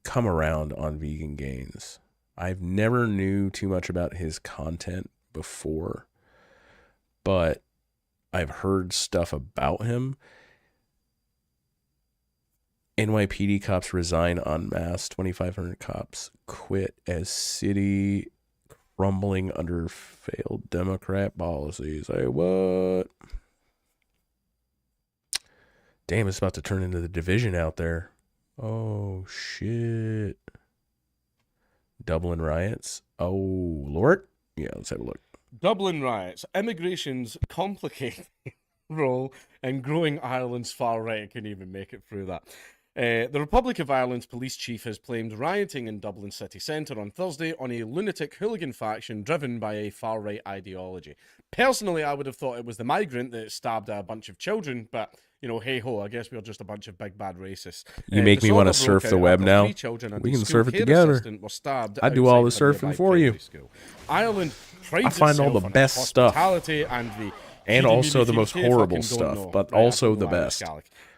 come around on Vegan Gains. I've never knew too much about his content before, but I've heard stuff about him. NYPD cops resign en masse. 2,500 cops quit as city crumbling under failed Democrat policies. Hey, what? Damn, it's about to turn into the division out there. Oh, shit. Dublin riots. Oh, Lord? Yeah, let's have a look. Dublin riots. Immigration's complicated role in growing Ireland's far right. I couldn't even make it through that. The Republic of Ireland's police chief has blamed rioting in Dublin city centre on Thursday on a lunatic hooligan faction driven by a far-right ideology. Personally, I would have thought it was the migrant that stabbed a bunch of children, but, you know, hey-ho, I guess we're just a bunch of big bad racists. You make me want to surf the web now. We can surf it together. I do all the surfing for you. Ireland I find all the best stuff. And also the most horrible stuff, but also the best.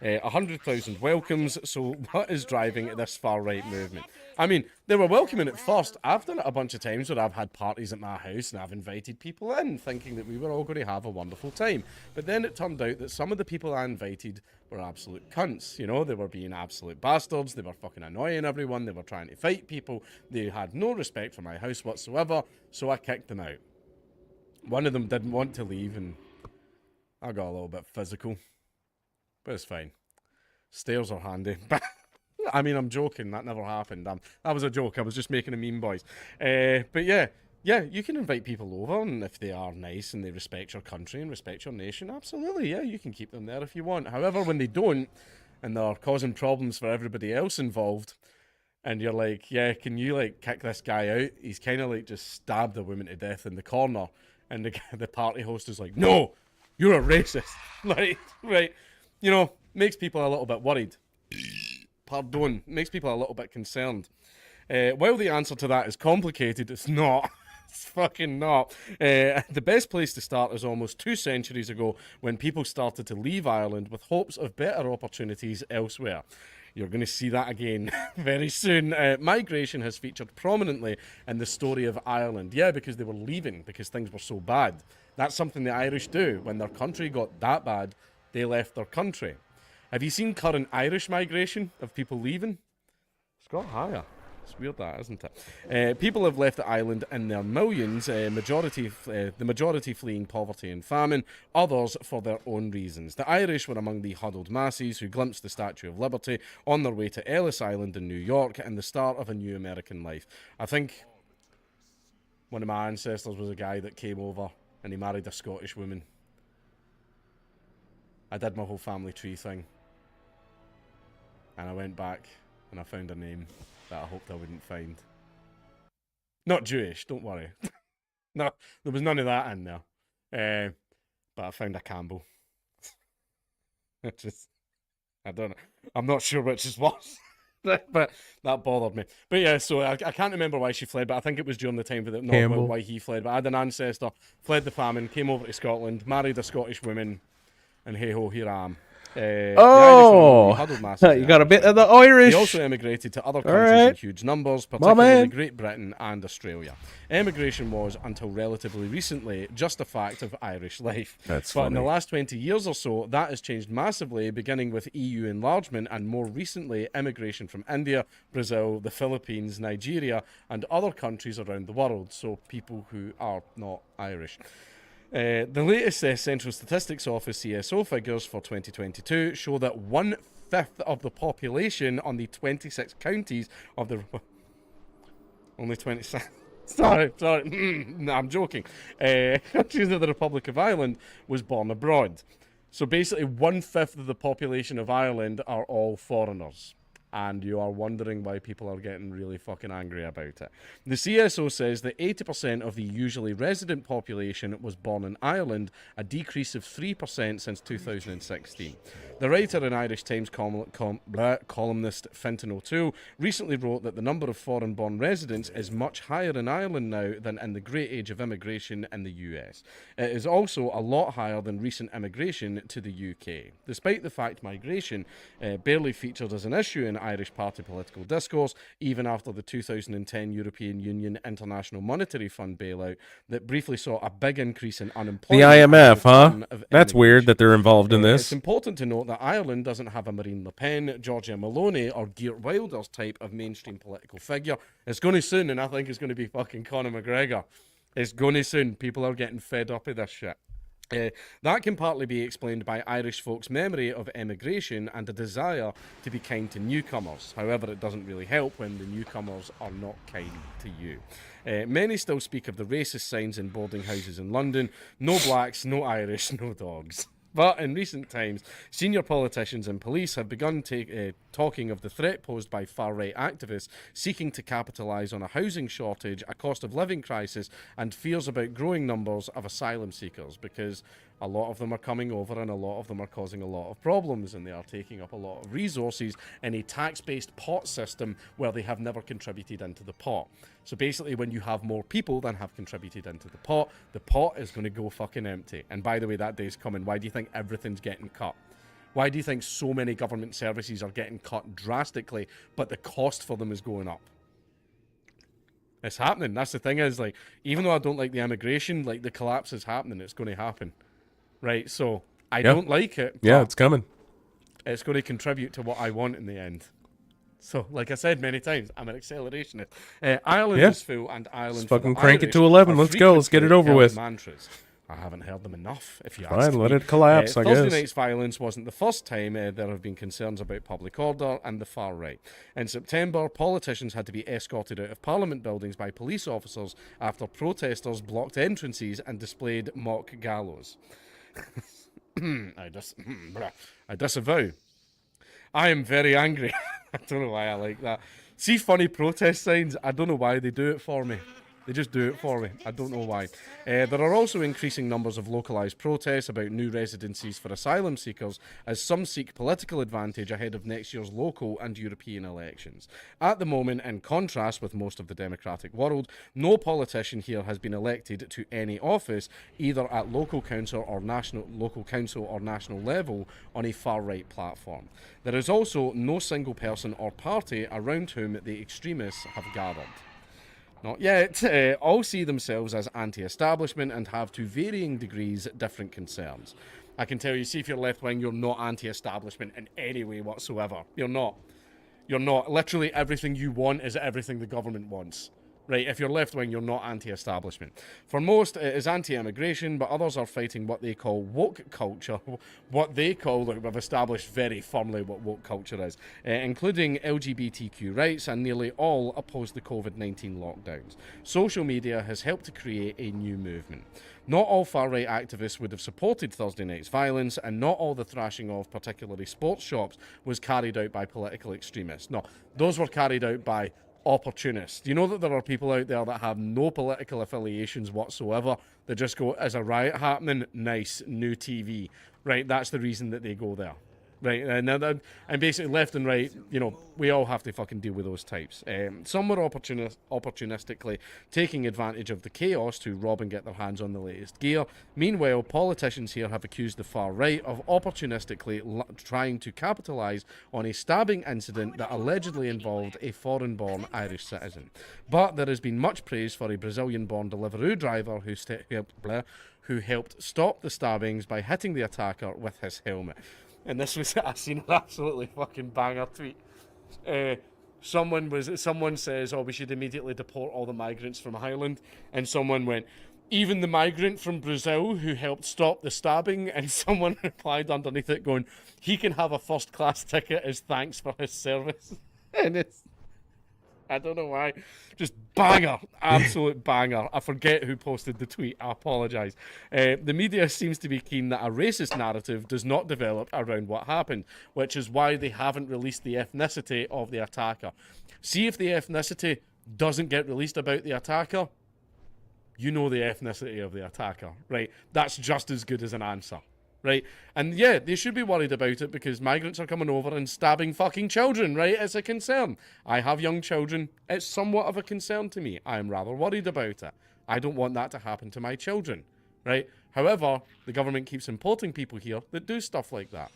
100,000 welcomes, so what is driving this far-right movement? I mean, they were welcoming it first. I've done it a bunch of times where I've had parties at my house and I've invited people in, thinking that we were all going to have a wonderful time. But then it turned out that some of the people I invited were absolute cunts, you know? They were being absolute bastards, they were fucking annoying everyone, they were trying to fight people, they had no respect for my house whatsoever, so I kicked them out. One of them didn't want to leave and I got a little bit physical, but it's fine. Stairs are handy. I mean, I'm joking. That never happened. That was a joke. I was just making a meme, boys. But yeah, you can invite people over, and if they are nice and they respect your country and respect your nation, absolutely, yeah, you can keep them there if you want. However, when they don't, and they're causing problems for everybody else involved, and you're like, yeah, can you, like, kick this guy out? He's kind of, like, just stabbed a woman to death in the corner, and the party host is like, no! You're a racist. Like, right. You know, makes people a little bit worried. Pardon. Makes people a little bit concerned. While the answer to that is complicated, it's not. It's fucking not. The best place to start is almost 2 centuries ago when people started to leave Ireland with hopes of better opportunities elsewhere. You're going to see that again very soon. Migration has featured prominently in the story of Ireland. Yeah, because they were leaving because things were so bad. That's something the Irish do. When their country got that bad, they left their country. Have you seen current Irish migration of people leaving? It's got higher. It's weird that, isn't it? People have left the island in their millions, the majority fleeing poverty and famine, others for their own reasons. The Irish were among the huddled masses who glimpsed the Statue of Liberty on their way to Ellis Island in New York and the start of a new American life. I think one of my ancestors was a guy that came over and he married a Scottish woman. I did my whole family tree thing. And I went back and I found a name that I hoped I wouldn't find. Not Jewish, don't worry. No, there was none of that in there. But I found a Campbell. I don't know. I'm not sure which is worse. But that bothered me. But yeah, so I can't remember why she fled, but I think it was during the time that not why he fled. But I had an ancestor, fled the famine, came over to Scotland, married a Scottish woman, and hey ho, here I am. You got a bit of the Irish. They also emigrated to other countries in huge numbers, particularly Great Britain and Australia. Emigration was, until relatively recently, just a fact of Irish life. But in the last 20 years or so, that has changed massively, beginning with EU enlargement and more recently immigration from India, Brazil, the Philippines, Nigeria, and other countries around the world. So people who are not Irish. The latest Central Statistics Office CSO figures for 2022 show that 1/5 of the population on the 26 counties of the... Only 26... Sorry. No, I'm joking. Countries of the Republic of Ireland was born abroad. So basically 1/5 of the population of Ireland are all foreigners. And you are wondering why people are getting really fucking angry about it. The CSO says that 80% of the usually resident population was born in Ireland, a decrease of 3% since 2016. The writer and Irish Times columnist Fintan O'Toole recently wrote that the number of foreign-born residents is much higher in Ireland now than in the great age of immigration in the US. It is also a lot higher than recent immigration to the UK. Despite the fact migration barely featured as an issue in Irish party political discourse, even after the 2010 European Union International Monetary Fund bailout that briefly saw a big increase in unemployment. The IMF, huh? That's weird that they're involved in this. It's important to note that Ireland doesn't have a Marine Le Pen, Georgia Maloney, or Geert Wilders type of mainstream political figure. It's going to soon, and I think it's going to be fucking Conor McGregor. It's going to soon. People are getting fed up with this shit. That can partly be explained by Irish folks' memory of emigration and a desire to be kind to newcomers. However, it doesn't really help when the newcomers are not kind to you. Many still speak of the racist signs in boarding houses in London. No blacks, no Irish, no dogs. But in recent times, senior politicians and police have begun talking of the threat posed by far-right activists seeking to capitalise on a housing shortage, a cost of living crisis, and fears about growing numbers of asylum seekers, because a lot of them are coming over and a lot of them are causing a lot of problems, and they are taking up a lot of resources in a tax-based pot system where they have never contributed into the pot. So basically, when you have more people than have contributed into the pot is going to go fucking empty. And by the way, that day's coming. Why do you think everything's getting cut? Why do you think so many government services are getting cut drastically, but the cost for them is going up? It's happening. That's the thing is, like, even though I don't like the immigration, like, the collapse is happening. It's going to happen. Right? So, I don't like it. Yeah, it's coming. It's going to contribute to what I want in the end. So, like I said many times, I'm an accelerationist. Ireland is full, and Ireland. Let's fucking crank it to 11. Let's go. Let's get it over with. Mantras. I haven't heard them enough, if you ask Fine, me. let it collapse, I guess. Thursday night's violence wasn't the first time there have been concerns about public order and the far right. In September, politicians had to be escorted out of Parliament buildings by police officers after protesters blocked entrances and displayed mock gallows. I disavow. I am very angry. I don't know why I like that. See funny protest signs? I don't know why they do it for me. They just do it for me. I don't know why. There are also increasing numbers of localised protests about new residencies for asylum seekers, as some seek political advantage ahead of next year's local and European elections. At the moment, in contrast with most of the democratic world, no politician here has been elected to any office, either at local council or national level, on a far-right platform. There is also no single person or party around whom the extremists have gathered. Not yet. All see themselves as anti-establishment and have, to varying degrees, different concerns. I can tell you, see if you're left-wing, you're not anti-establishment in any way whatsoever. You're not. You're not. Literally everything you want is everything the government wants. Right, if you're left-wing, you're not anti-establishment. For most, it is anti-immigration, but others are fighting what they call woke culture. What they call, look, we've established very firmly what woke culture is, including LGBTQ rights, and nearly all oppose the COVID-19 lockdowns. Social media has helped to create a new movement. Not all far-right activists would have supported Thursday night's violence, and not all the thrashing of particularly sports shops was carried out by political extremists. No, those were carried out by opportunists. You know that there are people out there that have no political affiliations whatsoever. They just go, is a riot happening? Nice, new TV. Right, that's the reason that they go there. Right, and basically left and right, you know, we all have to fucking deal with those types. Some were opportunistically taking advantage of the chaos to rob and get their hands on the latest gear. Meanwhile, politicians here have accused the far right of opportunistically trying to capitalise on a stabbing incident that allegedly involved a foreign-born Irish citizen. But there has been much praise for a Brazilian-born Deliveroo driver who helped stop the stabbings by hitting the attacker with his helmet. And this was, I seen an absolutely fucking banger tweet. Someone says, oh, we should immediately deport all the migrants from Ireland. And someone went, even the migrant from Brazil who helped stop the stabbing. And someone replied underneath it going, he can have a first class ticket as thanks for his service. And it's, I don't know why. Just banger. Absolute banger. I forget who posted the tweet. I apologise. The media seems to be keen that a racist narrative does not develop around what happened, which is why they haven't released the ethnicity of the attacker. See if the ethnicity doesn't get released about the attacker, you know the ethnicity of the attacker, right? That's just as good as an answer. Right? And yeah, they should be worried about it because migrants are coming over and stabbing fucking children, right? It's a concern. I have young children. It's somewhat of a concern to me. I am rather worried about it. I don't want that to happen to my children, right? However, the government keeps importing people here that do stuff like that.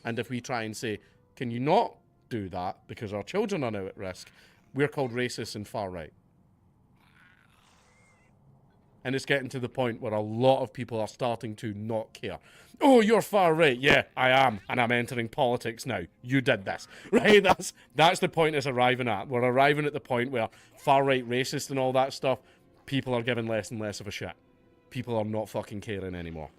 And if we try and say, can you not do that because our children are now at risk, we're called racist and far right. And it's getting to the point where a lot of people are starting to not care. Oh, you're far right. Yeah, I am. And I'm entering politics now. You did this. Right? That's the point it's arriving at. We're arriving at the point where far right racist and all that stuff, people are giving less and less of a shit. People are not fucking caring anymore.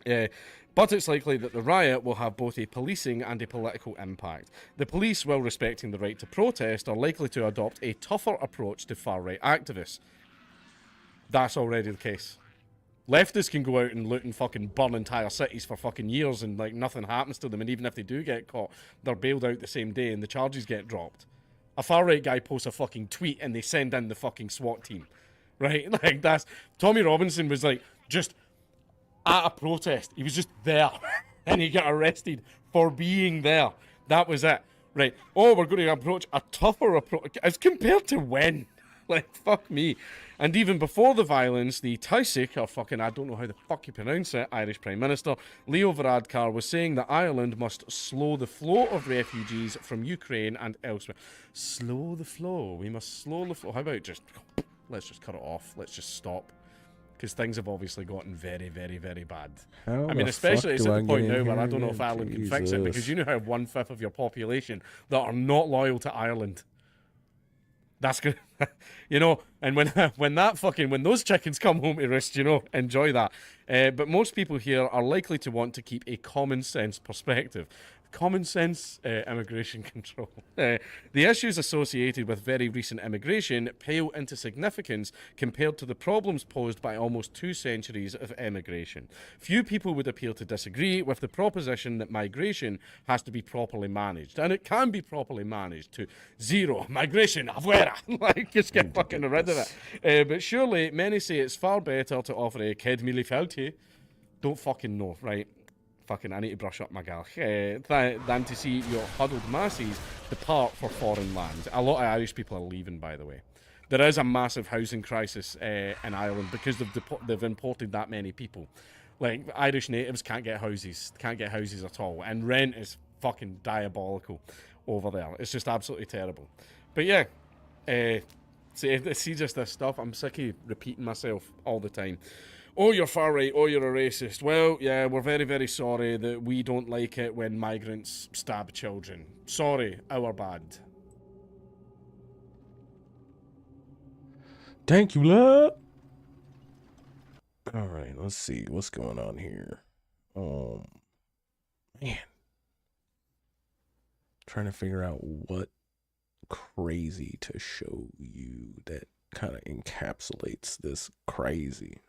But it's likely that the riot will have both a policing and a political impact. The police, while respecting the right to protest, are likely to adopt a tougher approach to far right activists. That's already the case. Leftists can go out and loot and fucking burn entire cities for fucking years and like nothing happens to them, and even if they do get caught, they're bailed out the same day and the charges get dropped. A far right guy posts a fucking tweet and they send in the fucking SWAT team. Right? Like that's Tommy Robinson was like just at a protest. He was just there and he got arrested for being there. That was it. Right. Oh, we're going to approach a tougher approach as compared to when? Like, fuck me. And even before the violence, the Taoiseach, or fucking, I don't know how the fuck you pronounce it, Irish Prime Minister, Leo Varadkar, was saying that Ireland must slow the flow of refugees from Ukraine and elsewhere. Slow the flow. We must slow the flow. How about let's just cut it off. Let's just stop. Because things have obviously gotten very, very, very bad. How I mean, the especially fuck it's do at I the point get now in where here I don't know if again? Ireland can fix it, because Jesus. you now have 1/5 of your population that are not loyal to Ireland. That's good. You know, and when those chickens come home to roost, you know, enjoy that. But most people here are likely to want to keep a common sense perspective. common sense immigration control. The issues associated with very recent immigration pale into significance compared to the problems posed by almost 2 centuries of immigration. Few people would appear to disagree with the proposition that migration has to be properly managed, and it can be properly managed to zero migration afuera. Like, just get fucking rid of it. But surely many say it's far better to offer a kid mili felty. Don't fucking know, right? Fucking, I need to brush up my gal. Than to see your huddled masses depart for foreign lands. A lot of Irish people are leaving, by the way. There is a massive housing crisis in Ireland because they've imported that many people. Like, Irish natives can't get houses at all, and rent is fucking diabolical over there. It's just absolutely terrible. But yeah, see just this stuff. I'm sick of repeating myself all the time. Oh, you're far right. Oh, you're a racist. Well, yeah, we're very, very sorry that we don't like it when migrants stab children. Sorry, our bad. Thank you, love. All right, let's see what's going on here. Man, trying to figure out what crazy to show you that kind of encapsulates this crazy.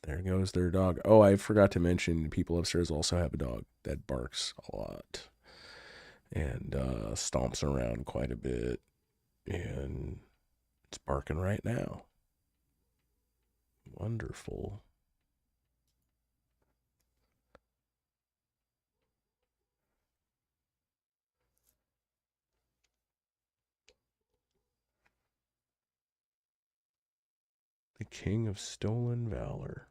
There goes their dog. Oh, I forgot to mention people upstairs also have a dog that barks a lot and stomps around quite a bit, and it's barking right now. Wonderful. The King of Stolen Valor.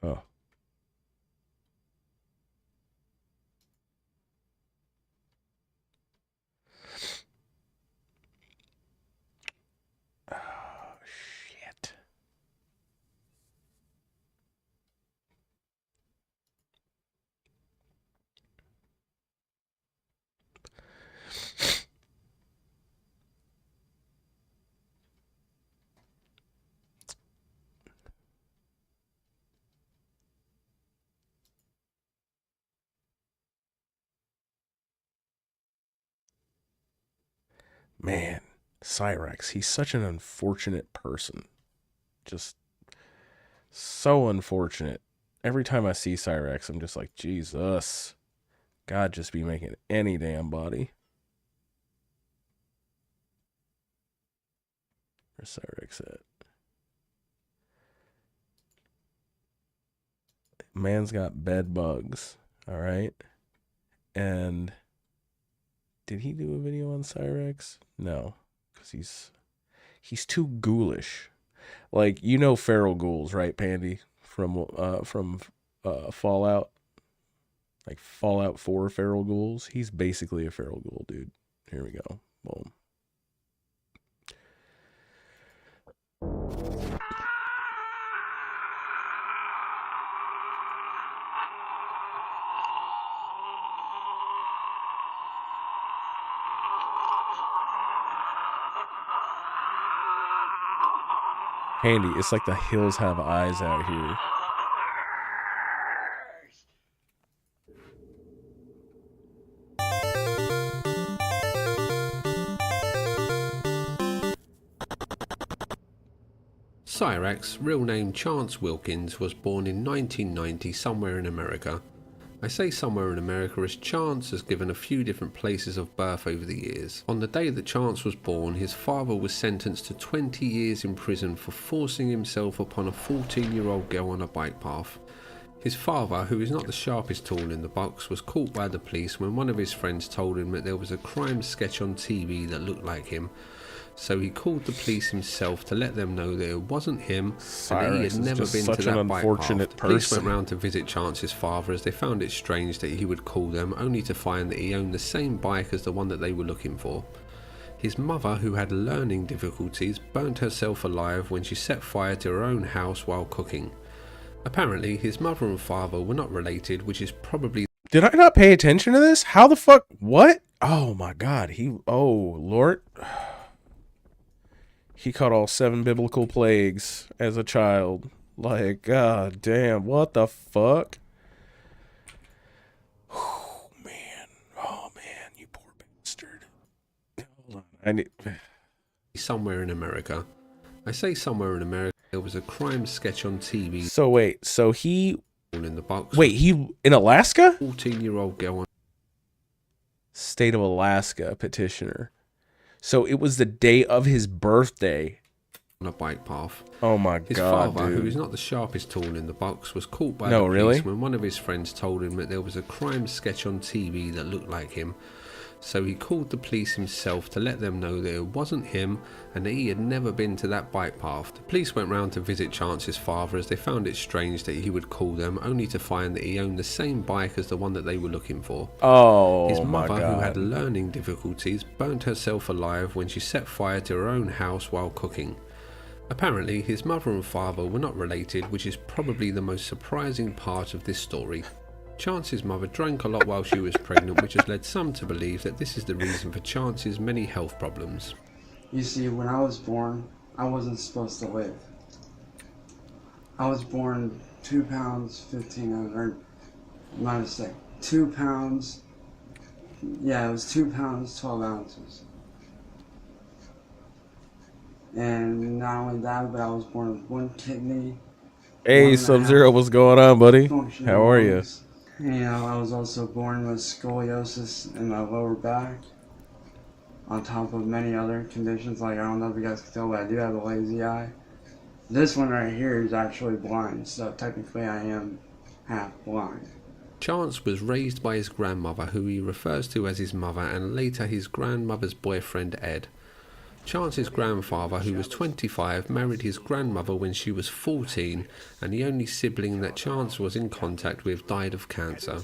Huh. Oh, shit. Man, Cyrex, he's such an unfortunate person. Just so unfortunate. Every time I see Cyrex, I'm just like, Jesus. God just be making any damn body. Where's Cyrex at? Man's got bed bugs, all right? And did he do a video on Cyrex? No, because he's too ghoulish. Like, you know feral ghouls, right, Pandy? From Fallout. Like Fallout 4 feral ghouls. He's basically a feral ghoul, dude. Here we go. Boom. Handy, it's like the hills have eyes out here. Cyrex, real name Chance Wilkins, was born in 1990 somewhere in America. I say somewhere in America as Chance has given a few different places of birth over the years. On the day that Chance was born, his father was sentenced to 20 years in prison for forcing himself upon a 14-year-old girl on a bike path. His father, who is not the sharpest tool in the box, was caught by the police when one of his friends told him that there was a crime sketch on TV that looked like him. So he called the police himself to let them know that it wasn't him and that he had never been to that bike path. The police went round to visit Chance's father as they found it strange that he would call them, only to find that he owned the same bike as the one that they were looking for. His mother, who had learning difficulties, burnt herself alive when she set fire to her own house while cooking. Apparently, his mother and father were not related, which is probably... Did I not pay attention to this? How the fuck? What? Oh my god. Oh, Lord. He caught all 7 biblical plagues as a child. Like, god damn. What the fuck? Oh, man. Oh, man. You poor bastard. Hold on. I need... somewhere in America. I say somewhere in America. There was a crime sketch on TV. So wait, so he... in the box. Wait, he... in Alaska? 14-year-old girl. State of Alaska petitioner. So it was the day of his birthday. On a bike path. Oh my his god, father, dude. who is not the sharpest tool in the box, was caught by No, the police really? when one of his friends told him that there was a crime sketch on TV that looked like him. So he called the police himself to let them know that it wasn't him and that he had never been to that bike path. The police went round to visit Chance's father as they found it strange that he would call them, only to find that he owned the same bike as the one that they were looking for. Oh, his my mother, God. who had learning difficulties, burnt herself alive when she set fire to her own house while cooking. Apparently, his mother and father were not related, which is probably the most surprising part of this story. Chance's mother drank a lot while she was pregnant, which has led some to believe that this is the reason for Chance's many health problems. You see, when I was born, I wasn't supposed to live. I was born 2 pounds 15 ounces, or my mistake, 2 pounds, yeah, it was 2 pounds 12 ounces. And not only that, but I was born with 1 kidney. Hey, Sub-Zero, what's going on, buddy? How are you? You know, I was also born with scoliosis in my lower back, on top of many other conditions. Like, I don't know if you guys can tell, but I do have a lazy eye. This one right here is actually blind, so technically I am half blind. Chance was raised by his grandmother, who he refers to as his mother, and later his grandmother's boyfriend Ed. Chance's grandfather, who was 25, married his grandmother when she was 14, and the only sibling that Chance was in contact with died of cancer.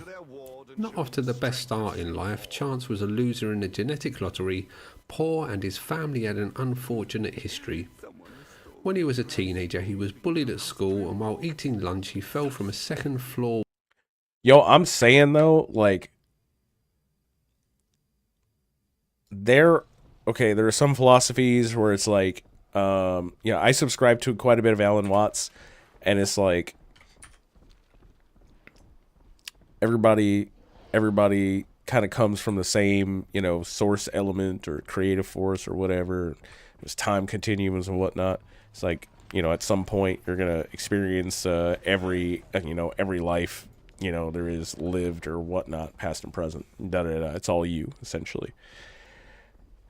Not off to the best start in life, Chance was a loser in the genetic lottery, poor, and his family had an unfortunate history. When he was a teenager, he was bullied at school, and while eating lunch, he fell from a 2nd floor. Yo, I'm saying though, like, there are some philosophies where it's like, I subscribe to quite a bit of Alan Watts, and it's like everybody kind of comes from the same, source element or creative force or whatever. There's time continuums and whatnot. It's like, at some point you're gonna experience every life there is lived or whatnot, past and present. It's all you, essentially.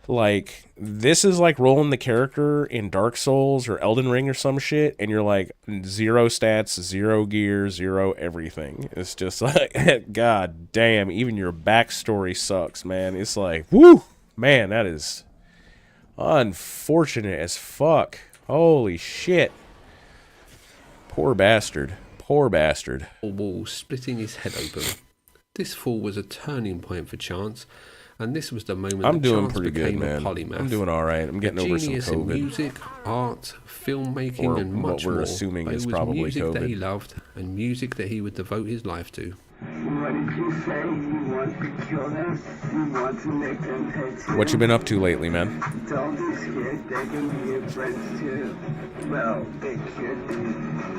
Like, this is like rolling the character in Dark Souls or Elden Ring or some shit, and you're like 0 stats, 0 gear, 0 everything. It's just like, god damn, even your backstory sucks, man. It's like, woo, man, that is unfortunate as fuck. Holy shit. Poor bastard. Poor bastard. Wall, splitting his head open. This fall was a turning point for Chance, and this was the moment I'm that doing Chance pretty good, became a man. polymath. I'm doing all right. I'm getting a over some genius in COVID. music, art, filmmaking, Or and what much we're more. assuming But is it was probably music that he COVID. loved, and music that he would devote his life to. What did you say? You want to kill them? You want to make them pay too? What you been up to lately, man? Don't be scared, they can be your friends too. Well, they could be,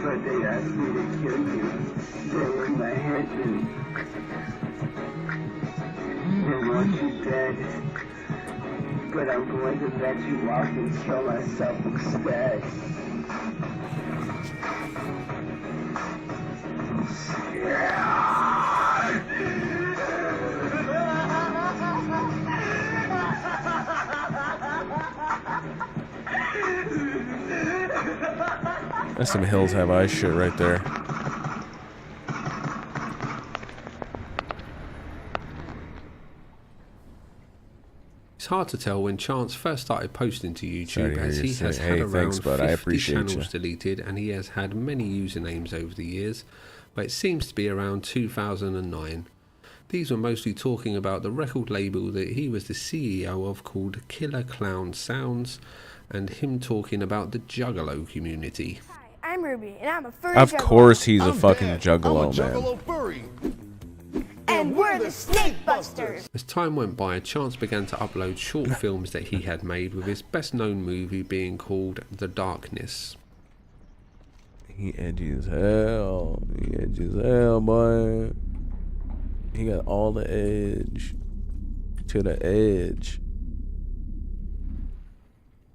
but they asked me to kill you. They were my henchmen. They want you dead. But I'm going to let you off and kill myself instead. That's some Hills Have Eyes shit right there. It's hard to tell when Chance first started posting to Sorry YouTube, to as hear he you has say, had "Hey, around thanks, bud, I 50 appreciate channels you." deleted, and he has had many usernames over the years, but it seems to be around 2009. These were mostly talking about the record label that he was the CEO of called Killer Clown Sounds, and him talking about the Juggalo community. I'm Ruby, and I'm a furry Of juggalo. course he's a fucking juggalo, man. furry. And we're the Snake Busters. As time went by, Chance began to upload short films that he had made, with his best known movie being called The Darkness. He edgy as hell. He edgy as hell, boy. He got all the edge. To the edge.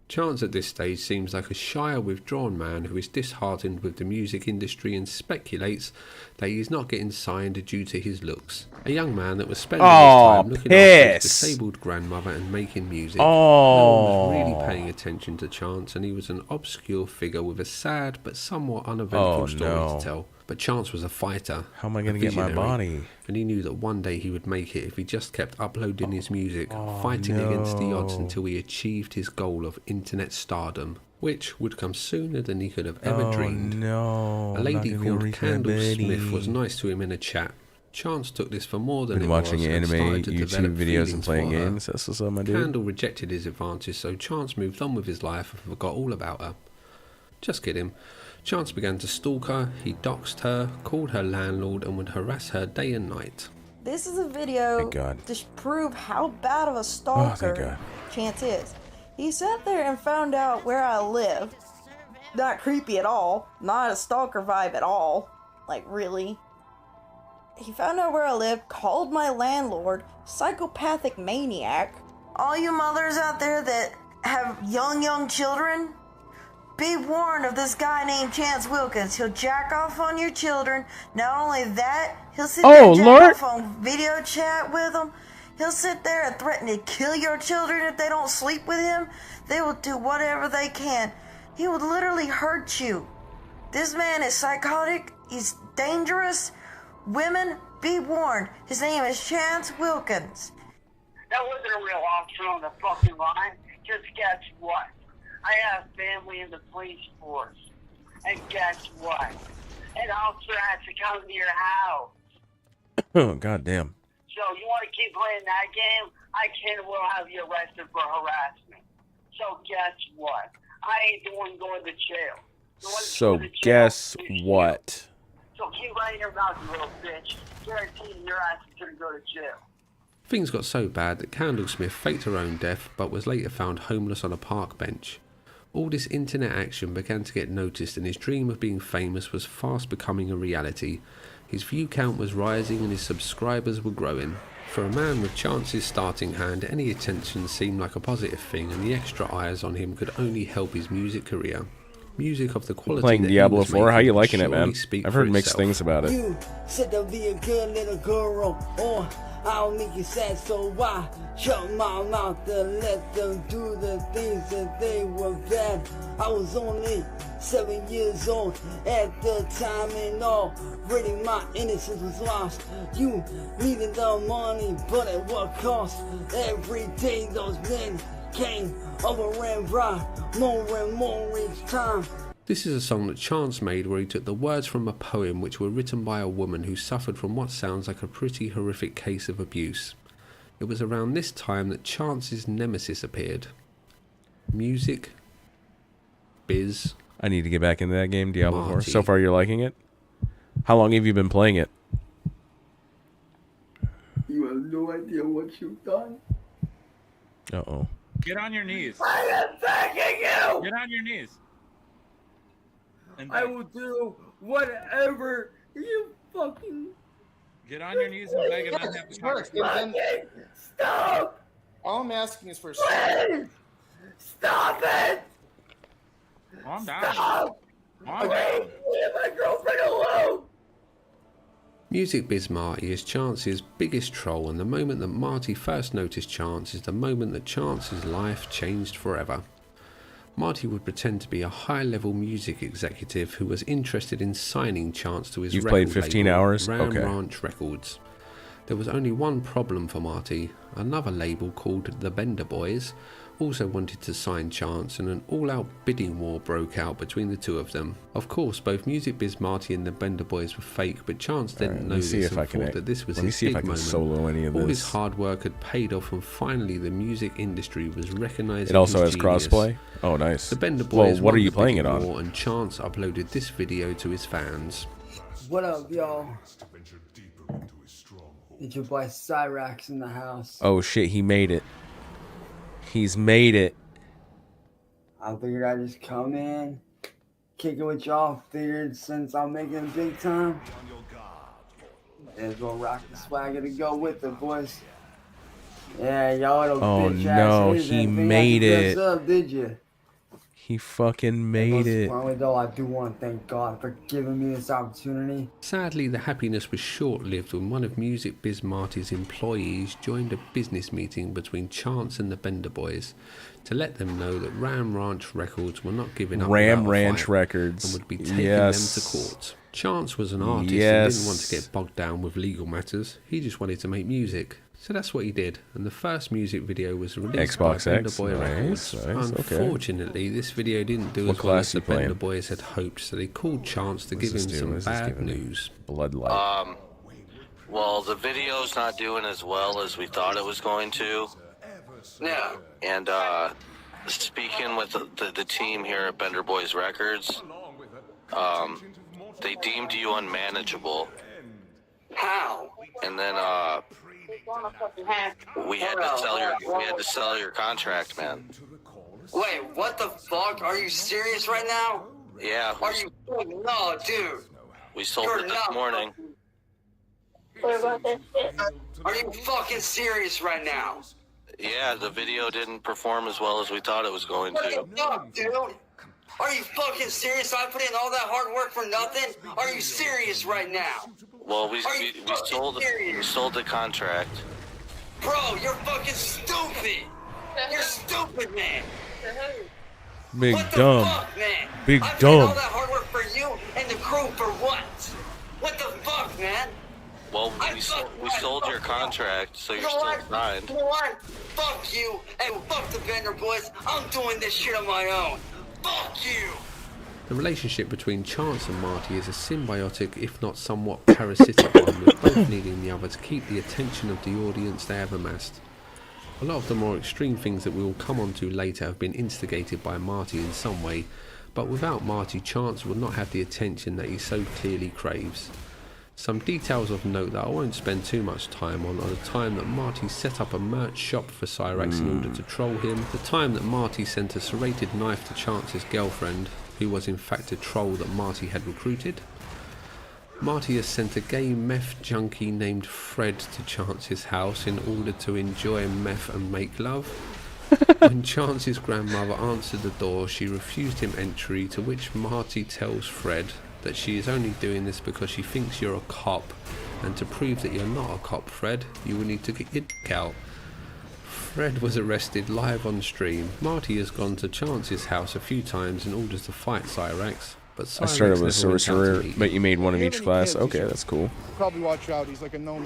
Chance at this stage seems like a shy, withdrawn man who is disheartened with the music industry and speculates that he is not getting signed due to his looks. A young man that was spending his time looking after his disabled grandmother and making music. No one was really paying attention to Chance, and he was an obscure figure with a sad but somewhat uneventful story to tell. But Chance was a fighter. How am I going to get my body? And he knew that one day he would make it if he just kept uploading his music, fighting against the odds until he achieved his goal of internet stardom, which would come sooner than he could have ever dreamed. No, a lady called Candle Smith was nice to him in a chat. Chance took this for more than Been it watching was and anime, started to YouTube develop videos, and feelings playing for her. games. That's what's up, my dude. Candle rejected his advances, so Chance moved on with his life and forgot all about her. Just kidding. Chance began to stalk her, he doxed her, called her landlord, and would harass her day and night. This is a video to prove how bad of a stalker Chance is. He sat there and found out where I live. Not creepy at all. Not a stalker vibe at all. Like, really. He found out where I live, called my landlord, psychopathic maniac. All you mothers out there that have young children, be warned of this guy named Chance Wilkins. He'll jack off on your children. Not only that, he'll sit there and jack off on video chat with them. He'll sit there and threaten to kill your children if they don't sleep with him. They will do whatever they can. He would literally hurt you. This man is psychotic. He's dangerous. Women, be warned. His name is Chance Wilkins. That wasn't a real officer on the fucking line. Just guess what? I have family in the police force. And guess what? An officer has to come to your house. Oh, goddamn. So you want to keep playing that game? I can will have you arrested for harassment. So guess what? I ain't the one going to jail. So guess what? So keep running your mouth, you little bitch. Guaranteed your ass is going to go to jail. Things got so bad that Candlesmith faked her own death but was later found homeless on a park bench. All this internet action began to get noticed, and his dream of being famous was fast becoming a reality. His view count was rising and his subscribers were growing. For a man with Chance's starting hand, any attention seemed like a positive thing, and the extra eyes on him could only help his music career. Music of the quality Playing that Diablo he was 4, how you making liking it, surely man? speak I've for heard mixed itself. things about it. You said to be a good little girl, or I'll make you sad, so why shut my mouth and let them do the things that they were bad? I was only 7 years old at the time, and already my innocence was lost. You needed the money, but at what cost? Every day those men came over and brought more and more each time. This is a song that Chance made where he took the words from a poem which were written by a woman who suffered from what sounds like a pretty horrific case of abuse. It was around this time that Chance's nemesis appeared. Music, Biz. I need to get back into that game, Diablo 4. Marty. So far, you're liking it? How long have you been playing it? You have no idea what you've done. Uh-oh. Get on your knees. I am begging you! Get on your knees. And I will do whatever you fucking... Get on your knees and beg and not have It works. Then stop! All I'm asking is for Please! Stop it! Calm down. Stop! Calm down. Leave my girlfriend alone! Music Biz Marty is Chance's biggest troll, and the moment that Marty first noticed Chance is the moment that Chance's life changed forever. Marty would pretend to be a high-level music executive who was interested in signing Chance to his You've record played 15 label, hours? Ram Okay. Ranch Records. There was only one problem for Marty. Another label called the Bender Boys also wanted to sign Chance, and an all-out bidding war broke out between the two of them. Of course, both Music Biz Marty and the Bender Boys were fake, but Chance didn't know this and thought that this was his big moment. Solo any of All this. his hard work had paid off, and finally the music industry was recognizing It also his has genius. crossplay. Oh, nice. The Bender Well, Boys what are won you the playing bidding it on? war, and Chance uploaded this video to his fans. What up, y'all? It's your boy Cyrax in the house. Oh shit, he made it. He's made it. I figured I'd just come in, kick it with y'all. Figured since I'm making it big time, may as well rock the swagger to go with it, boys. Yeah, y'all little Oh bitch no, ass he niggas made didn't it. dress up, did you? He fucking made it. Finally, though, I do want to thank God for giving me this opportunity. Sadly, the happiness was short-lived when one of Music Biz Marty's employees joined a business meeting between Chance and the Bender Boys to let them know that Ram Ranch Records were not giving up Ram without a Ranch fight Records. and would be taking Yes. them to court. Chance was an artist and Yes. didn't want to get bogged down with legal matters. He just wanted to make music. So that's what he did, and the first music video was released Xbox by Bender X. Boy Nice, Records. nice, okay. Unfortunately, this video didn't do What as well class as the you playing? Bender Boys had hoped, so they called Chance to give him some bad news. Bloodlight. Well, the video's not doing as well as we thought it was going to. Yeah. And, speaking with the team here at Bender Boys Records, they deemed you unmanageable. How? And then, we had to sell your contract, man. Wait, what the fuck? Are you serious right now? Yeah. Are you? No, dude. We sold it this morning. Are you fucking serious right now? Yeah, the video didn't perform as well as we thought it was going What to. the fuck, dude? Are you fucking serious? I put in all that hard work for nothing? Are you serious right now? Well, we serious? sold the contract. Bro, you're fucking stupid. You're stupid, man. Big What the dumb. fuck, man? Big I put in all dumb. that hard work for you and the crew for what? What the fuck, man? Well, we sold your contract, so you're still signed. You know what? Fuck you and fuck the Bender Boys. I'm doing this shit on my own. Fuck you. The relationship between Chance and Marty is a symbiotic, if not somewhat parasitic one, with both needing the other to keep the attention of the audience they have amassed. A lot of the more extreme things that we will come on to later have been instigated by Marty in some way, but without Marty, Chance would not have the attention that he so clearly craves. Some details of note that I won't spend too much time on are the time that Marty set up a merch shop for Cyrax in order to troll him, the time that Marty sent a serrated knife to Chance's girlfriend, who was in fact a troll that Marty had recruited. Marty has sent a gay meth junkie named Fred to Chance's house in order to enjoy meth and make love. When Chance's grandmother answered the door, she refused him entry, to which Marty tells Fred that she is only doing this because she thinks you're a cop, and to prove that you're not a cop, Fred, you will need to get your dick out. Fred was arrested live on stream. Marty has gone to Chance's house a few times in order to fight Cyrax, but Cyrax I started with never went out to Sorcerer, meet but him. you made one of each class. Okay, that's cool. Probably watch out. He's like a known.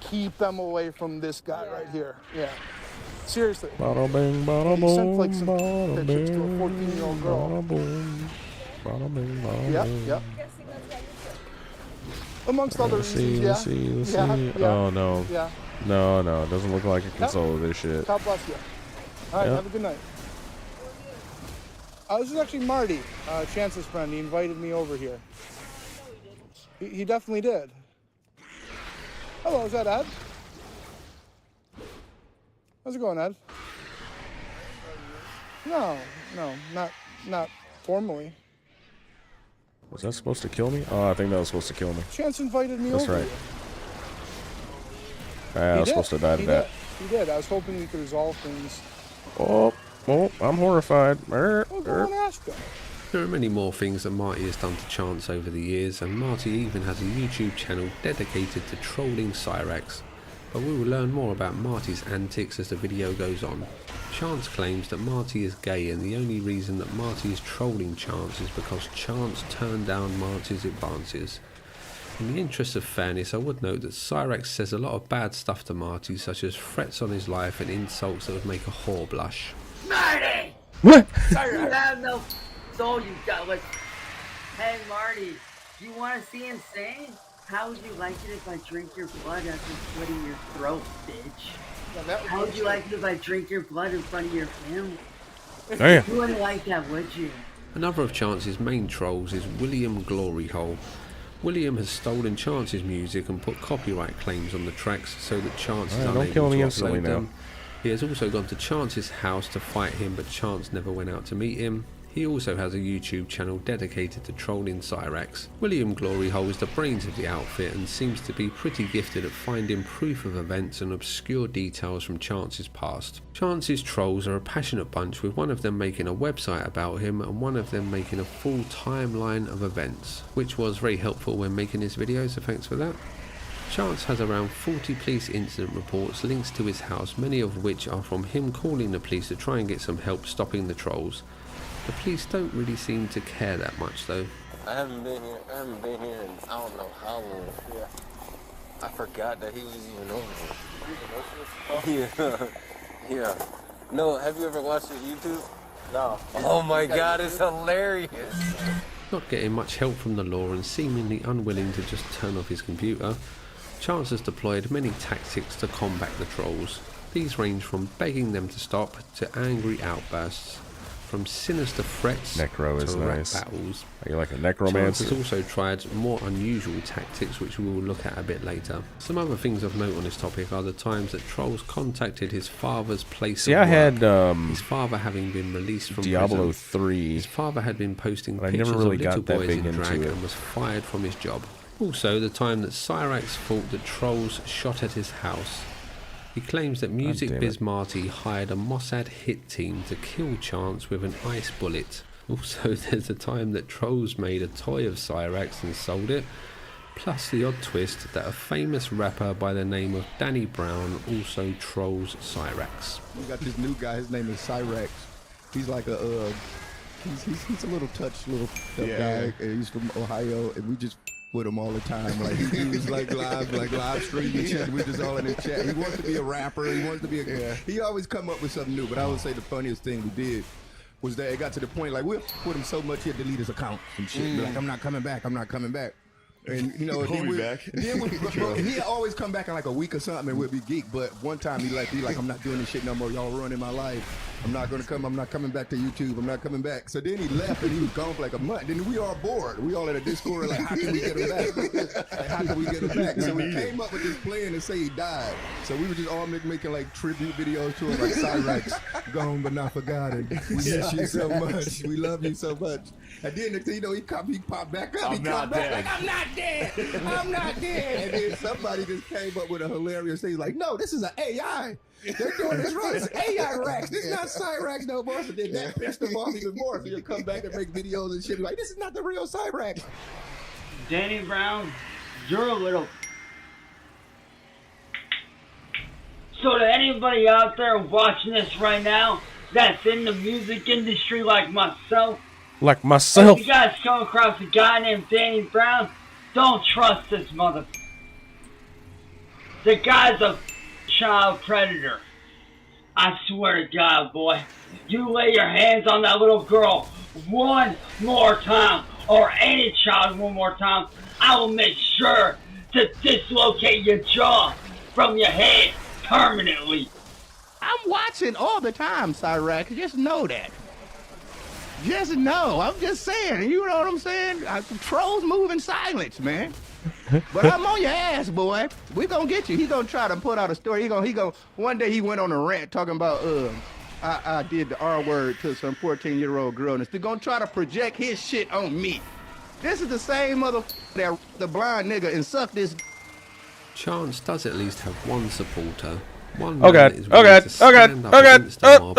Keep them away from this guy right here. Yeah. Seriously. Bada bing, bada He sent boom, like some bada pictures to a bing, 14-year-old girl. bada boom, bada bing, bada Yep, boom. yep. Amongst other Let's reasons, see, yeah. let's see, let's Yeah, see. yeah, Oh no. yeah. No, no, it doesn't look like I can solo this shit. God bless you. All right, Yep. have a good night. This is actually Marty, Chance's friend. He invited me over here. He definitely did. Hello, is that Ed? How's it going, Ed? No, not formally. Was that supposed to kill me? Oh, I think that was supposed to kill me. Chance invited me That's over. right. I was supposed to die to that. He did. I was hoping we could resolve things. Oh, I'm horrified. Go and ask him. There are many more things that Marty has done to Chance over the years, and Marty even has a YouTube channel dedicated to trolling Cyrax. But we will learn more about Marty's antics as the video goes on. Chance claims that Marty is gay, and the only reason that Marty is trolling Chance is because Chance turned down Marty's advances. In the interest of fairness, I would note that Cyrex says a lot of bad stuff to Marty, such as threats on his life and insults that would make a whore blush. Marty! What? You have no soul, you got like. Hey Marty, you want to see insane? How would you like it if I drink your blood after slitting your throat, bitch? How would you like it if I drink your blood in front of your family? Damn. You wouldn't like that, would you? Another of Chance's main trolls is William Gloryhole. William has stolen Chance's music and put copyright claims on the tracks so that Chance is don't kill unable me to instantly upload now. them. He has also gone to Chance's house to fight him, but Chance never went out to meet him. He also has a YouTube channel dedicated to trolling Cyrex. William Gloryhole is the brains of the outfit and seems to be pretty gifted at finding proof of events and obscure details from Chance's past. Chance's trolls are a passionate bunch, with one of them making a website about him and one of them making a full timeline of events, which was very helpful when making his video, so thanks for that. Chance has around 40 police incident reports, links to his house, many of which are from him calling the police to try and get some help stopping the trolls. The police don't really seem to care that much though. I haven't been here in I don't know how long. Yeah. I forgot that he was even over here. Yeah. Yeah. No, have you ever watched his YouTube? No. Oh my god, it's hilarious. Not getting much help from the law and seemingly unwilling to just turn off his computer, Chance has deployed many tactics to combat the trolls. These range from begging them to stop to angry outbursts, from sinister threats Necro is to rap nice. battles. Are you like a Chance necromancer? has also tried more unusual tactics, which we will look at a bit later. Some other things of note on this topic are the times that trolls contacted his father's place See, of I work. had His father having been released from Diablo prison. 3. His father had been posting But I pictures never really of little got that boys big in into drag it. and was fired from his job. Also, the time that Cyrax thought that trolls shot at his house. He claims that Music damn Biz it. Marty hired a Mossad hit team to kill Chance with an ice bullet. Also, there's a time that trolls made a toy of Cyrax and sold it. Plus the odd twist that a famous rapper by the name of Danny Brown also trolls Cyrax. We got this new guy, his name is Cyrex. He's like a he's a little touched little guy, and he's from Ohio, and we just with him all the time. Like he was like live streaming shit. We just all in the chat. He wants to be a rapper. He wants to be a. He always come up with something new. But I would say the funniest thing we did was that it got to the point like we'll put him so much he'd delete his account and shit. Be like, I'm not coming back. I'm not coming back. And you know, he'd always come back in like a week or something, and we'd be geek. But one time he like, I'm not doing this shit no more. Y'all ruining my life. I'm not coming back to YouTube. I'm not coming back. So then he left, and he was gone for like a month. Then we all bored. We all in a Discord like, how can we get him back? Like, how can we get him back? So we came up with this plan to say he died. So we were just all making like tribute videos to him, like Cyrex, gone but not forgotten. We miss you so much. We love you so much. And then next thing you know, he popped back up. He come back like, I'm not dead. I'm not dead. And then somebody just came up with a hilarious thing like, no, this is an AI. They're doing this wrong. It's AI Rax. This is not Cyrax no more. So then that pissed him off even more. So he'll come back and make videos and shit like, this is not the real Cyrax. Danny Brown, you're a little. So to anybody out there watching this right now that's in the music industry like myself, if you guys come across a guy named Danny Brown, don't trust this mother. The guy's a child predator. I swear to God, boy, you lay your hands on that little girl one more time, or any child one more time, I will make sure to dislocate your jaw from your head permanently. I'm watching all the time, Cyrax. Just know that. Just know. I'm just saying. You know what I'm saying? Trolls move in silence, man. But I'm on your ass, boy. We gonna get you. He gonna try to put out a story. He gonna. One day he went on a rant talking about I did the R word to some 14-year-old girl, and they're gonna try to project his shit on me. This is the same that the blind nigga and suck this. Chance does at least have one supporter. One Oh man god, that is oh willing god, to oh god, stand up oh god, against the mob